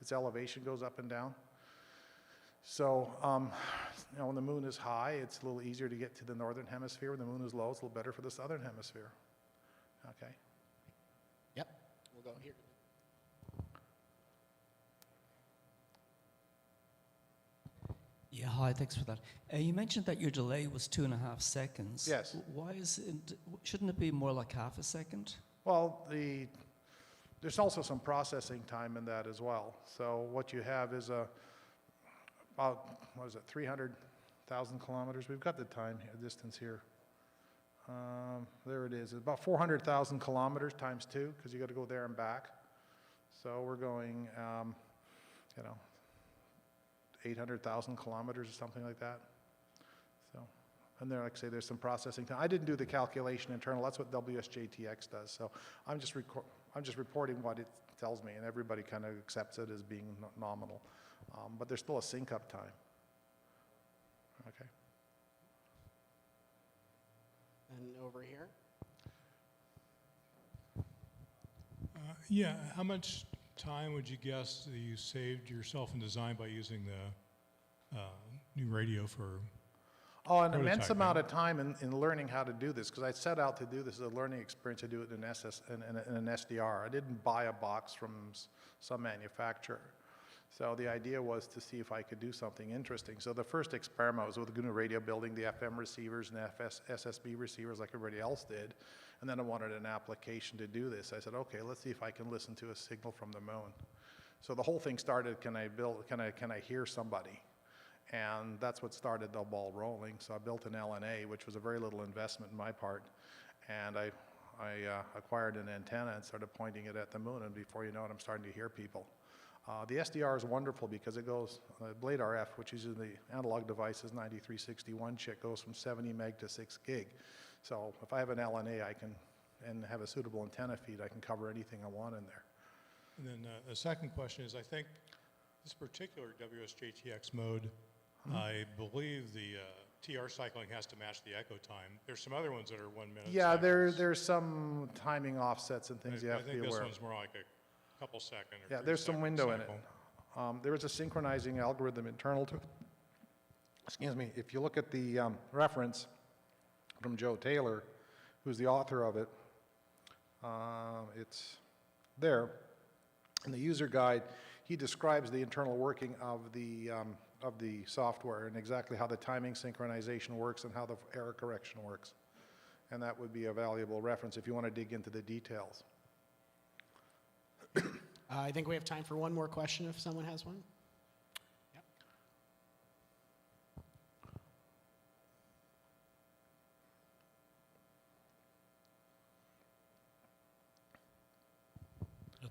S4: its elevation goes up and down. So, you know, when the moon is high, it's a little easier to get to the northern hemisphere. When the moon is low, it's a little better for the southern hemisphere. Okay.
S23: Yep, we'll go here.
S7: Yeah, hi, thanks for that. You mentioned that your delay was 2.5 seconds.
S4: Yes.
S7: Why is it, shouldn't it be more like half a second?
S4: Well, there's also some processing time in that as well. So what you have is about, 300,000 kilometers? We've got the time here, distance here. There it is. It's about 400,000 kilometers times 2, because you got to go there and back. So we're going, you know, 800,000 kilometers or something like that. So, and there, like I say, there's some processing time. I didn't do the calculation internal. That's what WSJTX does. So I'm just reporting what it tells me, and everybody kind of accepts it as being nominal. But there's still a sync up time. Okay.
S23: And over here.
S10: Yeah, how much time would you guess that you saved yourself in design by using the new radio for
S4: an immense amount of time in learning how to do this, because I set out to do this as a learning experience to do it in an SDR. I didn't buy a box from some manufacturer. So the idea was to see if I could do something interesting. So the first experiment was with GNU Radio, building the FM receivers and SSB receivers like everybody else did. And then I wanted an application to do this. I said, okay, let's see if I can listen to a signal from the moon. So the whole thing started, can I hear somebody? And that's what started the ball rolling. So I built an LNA, which was a very little investment in my part. And I acquired an antenna and started pointing it at the moon, and before you know it, I'm starting to hear people. The SDR is wonderful because it goes, Blade RF, which is in the analog devices, 9361 chip, goes from 70 meg to 6 gig. So if I have an LNA and have a suitable antenna feed, I can cover anything I want in there.
S10: And then the second question is, I think this particular WSJTX mode, I believe the TR cycling has to match the echo time. There's some other ones that are 1 minute.
S4: Yeah, there's some timing offsets and things you have to be aware of.
S10: I think this one's more like a couple second or
S4: Yeah, there's some window in it.
S10: cycle.
S4: There is a synchronizing algorithm internal to, excuse me, if you look at the reference from Joe Taylor, who's the author of it, it's there. In the user guide, he describes the internal working of the software and exactly how the timing synchronization works and how the error correction works. And that would be a valuable reference if you want to dig into the details.
S23: I think we have time for one more question if someone has one. Yep.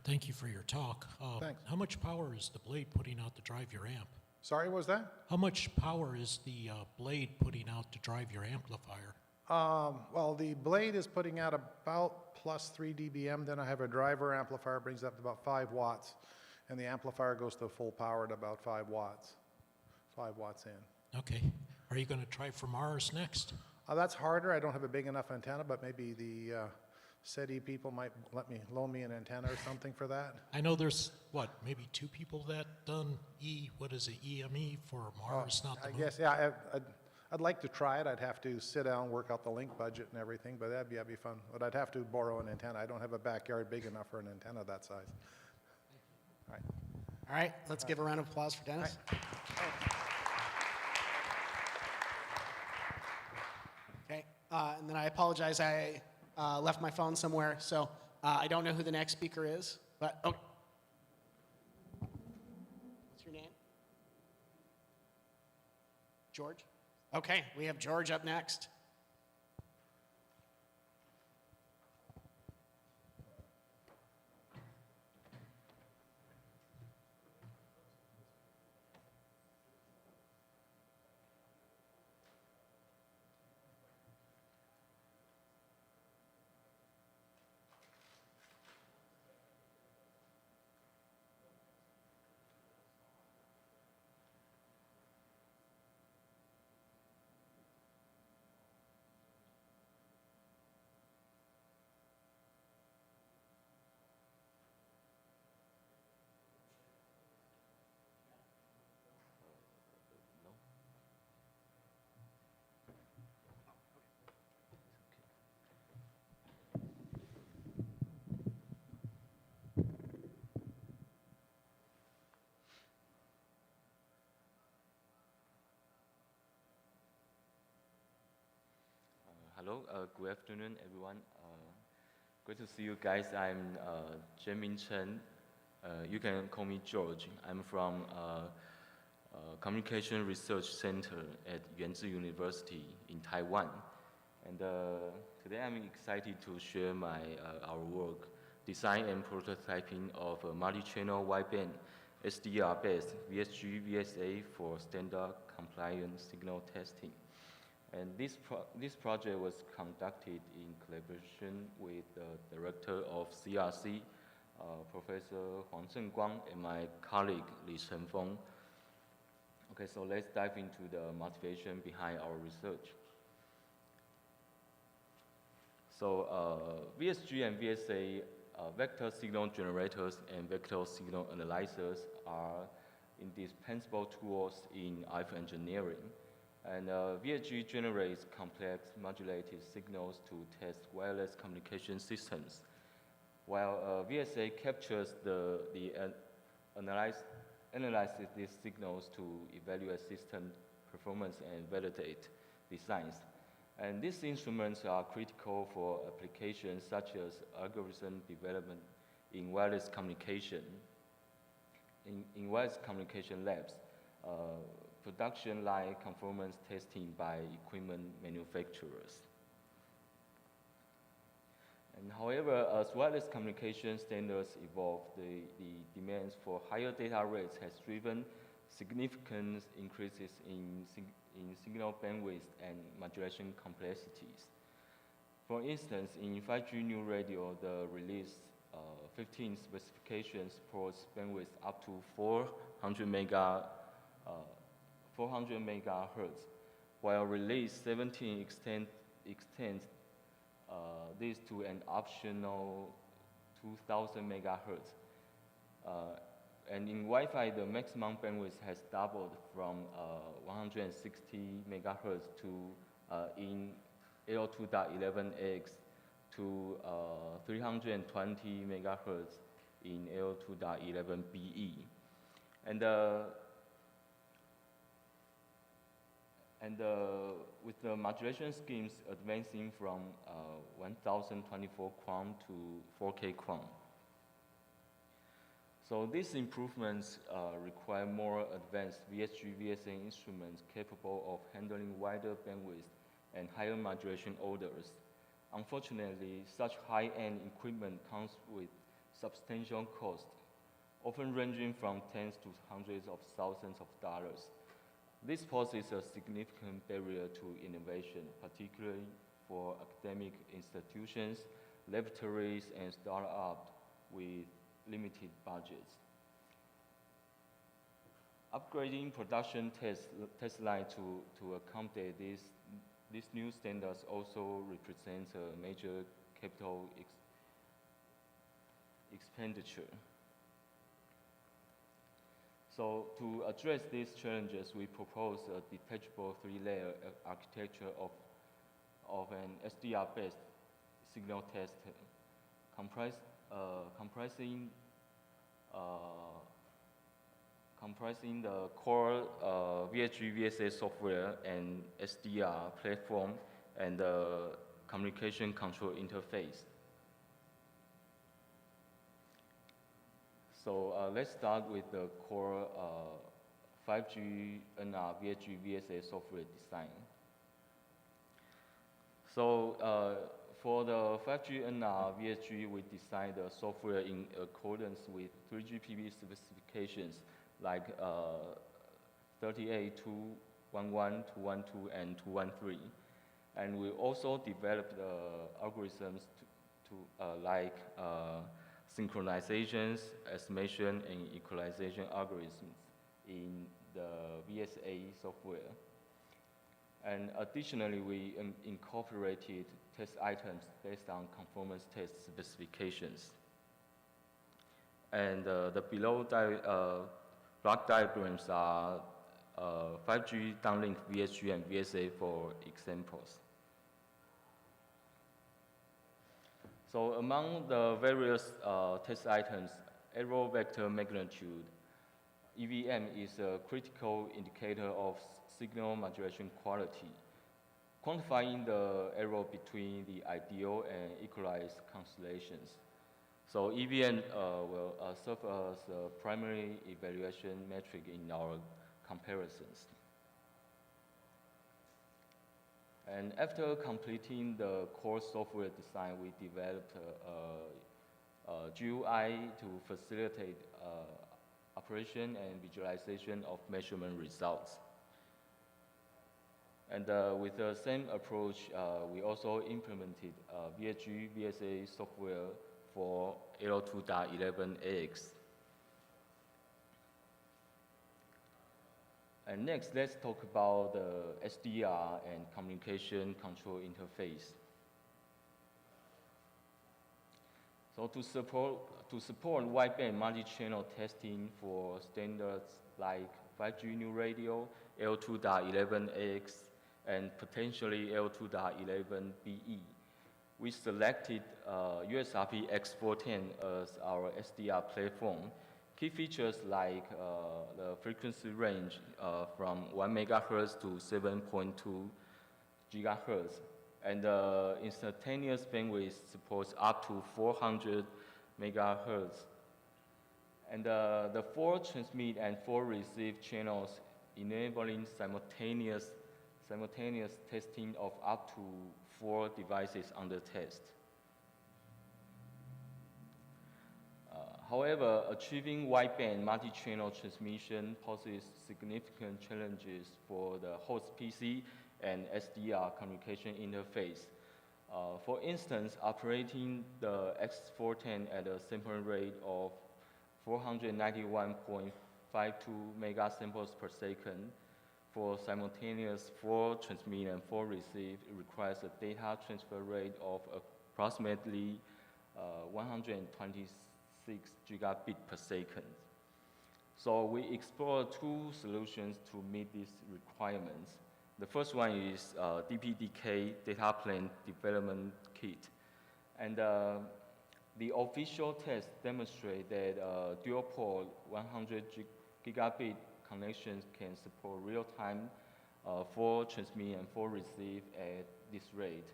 S5: Thank you for your talk.
S4: Thanks.
S5: How much power is the blade putting out to drive your amp?
S4: Sorry, what was that?
S5: How much power is the blade putting out to drive your amplifier?
S4: Well, the blade is putting out about plus 3 dBm. Then I have a driver amplifier, brings up to about 5 watts. And the amplifier goes to full power at about 5 watts. 5 watts in.
S5: Okay. Are you going to try for Mars next?
S4: That's harder. I don't have a big enough antenna, but maybe the SETI people might loan me an antenna or something for that.
S5: I know there's, what, maybe 2 people that done EME for Mars, not the
S4: I
S5: moon?
S4: guess, yeah, I'd like to try it. I'd have to sit down, work out the link budget and everything, but that'd be fun. But I'd have to borrow an antenna. I don't have a backyard big enough for an antenna that size. All right.
S23: All right, let's give a round of applause for Dennis. Okay, and then I apologize, I left my phone somewhere, so I don't know who the next speaker is, but, oh. What's your name? George? Okay, we have George up next.
S8: Hello, good afternoon, everyone. Great to see you guys. I'm Jianming Chen. You can call me George. I'm from Communication Research Center at Yangtze University in Taiwan. And today I'm excited to share our work, design and prototyping of a multi-channel wideband SDR-based VSG VSA for standard compliant signal testing. And this project was conducted in collaboration with the director of CRC, Professor Huang Zhenguang, and my colleague Li Chenfeng. Okay, so let's dive into the motivation behind our research. So VSG and VSA vector signal generators and vector signal analyzers are indispensable tools in RF engineering. And VSG generates complex modulated signals to test wireless communication systems, while VSA captures analyzes these signals to evaluate system performance and validate designs. And these instruments are critical for applications such as algorithm development in wireless communication. In wireless communication labs, production line conformance testing by equipment manufacturers. And however, as wireless communication standards evolve, the demands for higher data rates has driven significant increases in signal bandwidth and modulation complexities. For instance, in 5G GNURadio, the release 15 specification supports bandwidth up to 400 megahertz, while release 17 extends this to an optional 2000 megahertz. And in Wi-Fi, the maximum bandwidth has doubled from 160 megahertz to in L2.11x to 320 megahertz in L2.11be. And with the modulation schemes advancing from 1024 QAM to 4K QAM. So these improvements require more advanced VSG VSA instruments capable of handling wider bandwidth and higher modulation orders. Unfortunately, such high-end equipment comes with substantial cost, often ranging from tens to hundreds of thousands of dollars. This poses a significant barrier to innovation, particularly for academic institutions, laboratories, and startups with limited budgets. Upgrading production test line to accommodate these new standards also represents a major capital expenditure. So to address these challenges, we propose a detachable three-layer architecture of an SDR-based signal tester, comprising the core VSG VSA software and SDR platform and the communication control interface. So let's start with the core 5G NR VSG VSA software design. So for the 5G NR VSG, we designed the software in accordance with 3GPP specifications like 38, 211, 212, and 213. And we also developed algorithms like synchronizations, estimation, and equalization algorithms in the VSA software. And additionally, we incorporated test items based on conformance test specifications. And the below block diagrams are 5G downlink VSG and VSA for examples. So among the various test items, error vector magnitude, EVM, is a critical indicator of signal modulation quality, quantifying the error between the ideal and equalized constellations. So EVM will serve as a primary evaluation metric in our comparisons. And after completing the core software design, we developed a GUI to facilitate operation and visualization of measurement results. And with the same approach, we also implemented VSG VSA software for L2.11ax. And next, let's talk about the SDR and communication control interface. So to support wideband multi-channel testing for standards like 5G GNURadio, L2.11ax, and potentially L2.11be, we selected USRP X410 as our SDR platform. Key features like the frequency range from 1 megahertz to 7.2 gigahertz, and instantaneous bandwidth supports up to 400 megahertz. And the 4 transmit and 4 receive channels enabling simultaneous testing of up to 4 devices under test. However, achieving wideband multi-channel transmission poses significant challenges for the host PC and SDR communication interface. For instance, operating the X410 at a sampling rate of 491.52 megasamples per second for simultaneous 4 transmit and 4 receive requires a data transfer rate of approximately 126 gigabit per second. So we explored 2 solutions to meet these requirements. The first one is DPDK data plan development kit. And the official test demonstrate that dual port 100 gigabit connections can support real-time 4 transmit and 4 receive at this rate.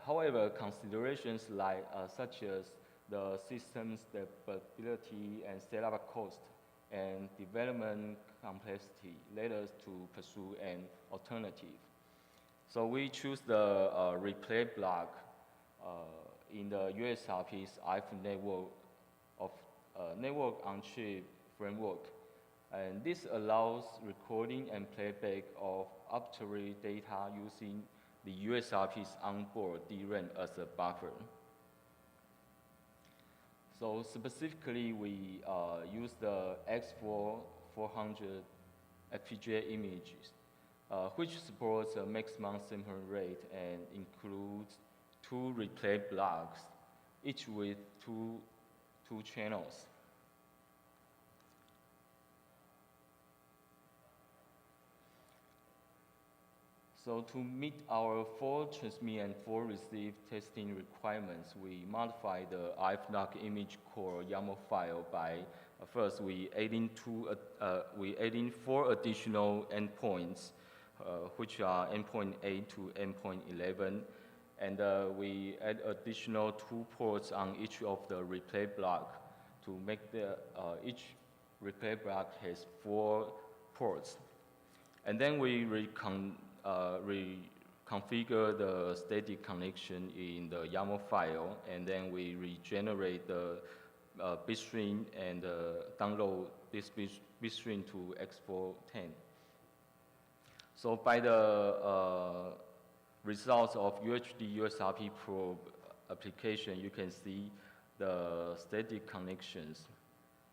S8: However, considerations like such as the system stability and setup cost and development complexity led us to pursue an alternative. So we choose the replay block in the USRP's IF network of network on chip framework. And this allows recording and playback of arbitrary data using the USRP's onboard DRAM as a buffer. So specifically, we use the X400 FPGA images, which supports a maximum sampling rate and includes 2 replay blocks, each with two channels. So to meet our 4 transmit and 4 receive testing requirements, we modify the IFNOC image core YAML file by first we adding 4 additional endpoints, which are endpoint 8 to endpoint 11, and we add additional 2 ports on each of the replay block to make the each replay block has 4 ports, and then we reconfigure the static connection in the YAML file, and then we regenerate the bitstream and download this bitstream to X410. So by the results of UHD USRP probe application, you can see the static connections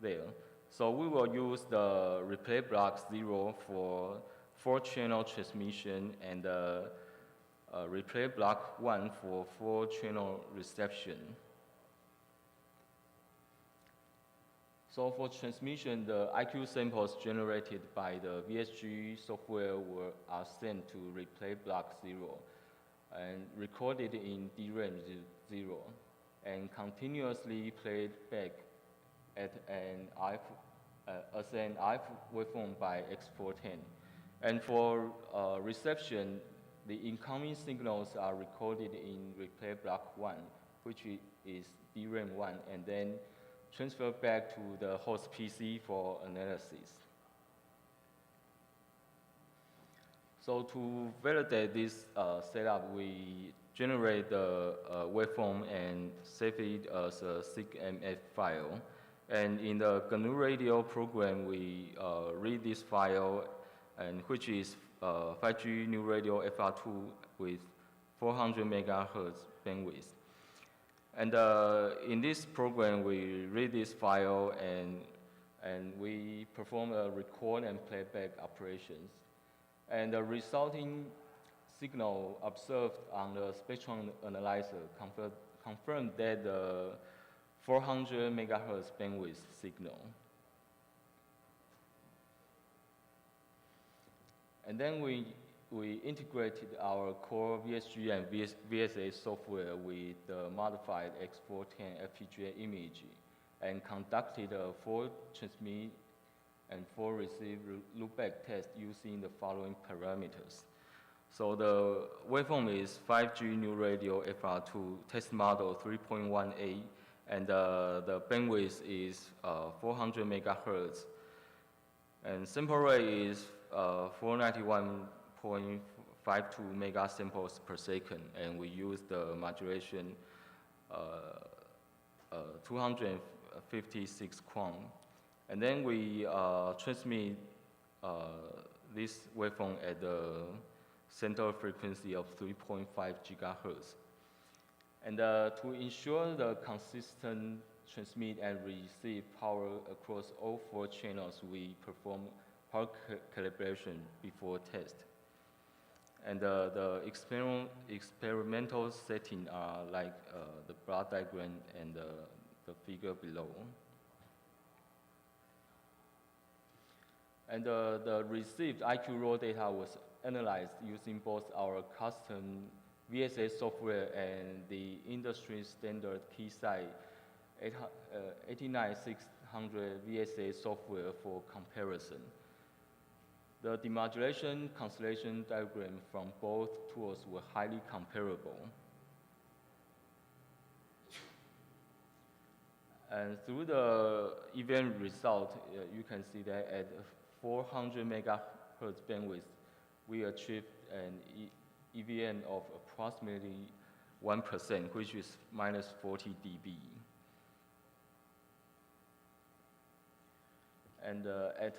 S8: there. So we will use the replay block 0 for 4-channel transmission and replay block 1 for 4-channel reception. So for transmission, the IQ samples generated by the VSG software are sent to replay block 0 and recorded in DRAM 0 and continuously played back as an IF waveform by X410. And for reception, the incoming signals are recorded in replay block 1, which is DRAM 1, and then transferred back to the host PC for analysis. So to validate this setup, we generate the waveform and save it as a SIGMF file. And in the GNURadio program, we read this file, and which is 5G GNURadio FR2 with 400 megahertz bandwidth. And in this program, we read this file and we perform a record and playback operations. And the resulting signal observed on the spectrum analyzer confirmed that the 400 megahertz bandwidth signal. And then we integrated our core VSG and VSA software with the modified X410 FPGA image and conducted a 4 transmit and 4 receive loopback test using the following parameters. So the waveform is 5G GNURadio FR2 test model 3.18, and the bandwidth is 400 megahertz, and sample rate is 491.52 megasamples per second, and we use the modulation 256 quant. And then we transmit this waveform at the center frequency of 3.5 gigahertz. And to ensure the consistent transmit and receive power across all 4 channels, we perform power calibration before test. And the experimental setting are like the block diagram and the figure below. And the received IQ raw data was analyzed using both our custom VSA software and the industry standard Keysight 89600 VSA software for comparison. The demodulation constellation diagram from both tools were highly comparable. And through the event result, you can see that at 400 megahertz bandwidth, we achieved an EVN of approximately 1%, which is minus 40 dB. And at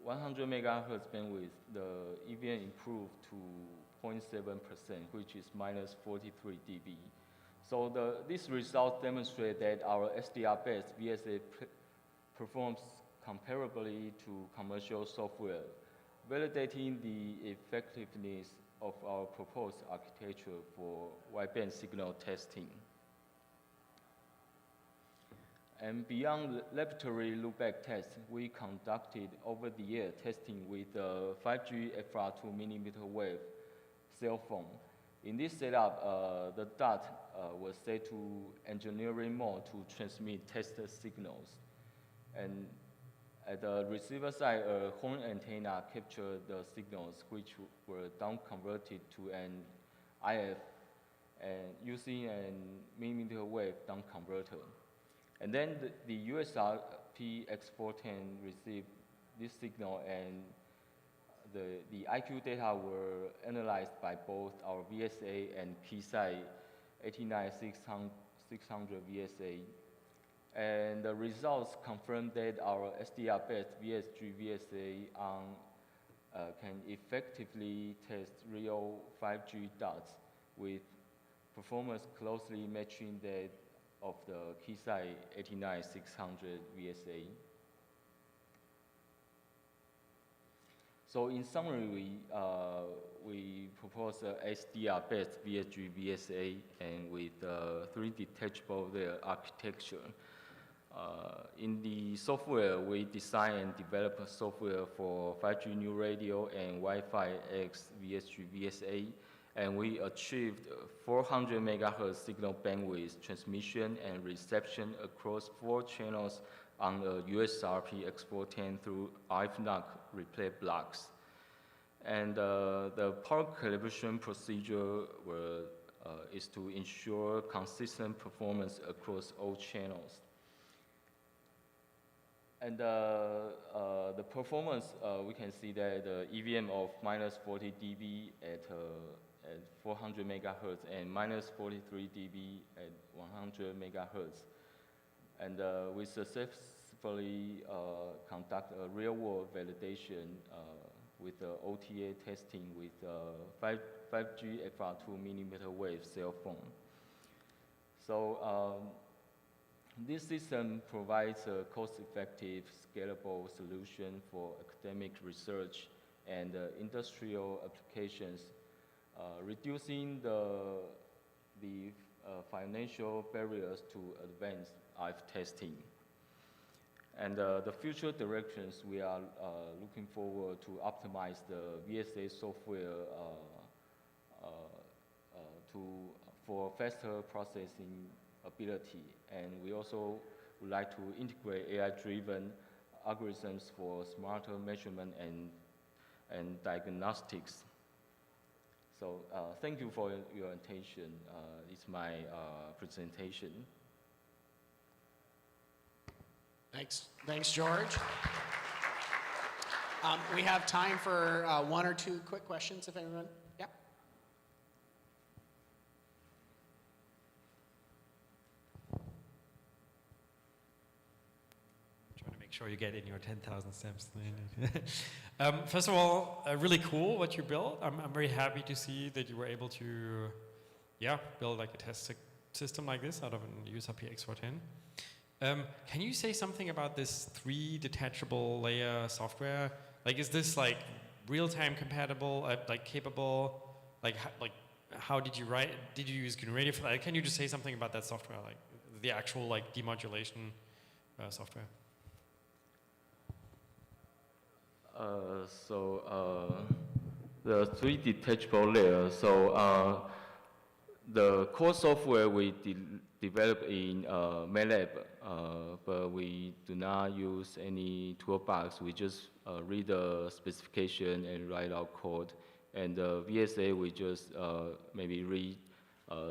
S8: 100 megahertz bandwidth, the EVN improved to 0.7%, which is minus 43 dB. So this result demonstrates that our SDR-based VSA performs comparably to commercial software, validating the effectiveness of our proposed architecture for wideband signal testing. And beyond laboratory loopback tests, we conducted over-the-air testing with the 5G FR2 millimeter wave cell phone. In this setup, the dot was set to engineering mode to transmit tested signals. And at the receiver side, a horn antenna captured the signals, which were down-converted to an IF and using a millimeter wave down-converter. And then the USRP X410 received this signal, and the IQ data were analyzed by both our VSA and Keysight 89600 VSA. And the results confirmed that our SDR-based VSG VSA can effectively test real 5G dots with performance closely matching that of the Keysight 89600 VSA. So in summary, we propose a SDR-based VSG VSA and with 3 detachable layer architecture. In the software, we design and develop a software for 5G GNURadio and Wi-Fi X VSG VSA, and we achieved 400 megahertz signal bandwidth transmission and reception across 4 channels on a USRP X410 through RFID replay blocks. And the power calibration procedure is to ensure consistent performance across all channels. And the performance, we can see that the EVM of minus 40 dB at 400 megahertz and minus 43 dB at 100 megahertz. And we successfully conduct a real-world validation with the OTA testing with 5G FR2 millimeter wave cell phone. So this system provides a cost-effective, scalable solution for academic research and industrial applications, reducing the financial barriers to advanced IF testing. And the future directions, we are looking forward to optimize the VSA software for faster processing ability. And we also would like to integrate AI-driven algorithms for smarter measurement and diagnostics. So thank you for your attention. It's my presentation.
S23: Thanks, George. We have time for one or two quick questions, if anyone. Yeah.
S2: Trying to make sure you get in your 10,000 steps. First of all, really cool what you built. I'm very happy to see that you were able to, build like a test system like this out of an USRP X410. Can you say something about this 3 detachable layer software? Like, is this like real-time compatible, like capable? Like how did you write? Did you use GNU Radio for that? Can you just say something about that software, like the actual like demodulation software?
S8: The 3 detachable layers. So the core software we developed in MATLAB, but we do not use any toolbox. We just read the specification and write our code. And VSA, we just maybe read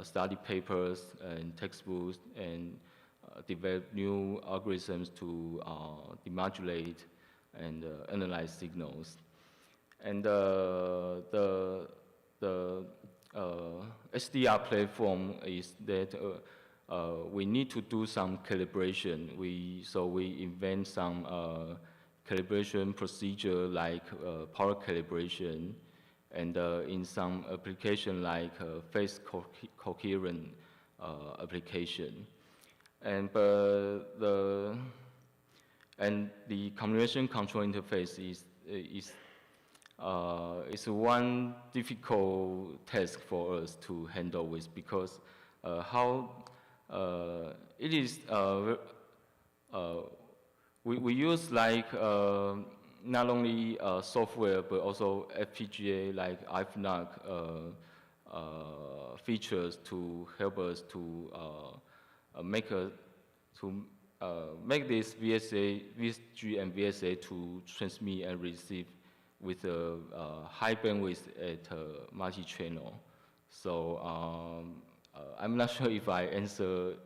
S8: study papers and textbooks and develop new algorithms to demodulate and analyze signals. And the SDR platform is that we need to do some calibration. So we invent some calibration procedure like power calibration, and in some application like phase coherent application. And the communication control interface is one difficult task for us to handle with, because it is we use like not only software but also FPGA like IFNAC features to help us to make this VSG and VSA to transmit and receive with a high bandwidth at multi-channel. So I'm not sure if I answer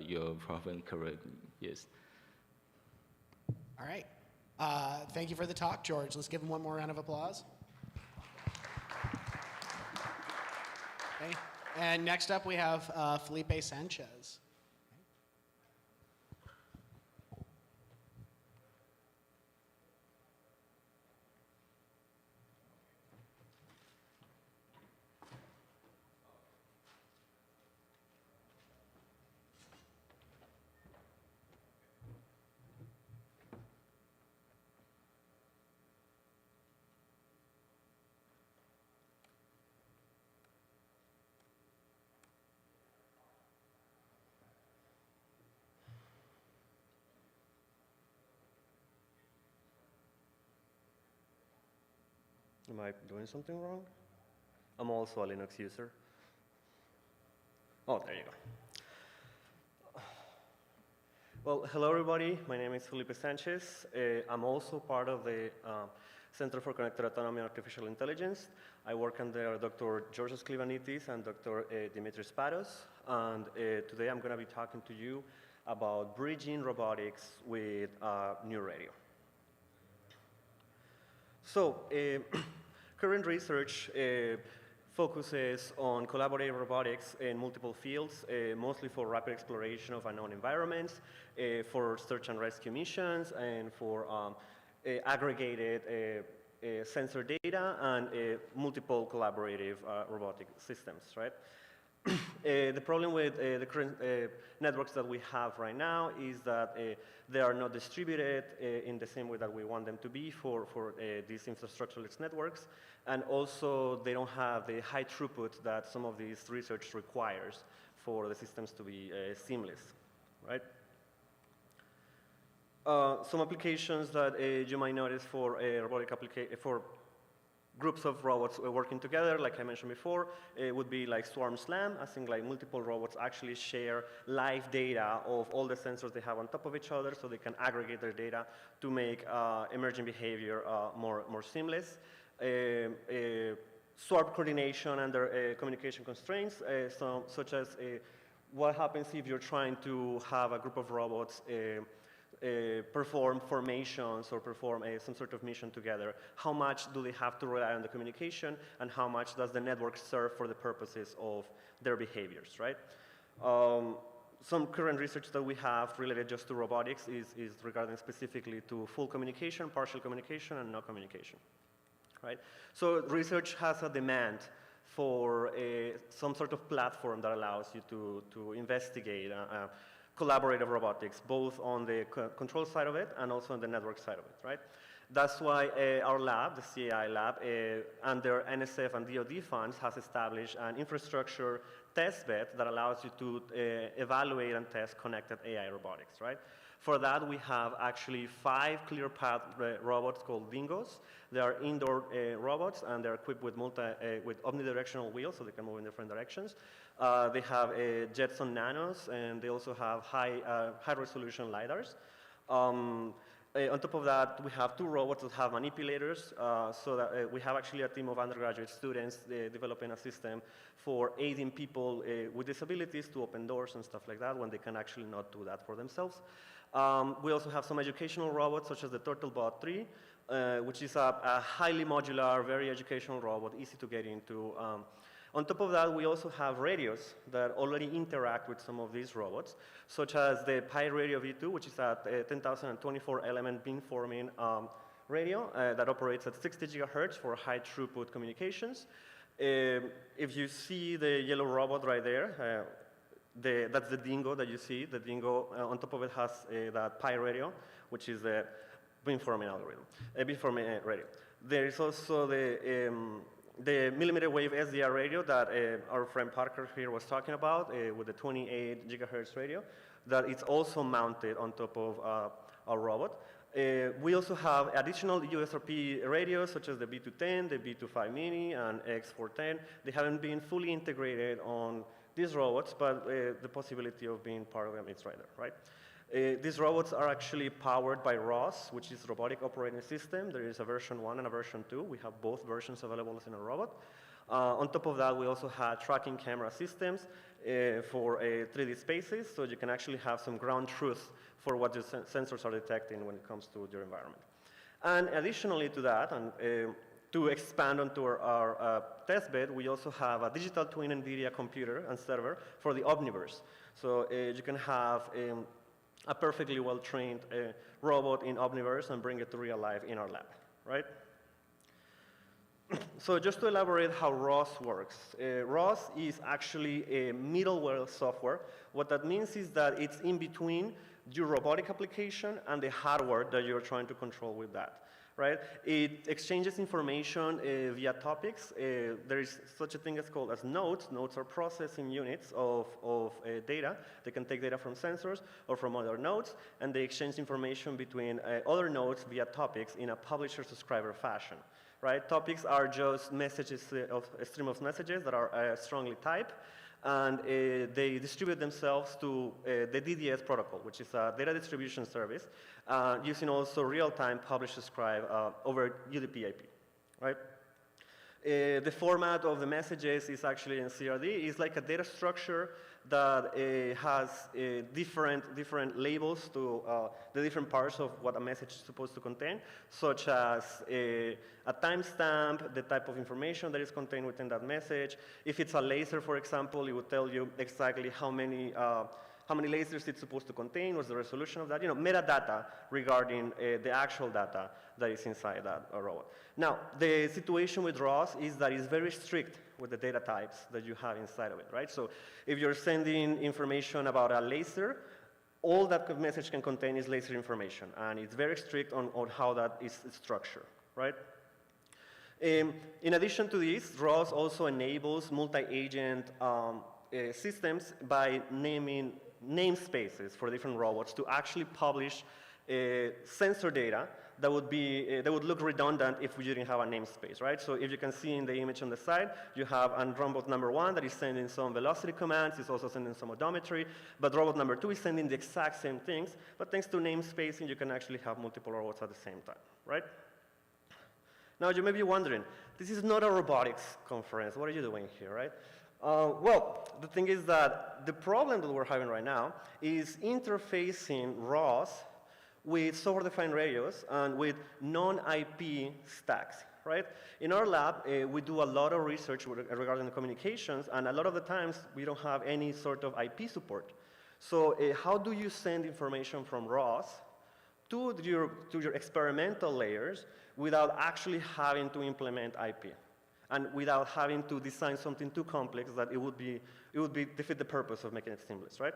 S8: your problem correctly. Yes.
S23: All right. Thank you for the talk, George. Let's give him one more round of applause. Okay. And next up, we have Felipe Sanchez.
S13: Am I doing something wrong? I'm also a Linux user. Oh, there you go. Well, hello everybody. My name is Felipe Sanchez. I'm also part of the Center for Connected Autonomy and Artificial Intelligence. I work under Dr. Georgios Klivanitis and Dr. Dimitris Sparos. And today I'm going to be talking to you about bridging robotics with GNURadio. So, current research focuses on collaborative robotics in multiple fields, mostly for rapid exploration of unknown environments, for search and rescue missions, and for aggregated sensor data and multiple collaborative robotic systems, right? The problem with the current networks that we have right now is that they are not distributed in the same way that we want them to be for these infrastructureless networks, and also they don't have the high throughput that some of these research requires for the systems to be seamless, right? Some applications that you might notice for robotic for groups of robots working together, like I mentioned before, would be like Swarm Slam. I think like multiple robots actually share live data of all the sensors they have on top of each other, so they can aggregate their data to make emerging behavior more seamless. Swarm coordination under communication constraints, such as what happens if you're trying to have a group of robots perform formations or perform some sort of mission together, how much do they have to rely on the communication, and how much does the network serve for the purposes of their behaviors, right? Some current research that we have related just to robotics is regarding specifically to full communication, partial communication, and no communication, right? So research has a demand for some sort of platform that allows you to investigate collaborative robotics, both on the control side of it and also on the network side of it, right? That's why our lab, the CAI lab, under NSF and DoD funds, has established an infrastructure test bed that allows you to evaluate and test connected AI robotics, right? For that, we have actually 5 clear path robots called Dingos. They are indoor robots, and they're equipped with omnidirectional wheels, so they can move in different directions. They have Jetson Nanos, and they also have high-resolution LiDARs. On top of that, we have 2 robots that have manipulators, so that we have actually a team of undergraduate students developing a system for aiding people with disabilities to open doors and stuff like that when they can actually not do that for themselves. We also have some educational robots, such as the TurtleBot 3, which is a highly modular, very educational robot, easy to get into. On top of that, we also have radios that already interact with some of these robots, such as the Pi Radio V2, which is a 10,024 element beamforming radio that operates at 60 gigahertz for high throughput communications. If you see the yellow robot right there, that's the Dingo that you see. The Dingo, on top of it, has that Pi Radio, which is the beamforming algorithm, beamforming radio. There is also the millimeter wave SDR radio that our friend Parker here was talking about with the 28 gigahertz radio, that it's also mounted on top of our robot. We also have additional USRP radios, such as the B210, the B25 Mini, and X410. They haven't been fully integrated on these robots, but the possibility of being part of them is right there, right? These robots are actually powered by ROS, which is Robotic Operating System. There is a version 1 and a version 2. We have both versions available in a robot. On top of that, we also have tracking camera systems for 3D spaces, so you can actually have some ground truth for what the sensors are detecting when it comes to your environment. And additionally to that, and to expand onto our test bed, we also have a digital twin NVIDIA computer and server for the Omniverse. So you can have a perfectly well-trained robot in Omniverse and bring it to real life in our lab, right? So just to elaborate how ROS works. ROS is actually a middleware software. What that means is that it's in between your robotic application and the hardware that you're trying to control with that, right? It exchanges information via topics. There is such a thing as called as nodes. Nodes are processing units of data. They can take data from sensors or from other nodes, and they exchange information between other nodes via topics in a publisher-subscriber fashion, right? Topics are just messages, a stream of messages that are strongly typed, and they distribute themselves to the DDS protocol, which is a data distribution service, using also real-time publish-subscribe over UDP IP, right? The format of the messages is actually in CRD. It's like a data structure that has different labels to the different parts of what a message is supposed to contain, such as a timestamp, the type of information that is contained within that message. If it's a laser, for example, it would tell you exactly how many lasers it's supposed to contain, what's the resolution of that, metadata regarding the actual data that is inside that robot. Now, the situation with ROS is that it's very strict with the data types that you have inside of it, right? So if you're sending information about a laser, all that message can contain is laser information, and it's very strict on how that is structured, right? In addition to this, ROS also enables multi-agent systems by naming namespaces for different robots to actually publish sensor data that would look redundant if we didn't have a namespace, right? So if you can see in the image on the side, you have robot number 1 that is sending some velocity commands, it's also sending some odometry, but robot number 2 is sending the exact same things, but thanks to namespacing, you can actually have multiple robots at the same time, right? Now you may be wondering, this is not a robotics conference, what are you doing here, right? Well, the thing is that the problem that we're having right now is interfacing ROS with software-defined radios and with non-IP stacks, right? In our lab, we do a lot of research regarding the communications, and a lot of the times we don't have any sort of IP support. So how do you send information from ROS to your experimental layers without actually having to implement IP? And without having to design something too complex that it would defeat the purpose of making it seamless, right?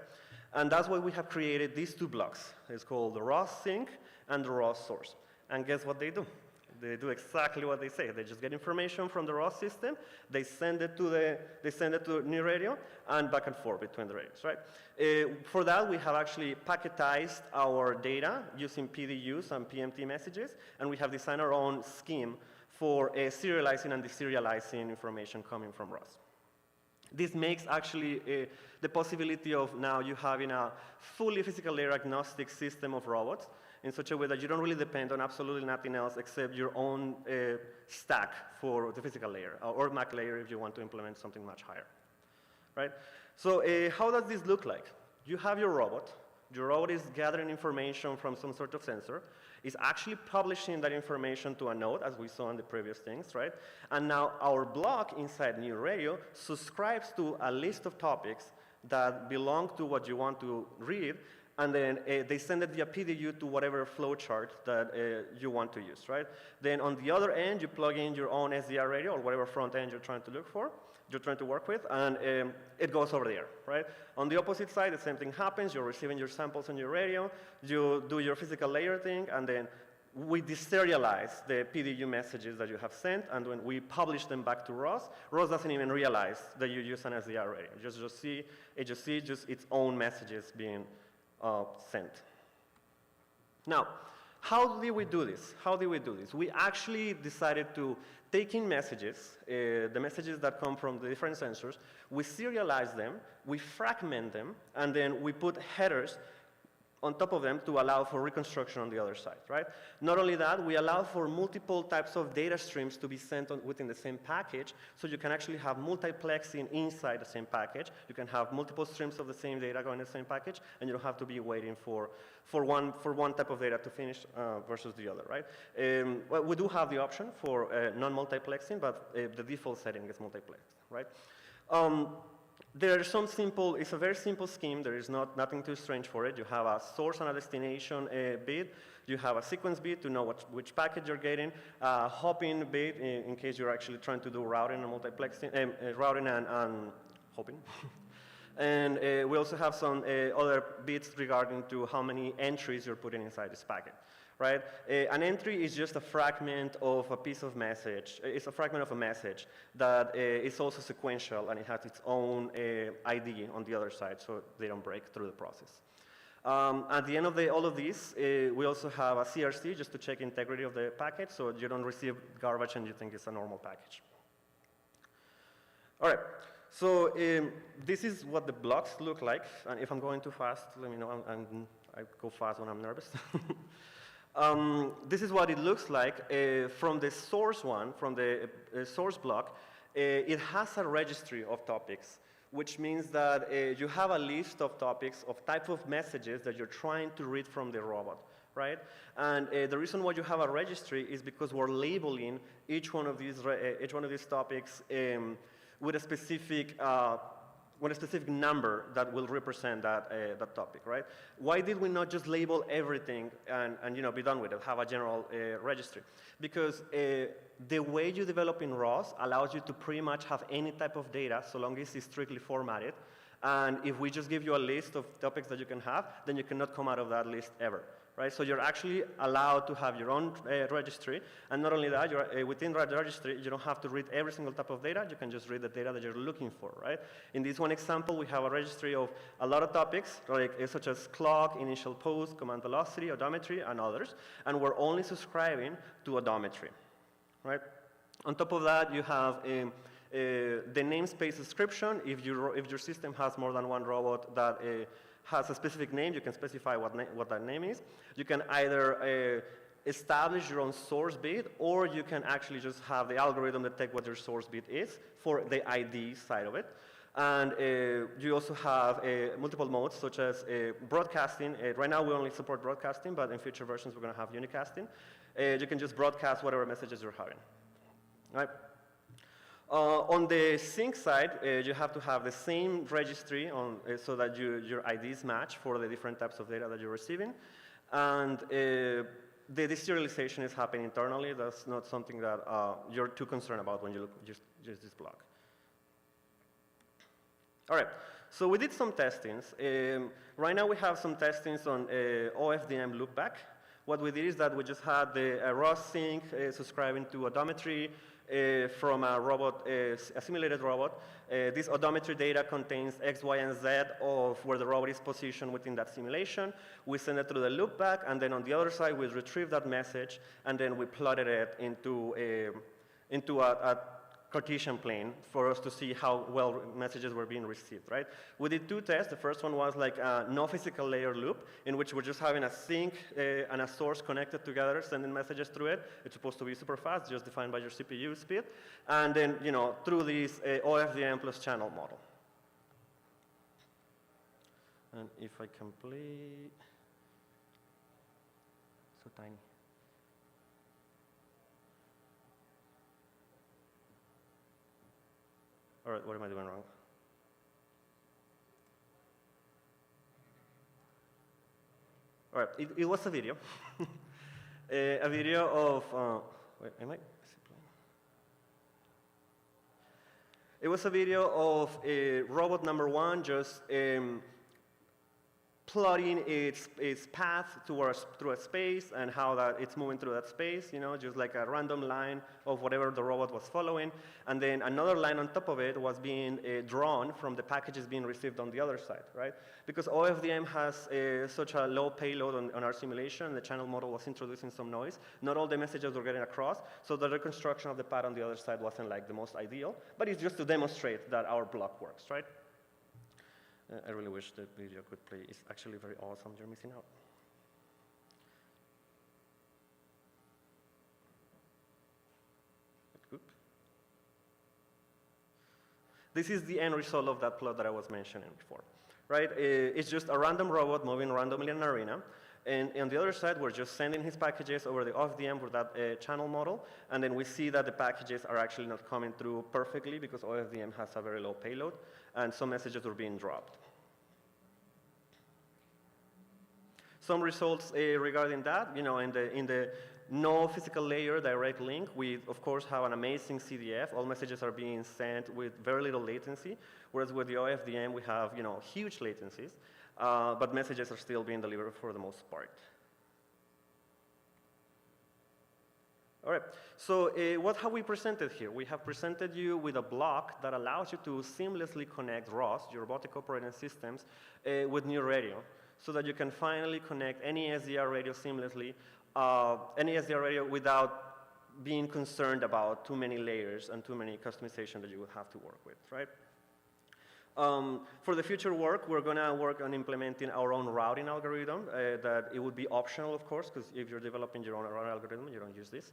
S13: And that's why we have created these two blocks. It's called the ROS sink and the ROS source. And guess what they do? They do exactly what they say. They just get information from the ROS system, they send it to GNU Radio, and back and forth between the radios, right? For that, we have actually packetized our data using PDUs and PMT messages, and we have designed our own scheme for serializing and deserializing information coming from ROS. This makes actually the possibility of now you having a fully physical layer agnostic system of robots in such a way that you don't really depend on absolutely nothing else except your own stack for the physical layer, or MAC layer if you want to implement something much higher, right? So how does this look like? You have your robot is gathering information from some sort of sensor, is actually publishing that information to a node, as we saw in the previous things, right? And now our block inside GNU Radio subscribes to a list of topics that belong to what you want to read, and then they send it via PDU to whatever flowchart that you want to use, right? Then on the other end, you plug in your own SDR radio or whatever front end you're trying to work with, and it goes over there, right? On the opposite side, the same thing happens. You're receiving your samples on your radio, you do your physical layer thing, and then we deserialize the PDU messages that you have sent, and when we publish them back to ROS, ROS doesn't even realize that you use an SDR radio. It just sees its own messages being sent. Now, how did we do this? We actually decided to take in messages, the messages that come from the different sensors, we serialize them, we fragment them, and then we put headers on top of them to allow for reconstruction on the other side, right? Not only that, we allow for multiple types of data streams to be sent within the same package, so you can actually have multiplexing inside the same package. You can have multiple streams of the same data going in the same package, and you don't have to be waiting for one type of data to finish versus the other, right? Well, we do have the option for non-multiplexing, but the default setting is multiplexed, right? It's a very simple scheme. There is nothing too strange for it. You have a source and a destination bit. You have a sequence bit to know which packet you're getting, a hopping bit in case you're actually trying to do routing and multiplexing, routing and hopping. And we also have some other bits regarding to how many entries you're putting inside this packet, right? An entry is just a fragment of a piece of message. It's a fragment of a message that is also sequential, and it has its own ID on the other side, so they don't break through the process. At the end of all of this, we also have a CRC just to check integrity of the packet, so you don't receive garbage and you think it's a normal package. All right. So this is what the blocks look like, and if I'm going too fast, let me know. I go fast when I'm nervous. This is what it looks like from the source one, from the source block. It has a registry of topics, which means that you have a list of topics of type of messages that you're trying to read from the robot, right? And the reason why you have a registry is because we're labeling each one of these topics with a specific number that will represent that topic, right? Why did we not just label everything and be done with it, have a general registry? Because the way you develop in ROS allows you to pretty much have any type of data so long as it's strictly formatted. And if we just give you a list of topics that you can have, then you cannot come out of that list ever. Right? So you're actually allowed to have your own registry, and not only that, you're, within the registry, you don't have to read every single type of data, you can just read the data that you're looking for, right? In this one example, we have a registry of a lot of topics, like, such as clock, initial pulse, command velocity, odometry, and others, and we're only subscribing to odometry, right? On top of that, you have the namespace description. If your system has more than one robot that has a specific name, you can specify what that name is. You can either establish your own source bit, or you can actually just have the algorithm detect what your source bit is for the ID side of it. And you also have multiple modes, such as broadcasting. Right now, we only support broadcasting, but in future versions, we're going to have unicasting. You can just broadcast whatever messages you're having. Right? On the sync side, you have to have the same registry so that your IDs match for the different types of data that you're receiving. And the deserialization is happening internally. That's not something that you're too concerned about when you look just this block. All right, so we did some testings. Right now we have some testings on OFDM loopback. What we did is that we just had the raw sync subscribing to odometry from a robot, a simulated robot. This odometry data contains X, Y, and Z of where the robot is positioned within that simulation. We send it through the loopback, and then on the other side, we retrieve that message, and then we plotted it into a Cartesian plane for us to see how well messages were being received, right? We did two tests. The first one was like a no physical layer loop in which we're just having a sink and a source connected together, sending messages through it. It's supposed to be super fast, just defined by your CPU speed. And then, through this OFDM plus channel model. And if I can play, so tiny. All right, what am I doing wrong? All right, it was a video. A video of, wait, am I? It was a video of robot number 1 just plotting its path through a space and how that it's moving through that space, just like a random line of whatever the robot was following. And then another line on top of it was being drawn from the packages being received on the other side, right? Because OFDM has such a low payload on our simulation, the channel model was introducing some noise. Not all the messages were getting across, so the reconstruction of the path on the other side wasn't like the most ideal, but it's just to demonstrate that our block works, right? I really wish the video could play. It's actually very awesome. You're missing out. Oop. This is the end result of that plot that I was mentioning before, right? It's just a random robot moving randomly in an arena. And on the other side, we're just sending his packages over the OFDM for that channel model. And then we see that the packages are actually not coming through perfectly because OFDM has a very low payload. And some messages were being dropped. Some results regarding that, in the no physical layer direct link, we of course have an amazing CDF. All messages are being sent with very little latency, whereas with the OFDM we have huge latencies, but messages are still being delivered for the most part. All right, so what have we presented here? We have presented you with a block that allows you to seamlessly connect ROS, your robotic operating systems, with GNURadio, so that you can finally connect any SDR radio seamlessly, any SDR radio without being concerned about too many layers and too many customization that you would have to work with, right? For the future work, we're going to work on implementing our own routing algorithm. That it would be optional, of course, because if you're developing your own routing algorithm, you don't use this.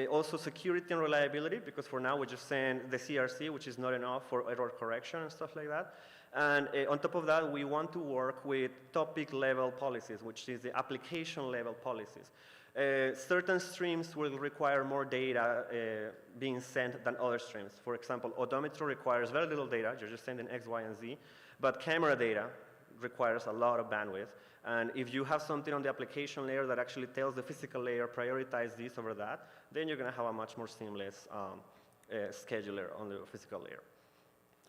S13: Also security and reliability, because for now we just send the CRC, which is not enough for error correction and stuff like that. And on top of that, we want to work with topic level policies, which is the application level policies. Certain streams will require more data being sent than other streams. For example, odometry requires very little data. You're just sending X, Y, and Z. But camera data requires a lot of bandwidth. And if you have something on the application layer that actually tells the physical layer, prioritize this over that, then you're going to have a much more seamless scheduler on the physical layer.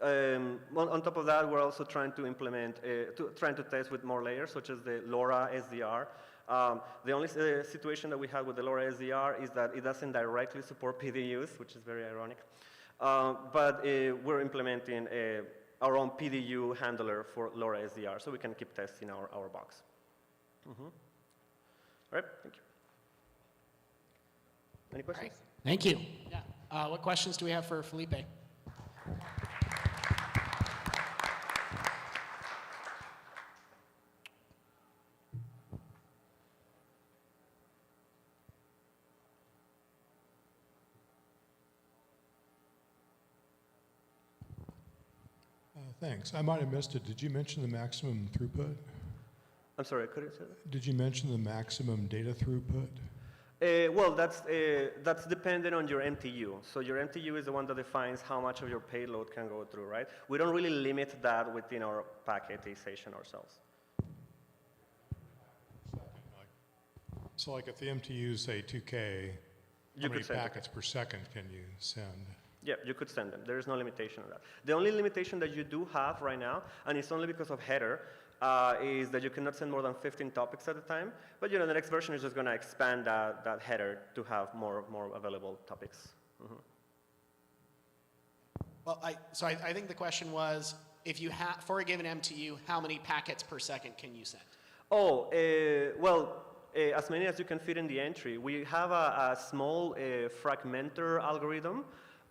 S13: On top of that, we're also trying to implement, trying to test with more layers, such as the LoRa SDR. The only situation that we had with the LoRa SDR is that it doesn't directly support PDUs, which is very ironic. But we're implementing our own PDU handler for LoRa SDR, so we can keep testing our box. All right, thank you. Any questions?
S23: Right. Thank you. Yeah. What questions do we have for Felipe?
S10: Thanks. I might have missed it. Did you mention the maximum throughput?
S13: I'm sorry, could you say that?
S10: Did you mention the maximum data throughput?
S13: Well, that's dependent on your MTU. So your MTU is the one that defines how much of your payload can go through, right? We don't really limit that within our packetization ourselves.
S10: So like if the MTU say 2K, how many packets per second can you send?
S13: Yeah, you could send them. There is no limitation on that. The only limitation that you do have right now, and it's only because of header, is that you cannot send more than 15 topics at a time. But the next version is just going to expand that header to have more available topics. Mm-hmm.
S23: Well, so I think the question was, if you have, for a given MTU, how many packets per second can you send?
S13: Oh, as many as you can fit in the entry. We have a small fragmenter algorithm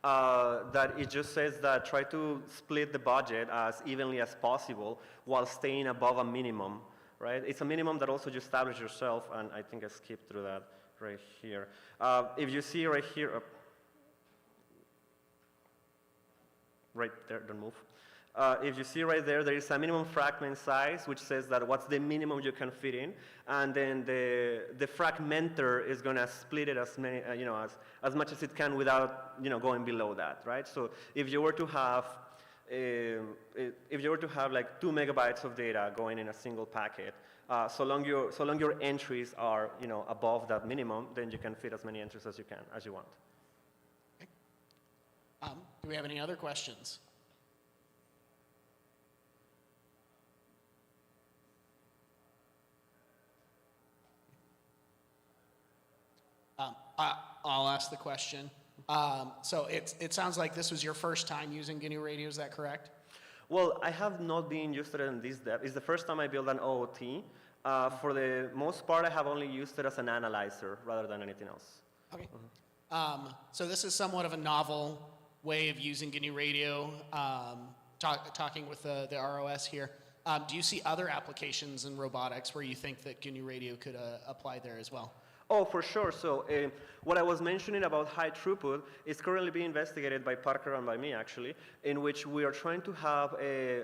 S13: that it just says that try to split the budget as evenly as possible while staying above a minimum, right? It's a minimum that also you establish yourself, and I think I skipped through that right here. If you see right here, right there, don't move. If you see right there, there is a minimum fragment size, which says that what's the minimum you can fit in, and then the fragmenter is going to split it as many, as much as it can without, going below that, right? So if you were to have, like 2 megabytes of data going in a single packet, so long your entries are, above that minimum, then you can fit as many entries as you want.
S23: Okay. Do we have any other questions? I'll ask the question. So it sounds like this was your first time using GNU Radio, is that correct?
S13: Well, I have not been used to it in this depth. It's the first time I built an OOT. For the most part, I have only used it as an analyzer rather than anything else.
S23: Okay. So this is somewhat of a novel way of using GNU Radio, talking with the ROS here. Do you see other applications in robotics where you think that GNU Radio could apply there as well?
S13: Oh, for sure. So what I was mentioning about high throughput is currently being investigated by Parker and by me, actually, in which we are trying to have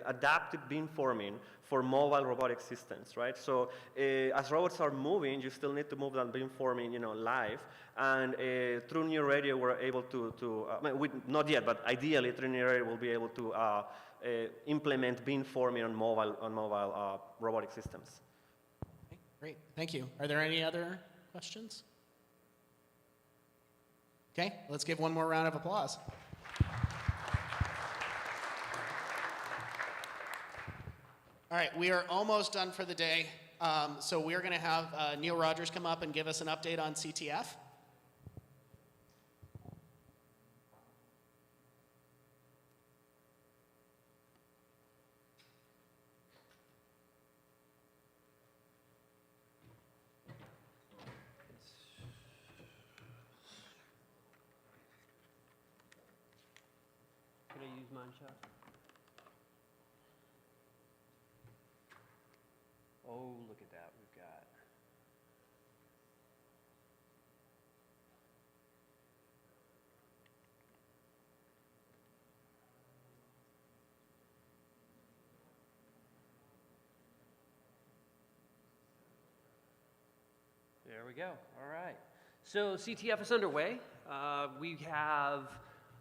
S13: adaptive beamforming for mobile robotic systems, right? So as robots are moving, you still need to move that beamforming, live. And through GNURadio, we're able not yet, but ideally, through GNURadio, we'll be able to implement beamforming on mobile robotic systems.
S23: Okay, great. Thank you. Are there any other questions? Okay, let's give one more round of applause. All right, we are almost done for the day. So we're going to have Neil Rogers come up and give us an update on CTF.
S14: Can I use mine, Chuck? Oh, look at that, we've got. There we go, all right. So CTF is underway. We have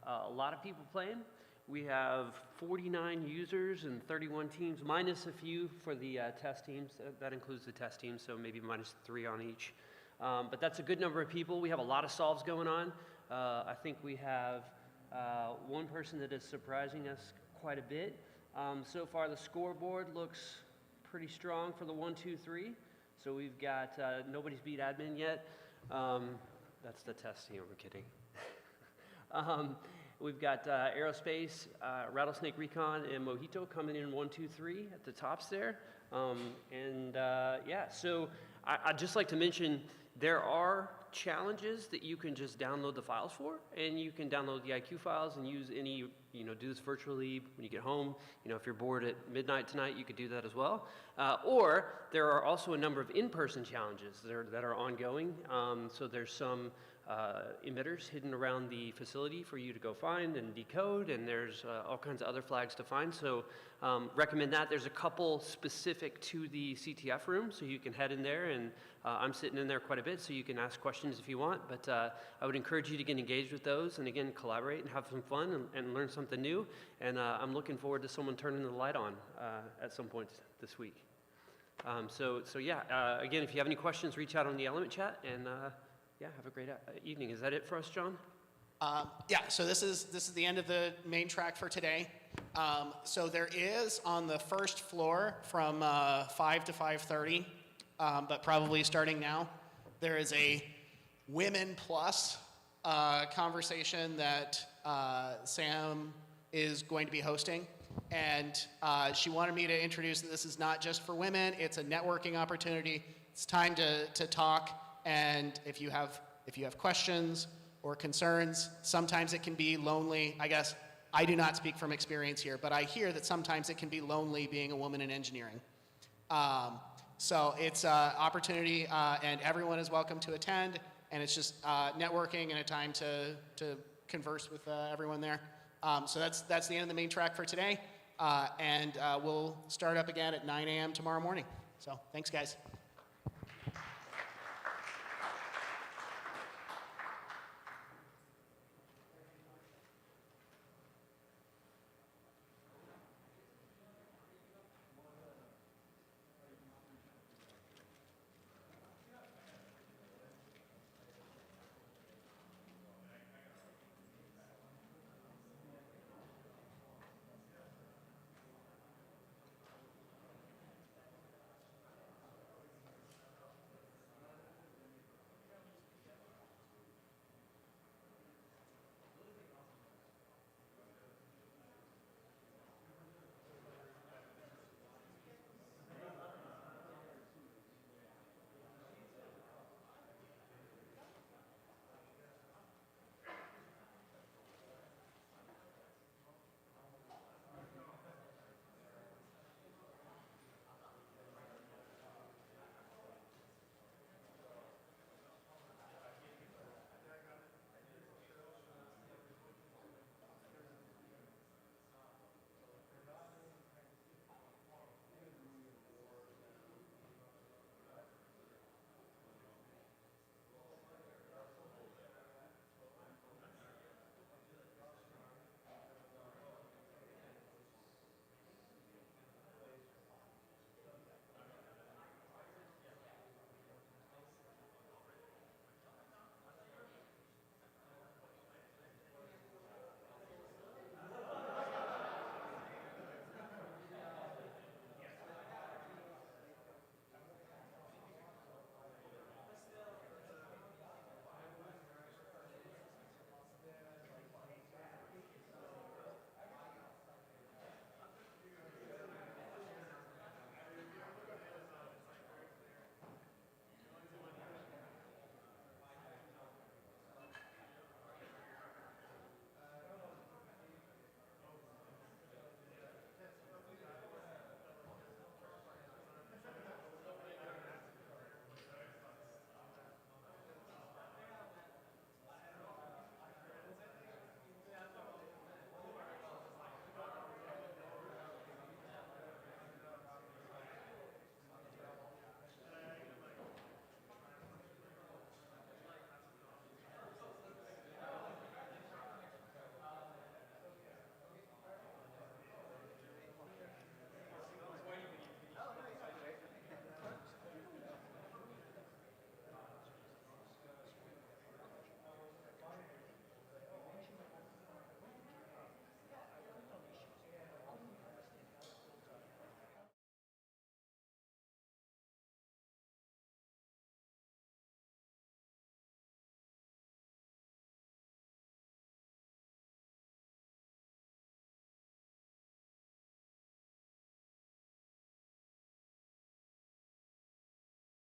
S14: a lot of people playing. We have 49 users and 31 teams, minus a few for the test teams. That includes the test teams, so maybe minus 3 on each. But that's a good number of people. We have a lot of solves going on. I think we have one person that is surprising us quite a bit. So far, the scoreboard looks pretty strong for the 1, 2, 3. So we've got, nobody's beat admin yet. That's the test team, I'm kidding. We've got Aerospace, Rattlesnake Recon, and Mojito coming in 1, 2, 3 at the tops there. Yeah, so I'd just like to mention there are challenges that you can just download the files for, and you can download the IQ files and use any, do this virtually when you get home. If you're bored at midnight tonight, you could do that as well. Or there are also a number of in-person challenges that are ongoing. So there's some emitters hidden around the facility for you to go find and decode, and there's all kinds of other flags to find. So recommend that. There's a couple specific to the CTF room, so you can head in there, and I'm sitting in there quite a bit, so you can ask questions if you want. But I would encourage you to get engaged with those, and again, collaborate and have some fun and learn something new. And I'm looking forward to someone turning the light on at some point this week. So yeah, again, if you have any questions, reach out on the Element chat, and yeah, have a great evening. Is that it for us, John?
S23: Yeah, so this is the end of the main track for today. So there is on the first floor from 5 to 5:30, but probably starting now, there is a Women Plus conversation that Sam is going to be hosting. And she wanted me to introduce that this is not just for women, it's a networking opportunity. It's time to talk. And if you have questions or concerns, sometimes it can be lonely. I guess I do not speak from experience here, but I hear that sometimes it can be lonely being a woman in engineering. So it's an opportunity, and everyone is welcome to attend. And it's just networking and a time to converse with everyone there. So that's the end of the main track for today. And we'll start up again at 9 a.m. tomorrow morning. So thanks, guys.